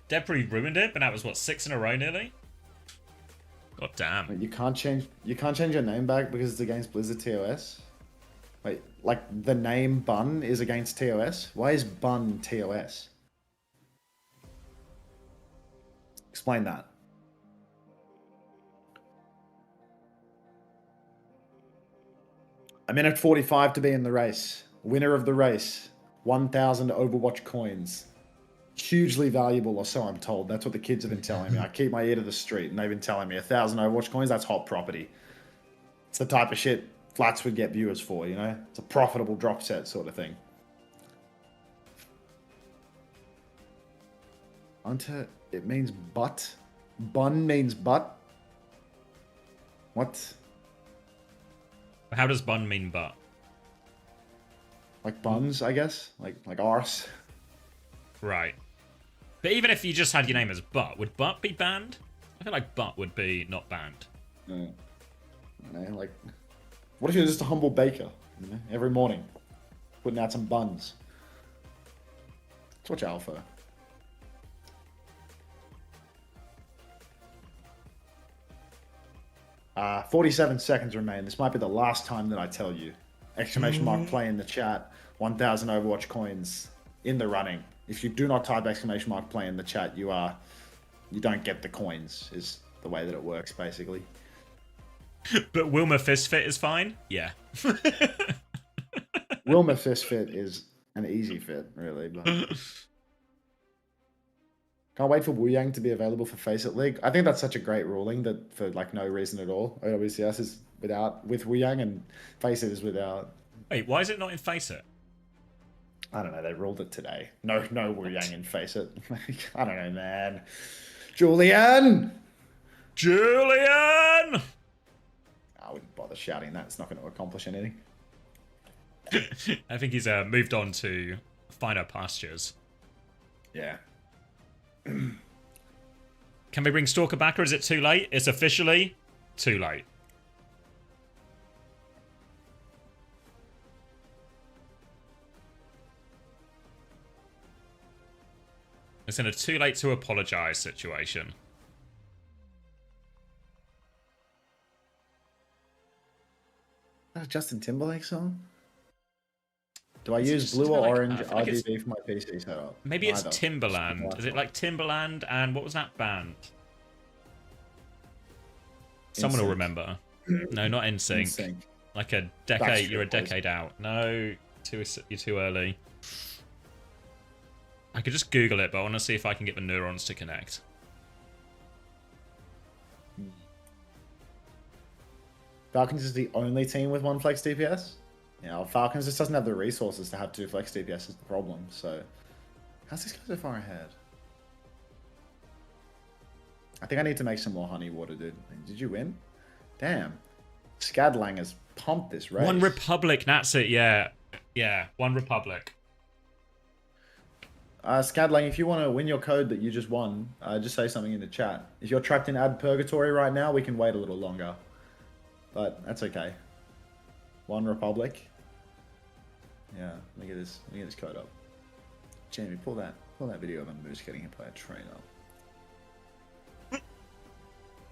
Debris ruined it, but that was what, 6 in a row nearly. God damn. Wait, you can't change your name back because it's against Blizzard TOS? Wait, like the name Bun is against TOS? Why is Bun TOS? Explain that. A minute 45 to be in the race. Winner of the race. 1,000 Overwatch coins. Hugely valuable, or so I'm told. That's what the kids have been telling me. I keep my ear to the street, and they've been telling me 1,000 Overwatch coins, that's hot property. It's the type of shit flats would get viewers for, you know? It's a profitable drop set sort of thing. Hunter, it means butt. Bun means butt. What? How does bun mean butt? Like buns, I guess? Like arse? Right. But even if you just had your name as Butt, would Butt be banned? I feel like Butt would be not banned. No, like, what if you're just a humble baker? You know, every morning, putting out some buns. Let's watch Alpha. 47 seconds remain. This might be the last time that I tell you. Exclamation mark play in the chat. 1,000 Overwatch coins in the running. If you do not type exclamation mark play in the chat, you don't get the coins, is the way that it works, basically. But Wilma Fistfit is fine? Yeah. Wilma Fistfit is an easy fit, really. But... Can't wait for Wu Yang to be available for Face It League. I think that's such a great ruling that for like no reason at all, OWCS is with Wu Yang and Face It is without. Wait, why is it not in Face It? I don't know. They ruled it today. No Wu Yang in Face It. I don't know, man. Julian! Julian! I wouldn't bother shouting that. It's not going to accomplish anything. I think he's moved on to finer pastures. Yeah. Can we bring Stalker back, or is it too late? It's officially too late. It's in a too late to apologize situation. Is that a Justin Timberlake song? Do I use blue or orange RGB for my PC setup? Maybe it's Timberland. Is it like Timberland and what was that band? Someone will remember. No, not NSYNC. Like a decade. You're a decade out. No, you're too early. I could just Google it, but I want to see if I can get the neurons to connect. Falcons is the only team with one flex DPS? Yeah, Falcons just doesn't have the resources to have 2 flex DPS is the problem, so... How's this guy so far ahead? I think I need to make some more honey water, dude. Did you win? Damn. Scadlang has pumped this race. One Republic, that's it, yeah. Yeah, One Republic. Scadlang, if you want to win your code that you just won, just say something in the chat. If you're trapped in ad purgatory right now, we can wait a little longer. But that's okay. One Republic. Yeah, let me get this code up. Jamie, pull that video of him just getting hit by a train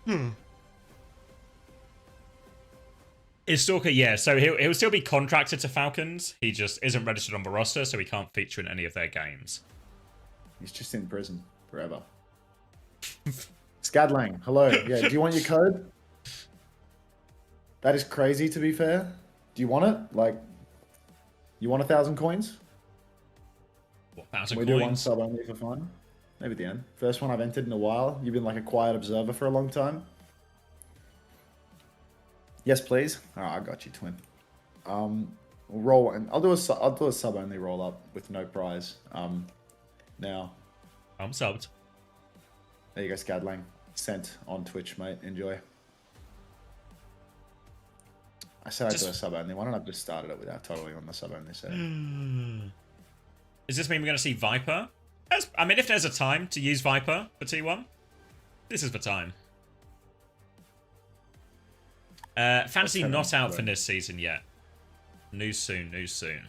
up. Is Stalker, yeah, so he'll still be contracted to Falcons. He just isn't registered on the roster, so he can't feature in any of their games. He's just in prison forever. Scadlang, hello. Yeah, do you want your code? That is crazy, to be fair. Do you want it? Like, you want 1,000 coins? What, 1,000 we coins? Do one sub only for fun. Maybe at the end. First one I've entered in a while. You've been like a quiet observer for a long time. Yes, please. Alright, I got you, twin. We'll roll and I'll do a sub only roll up with no prize. Now. I'm subbed. There you go, Scadlang. Sent on Twitch, mate. Enjoy. I said I'd do a sub only. Why don't I just started it without totaling on the sub only set? Does this mean we're going to see Viper? I mean, if there's a time to use Viper for T1, this is the time. Fantasy not out for this season yet. News soon, news soon.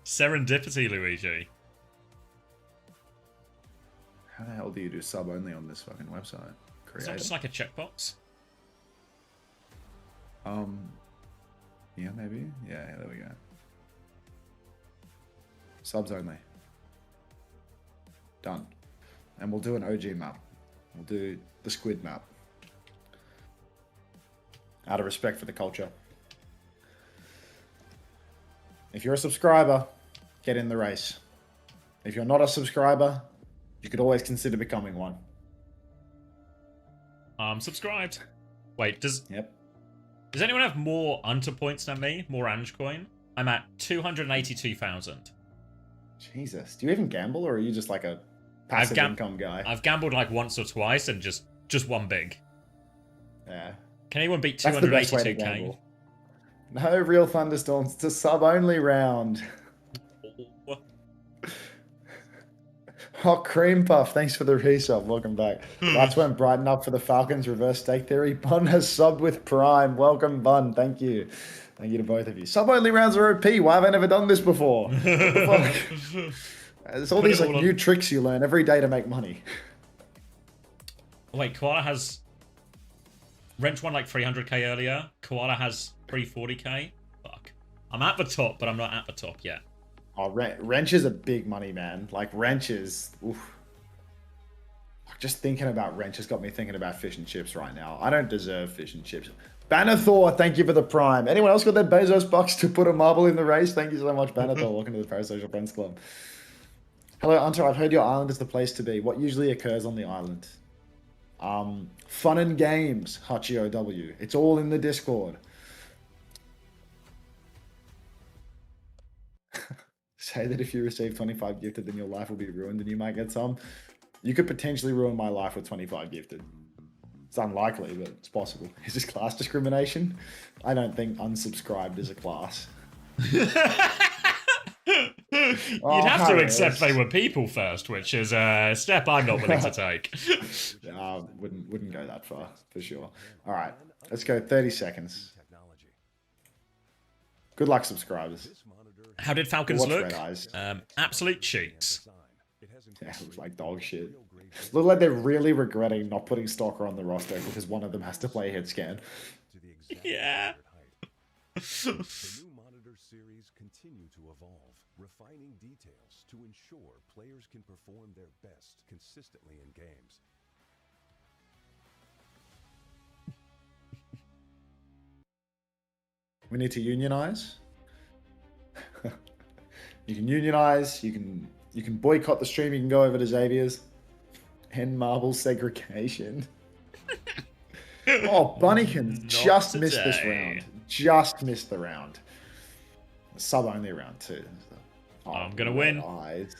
Serendipity, Luigi. How the hell do you do sub only on this fucking website? It's not just like a checkbox. Yeah, maybe. Yeah, there we go. Subs only. Done. And we'll do an OG map. We'll do the squid map. Out of respect for the culture. If you're a subscriber, get in the race. If you're not a subscriber, you could always consider becoming one. I'm subscribed. Wait, does Yep. anyone have more Unter points than me? More Ange coin? I'm at 282,000. Jesus. Do you even gamble, or are you just like a passive income guy? I've gambled like once or twice and just won big. Yeah. Can anyone beat That's the best way to 282k? gamble. No real thunderstorms. It's a sub-only round. Oh, Cream Puff, thanks for the resub. Welcome back. That's when brighten up for the Falcons reverse stake theory. Bun has subbed with Prime. Welcome, Bun. Thank you. Thank you to both of you. Sub-only rounds are OP. Why have I never done this before? What the fuck? There's all these like new tricks you learn every day to make money. Wait, Koala has... Wrench won like 300k earlier. Koala has 340k. Fuck. I'm at the top, but I'm not at the top yet. Oh, Wrench is a big money, man. Like, Wrench is... Oof. Just thinking about Wrench has got me thinking about fish and chips right now. I don't deserve fish and chips. Bannerthor, thank you for the Prime. Anyone else got their Bezos bucks to put a marble in the race? Thank you so much, Bannerthor. Welcome to the Parasocial Friends Club. Hello, Hunter. I've heard your island is the place to be. What usually occurs on the island? Fun and games, Hachi OW. It's all in the Discord. Say that if you receive 25 gifted, then your life will be ruined and you might get some. You could potentially ruin my life with 25 gifted. It's unlikely, but it's possible. Is this class discrimination? I don't think unsubscribed is a class. You'd have to accept they were people first, which is a step I'm not willing to take. Wouldn't go that far, for sure. All right, let's go 30 seconds. Good luck, subscribers. How did Falcons look? Red Eyes. Absolute cheats. Yeah, it looks like dog shit. Look like they're really regretting not putting Stalker on the roster because one of them has to play hit scan. Yeah. The new monitor series continue to evolve, refining details to ensure players can perform their best consistently in games. We need to unionize. You can unionize. You can boycott the stream. You can go over to Xavier's. End marble segregation. Oh, Bunnykins just missed this round. Just missed the round. Sub only round too. Oh, I'm gonna win. Eyes.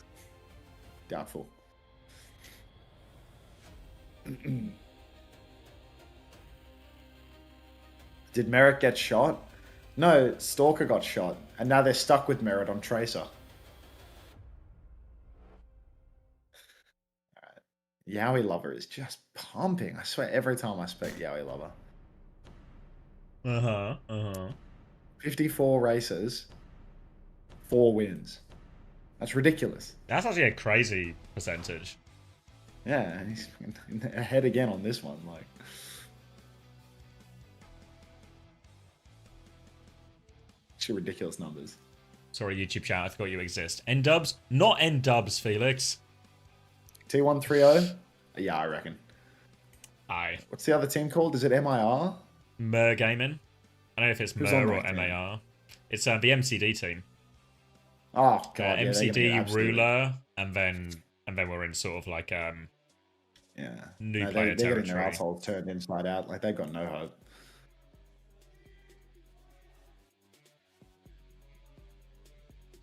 Doubtful. Did Merritt get shot? No, Stalker got shot, and now they're stuck with Merritt on Tracer. Alright. Yowie Lover is just pumping. I swear every time I speak Yowie Lover. 54 races, 4 wins. That's ridiculous. That's actually a crazy percentage. Yeah, he's ahead again on this one. Like, actually ridiculous numbers. Sorry, YouTube chat, I forgot you exist. N-dubs? Not N-dubs, Felix. T130? Yeah, I reckon. Aye. What's the other team called? Is it MIR? Mer Gaming. I don't know if it's Who's Mer on or that team? MAR. It's the MCD team. Oh god, yeah, MCD, Ruler, and then we're in sort of like yeah, new no, player they're getting their territory. assholes turned inside out. Like, they've got no hope.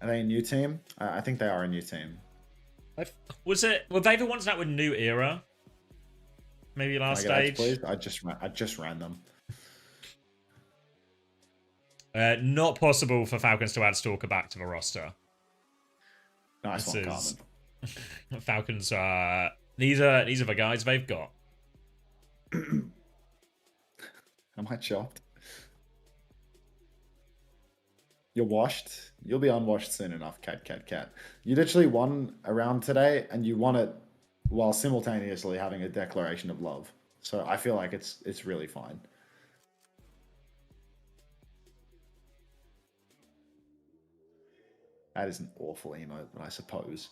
Are they a new team? I think they are a new team. Were they the ones that were new era? Maybe last Can I get stage? ads, please? I just ran them. Not possible for Falcons to add Stalker back to the roster. Nice This one, is- Carmen. Falcons are these are the guys they've got. Am I chopped? You're washed. You'll be unwashed soon enough, cat. You literally won a round today, and you won it while simultaneously having a declaration of love. So I feel like it's really fine. That is an awful emote, but I suppose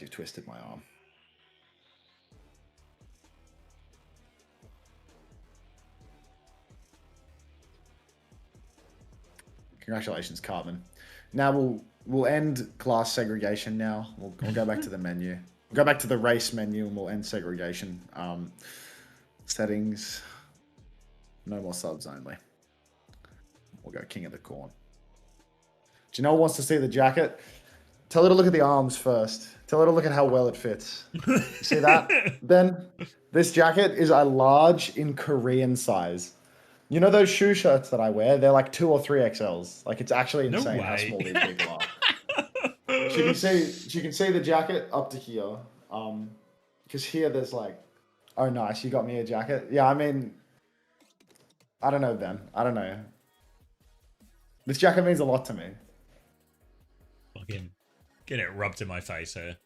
you've twisted my arm. Congratulations, Carbon. Now we'll end class segregation. Now we'll go back to the menu. We'll go back to the race menu, and we'll end segregation. Settings. No more subs only. We'll go King of the Corn. Do you know who wants to see the jacket? Tell her to look at the arms first. Tell her to look at how well it fits. See that, Ben? This jacket is a large in Korean size. You know those shoe shirts that I wear? They're like 2 or 3 XLs. Like, it's actually insane how small these people are. She can see the jacket up to here. Because here there's like, oh nice, you got me a jacket. Yeah, I mean, I don't know, Ben. I don't know. This jacket means a lot to me. Fucking get it rubbed in my face here.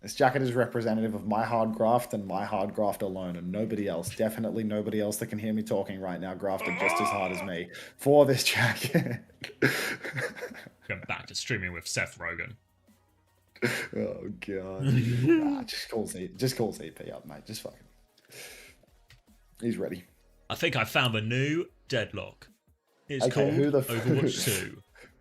This jacket is representative of my hard graft and my hard graft alone, and nobody else. Definitely nobody else that can hear me talking right now grafted just as hard as me for this jacket. Going back to streaming with Seth Rogen. Oh god. Nah, just call CP up, mate. Just fucking. He's ready. I think I found a new deadlock. It's called Overwatch 2.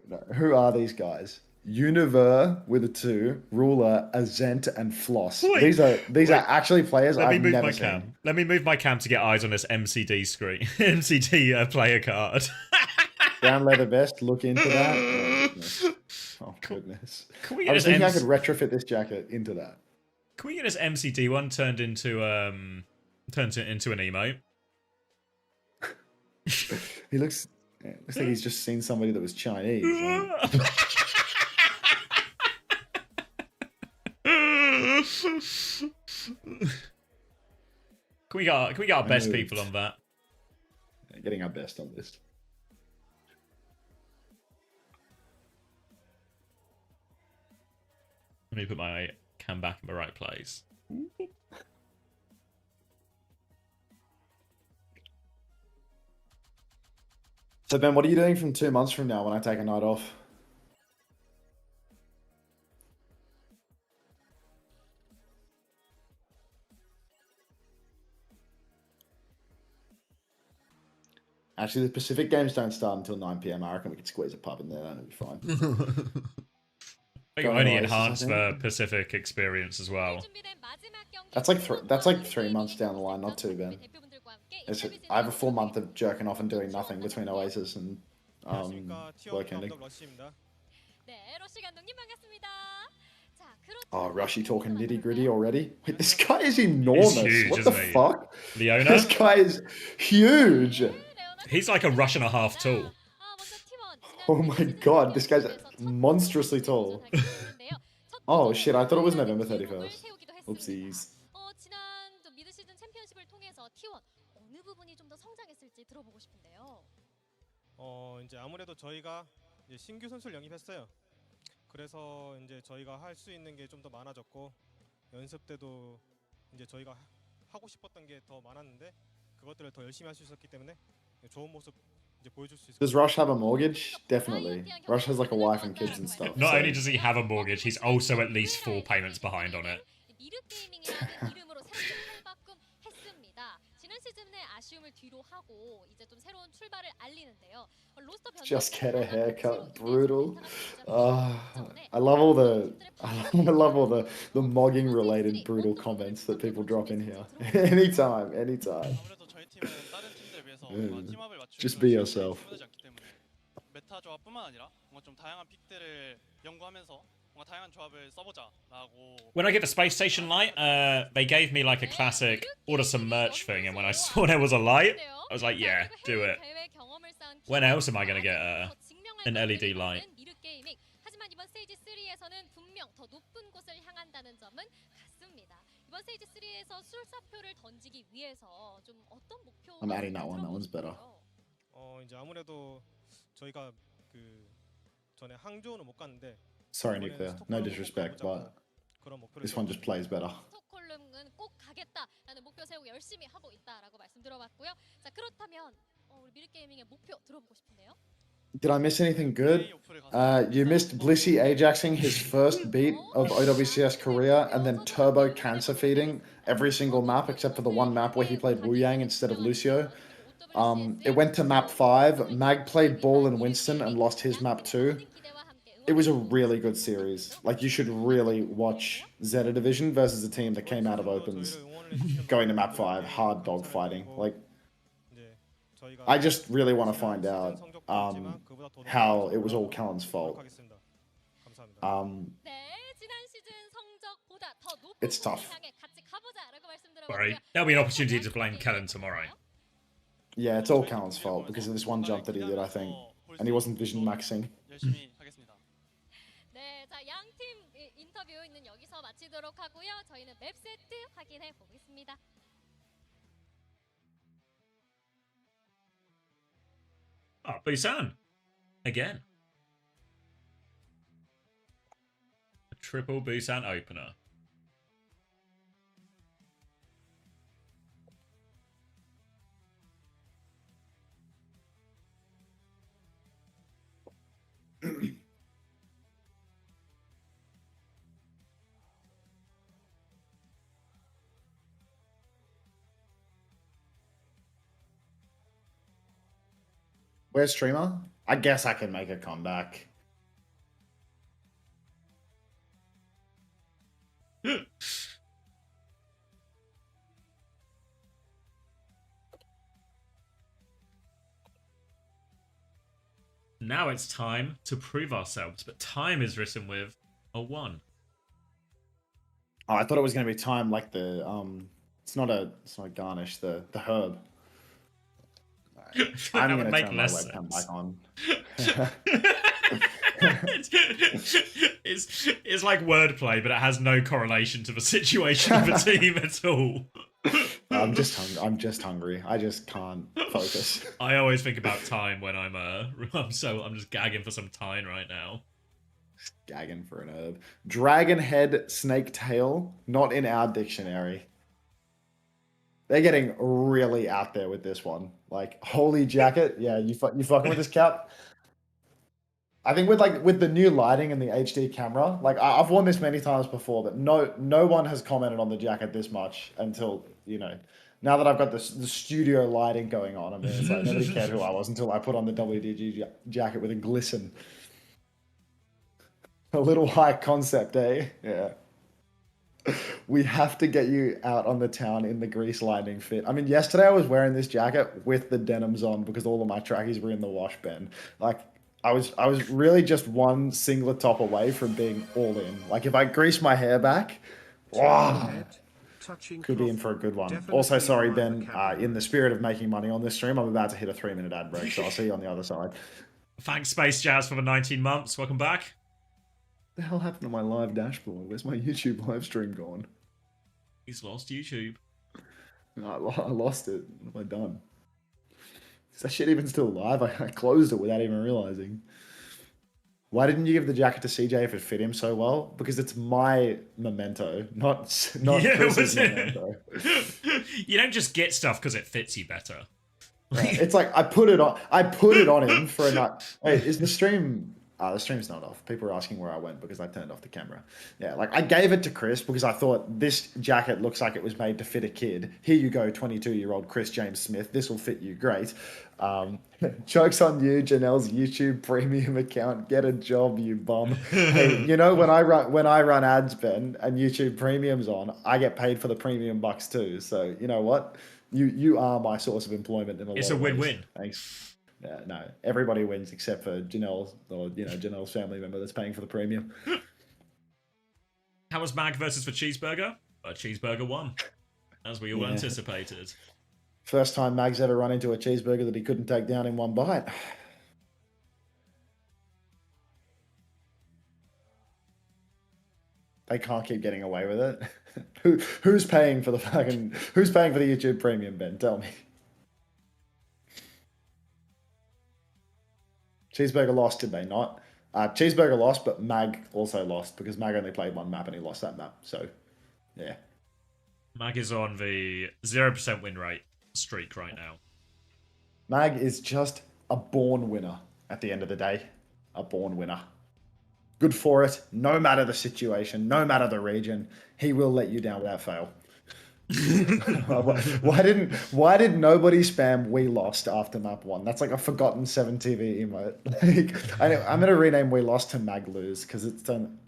No, who are these guys? Univer with a 2, Ruler, Azent, and Floss. Wait, these are actually players I've never seen. Cam. Let me move my cam to get eyes on this MCD screen. MCD player card. Brown leather vest. Look into that. Oh goodness. I was thinking I could retrofit this jacket into that. Can we get this MCD one turned into an emote? He looks like he's just seen somebody that was Chinese. Can we get our best people on that? Getting our best on this. Let me put my cam back in the right place. So Ben, what are you doing from 2 months from now when I take a night off? Actually, the Pacific games don't start until 9 PM. I reckon we could squeeze a pub in there, that'll be fine. I think only enhance the Pacific experience as well. That's like 3 months down the line, not 2, Ben. I have a full month of jerking off and doing nothing between Oasis and work ending. Oh, Rushy talking nitty gritty already? Wait, this guy is enormous. He's huge, what the fuck? Leona? This guy is huge. He's like a rush and a half tall. Oh my god, this guy's monstrously tall. Oh shit, I thought it was November 31st. Oopsies. 이제 아무래도 저희가 이제 신규 선수를 영입했어요. 그래서 이제 저희가 할 수 있는 게 좀 더 많아졌고 연습 때도 이제 저희가 하고 싶었던 게 더 많았는데 그것들을 더 열심히 할 수 있었기 때문에 좋은 모습 이제 보여줄 수 있을 Does Rush have a mortgage? Definitely. Rush has like a wife and kids and stuff. Not only does he have a mortgage, he's also at least 4 payments behind on it. Just get a haircut, brutal. I love all the mogging related brutal comments that people drop in here. anytime. Just be yourself. 메타 조합뿐만 아니라 뭔가 좀 다양한 픽들을 연구하면서 뭔가 다양한 조합을 써보자라고. When I get the space station light, they gave me like a classic order some merch thing, and when I saw there was a light, I was like, yeah, do it. When else am I gonna get an LED light? 하지만 이번 스테이지 3에서는 분명 더 높은 곳을 향한다는 점은 같습니다. 이번 스테이지 3에서 술사표를 던지기 위해서 좀 어떤 목표? I'm adding that one. That one's better. 이제 아무래도 저희가 그 전에 항저우는 못 갔는데 Sorry, Nuclear. No disrespect, but this one just plays better. 우승은 꼭 가겠다라는 목표 세우고 열심히 하고 있다라고 말씀 들어봤고요. 자, 그렇다면 우리 미르게이밍의 목표 들어보고 싶은데요. Did I miss anything good? You missed Blissey Ajaxing his first beat of OWCS Korea and then turbo cancer feeding every single map except for the one map where he played Wu Yang instead of Lucio. It went to map 5. Mag played Ball and Winston and lost his map too. It was a really good series. Like, you should really watch Zeta Division versus a team that came out of opens going to map 5, hard dog fighting. Like, I just really want to find out how it was all Callan's fault. It's tough. Sorry, there'll be an opportunity to blame Callan tomorrow. Yeah, it's all Callan's fault because of this one jump that he did, I think. And he wasn't vision maxing. 네, 자, 양팀 인터뷰는 여기서 마치도록 하고요. 저희는 맵 세트 확인해 보겠습니다. Oh, Busan. Again. A triple Busan opener. Where's Streamer? I guess I can make a comeback. Now it's time to prove ourselves, but time is written with a 1. Oh, I thought it was going to be time like the it's not a garnish, the herb. I'm That going would to make turn my less webcam sense. back on. It's like wordplay, but it has no correlation to the situation of the team at all. I'm just hungry. I just can't focus. I always think about time when I'm just gagging for some time right now. Gagging for an herb. Dragon head, snake tail, not in our dictionary. They're getting really out there with this one. Like, holy jacket. Yeah, you fucking with this cap? I think with the new lighting and the HD camera, like I've worn this many times before, but no one has commented on the jacket this much until, now that I've got the studio lighting going on. I mean, it's like nobody cared who I was until I put on the WDG jacket with a glisten. A little high concept, eh? Yeah. We have to get you out on the town in the grease lightning fit. I mean, yesterday I was wearing this jacket with the denims on because all of my trackies were in the wash bin. Like, I was really just one singlet top away from being all in. Like, if I grease my hair back, could be in for a good one. Also, sorry, Ben, in the spirit of making money on this stream, I'm about to hit a 3-minute ad break, so I'll see you on the other side. Thanks, Space Jazz, for the 19 months. Welcome back. The hell happened to my live dashboard? Where's my YouTube live stream gone? He's lost YouTube. I lost it. What have I done? Is that shit even still live? I closed it without even realizing. Why didn't you give the jacket to CJ if it fit him so well? Because it's my memento, not Chris's memento. You don't just get stuff because it fits you better. Right. It's like I put it on him for a night. Hey, is the stream? The stream's not off. People are asking where I went because I turned off the camera. Yeah, like I gave it to Chris because I thought this jacket looks like it was made to fit a kid. Here you go, 22-year-old Chris James Smith. This will fit you great. Joke's on you, Janelle's YouTube premium account. Get a job, you bum. Hey, when I run ads, Ben, and YouTube premium's on, I get paid for the premium bucks too. So you know what? You are my source of employment in a lot of ways. It's a win-win. Thanks. Yeah, no, everybody wins except for Janelle or Janelle's family member that's paying for the premium. How was Mag versus for Cheeseburger? A Cheeseburger won, as we all anticipated. First time Mag's ever run into a cheeseburger that he couldn't take down in one bite. They can't keep getting away with it. Who's paying for the YouTube premium, Ben? Tell me. Cheeseburger lost, did they not? Cheeseburger lost, but Mag also lost because Mag only played one map and he lost that map. So, yeah. Mag is on the 0% win rate streak right now. Mag is just a born winner at the end of the day. A born winner. Good for it, no matter the situation, no matter the region. He will let you down without fail. why did nobody spam "We lost" after map 1? That's like a forgotten 7TV emote. Like, I'm gonna rename "We lost" to "Mag lose" because it's done.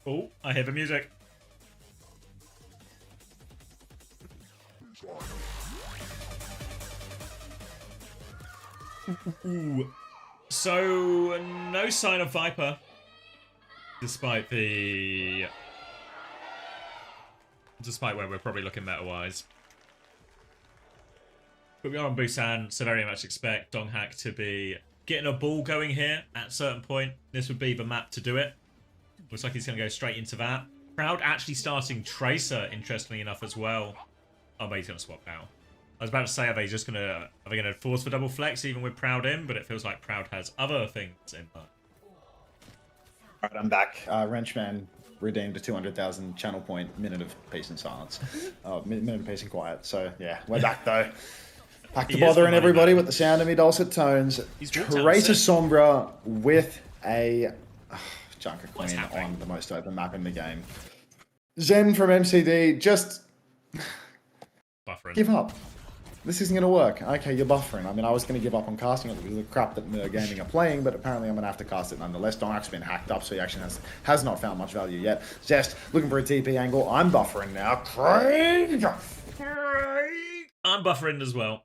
Oh, I hear the music. Ooh. So, no sign of Viper. Despite where we're probably looking meta-wise. But we are on Busan, so very much expect Donghak to be getting a ball going here at a certain point. This would be the map to do it. Looks like he's going to go straight into that. Proud actually starting Tracer, interestingly enough, as well. Oh, but he's going to swap now. I was about to say, are they going to force for double flex even with Proud in? But it feels like Proud has other things in mind. All right, I'm back. Wrenchman redeemed a 200,000 channel point minute of peace and silence. Minute of peace and quiet. So, yeah, we're back, though. Back to bothering everybody with the sound of me dulcet tones. Tracer Sombra with a Junker Queen on the most open map in the game. Zen from MCD, just buffering. Give up. This isn't going to work. Okay, you're buffering. I mean, I was going to give up on casting it because of the crap that Mer Gaming are playing, but apparently I'm going to have to cast it nonetheless. Donghak's been hacked up, so he actually has not found much value yet. Zest, looking for a TP angle. I'm buffering now. Craig! I'm buffering as well.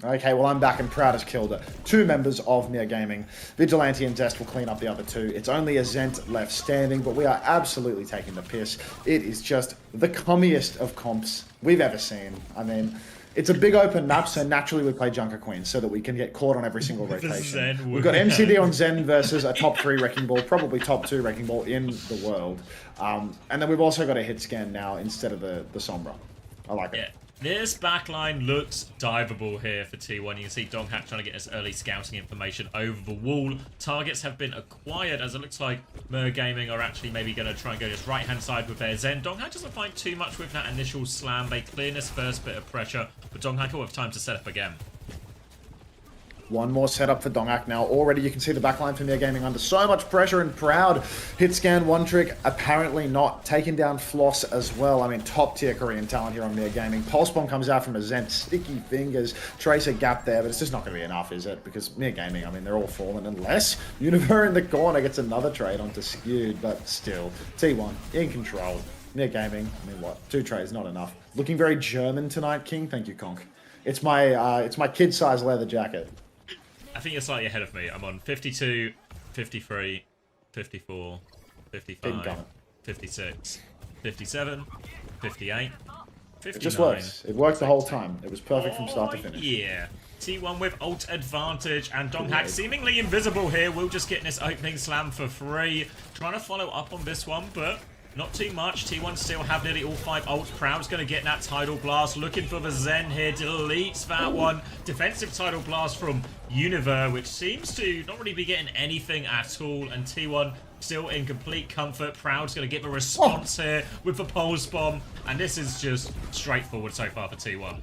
Okay, well, I'm back and Proud has killed it. 2 members of Mere Gaming. Vigilante and Zest will clean up the other 2. It's only a Zent left standing, but we are absolutely taking the piss. It is just the commiest of comps we've ever seen. I mean, it's a big open map, so naturally we play Junker Queen so that we can get caught on every single rotation. We've got MCD on Zen versus a top 3 Wrecking Ball, probably top 2 Wrecking Ball in the world. And then we've also got a hit scan now instead of the Sombra. I like it. This backline looks diveable here for T1. You can see Donghak trying to get his early scouting information over the wall. Targets have been acquired, as it looks like Mer Gaming are actually maybe going to try and go this right-hand side with their Zen. Donghak doesn't find too much with that initial slam. They clear this first bit of pressure, but Donghak will have time to set up again. One more setup for Donghak now. Already you can see the backline for Mere Gaming under so much pressure and Proud. Hit scan, one trick, apparently not. Taking down Floss as well. I mean, top tier Korean talent here on Mere Gaming. Pulse Bomb comes out from a Zent. Sticky fingers. Tracer gap there, but it's just not going to be enough, is it? Because Mere Gaming, I mean, they're all fallen. Unless Univer in the corner gets another trade onto Skewed, but still. T1, in control. Mere Gaming, I mean, what? 2 trades, not enough. Looking very German tonight, King. Thank you, Conk. It's my kid-size leather jacket. I think you're slightly ahead of me. I'm on 52, 53, 54, 55, 56, 57, 58, 59. It just works. It worked the whole time. It was perfect from start to finish. Yeah. T1 with ult advantage, and Donghak seemingly invisible here. Will just get this opening slam for free. Trying to follow up on this one, but Not too much. T1 still have nearly all 5 ults. Proud's going to get that Tidal Blast. Looking for the Zen here. Deletes that one. Defensive Tidal Blast from Univer, which seems to not really be getting anything at all. And T1 still in complete comfort. Proud's going to get the response here with the Pulse Bomb. And this is just straightforward so far for T1.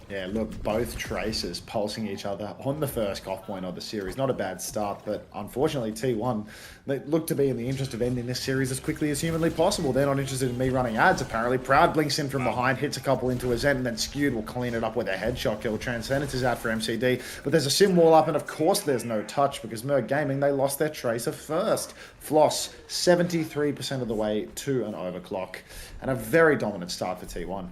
Yeah, look, both Traces pulsing each other on the first off point of the series. Not a bad start, but unfortunately T1, they look to be in the interest of ending this series as quickly as humanly possible. They're not interested in me running ads, apparently. Proud blinks in from behind, hits a couple into a Zen, and then Skewed will clean it up with a headshot kill. Transcendence is out for MCD, but there's a sim wall up, and of course there's no touch, because Merc Gaming, they lost their Tracer first. Floss, 73% of the way to an overclock, and a very dominant start for T1.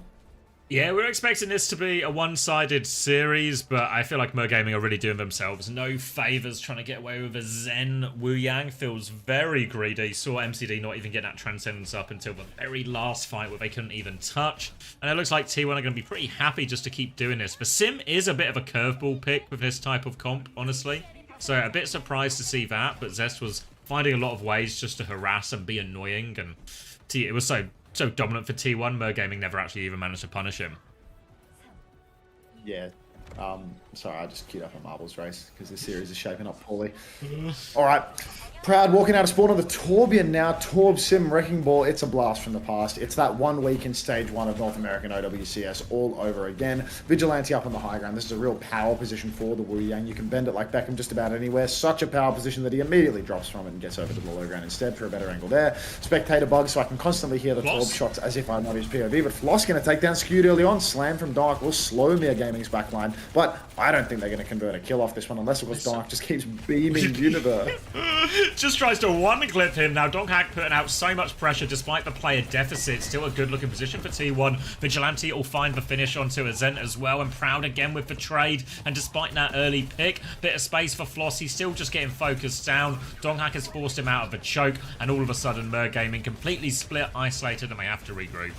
Yeah, we're expecting this to be a one-sided series, but I feel like Mer Gaming are really doing themselves no favours trying to get away with a Zen. Wu Yang feels very greedy. Saw MCD not even get that Transcendence up until the very last fight where they couldn't even touch. And it looks like T1 are going to be pretty happy just to keep doing this. The Sim is a bit of a curveball pick with this type of comp, honestly. So a bit surprised to see that, but Zest was finding a lot of ways just to harass and be annoying, and it was so dominant for T1, Mer Gaming never actually even managed to punish him. Yeah. Sorry, I just queued up a marbles race because this series is shaping up poorly. All right. Proud walking out of spawn on the Torbjorn now. Torb Sim Wrecking Ball. It's a blast from the past. It's that 1 week in stage 1 of North American OWCS all over again. Vigilante up on the high ground. This is a real power position for the Wu Yang. You can bend it like Beckham just about anywhere. Such a power position that he immediately drops from it and gets over to the low ground instead for a better angle there. Spectator bug, so I can constantly hear the Torb shots as if I'm not his POV. But Floss going to take down Skewed early on. Slam from Dark will slow Mere Gaming's backline. But I don't think they're going to convert a kill off this one unless it was Dark just keeps beaming Univer. Just tries to one-clip him. Now Donghack putting out so much pressure despite the player deficit. Still a good-looking position for T1. Vigilante will find the finish onto a Zent as well, and Proud again with the trade. And despite that early pick, bit of space for Floss, he's still just getting focused down. Donghack has forced him out of the choke, and all of a sudden Mer Gaming completely split, isolated, and they have to regroup.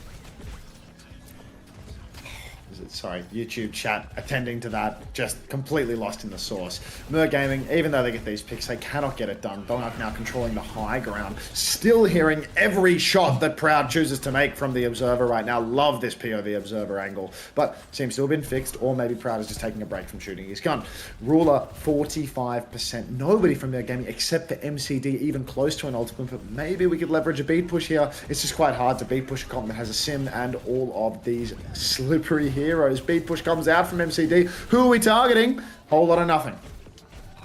Sorry, YouTube chat attending to that, just completely lost in the sauce. Mer Gaming, even though they get these picks, they cannot get it done. Donghack now controlling the high ground, still hearing every shot that Proud chooses to make from the Observer right now. Love this POV Observer angle, but seems to have been fixed, or maybe Proud is just taking a break from shooting his gun. Ruler, 45%. Nobody from Mer Gaming except for MCD even close to an ultimate, but maybe we could leverage a beat push here. It's just quite hard to beat push a comp that has a sim and all of these slippery heroes. Beat push comes out from MCD. Who are we targeting? Whole lot of nothing.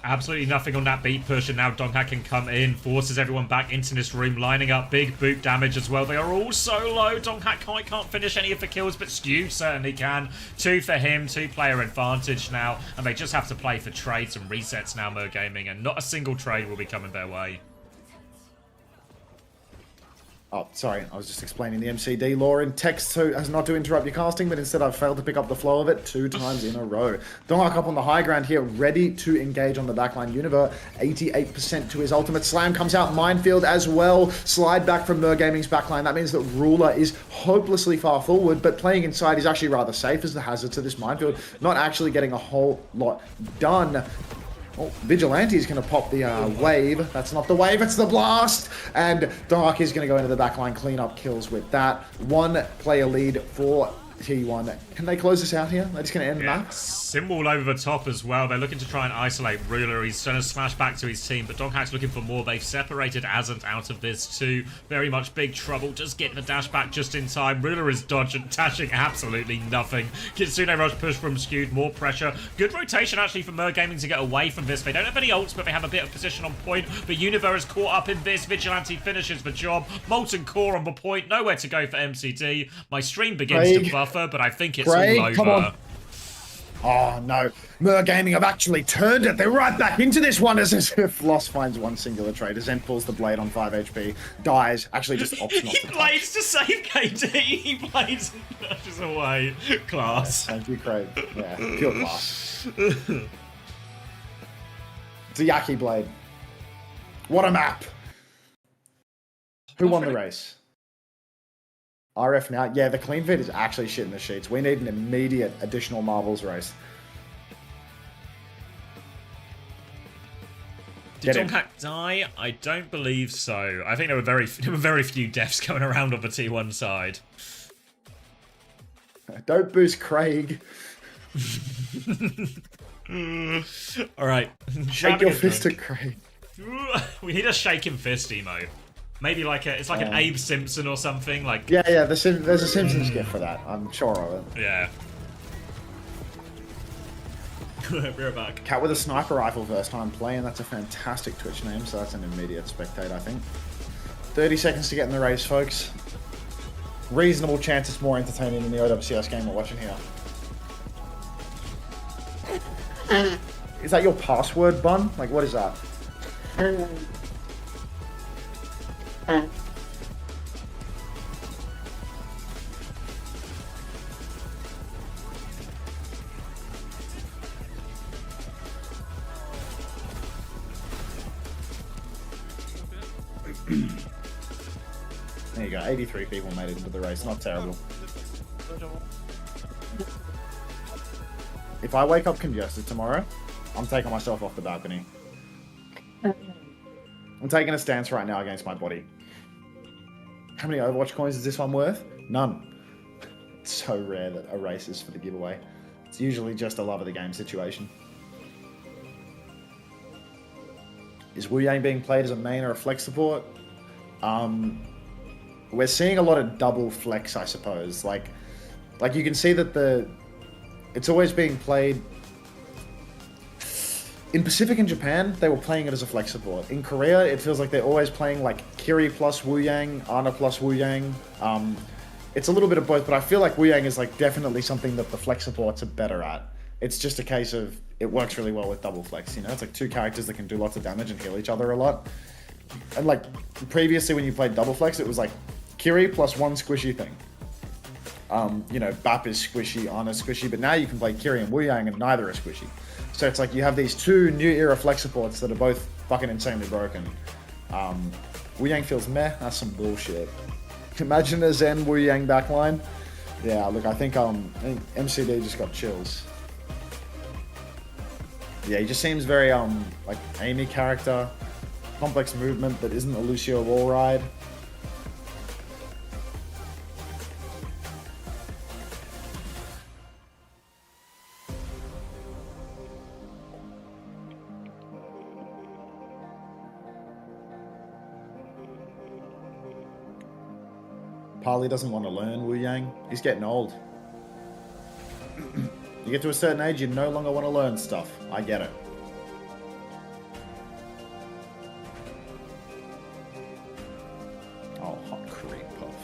Absolutely nothing on that beat push, and now Donghack can come in, forces everyone back into this room, lining up big boot damage as well. They are all so low. Donghack can't finish any of the kills, but Skew certainly can. 2 for him, 2-player advantage now, and they just have to play for trades and resets now, Mer Gaming, and not a single trade will be coming their way. Oh, sorry, I was just explaining the MCD lore in text so as not to interrupt your casting, but instead I've failed to pick up the flow of it 2 times in a row. Donghack up on the high ground here, ready to engage on the backline. Univer, 88% to his ultimate. Slam comes out, Minefield as well. Slide back from Mer Gaming's backline. That means that Ruler is hopelessly far forward, but playing inside is actually rather safe as the hazard to this Minefield. Not actually getting a whole lot done. Oh, Vigilante is going to pop the wave. That's not the wave, it's the blast. And Dark is going to go into the backline, clean up kills with that. 1 player lead for T1. Can they close this out here? They're just going to end the map? Symbol over the top as well. They're looking to try and isolate Ruler. He's going to smash back to his team, but Donghack's looking for more. They've separated Azant out of this too. Very much big trouble. Just getting the dash back just in time. Ruler is dodging, dashing absolutely nothing. Kitsune rush push from Skewed. More pressure. Good rotation actually for Mer Gaming to get away from this. They don't have any ults, but they have a bit of position on point. But Univer is caught up in this. Vigilante finishes the job. Molten Core on the point. Nowhere to go for MCD. My stream begins to buffer, but I think it's all over. Come on. Oh no, Mer Gaming have actually turned it. They're right back into this one as if Floss finds 1 singular trade. Zen pulls the blade on 5 HP, dies, actually just opts not to He blades to save KD. He blades and dashes away. Class. Yeah, thank you, Craig. Yeah, pure class. It's a Yaki blade. What a map. Who won the race? RF now. Yeah, the clean feed is actually shit in the sheets. We need an immediate additional marbles race. Did Donghak die? I don't believe so. I think there were very few deaths going around on the T1 side. Don't boost Craig. All right. Shake your fist at Craig. We need a shaking fist emo. Maybe like it's like an Abe Simpson or something. Like yeah. There's a Simpsons gift for that. I'm sure of it. Yeah. We're back. Cat with a sniper rifle first time playing. That's a fantastic Twitch name, so that's an immediate spectate, I think. 30 seconds to get in the race, folks. Reasonable chance it's more entertaining than the OWCS game we're watching here. Is that your password, Bun? Like, what is that? There you go, 83 people made it into the race, not terrible. If I wake up congested tomorrow, I'm taking myself off the balcony. I'm taking a stance right now against my body. How many Overwatch coins is this one worth? None. It's so rare that a race is for the giveaway. It's usually just a love of the game situation. Is Wu Yang being played as a main or a flex support? We're seeing a lot of double flex, I suppose. Like you can see that it's always being played. In Pacific and Japan, they were playing it as a flex support. In Korea, it feels like they're always playing like Kiri plus Wu Yang, Ana plus Wu Yang. It's a little bit of both, but I feel like Wu Yang is like definitely something that the flex supports are better at. It's just a case of it works really well with double flex. You know, it's like two characters that can do lots of damage and heal each other a lot. And like previously, when you played double flex, it was like Kiri plus one squishy thing. You know, Bap is squishy, Ana is squishy, but now you can play Kiri and Wu Yang and neither are squishy. So it's like you have these two new era flex supports that are both fucking insanely broken. Wu Yang feels meh, that's some bullshit. Imagine a Zen Wu Yang backline. Yeah, look, I think MCD just got chills. Yeah, he just seems very like Amy character, complex movement that isn't a Lucio wall ride. Parley doesn't want to learn Wu Yang. He's getting old. You get to a certain age, you no longer want to learn stuff. I get it. Oh, hot cream puff.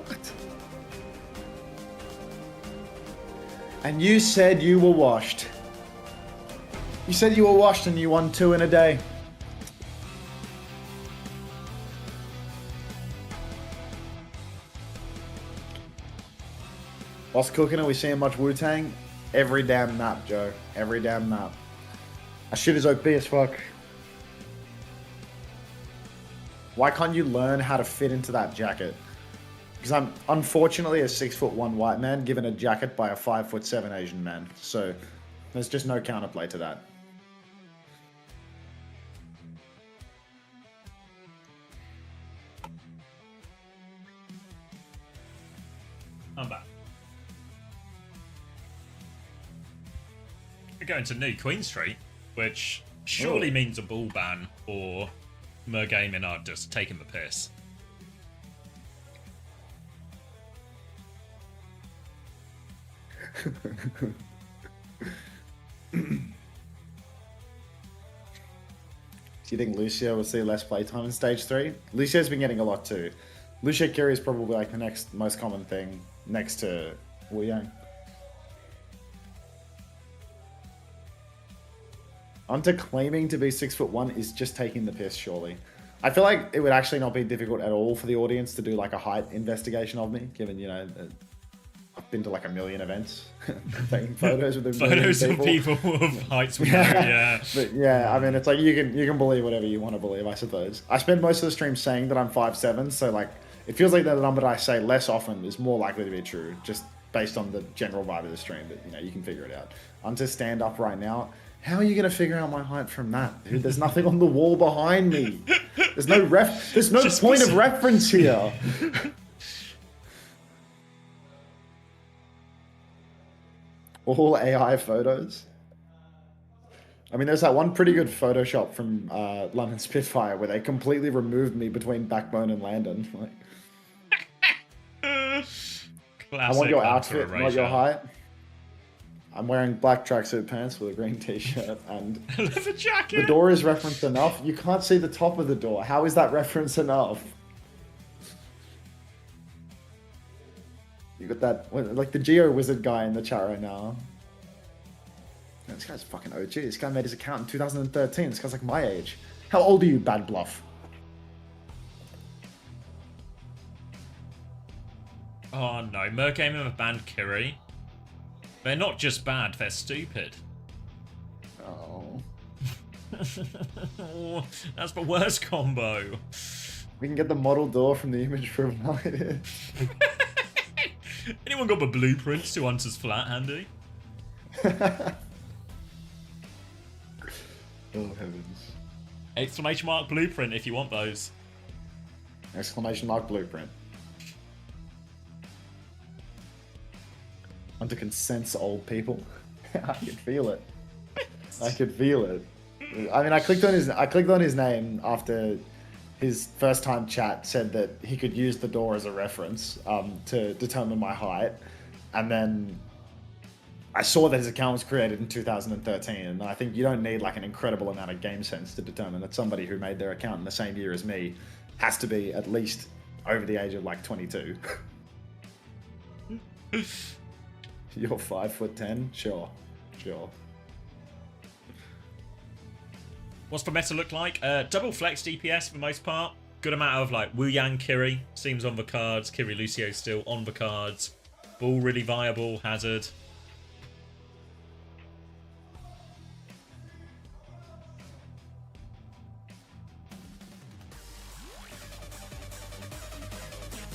What? And you said you were washed. You said you were washed and you won 2 in a day. Whilst cooking, are we seeing much Wu-Tang? Every damn map, Joe. Every damn map. That shit is OP as fuck. Why can't you learn how to fit into that jacket? Because I'm unfortunately a 6'1" white man given a jacket by a 5'7" Asian man. So there's just no counterplay to that. I'm back. We're going to New Queen Street, which surely means a ball ban, or Mergaming are just taking the piss. Do you think Lucio will see less playtime in Stage 3? Lucio's been getting a lot too. Lucio Kiri is probably like the next most common thing next to Wu Yang. Onto claiming to be 6'1" is just taking the piss, surely. I feel like it would actually not be difficult at all for the audience to do like a height investigation of me, given, you know, I've been to like 1 million events, taking photos with photos of people of heights we know, yeah. But yeah, I mean, it's like you can believe whatever you want to believe, I suppose. I spend most of the stream saying that I'm 5'7", so like it feels like the number that I say less often is more likely to be true, just based on the general vibe of the stream. But you know, you can figure it out. I'm to stand up right now. How are you gonna figure out my height from that, dude? There's nothing on the wall behind me. There's no point of reference here. All AI photos. I mean, there's that one pretty good Photoshop from London Spitfire where they completely removed me between Backbone and Landon. Like, I want your outfit, not your height. I'm wearing black tracksuit pants with a green t-shirt and leather jacket. The door is referenced enough. You can't see the top of the door. How is that reference enough? You got that, like the Geo Wizard guy in the chat right now. Man, this guy's fucking OG. This guy made his account in 2013. This guy's like my age. How old are you, Bad Bluff? Oh no, Mergaming have banned Kiri. They're not just bad, they're stupid. Oh. That's the worst combo. We can get the model door from the image provided. Anyone got the blueprints to Hunter's Flat handy? Oh heavens. Exclamation mark blueprint if you want those. Exclamation mark blueprint. Hunter can sense old people. I could feel it. I could feel it. I mean, I clicked on his name after his first time chat said that he could use the door as a reference to determine my height, and then I saw that his account was created in 2013, and I think you don't need like an incredible amount of game sense to determine that somebody who made their account in the same year as me has to be at least over the age of like 22. You're 5'10"? Sure. What's the meta look like? Double flex DPS for the most part. Good amount of like Wu Yang Kiri seems on the cards. Kiri Lucio still on the cards. Bull really viable. Hazard.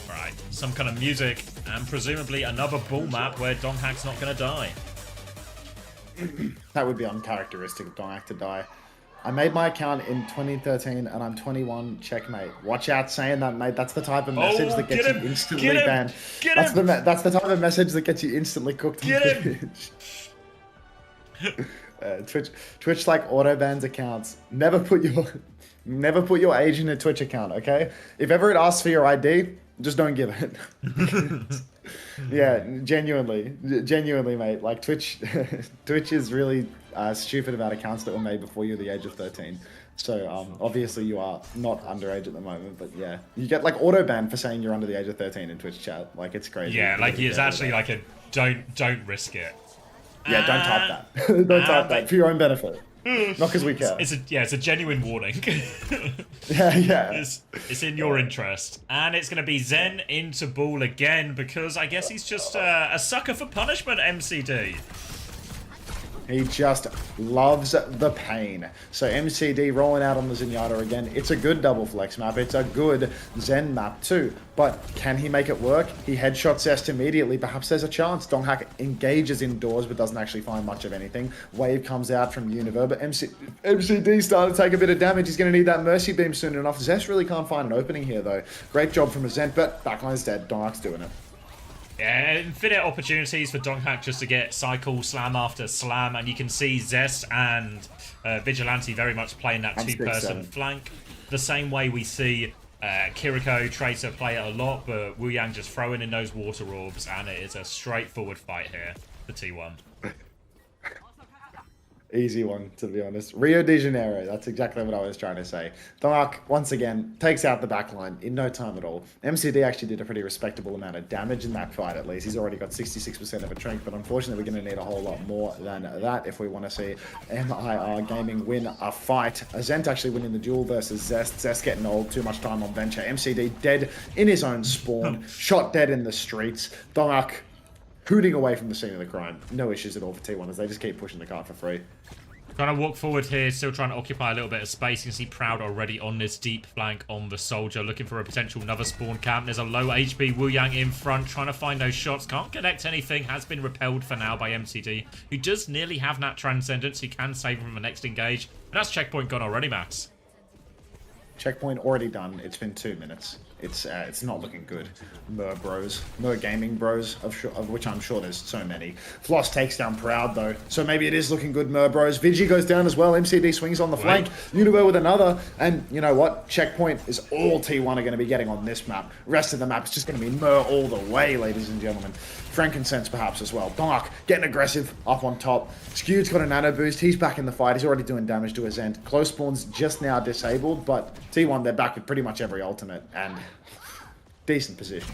Right, some kind of music and presumably another bull map where Donghack's not going to die. That would be uncharacteristic of Donghack to die. I made my account in 2013 and I'm 21. Checkmate. Watch out saying that, mate. That's the type of message that gets you instantly banned. That's the type of message that gets you instantly cooked on Twitch. Twitch like auto bans accounts. Never put your age in a Twitch account, okay? If ever it asks for your ID, just don't give it. Yeah, genuinely, mate. Like Twitch is really stupid about accounts that were made before you're the age of 13. So obviously you are not underage at the moment, but yeah, you get like auto ban for saying you're under the age of 13 in Twitch chat. Like it's crazy. Yeah, like it's actually like a don't risk it. Yeah, don't type that. Don't type that for your own benefit. Not because we care. It's a genuine warning. yeah. It's in your interest. And it's going to be Zen into Bull again because I guess he's just a sucker for punishment, MCD. He just loves the pain. So MCD rolling out on the Zenyatta again. It's a good double flex map. It's a good Zen map too. But can he make it work? He headshots Zest immediately. Perhaps there's a chance. Donghack engages indoors but doesn't actually find much of anything. Wave comes out from Univer, but MCD starting to take a bit of damage. He's going to need that Mercy Beam soon enough. Zest really can't find an opening here though. Great job from Zent, but backline's dead. Donghack's doing it. Yeah, infinite opportunities for Donghack just to get cycle slam after slam, and you can see Zest and Vigilante very much playing that two-person flank. The same way we see Kiriko Tracer play it a lot, but Wu Yang just throwing in those water orbs, and it is a straightforward fight here for T1. Easy one, to be honest. Rio de Janeiro, that's exactly what I was trying to say. Donghack, once again, takes out the backline in no time at all. MCD actually did a pretty respectable amount of damage in that fight, at least. He's already got 66% of a trank, but unfortunately we're going to need a whole lot more than that if we want to see MIR Gaming win a fight. Zent actually winning the duel versus Zest. Zest getting old, too much time on Venture. MCD dead in his own spawn, shot dead in the streets. Donghack hooting away from the scene of the crime. No issues at all for T1 as they just keep pushing the cart for free. Trying to walk forward here, still trying to occupy a little bit of space. You can see Proud already on this deep flank on the Soldier, looking for a potential another spawn camp. There's a low HP Wu Yang in front, trying to find those shots. Can't connect anything, has been repelled for now by MCD, who does nearly have that Transcendence. He can save him from the next engage. And that's checkpoint gone already, Max. Checkpoint already done. It's been 2 minutes. It's not looking good. Mer bros. Mer gaming bros, of which I'm sure there's so many. Floss takes down Proud, though. So maybe it is looking good, Mer bros. Vigi goes down as well. MCD swings on the flank. Univer with another. And you know what? Checkpoint is all T1 are going to be getting on this map. Rest of the map is just going to be Mer all the way, ladies and gentlemen. Frankincense perhaps as well. Dark getting aggressive up on top. Skewed's got a nano boost. He's back in the fight. He's already doing damage to his end. Close spawn's just now disabled, but T1, they're back with pretty much every ultimate and decent position.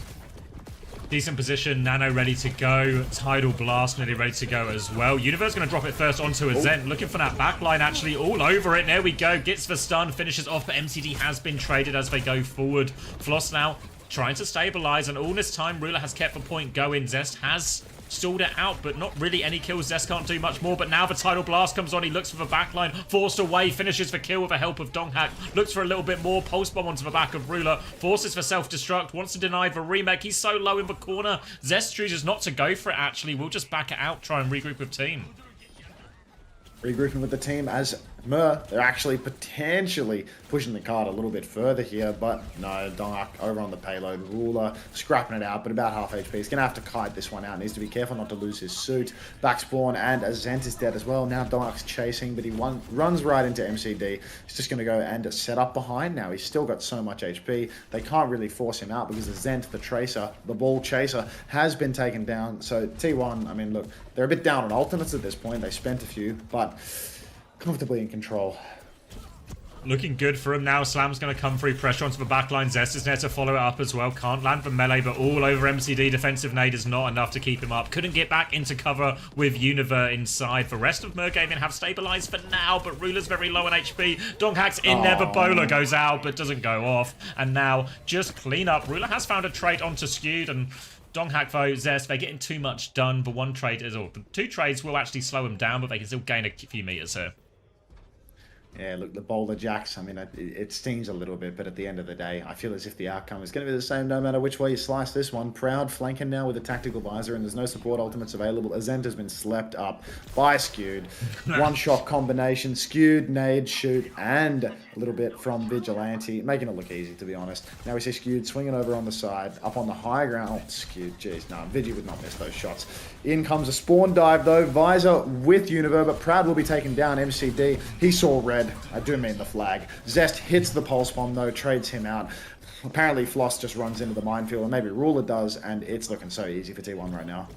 Decent position. Nano ready to go. Tidal Blast nearly ready to go as well. Universe going to drop it first onto a Zen. Looking for that backline actually all over it. There we go. Gets the stun. Finishes off, but MCD has been traded as they go forward. Floss now trying to stabilize, and all this time Ruler has kept the point going. Zest has stalled it out, but not really any kills. Zest can't do much more, but now the Tidal Blast comes on. He looks for the backline, forced away, finishes the kill with the help of Donghak. Looks for a little bit more, Pulse Bomb onto the back of Ruler, forces for self-destruct, wants to deny the remake. He's so low in the corner. Zest chooses not to go for it, actually. We'll just back it out, try and regroup with team. Regrouping with the team as Mer, they're actually potentially pushing the card a little bit further here, but no, Donghak over on the payload. Ruler scrapping it out, but about half HP. He's going to have to kite this one out. Needs to be careful not to lose his suit. Back spawn, and Azent is dead as well. Now Donghak's chasing, but he runs right into MCD. He's just going to go and set up behind now. He's still got so much HP. They can't really force him out because Azent, the Tracer, the ball chaser, has been taken down. So T1, I mean, look, they're a bit down on ultimates at this point. They spent a few, but comfortably in control. Looking good for him now. Slam's going to come through, pressure onto the backline. Zest is there to follow it up as well. Can't land the melee, but all over MCD. Defensive nade is not enough to keep him up. Couldn't get back into cover with Univer inside. The rest of Mergaming have stabilized for now, but Ruler's very low on HP. Donghak's in there, but Bowler goes out, but doesn't go off. And now, just clean up. Ruler has found a trade onto Skewed, and Donghak, though, Zest, they're getting too much done. The one trade is, or the two trades will actually slow them down, but they can still gain a few meters here. Yeah, look, the bowler jacks, I mean, it stings a little bit, but at the end of the day, I feel as if the outcome is going to be the same no matter which way you slice this one. Proud flanking now with a tactical visor, and there's no support ultimates available. Azent has been slept up by Skewed. One-shot combination, Skewed, nade, shoot, and a little bit from Vigilante, making it look easy, to be honest. Now we see Skewed swinging over on the side, up on the high ground. Oh, Skewed, jeez, no, Vigi would not miss those shots. In comes a spawn dive, though. Visor with Univer, but Proud will be taken down. MCD, he saw red. I do mean the flag. Zest hits the pulse bomb, though, trades him out. Apparently, Floss just runs into the minefield, or maybe Ruler does, and it's looking so easy for T1 right now.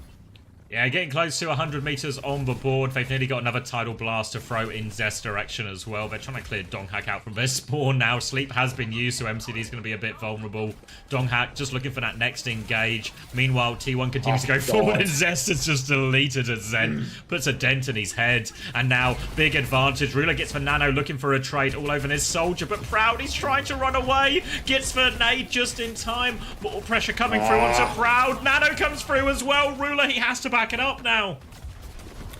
Yeah, getting close to 100 meters on the board. They've nearly got another Tidal Blast to throw in Zest's direction as well. They're trying to clear Donghak out from their spawn now. Sleep has been used, so MCD is going to be a bit vulnerable. Donghak just looking for that next engage. Meanwhile, T1 continues to go forward, and Zest is just deleted as Zen. Puts a dent in his head. And now, big advantage. Ruler gets for Nano, looking for a trade all over his Soldier, but Proud, he's trying to run away. Gets for nade just in time. More pressure coming through onto Proud. Nano comes through as well. Ruler, he has to back it up now.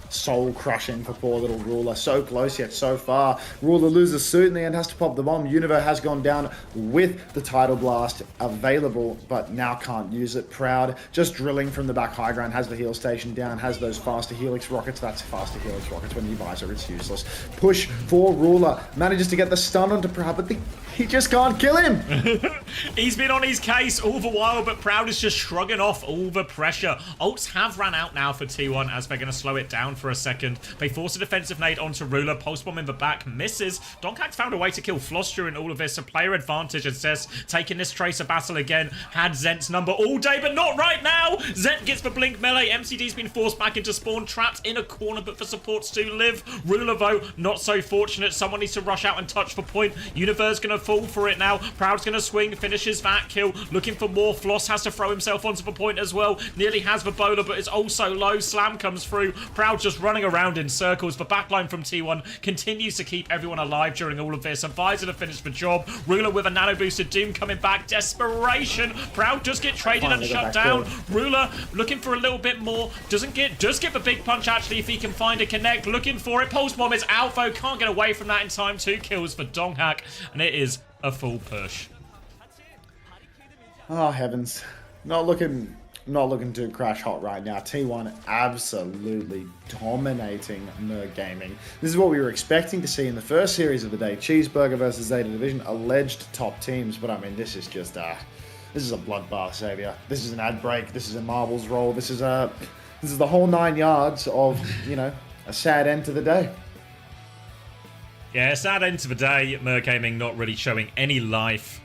Soul crushing for poor little Ruler. So close yet so far. Ruler loses suit in the end, has to pop the bomb. Univer has gone down with the Tidal Blast available, but now can't use it. Proud just drilling from the back high ground, has the heal station down, has those faster Helix rockets. That's faster Helix rockets. When you visor, it's useless. Push for Ruler. Manages to get the stun onto Proud, but he just can't kill him. He's been on his case all the while, but Proud is just shrugging off all the pressure. Ults have ran out now for T1 as they're going to slow it down for a second. They force a defensive nade onto Ruler. Pulse bomb in the back misses. Donghak's found a way to kill Floss during all of this. A player advantage, and says taking this Tracer battle again. Had Zent's number all day, but not right now. Zent gets the blink melee. MCD's been forced back into spawn, trapped in a corner, but the supports do live. Ruler, though, not so fortunate. Someone needs to rush out and touch the point. Universe going to fall for it now. Proud's going to swing, finishes that kill. Looking for more. Floss has to throw himself onto the point as well. Nearly has the bowler, but is also low. Slam comes through. Proud just just running around in circles. The backline from T1 continues to keep everyone alive during all of this. Advisor to finish the job. Ruler with a nano boosted Doom coming back. Desperation. Proud does get traded and shut down. Ruler looking for a little bit more. Does get the big punch actually if he can find a connect. Looking for it. Pulse Bomb is out though. Can't get away from that in time. 2 kills for Donghak. And it is a full push. Oh heavens. Not looking too crash hot right now. T1 absolutely dominating Merg Gaming. This is what we were expecting to see in the first series of the day. Cheeseburger versus Zeta Division, alleged top teams, but I mean this is just this is a bloodbath, Xavier. This is an ad break, this is a marbles roll, this is the whole 9 yards of, you know, a sad end to the day. Yeah, sad end to the day. Merg Gaming not really showing any life.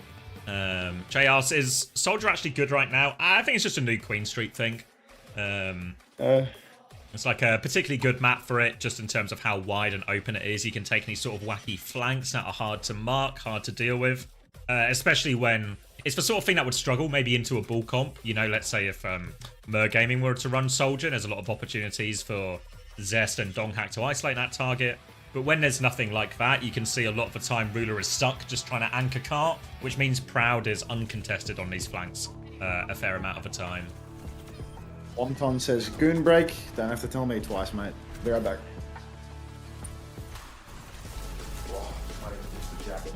JRs, is Soldier actually good right now? I think it's just a new Queen Street thing. It's like a particularly good map for it, just in terms of how wide and open it is. You can take any sort of wacky flanks that are hard to mark, hard to deal with. Especially when it's the sort of thing that would struggle maybe into a bull comp. You know, let's say if Merg Gaming were to run Soldier, there's a lot of opportunities for Zest and Donghak to isolate that target. But when there's nothing like that, you can see a lot of the time Ruler is stuck just trying to anchor cart, which means Proud is uncontested on these flanks a fair amount of the time. Wonton says, goon break. Don't have to tell me twice, mate. Be right back. Oh, might even miss the jacket.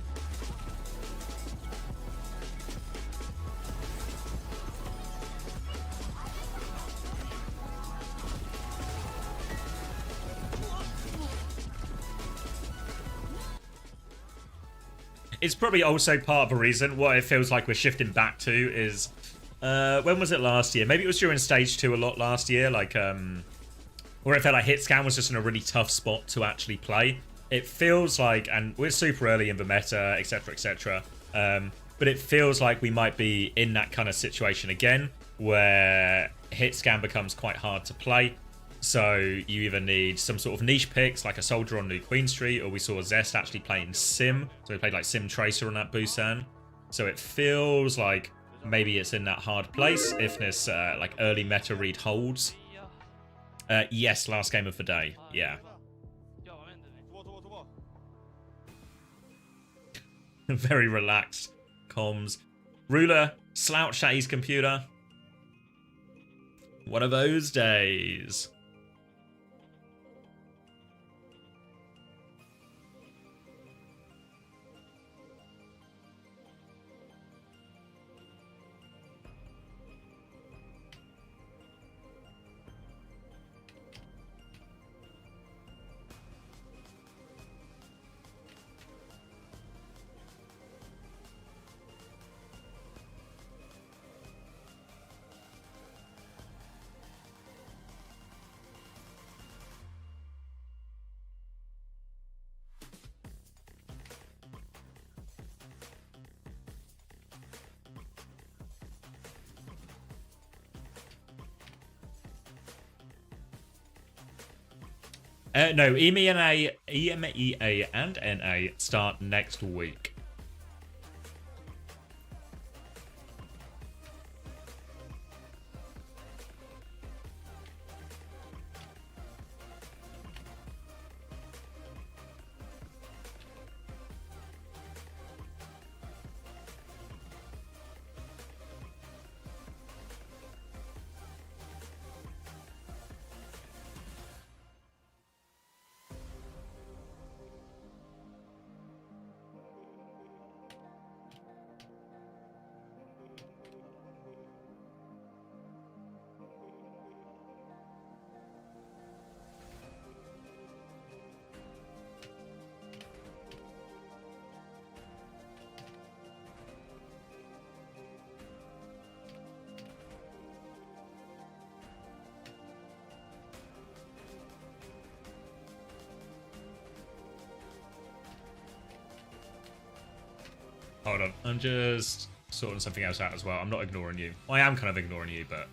It's probably also part of the reason what it feels like we're shifting back to is when was it last year? Maybe it was during stage 2 a lot last year, like where it felt like hit scan was just in a really tough spot to actually play. It feels like, and we're super early in the meta, etc, but it feels like we might be in that kind of situation again where hit scan becomes quite hard to play. So you either need some sort of niche picks like a Soldier on New Queen Street, or we saw Zest actually playing Sim. So we played like Sim Tracer on that Busan. So it feels like maybe it's in that hard place if this like early meta read holds. Yes, last game of the day. Yeah. Very relaxed comms. Ruler slouched at his computer. One of those days. No, EMEA and NA start next week. Hold on, I'm just sorting something else out as well. I'm not ignoring you. Well, I am kind of ignoring you, but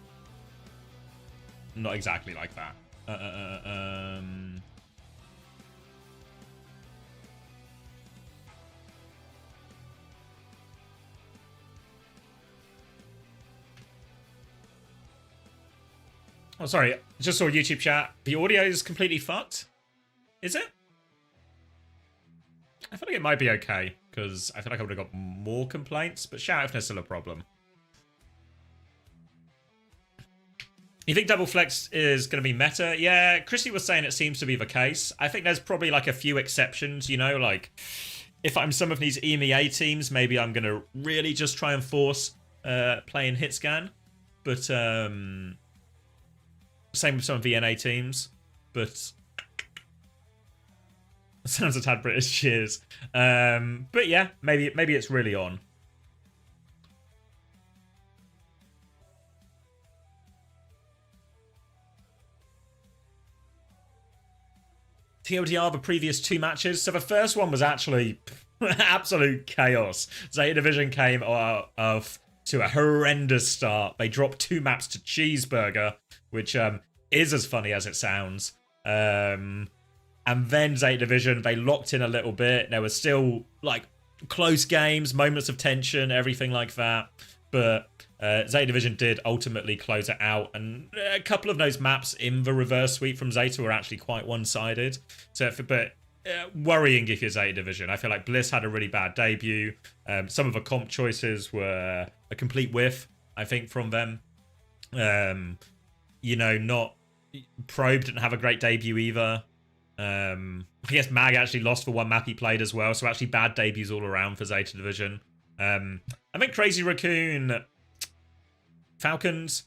not exactly like that. Oh, sorry. Just saw YouTube chat. The audio is completely fucked. Is it? I feel like it might be okay, because I feel like I would have got more complaints, but shout if there's still a problem. You think double flex is going to be meta? Yeah, Chrissy was saying it seems to be the case. I think there's probably like a few exceptions, you know, like if I'm some of these EMEA teams, maybe I'm going to really just try and force playing hit scan. But same with some of the NA teams. But sounds a tad British, cheers. But yeah, maybe it's really on. TLDR, the previous 2 matches. So the first one was actually absolute chaos. Zeta Division came off to a horrendous start. They dropped 2 maps to Cheeseburger, which is as funny as it sounds. And then Zeta Division, they locked in a little bit. There was still like close games, moments of tension, everything like that. But Zeta Division did ultimately close it out, and a couple of those maps in the reverse sweep from Zeta were actually quite one-sided. So, but worrying if you're Zeta Division. I feel like Bliss had a really bad debut. Some of the comp choices were a complete whiff, I think, from them. You know, not Probe didn't have a great debut either. I guess Mag actually lost for one map he played as well, so actually bad debuts all around for Zeta Division. I think Crazy Raccoon Falcons,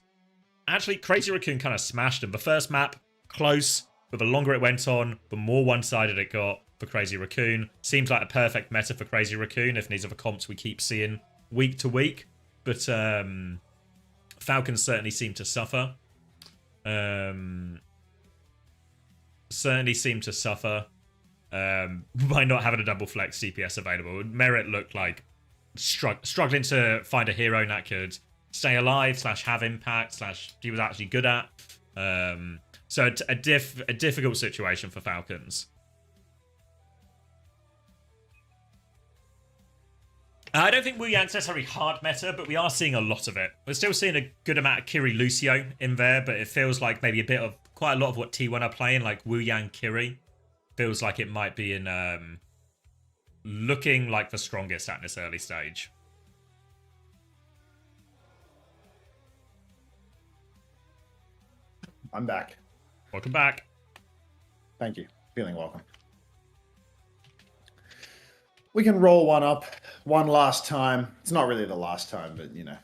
actually Crazy Raccoon kind of smashed them. The first map, close, but the longer it went on, the more one-sided it got for Crazy Raccoon. Seems like a perfect meta for Crazy Raccoon if these are the comps we keep seeing week to week. But Falcons certainly seem to suffer. Certainly seem to suffer by not having a double flex CPS available. Merit looked like struggling to find a hero that could stay alive / have impact / he was actually good at. So a difficult situation for Falcons. I don't think Wu Yang's necessarily hard meta, but we are seeing a lot of it. We're still seeing a good amount of Kiri Lucio in there, but it feels like maybe quite a lot of what T1 are playing, like Wu Yang Kiri, feels like it might be in looking like the strongest at this early stage. I'm back. Welcome back. Thank you. Feeling welcome. We can roll one up one last time. It's not really the last time, but you know.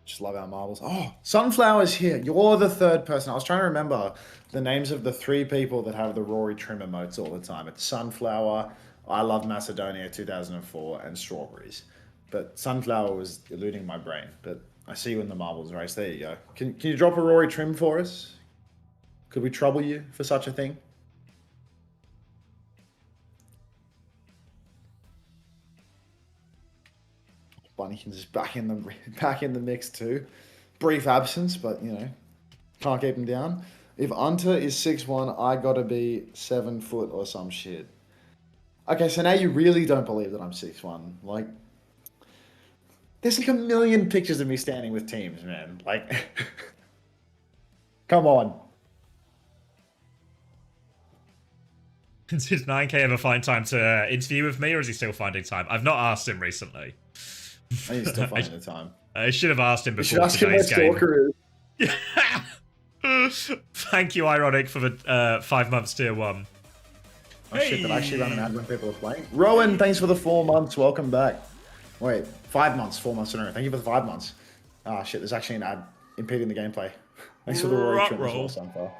Just love our marbles. Oh, Sunflower's here. You're the third person. I was trying to remember the names of the 3 people that have the Rory Trim emotes all the time. It's Sunflower, I Love Macedonia 2004, and Strawberries. But Sunflower was eluding my brain. But I see you in the marbles race. There you go. Can you drop a Rory Trim for us? Could we trouble you for such a thing? Bunnykins is back in the mix too. Brief absence, but you know, can't keep him down. If Unter is 6'1", I gotta be 7 foot or some shit. Okay, so now you really don't believe that I'm 6'1". Like, there's like a million pictures of me standing with teams, man. Like, come on. Did 9K ever find time to interview with me, or is he still finding time? I've not asked him recently. I think he's still finding the time. I should have asked him You should before ask him where today's game. Stalker is. Thank you, Ironic, for the 5 months tier 1. Oh shit, did I actually run an ad when people are playing? Rowan, thanks for the 4 months. Welcome back. Wait, 5 months, 4 months in a row. Thank you for the 5 months. Ah shit, there's actually an ad impeding the gameplay. Thanks for the Rory trim as well, Sunflower.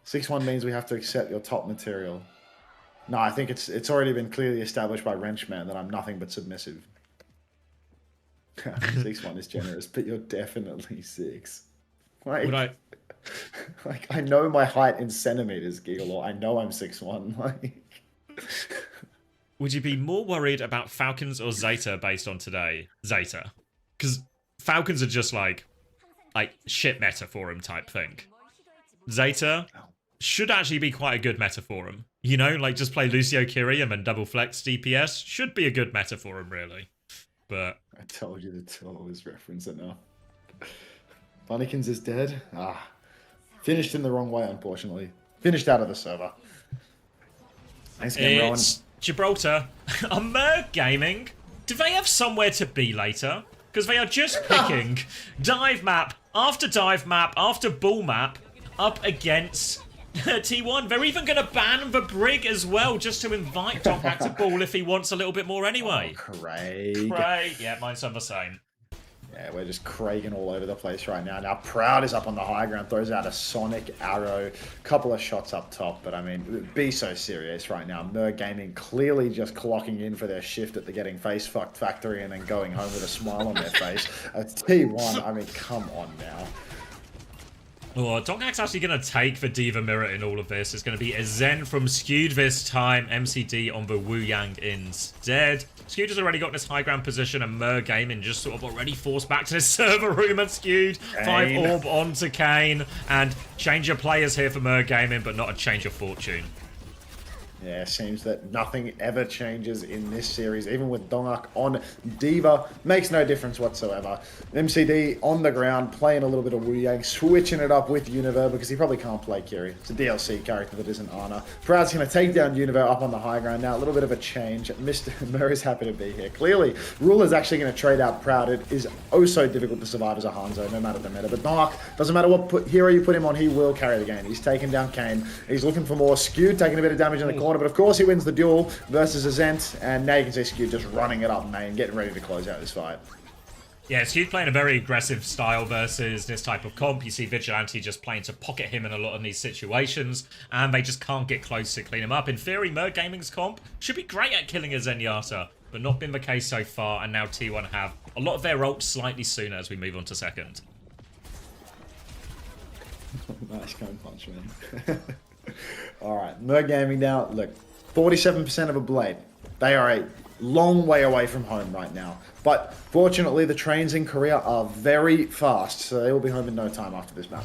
6-1 means we have to accept your top material. No, I think it's already been clearly established by Wrenchman that I'm nothing but submissive. 6'1" is generous, but you're definitely 6. Like, like I know my height in centimeters, Giggle, or I know I'm 6'1". Like, would you be more worried about Falcons or Zeta based on today? Zeta, because Falcons are just like shit meta for him type thing. Zeta should actually be quite a good meta for him. You know, like just play Lucio Kiri and then double flex DPS should be a good meta for him, really. But I told you the tour was reference enough. Bunnykins is dead. Ah. Finished in the wrong way, unfortunately. Finished out of the server. Thanks again, Rowan. It's Gibraltar. Are Merg Gaming? Do they have somewhere to be later? Because they are just picking dive map after ball map up against T1. They're even going to ban the Brig as well, just to invite Doghack to ball if he wants a little bit more anyway. Oh, Craig. Yeah, mine's on the same. Yeah, we're just Craigging all over the place right now. Now, Proud is up on the high ground, throws out a Sonic Arrow, couple of shots up top, but I mean, be so serious right now. Merg Gaming clearly just clocking in for their shift at the getting face fucked factory and then going home with a smile on their face. T1, I mean, come on now. Oh, Doghack's actually going to take the Diva Mirror in all of this. It's going to be a Zen from Skewed this time. MCD on the Wu Yang instead. Skewed has already got this high ground position, and Merg Gaming just sort of already forced back to the server room at Skewed. 5 orb onto Kane, and change of players here for Merg Gaming, but not a change of fortune. Yeah, seems that nothing ever changes in this series, even with Donghack on Diva. Makes no difference whatsoever. MCD on the ground, playing a little bit of Wu Yang, switching it up with Univer because he probably can't play Kiri. It's a DLC character that isn't Ana. Proud's going to take down Univer up on the high ground now. A little bit of a change. Mr. Murr is happy to be here. Clearly, Ruler's actually going to trade out Proud. It is oh so difficult to survive as a Hanzo, no matter the meta. But Donghack, doesn't matter what hero you put him on, he will carry the game. He's taking down Kane. He's looking for more. Skewed, taking a bit of damage in the corner. But of course he wins the duel versus Azent, and now you can see Skewed just running it up main, getting ready to close out this fight. Yeah, Skewed playing a very aggressive style versus this type of comp. You see Vigilante just playing to pocket him in a lot of these situations, and they just can't get close to clean him up. In theory, Merg Gaming's comp should be great at killing a Zenyatta, but not been the case so far, and now T1 have a lot of their ults slightly sooner as we move on to second. Nice cone punch, man. Alright, Merg Gaming now, look, 47% of a blade. They are a long way away from home right now. But fortunately, the trains in Korea are very fast, so they will be home in no time after this map.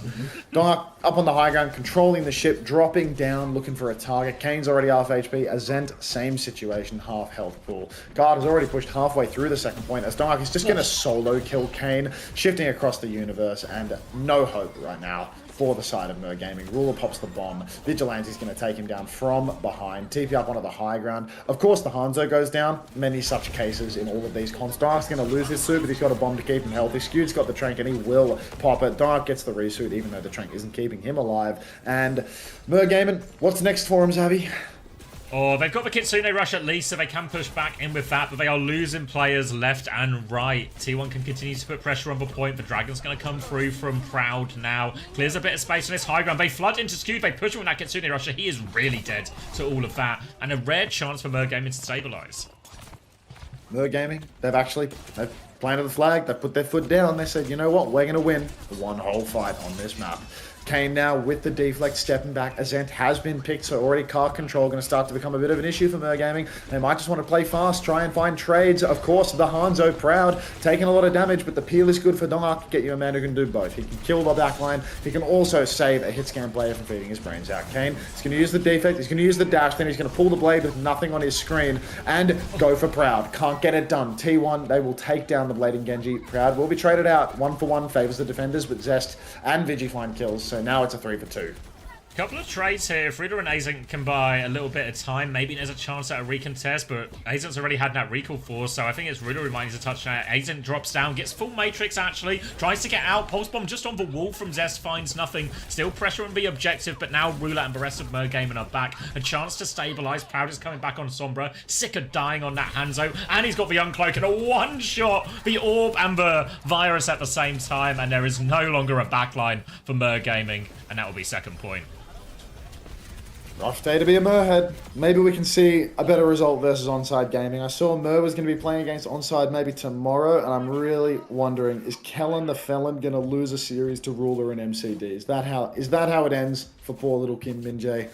Donghack up on the high ground, controlling the ship, dropping down, looking for a target. Kane's already half HP. Azent, same situation, half health pool. Guard has already pushed halfway through the second point, as Donghack is just going to solo kill Kane, shifting across the universe, and no hope right now for the side of Merg Gaming. Ruler pops the bomb. Vigilante's going to take him down from behind. TP up onto the high ground. Of course, the Hanzo goes down. Many such cases in all of these cons. Donghack's going to lose his suit, but he's got a bomb to keep him healthy. Skewed's got the trank, and he will pop it. Donghack gets the resuit, even though the trank isn't keeping him alive. And Merg Gaming, what's next for him, Zavi? Oh, they've got the Kitsune Rush at least, so they can push back in with that, but they are losing players left and right. T1 can continue to put pressure on the point. The Dragon's going to come through from Proud now. Clears a bit of space on this high ground. They flood into Skewed. They push him with that Kitsune Rush. He is really dead to all of that. And a rare chance for Merg Gaming to stabilize. Merg Gaming, they've planted the flag. They put their foot down. They said, you know what? We're going to win one whole fight on this map. Kane now with the deflect, stepping back. Azent has been picked, so already card control going to start to become a bit of an issue for Merg Gaming. They might just want to play fast, try and find trades. Of course, the Hanzo Proud taking a lot of damage, but the peel is good for Donghack. Get you a man who can do both. He can kill the backline. He can also save a hit scan player from feeding his brains out. Kane is going to use the defect. He's going to use the dash. Then he's going to pull the blade with nothing on his screen and go for Proud. Can't get it done. T1, they will take down the Blade and Genji. Proud will be traded out. 1-for-1 favors the defenders, but Zest and Vigi find kills. So now it's a 3-for-2. Couple of trades here. If Ruder and Azent can buy a little bit of time, maybe there's a chance at a recontest, but Azent's already had that recall force, so I think it's Ruder who might need to touch that. Azent drops down, gets full Matrix actually, tries to get out. Pulse Bomb just on the wall from Zest, finds nothing. Still pressure on the objective, but now Ruler and the rest of Merg Gaming are back. A chance to stabilize. Proud is coming back on Sombra. Sick of dying on that Hanzo, and he's got the Uncloak and a one-shot. The Orb and the Virus at the same time, and there is no longer a backline for Merg Gaming, and that will be second point. Rough day to be a Merhead. Maybe we can see a better result versus Onside Gaming. I saw Mer was going to be playing against Onside maybe tomorrow, and I'm really wondering, is Kellen the Felon going to lose a series to Ruler and MCD? Is that how it ends for poor little Kim Min-jae?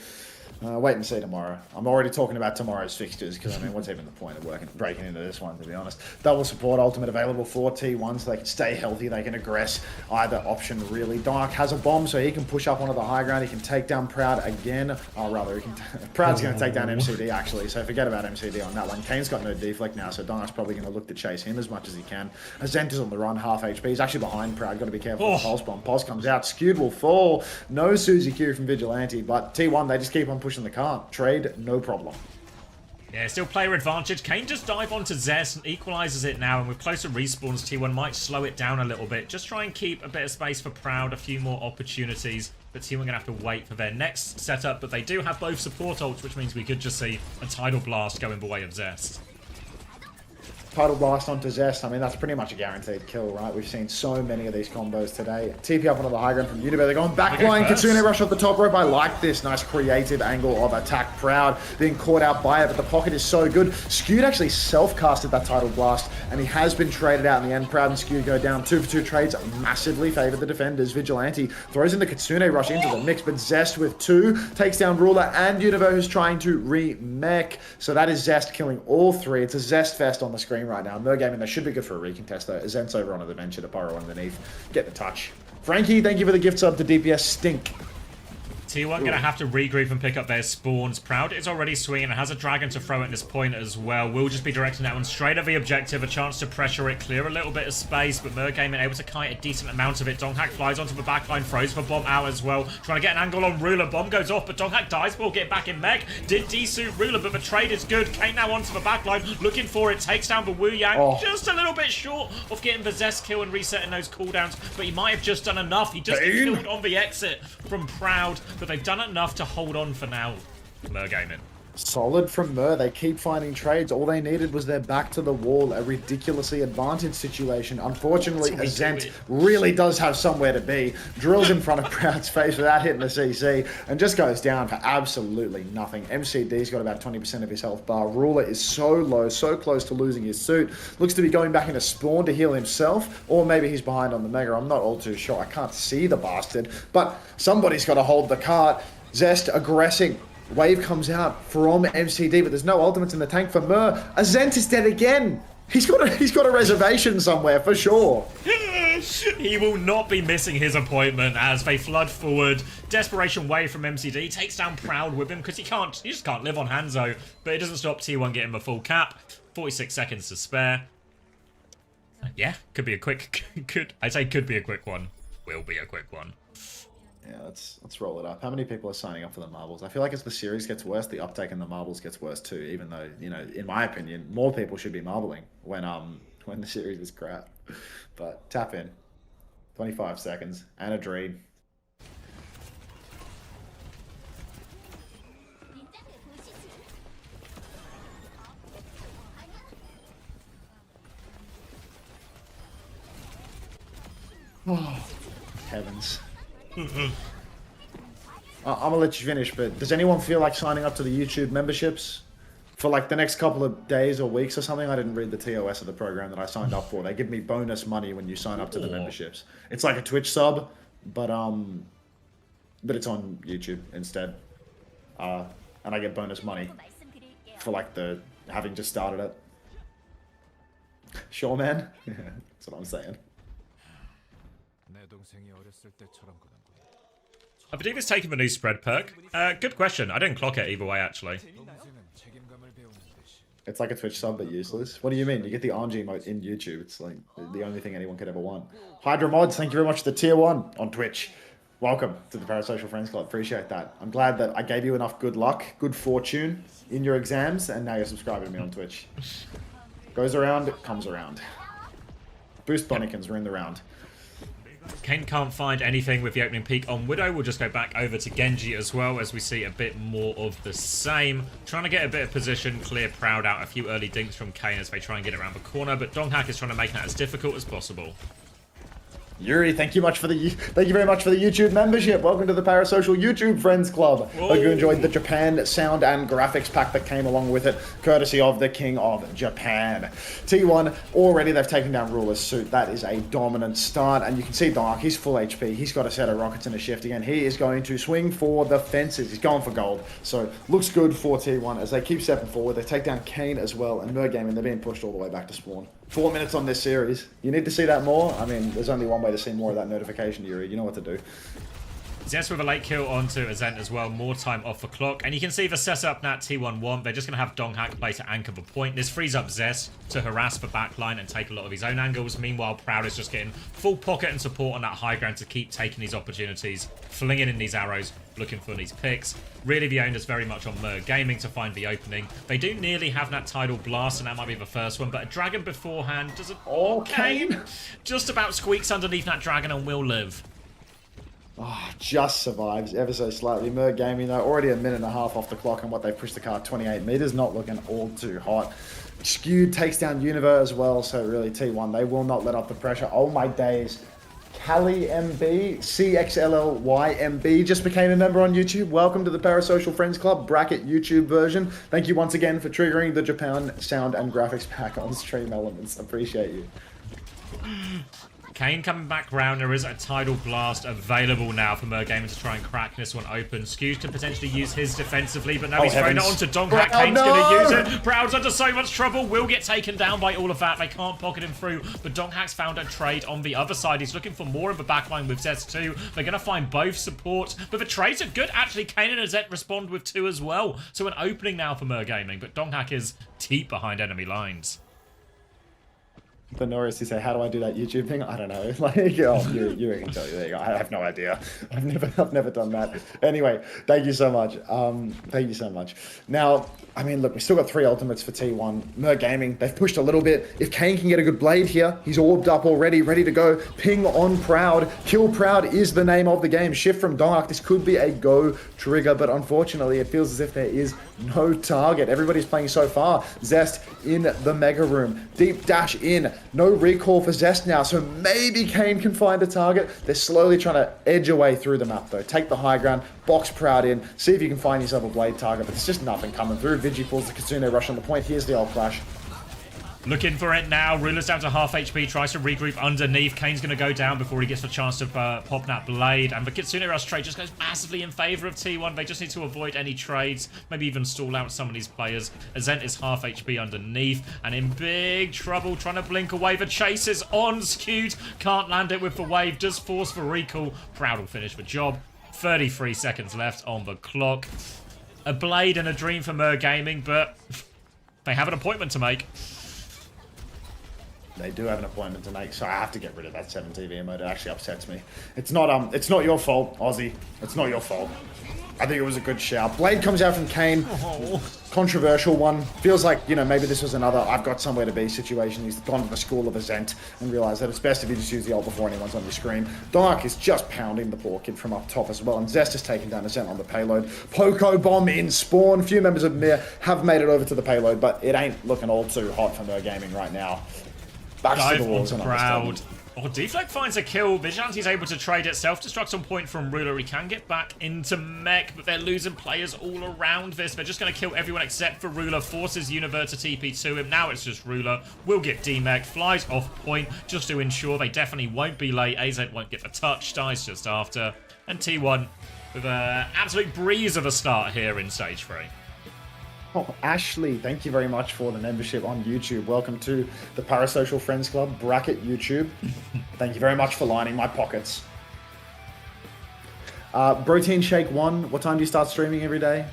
Wait and see tomorrow. I'm already talking about tomorrow's fixtures because, I mean, what's even the point of breaking into this one, to be honest? Double support ultimate available for T1 so they can stay healthy, they can aggress either option, really. Dark has a bomb so he can push up onto the high ground, he can take down Proud again. Oh, rather, Proud's going to take down MCD, actually, so forget about MCD on that one. Kane's got no deflect now, so Dark's probably going to look to chase him as much as he can. Azent is on the run, half HP. He's actually behind Proud, got to be careful with Pulse Bomb. Pulse comes out, Skewed will fall. No Suzy Q from Vigilante, but T1, they just keep on pushing the cart. Trade, no problem. Yeah, still player advantage. Kane just dive onto Zest and equalizes it now, and with closer respawns, T1 might slow it down a little bit. Just try and keep a bit of space for Proud, a few more opportunities. But T1 going to have to wait for their next setup, but they do have both support ults, which means we could just see a Tidal Blast go in the way of Zest. Tidal Blast onto Zest, I mean, that's pretty much a guaranteed kill, right? We've seen so many of these combos today. TP up onto the high ground from Univer. They're going backline. Kitsune rush off the top rope. I like this nice creative angle of attack. Proud being caught out by it, but the pocket is so good. Skewed actually self-casted that Tidal Blast, and he has been traded out in the end. Proud and Skewed go down. 2-for-2 trades massively favor the defenders. Vigilante throws in the Kitsune rush into the mix, but Zest with 2 takes down Ruler and Univer, who's trying to remech. So that is Zest killing all 3. It's a Zest fest on the screen right now. Gaming, they should be good for a recontest though. Azent's over onto the bench at a pyro underneath. Get the touch. Frankie, thank you for the gift sub to DPS Stink. T1 going to have to regroup and pick up their spawns. Proud is already swinging and has a dragon to throw at this point as well. We'll just be directing that one straight at the objective. A chance to pressure it, clear a little bit of space, but Mergaming able to kite a decent amount of it. Donghak flies onto the backline, throws the bomb out as well. Trying to get an angle on Ruler. Bomb goes off, but Donghak dies before getting back in mech. Did de-suit Ruler, but the trade is good. Kane now onto the backline, looking for it. Takes down the Wu Yang. Just a little bit short of getting the Zest kill and resetting those cooldowns, but he might have just done enough. He just killed on the exit from Proud, but they've done enough to hold on for now. Mergaming. Solid from Mer. They keep finding trades. All they needed was their back to the wall, a ridiculously advantaged situation. Unfortunately, Azent really does have somewhere to be. Drills in front of Proud's face without hitting the CC and just goes down for absolutely nothing. MCD's got about 20% of his health bar. Ruler is so low, so close to losing his suit. Looks to be going back into spawn to heal himself, or maybe he's behind on the Mega. I'm not all too sure. I can't see the bastard, but somebody's got to hold the cart. Zest aggressing. Wave comes out from MCD, but there's no ultimates in the tank for Mer. Azent is dead again. He's got a reservation somewhere for sure. He will not be missing his appointment as they flood forward. Desperation Wave from MCD takes down Proud with him because he just can't live on Hanzo, but it doesn't stop T1 getting the full cap. 46 seconds to spare. Yeah, could be a quick. I'd say could be a quick one. Will be a quick one. Yeah, let's roll it up. How many people are signing up for the marbles? I feel like as the series gets worse, the uptake in the marbles gets worse too. Even though, you know, in my opinion, more people should be marbling when the series is crap. But tap in. 25 seconds and a dream. Oh, heavens. I'm gonna let you finish, but does anyone feel like signing up to the YouTube memberships for like the next couple of days or weeks or something? I didn't read the TOS of the program that I signed up for. They give me bonus money when you sign up to the memberships. It's like a Twitch sub, but it's on YouTube instead, and I get bonus money for like the having just started it. Sure, man. That's what I'm saying. I believe it's taking the new spread perk. Good question. I didn't clock it either way, actually. It's like a Twitch sub, but useless. What do you mean? You get the RNG emote in YouTube. It's like the only thing anyone could ever want. Hydra Mods, thank you very much for the tier 1 on Twitch. Welcome to the Parasocial Friends Club. Appreciate that. I'm glad that I gave you enough good luck, good fortune in your exams, and now you're subscribing to me on Twitch. Goes around, it comes around. Boost Bonnikins, we're in the round. Kane can't find anything with the opening peak on Widow. We'll just go back over to Genji as well as we see a bit more of the same. Trying to get a bit of position, clear Proud out. A few early dinks from Kane as they try and get around the corner, but Donghak is trying to make that as difficult as possible. Yuri, thank you very much for the YouTube membership. Welcome to the Parasocial YouTube Friends Club. Hope you enjoyed the Japan sound and graphics pack that came along with it, courtesy of the King of Japan. T1, already they've taken down Ruler's suit. That is a dominant start, and you can see Dark, he's full HP. He's got a set of rockets and a shift again. He is going to swing for the fences. He's going for gold. So, looks good for T1 as they keep stepping forward. They take down Kane as well, and Mergaming, they're being pushed all the way back to spawn. 4 minutes on this series. You need to see that more? I mean, there's only one way to see more of that notification, Yuri. You know what to do. Zest with a late kill onto Azent as well. More time off the clock. And you can see the setup now T1 want. They're just going to have Donghak play to anchor the point. This frees up Zest to harass the backline and take a lot of his own angles. Meanwhile, Proud is just getting full pocket and support on that high ground to keep taking these opportunities, flinging in these arrows, looking for these picks. Really, the onus very much on Mergaming to find the opening. They do nearly have that tidal blast, and that might be the first one, but a dragon beforehand doesn't... Oh, Kane! Just about squeaks underneath that dragon and will live. Oh, just survives ever so slightly. Mergaming, though, already a minute and a half off the clock, and what they've pushed the car 28 meters, not looking all too hot. Skewed takes down Univer as well, so really T1, they will not let up the pressure. Oh my days. Cali MB, CXLLYMB just became a member on YouTube. Welcome to the Parasocial Friends Club bracket YouTube version. Thank you once again for triggering the Japan sound and graphics pack on Stream Elements. Appreciate you. Kane coming back round. There is a Tidal Blast available now for Mergaming to try and crack this one open. Skews can potentially use his defensively, but now he's thrown it onto Donghak. Kane's going to use it. Proud's under so much trouble. Will get taken down by all of that. They can't pocket him through, but Donghak's found a trade on the other side. He's looking for more of a backline with Zest too. They're going to find both support, but the trades are good. Actually, Kane and Azet respond with 2 as well. So an opening now for Mergaming, but Donghak is deep behind enemy lines. The Norris, you say, how do I do that YouTube thing? I don't know. Like, oh, you can tell you. There you go. I have no idea. I've never done that. Anyway, thank you so much. Thank you so much. Now, I mean, look, we've still got 3 ultimates for T1. Mergaming, they've pushed a little bit. If Kane can get a good blade here, he's orbed up already, ready to go. Ping on Proud. Kill Proud is the name of the game. Shift from Dark. This could be a go trigger, but unfortunately, it feels as if there is no target. Everybody's playing so far. Zest in the Mega Room. Deep dash in. No recall for Zest now, so maybe Kane can find a target. They're slowly trying to edge away through the map, though. Take the high ground, box Proud in, see if you can find yourself a blade target, but there's just nothing coming through. Vigi pulls the Kitsune rush on the point. Here's the old flash. Looking for it now. Ruler's down to half HP. Tries to regroup underneath. Kane's going to go down before he gets the chance to pop that blade. And the Kitsune Rush trade just goes massively in favor of T1. They just need to avoid any trades. Maybe even stall out some of these players. Azent is half HP underneath. And in big trouble trying to blink away. The chase is on. Skewed. Can't land it with the wave. Does force for recall. Proud will finish the job. 33 seconds left on the clock. A blade and a dream for Mergaming, but they have an appointment to make. They do have an appointment to make, so I have to get rid of that 7 TV emote. It actually upsets me. It's not your fault, Aussie. It's not your fault. I think it was a good shout. Blade comes out from Kane. Oh. Controversial one. Feels like, you know, maybe this was another I've got somewhere to be situation. He's gone to the school of Azent and realized that it's best if you just use the ult before anyone's on your screen. Dark is just pounding the poor kid from up top as well, and Zest is taking down Azent on the payload. Poco bomb in spawn. Few members of Mir have made it over to the payload, but it ain't looking all too hot for Mergaming right now. Dive on Proud. Oh, Deflect finds a kill. Vigilante's able to trade it. Self-destruct on point from Ruler. He can get back into mech, but they're losing players all around this. They're just going to kill everyone except for Ruler. Forces Univer to TP to him. Now it's just Ruler. Will get demech. Flies off point just to ensure they definitely won't be late. AZ won't get the touch. Dies just after. And T1 with an absolute breeze of a start here in Stage 3. Oh, Ashley, thank you very much for the membership on YouTube. Welcome to the Parasocial Friends Club bracket YouTube. Thank you very much for lining my pockets. Protein Shake 1, what time do you start streaming every day?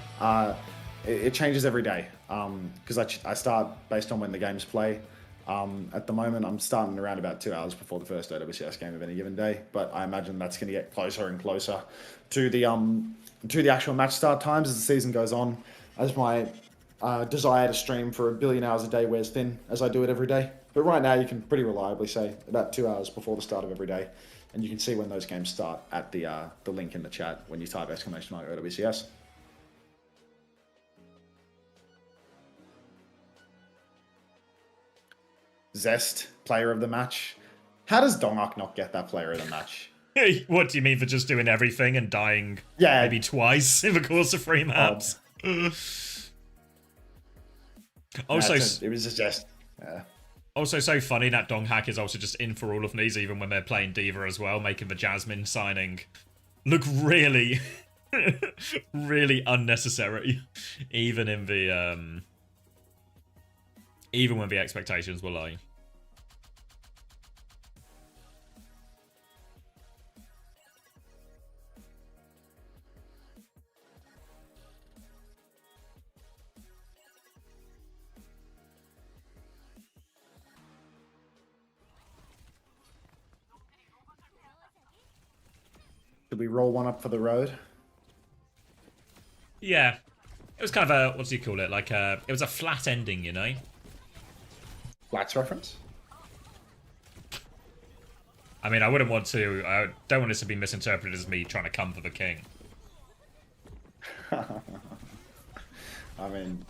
It changes every day because I start based on when the games play. At the moment, I'm starting around about 2 hours before the first OWCS game of any given day, but I imagine that's going to get closer and closer to the actual match start times as the season goes on. As my desire to stream for 1 billion hours a day wears thin as I do it every day. But right now you can pretty reliably say about 2 hours before the start of every day. And you can see when those games start at the link in the chat when you type exclamation mark OWCS. Zest, player of the match. How does Dongak not get that player of the match? What do you mean for just doing everything and dying maybe twice in the course of 3 maps? Also, it was just also so funny that Donghak is also just in for all of these, even when they're playing D.Va as well, making the Jasmine signing look really, really unnecessary, even in the even when the expectations were low. Should we roll one up for the road? Yeah. It was kind of a, what do you call it? Like it was a flat ending, you know? Flats reference? I mean, I don't want this to be misinterpreted as me trying to come for the king. I mean,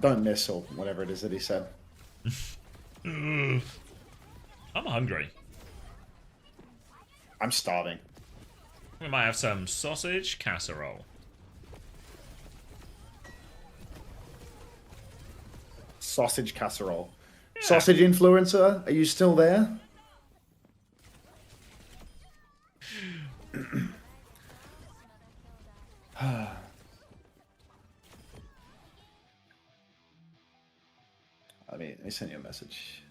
don't miss or whatever it is that he said. I'm hungry. I'm starving. We might have some sausage casserole. Sausage casserole. Yeah. Sausage influencer, are you still there? Let me send you a message.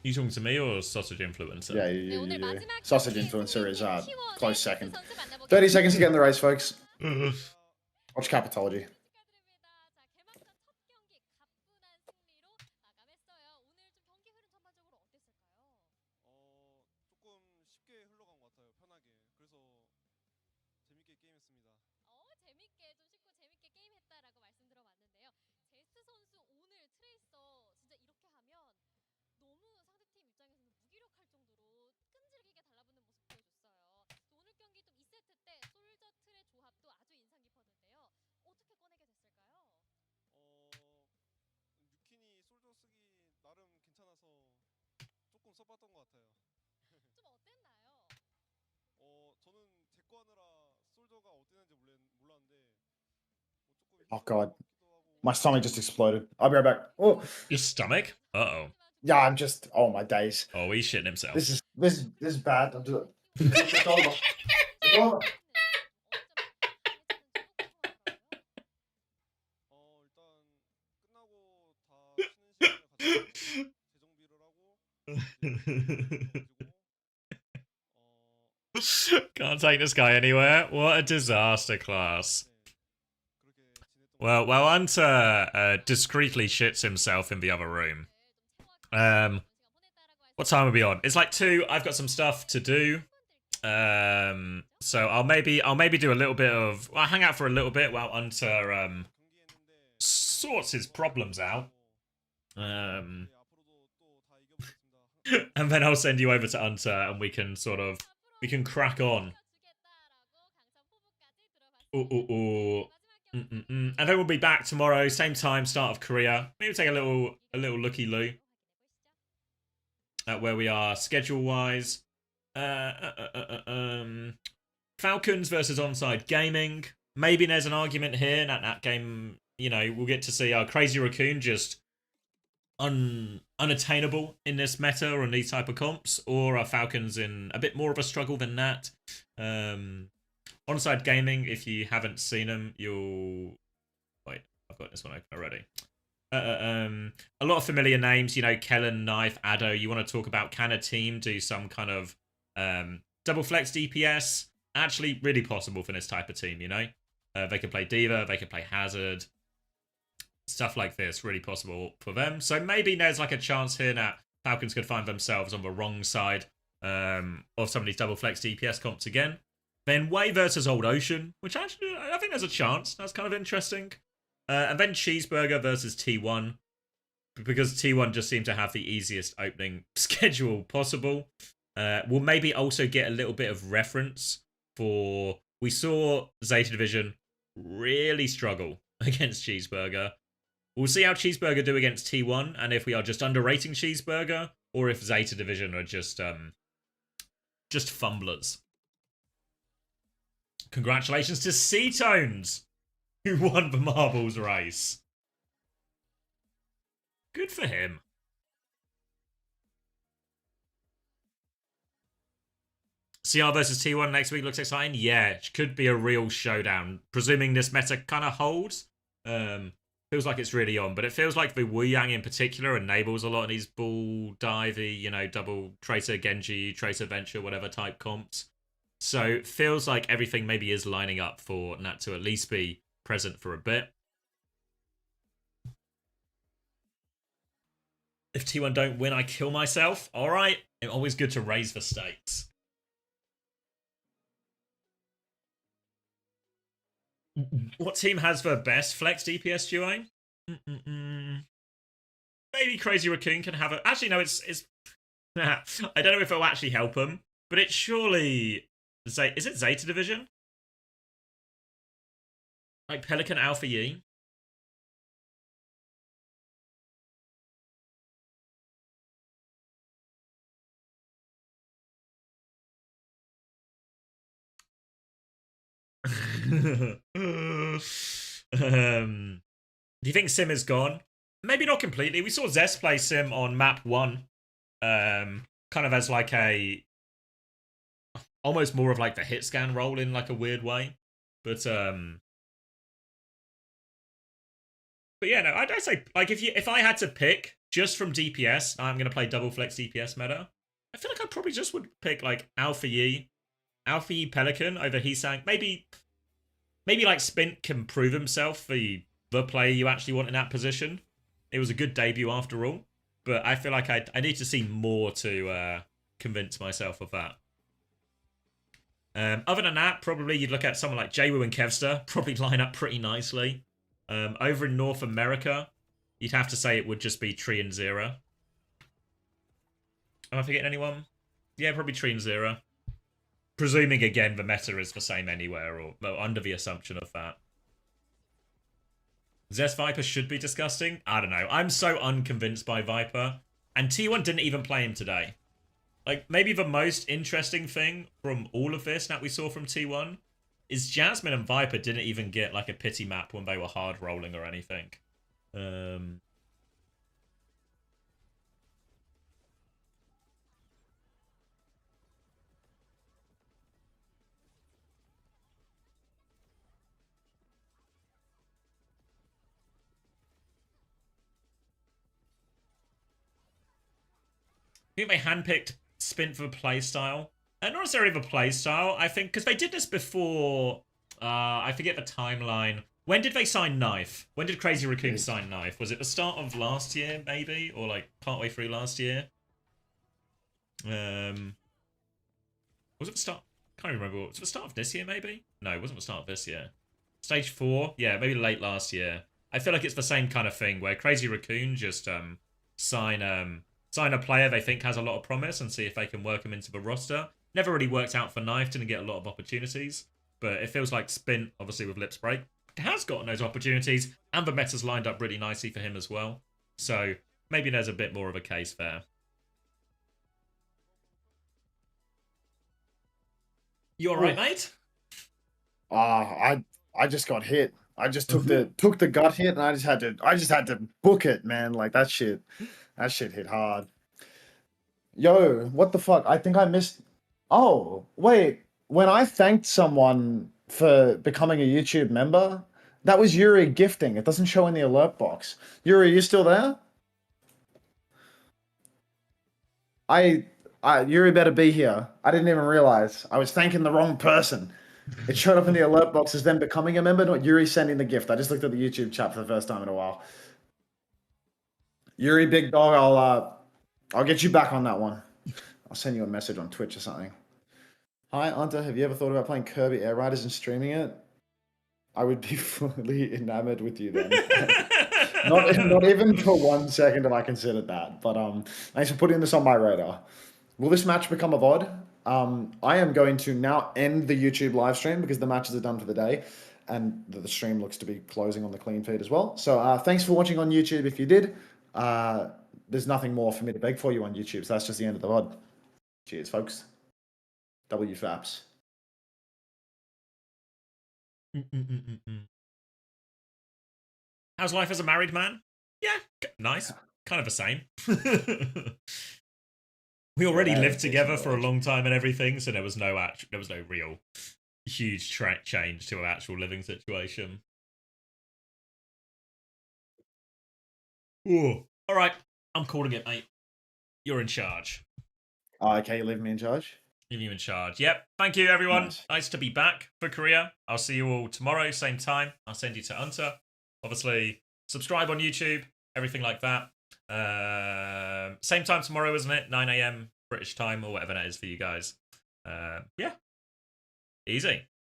You talking to me or sausage influencer? Yeah, you. Sausage influencer is close second. 30 seconds to get in the race, folks. Watch Capitology. Oh god, my stomach just exploded. I'll be right back. Oh, your stomach? Uh-oh. Yeah, I'm just. Oh my days. Oh, he's shitting himself. This is bad. I'm just. It's over. It's over. Can't take this guy anywhere. What a disaster class. Well, Hunter discreetly shits himself in the other room. What time are we on? It's like 2. I've got some stuff to do. So I'll maybe do a little bit of. I'll hang out for a little bit while Hunter sorts his problems out. And then I'll send you over to Hunter, and we can crack on. And then we'll be back tomorrow, same time, start of Korea. Maybe take a little looky-loo at where we are schedule-wise. Falcons versus Onside Gaming. Maybe there's an argument here that game, you know, we'll get to see our Crazy Raccoon just unattainable in this meta or in these type of comps, or are Falcons in a bit more of a struggle than that. Onside Gaming, if you haven't seen them, you'll... Wait, I've got this one open already. A lot of familiar names, you know, Kellen, Knife, Addo. You want to talk about, can a team do some kind of double flex DPS? Actually, really possible for this type of team, you know? They can play D.Va, they can play Hazard. Stuff like this, really possible for them. So maybe there's like a chance here that Falcons could find themselves on the wrong side of some of these double flex DPS comps again. Then Way versus Old Ocean, which actually, I think there's a chance. That's kind of interesting. And then Cheeseburger versus T1, because T1 just seemed to have the easiest opening schedule possible. We'll maybe also get a little bit of reference for... We saw Zeta Division really struggle against Cheeseburger. We'll see how Cheeseburger do against T1, and if we are just underrating Cheeseburger, or if Zeta Division are just fumblers. Congratulations to C-Tones, who won the marbles race. Good for him. CR versus T1 next week looks exciting. Yeah, it could be a real showdown. Presuming this meta kind of holds. Feels like it's really on. But it feels like the Wu Yang in particular enables a lot of these ball divey, you know, double Tracer Genji, Tracer Venture, whatever type comps. So it feels like everything maybe is lining up for Nat to at least be present for a bit. If T1 don't win, I kill myself. All right. Always good to raise the stakes. What team has the best flex DPS duo? Maybe Crazy Raccoon can have a... Actually, no, it's... I don't know if it'll actually help him, but it's surely... Is it Zeta Division? Like Pelican Alpha Yi? Do you think Sim is gone? Maybe not completely. We saw Zest play Sim on map 1. Kind of as like a... Almost more of like the hit scan role in like a weird way. But yeah, no, I'd say like if I had to pick just from DPS, I'm gonna play double flex DPS meta. I feel like I probably just would pick like Alpha Yi Pelican over Heesang. Maybe like Spint can prove himself for the player you actually want in that position. It was a good debut after all, but I feel like I need to see more to convince myself of that. Other than that, probably you'd look at someone like Jwoo and Kevster, probably line up pretty nicely. Over in North America, you'd have to say it would just be Tree and Zera. Am I forgetting anyone? Yeah, probably Tree and Zera. Presuming, again, the meta is the same anywhere, or well, under the assumption of that. Zest Viper should be disgusting? I don't know. I'm so unconvinced by Viper. And T1 didn't even play him today. Like, maybe the most interesting thing from all of this that we saw from T1 is Jasmine and Viper didn't even get, like, a pity map when they were hard rolling or anything. I think they handpicked Spint for the playstyle. Not necessarily the playstyle, I think, because they did this before. I forget the timeline. When did they sign Knife? When did Crazy Raccoon sign Knife? Was it the start of last year, maybe? Or like partway through last year? Was it the start? Can't remember. Was it the start of this year, maybe? No, it wasn't the start of this year. Stage 4? Yeah, maybe late last year. I feel like it's the same kind of thing where Crazy Raccoon just sign a player they think has a lot of promise and see if they can work him into the roster. Never really worked out for Knife, didn't get a lot of opportunities. But it feels like Spin, obviously with Lips Break, has gotten those opportunities, and the meta's lined up really nicely for him as well. So maybe there's a bit more of a case there. You alright, mate? I just got hit. I just took the gut hit, and I just had to book it, man. Like that shit hit hard. Yo, what the fuck? I think I missed. Oh, wait. When I thanked someone for becoming a YouTube member, that was Yuri gifting. It doesn't show in the alert box. Yuri, you still there? Yuri better be here. I didn't even realize. I was thanking the wrong person. It showed up in the alert box as them becoming a member, not Yuri sending the gift. I just looked at the YouTube chat for the first time in a while. Yuri, big dog, I'll get you back on that one. I'll send you a message on Twitch or something. Hi, Anta. Have you ever thought about playing Kirby Air Riders and streaming it? I would be fully enamored with you then. not even for 1 second have I considered that. But thanks for putting this on my radar. Will this match become a VOD? I am going to now end the YouTube live stream because the matches are done for the day. and the stream looks to be closing on the clean feed as well. So thanks for watching on YouTube. If you did, there's nothing more for me to beg for you on YouTube. So that's just the end of the VOD. Cheers, folks. WFAPS. How's life as a married man? Yeah, nice. Kind of the same. We already lived together for a long time and everything, so there was no real huge change to our actual living situation. Ooh. All right, I'm calling it, mate. You're in charge. Oh, okay, you leave me in charge? Leave you in charge. Yep. Thank you, everyone. Nice to be back for Korea. I'll see you all tomorrow, same time. I'll send you to Hunter. Obviously, subscribe on YouTube, everything like that. Same time tomorrow, isn't it? 9 a.m. British time or whatever that is for you guys. Yeah. Easy.